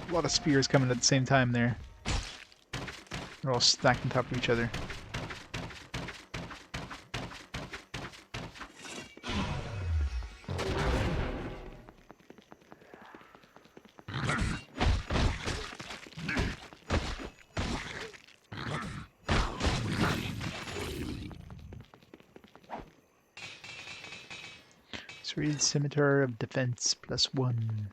A lot of spears coming at the same time there. They're all stacked on top of each other. Read Scimitar of Defense +1.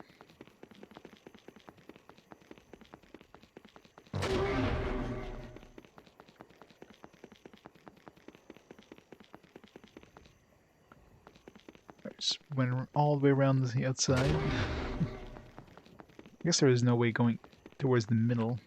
Just went all the way around the outside. I guess there was no way going towards the middle.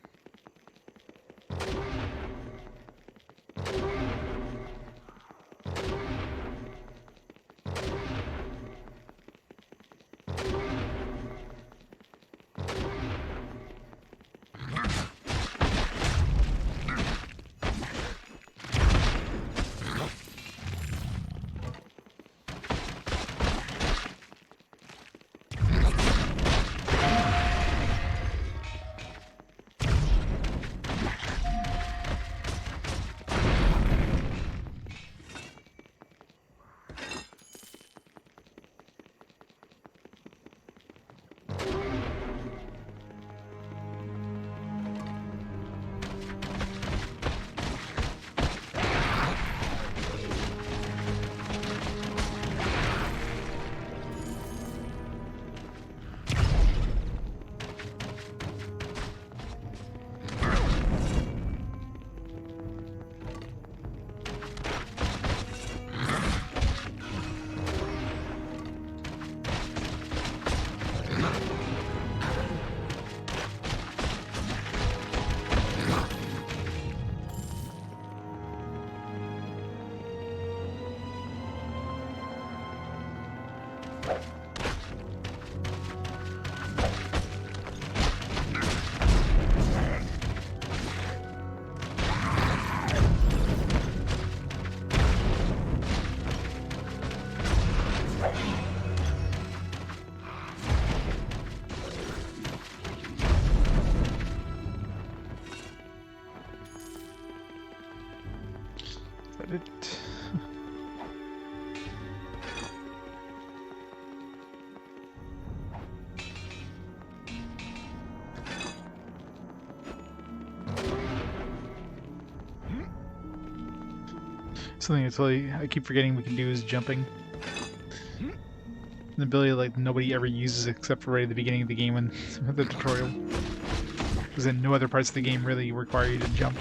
It. Something I keep forgetting we can do is jumping. An ability like nobody ever uses except for right at the beginning of the game when the tutorial. Because then no other parts of the game really require you to jump.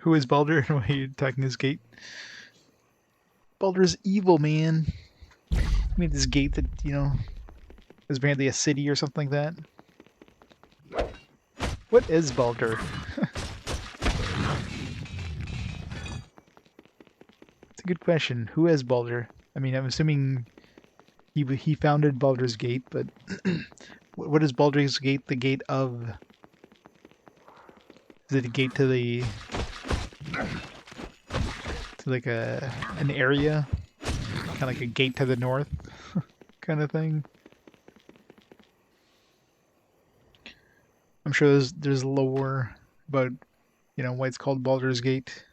Who is Baldur and why are you attacking his gate? Baldur's evil, man. He made this gate that, is apparently a city or something like that. What is Baldur? It's a good question. Who is Baldur? I mean, I'm assuming he founded Baldur's Gate, but what is Baldur's Gate the gate of? Is it a gate to like an area? Kind of like a gate to the north kind of thing? I'm sure there's lore about, why it's called Baldur's Gate.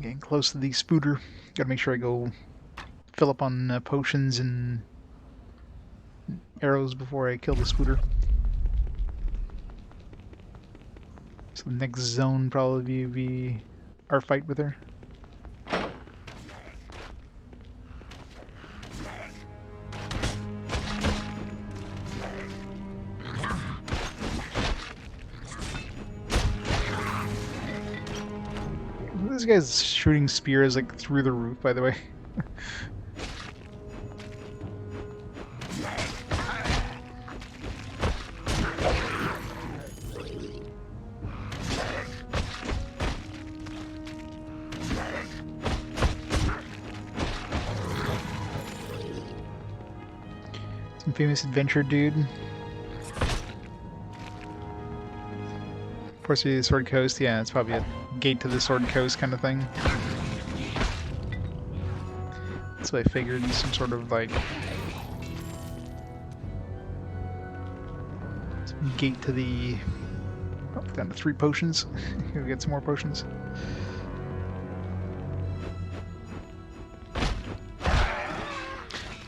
Getting close to the spooter. Gotta make sure I go fill up on potions and arrows before I kill the spooter. So the next zone probably be our fight with her. This guy's shooting spears like through the roof, by the way. Some famous adventure dude. Of course, the Sword Coast. Yeah, it's probably a gate to the Sword Coast kind of thing. That's what I figured. Some sort of like some gate to the. Oh, down to 3 potions. Go get some more potions.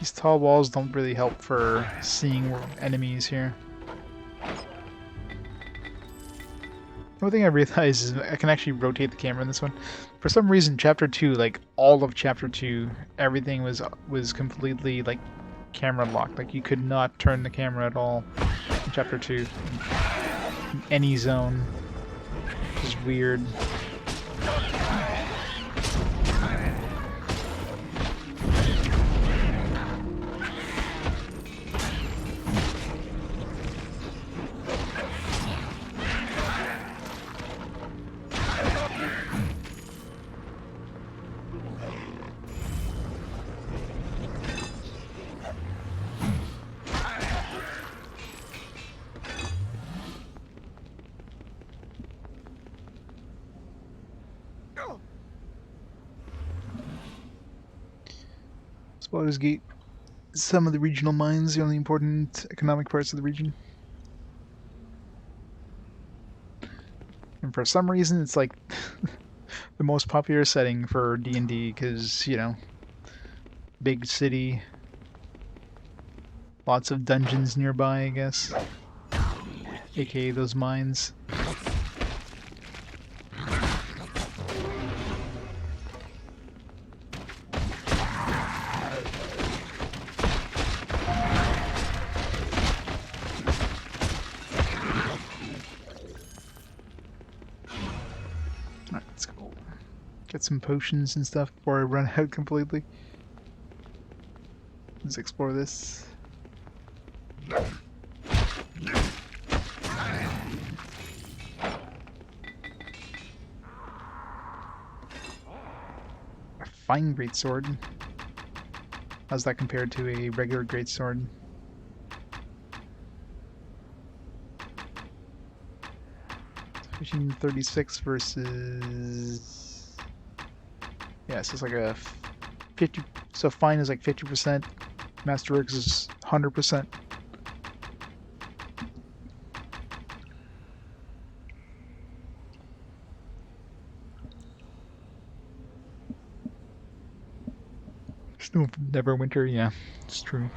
These tall walls don't really help for seeing enemies here. One thing I realized is I can actually rotate the camera in this one. For some reason, Chapter 2, like all of Chapter 2, everything was completely like camera locked. Like you could not turn the camera at all in Chapter 2. In any zone. Which is weird. Baldur's Gate, some of the regional mines, the only important economic parts of the region. And for some reason, it's like the most popular setting for D&D because, big city, lots of dungeons nearby, I guess. AKA those mines. Get some potions and stuff before I run out completely. Let's explore this. A fine greatsword. How's that compared to a regular greatsword? $1536 versus. Yeah, so it's like a 50. So fine is like 50%. Masterworks is 100%. Snow Neverwinter, yeah, it's true.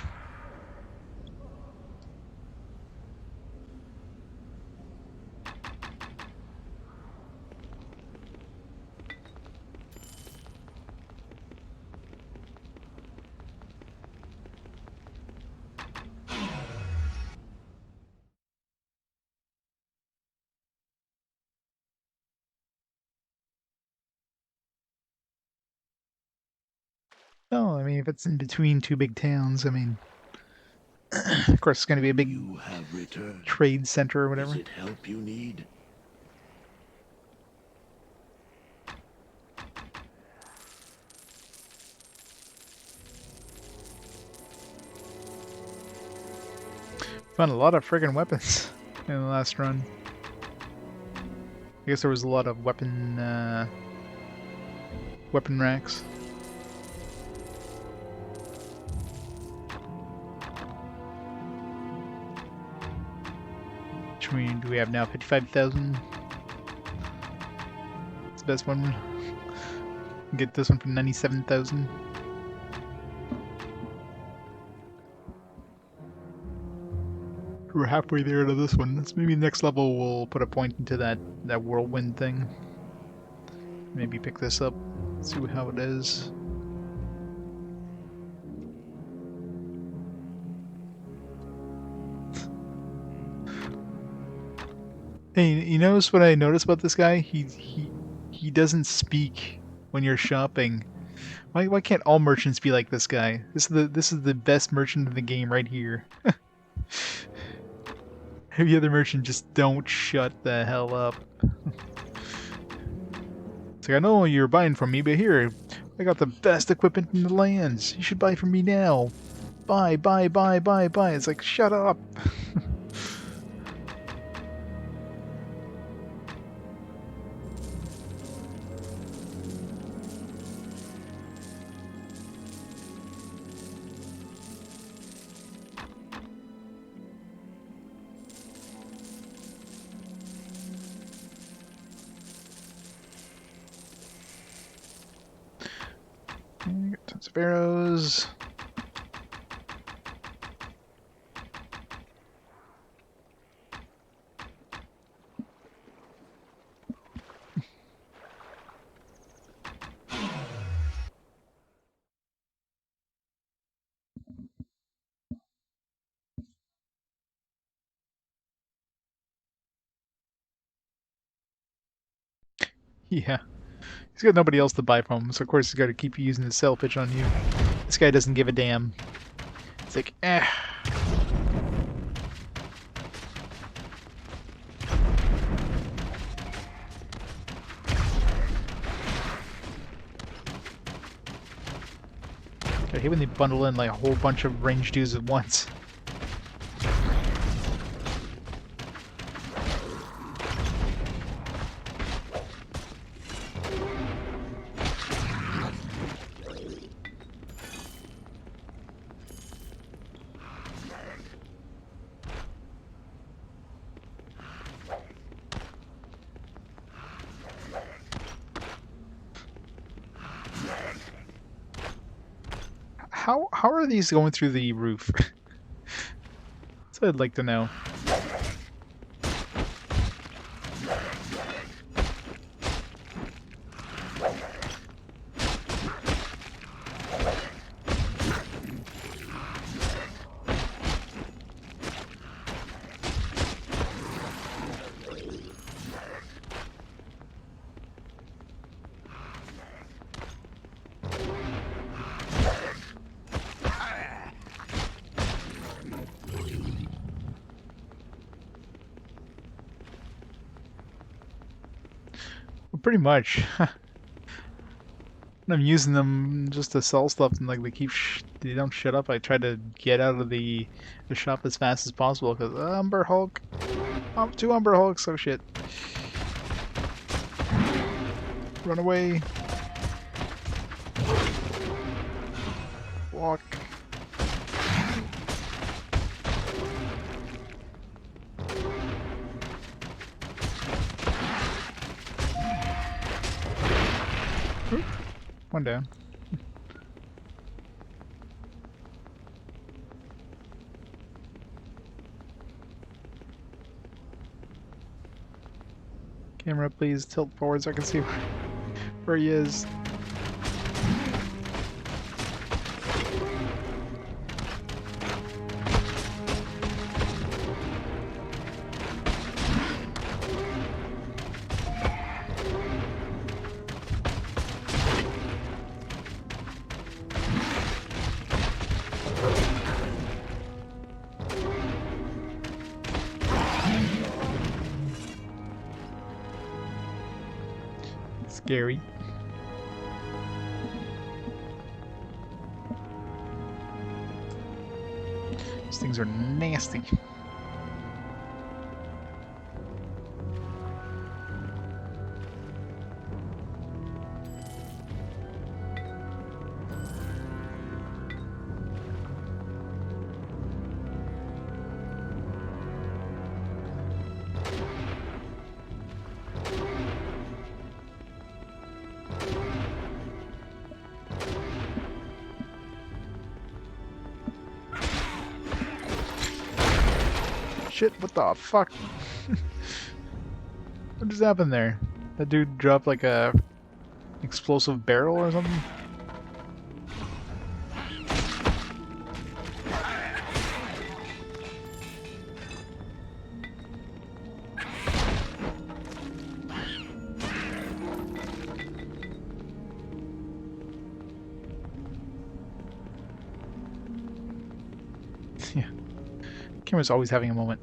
No, I mean, if it's in between two big towns, I mean, of course, it's going to be a big You have returned. trade center or Is whatever. it help you need? Found a lot of friggin' weapons in the last run. I guess there was a lot of weapon racks. Which mean do we have now? 55,000. It's the best one. Get this one for 97,000. We're halfway there to this one. So maybe next level we'll put a point into that whirlwind thing. Maybe pick this up, see how it is. Hey, you notice what I noticed about this guy? He doesn't when you're shopping. Why can't all merchants be like this guy? This is the best merchant in the game right here. Every other merchant just don't shut the hell up. It's like, I know you're buying from me, but here, I got the best equipment in the lands. You should buy from me now. Buy, buy, buy, buy, buy. It's like, shut up. Got tons of arrows. Yeah. He's got nobody else to buy from, so of course he's got to keep using his sell pitch on you. This guy doesn't give a damn. It's like, eh. I hate when they bundle in like a whole bunch of ranged dudes at once. How are these going through the roof? That's what I'd like to know. Pretty much. I'm using them just to sell stuff, and like they don't shut up. I try to get out of the shop as fast as possible because Umber Hulk. Two Umber Hulks. Oh shit! Run away! Walk. One down. Camera, please tilt forward so I can see where he is. Scary. These things are nasty. Shit, what the fuck? What just happened there? That dude dropped like a explosive barrel or something? Yeah. Camera's always having a moment.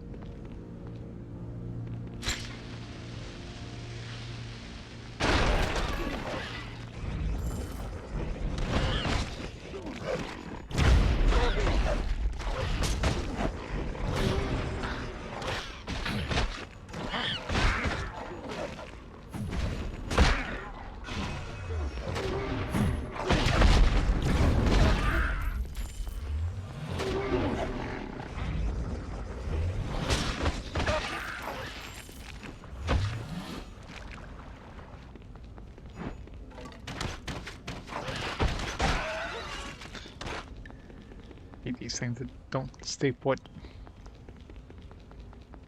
Hate these things that don't stay put.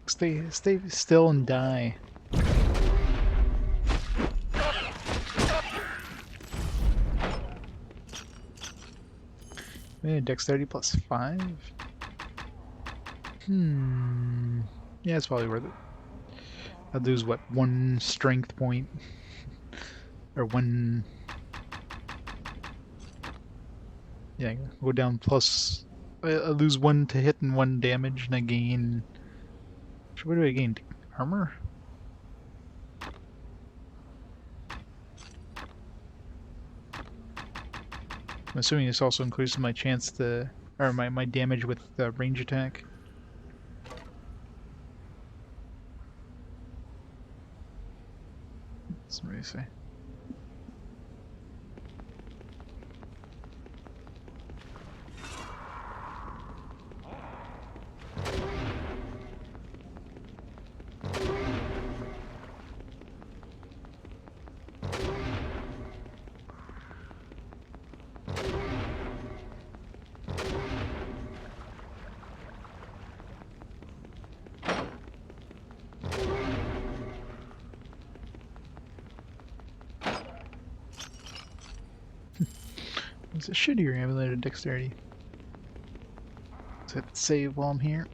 Stay still and die. Dexterity plus 5? Yeah, it's probably worth it. I'll lose, what, 1 strength point? Or 1... Yeah, go down plus... I lose 1 to hit and 1 damage, and I gain... What do I gain? Armor? I'm assuming this also increases my chance to... Or my damage with range attack. Let's really say. It's a shittier amulet of dexterity. Let's hit save while I'm here.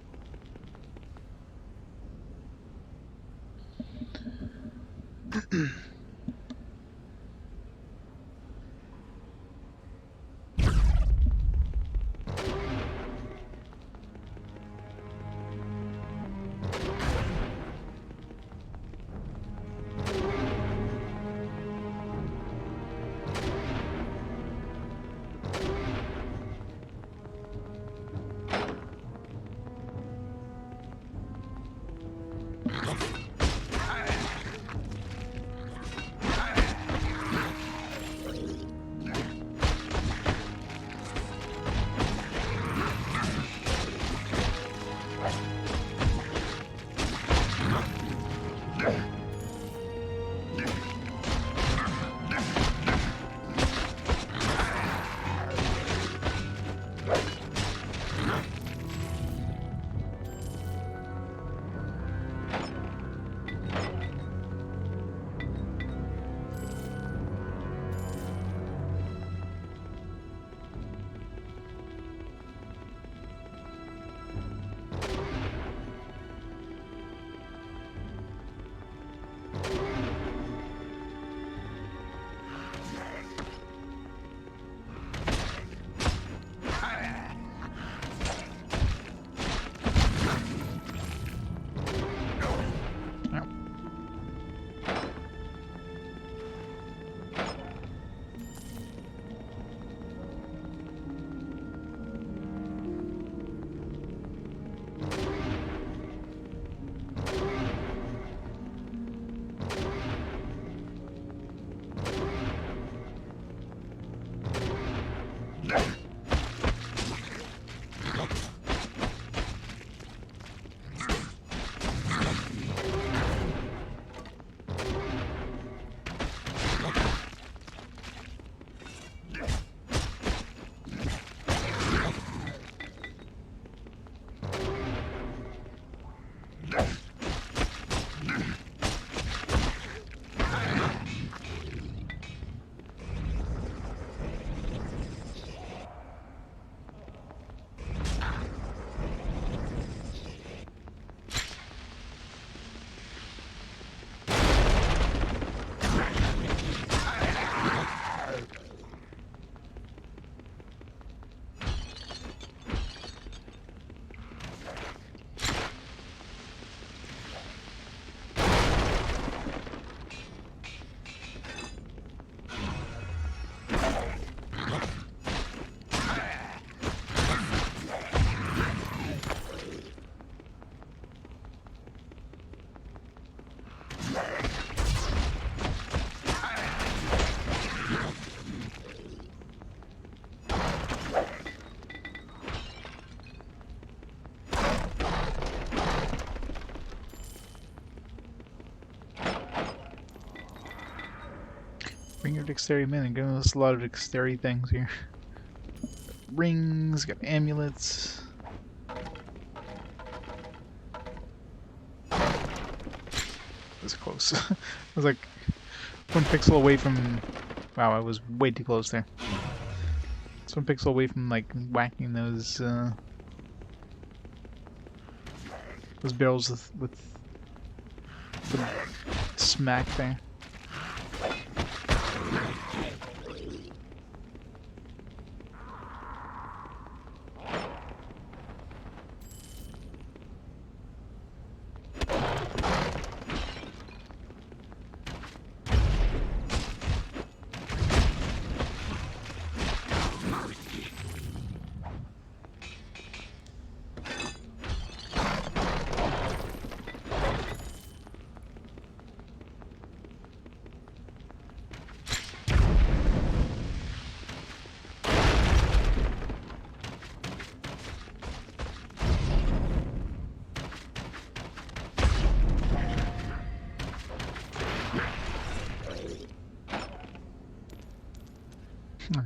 Bring your dexterity, man. I'm giving us a lot of dexterity things here. Rings, got amulets. That's close. I was like 1 pixel away from. Wow, I was way too close there. It's 1 pixel away from like whacking those barrels with the smack there.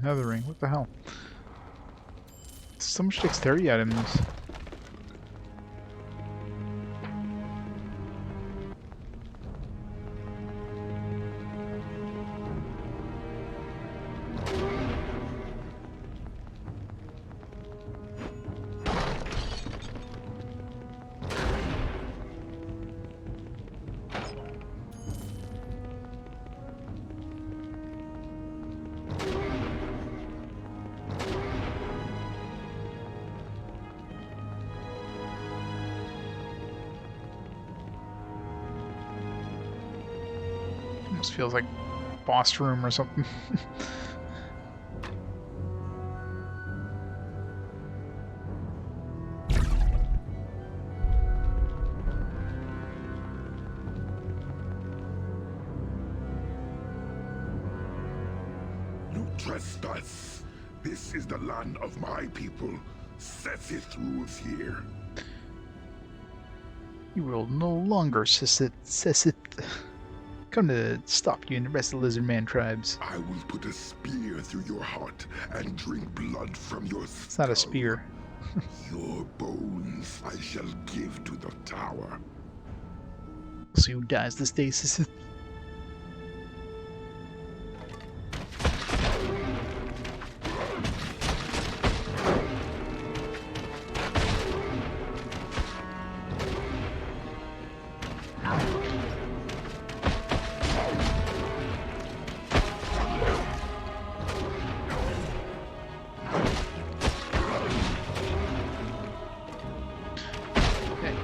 Another ring. What the hell? So much dexterity items. Almost feels like boss room or something. You trespass. This is the land of my people. Sethith rules here. You will no longer Sessit. Come to stop you and the rest of the lizard man tribes. I will put a spear through your heart and drink blood from your skull. It's not a spear. Your bones I shall give to the tower. We'll see who dies this day, Sessit.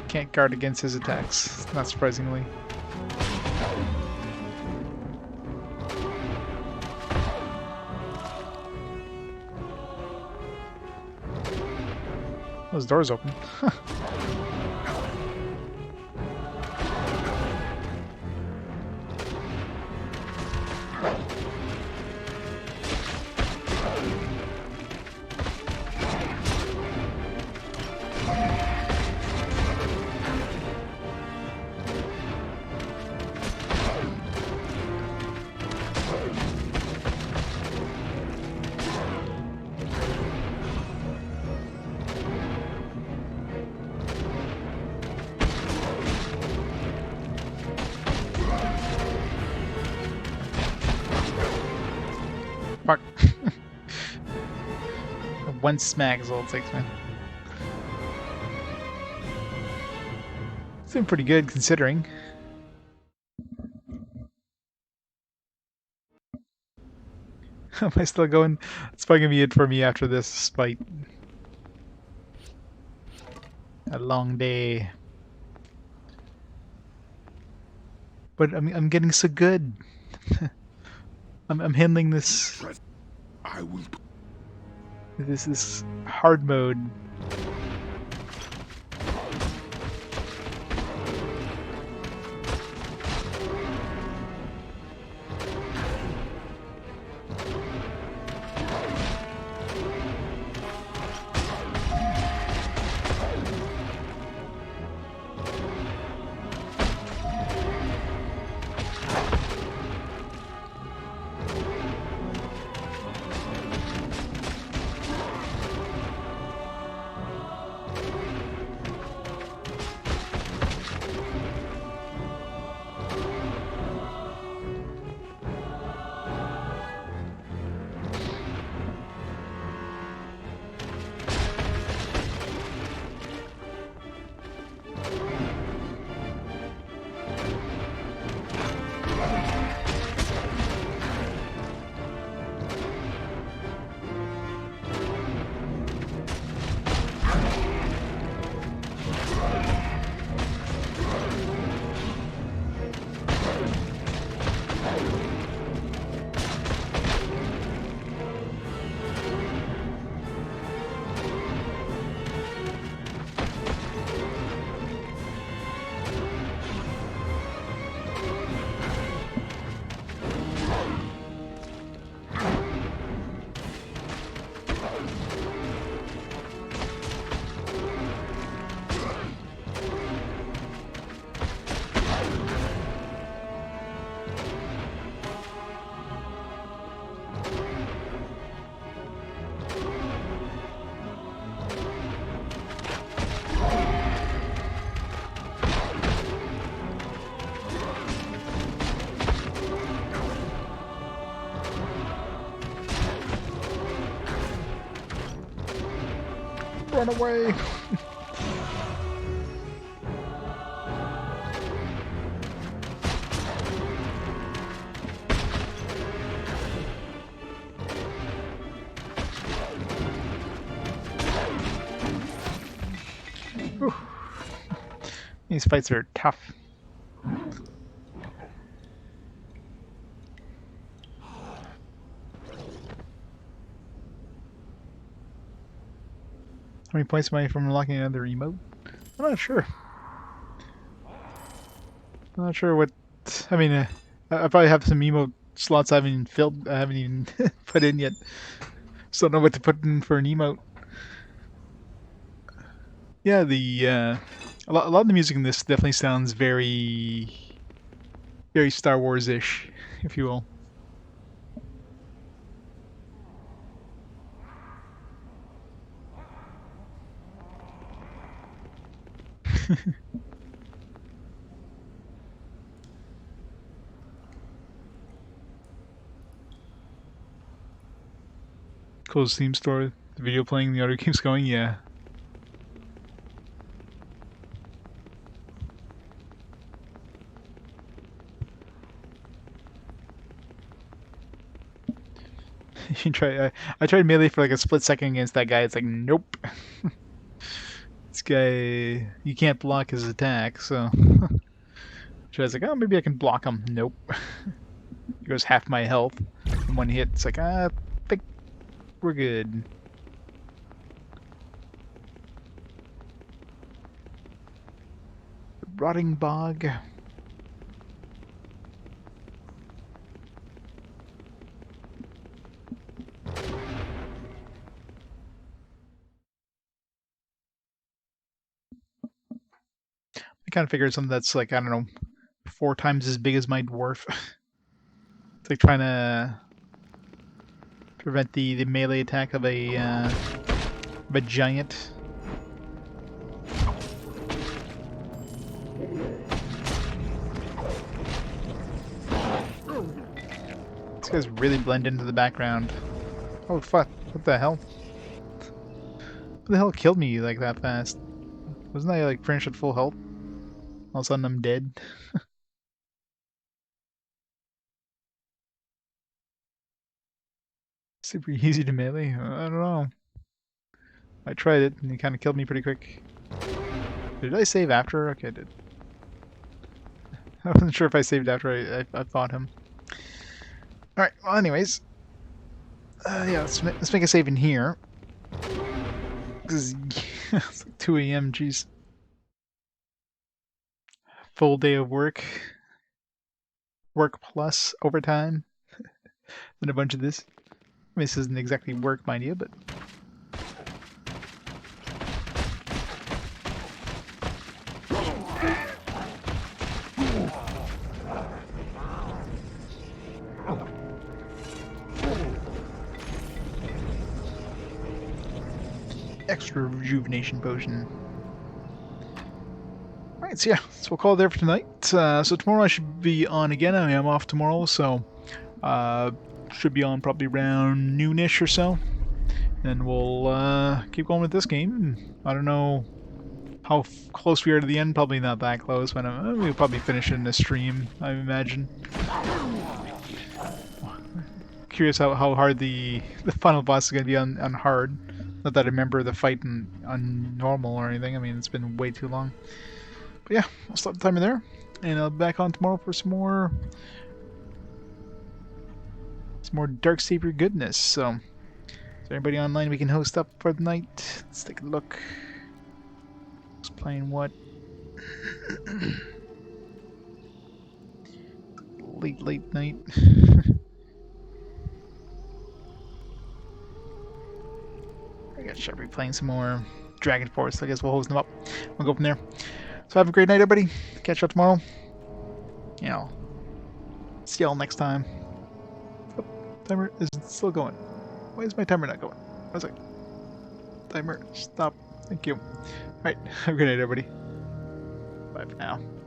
Can't guard against his attacks, not surprisingly. Those doors open. Fuck. One smack is all it takes, man. It's been pretty good considering. Am I still going? It's probably gonna be it for me after this fight. A long day. But I'm getting so good. I'm handling this. I will. This is hard mode. Run away! Whew. These fights are tough. How many points am I from unlocking another emote? I'm not sure. I'm not sure what. I mean, I probably have some emote slots I haven't even filled. I haven't even put in yet. Just don't know what to put in for an emote. Yeah, a lot of the music in this definitely sounds very, very Star Wars-ish, if you will. Close theme store. The video playing, the audio keeps going. Yeah. You try. I tried melee for like a split second against that guy. It's like nope. This guy, you can't block his attack. So I was like, oh, maybe I can block him. Nope. He goes half my health in one hit. It's like, I think we're good. Rotting bog. I kind of figured something that's like, I don't know, 4 times as big as my dwarf. It's like trying to prevent the melee attack of a giant. These guys really blend into the background. Oh fuck, what the hell? What the hell killed me like that fast? Wasn't I like finished at full health? All of a sudden I'm dead. Super easy to melee? I don't know. I tried it and he kind of killed me pretty quick. Did I save after? Okay, I did. I wasn't sure if I saved after I fought him. Alright, well anyways. Yeah, let's make a save in here. Because it's like 2 a.m., jeez. Full day of work. Work plus overtime. And a bunch of this. I mean, this isn't exactly work, mind you, but... Extra rejuvenation potion. Alright, so yeah, so we'll call it there for tonight. So tomorrow I should be on again. I am off tomorrow, so should be on probably around noonish or so. And we'll keep going with this game. I don't know how close we are to the end. Probably not that close, but we'll probably finish it in a stream, I imagine. Curious how hard the final boss is going to be on hard. Not that I remember the fight on normal or anything. I mean, it's been way too long. But yeah, I'll stop the timer there, and I'll be back on tomorrow for some more Darksaber goodness. So, is there anybody online we can host up for the night? Let's take a look. Who's playing what? late night. I guess should be playing some more Dragon Force. I guess we'll host them up. We'll go from there. So have a great night, everybody. Catch you up tomorrow. You know, see y'all next time. Oh, timer is still going. Why is my timer not going? I was like, timer, stop. Thank you. Alright, have a good night, everybody. Bye for now.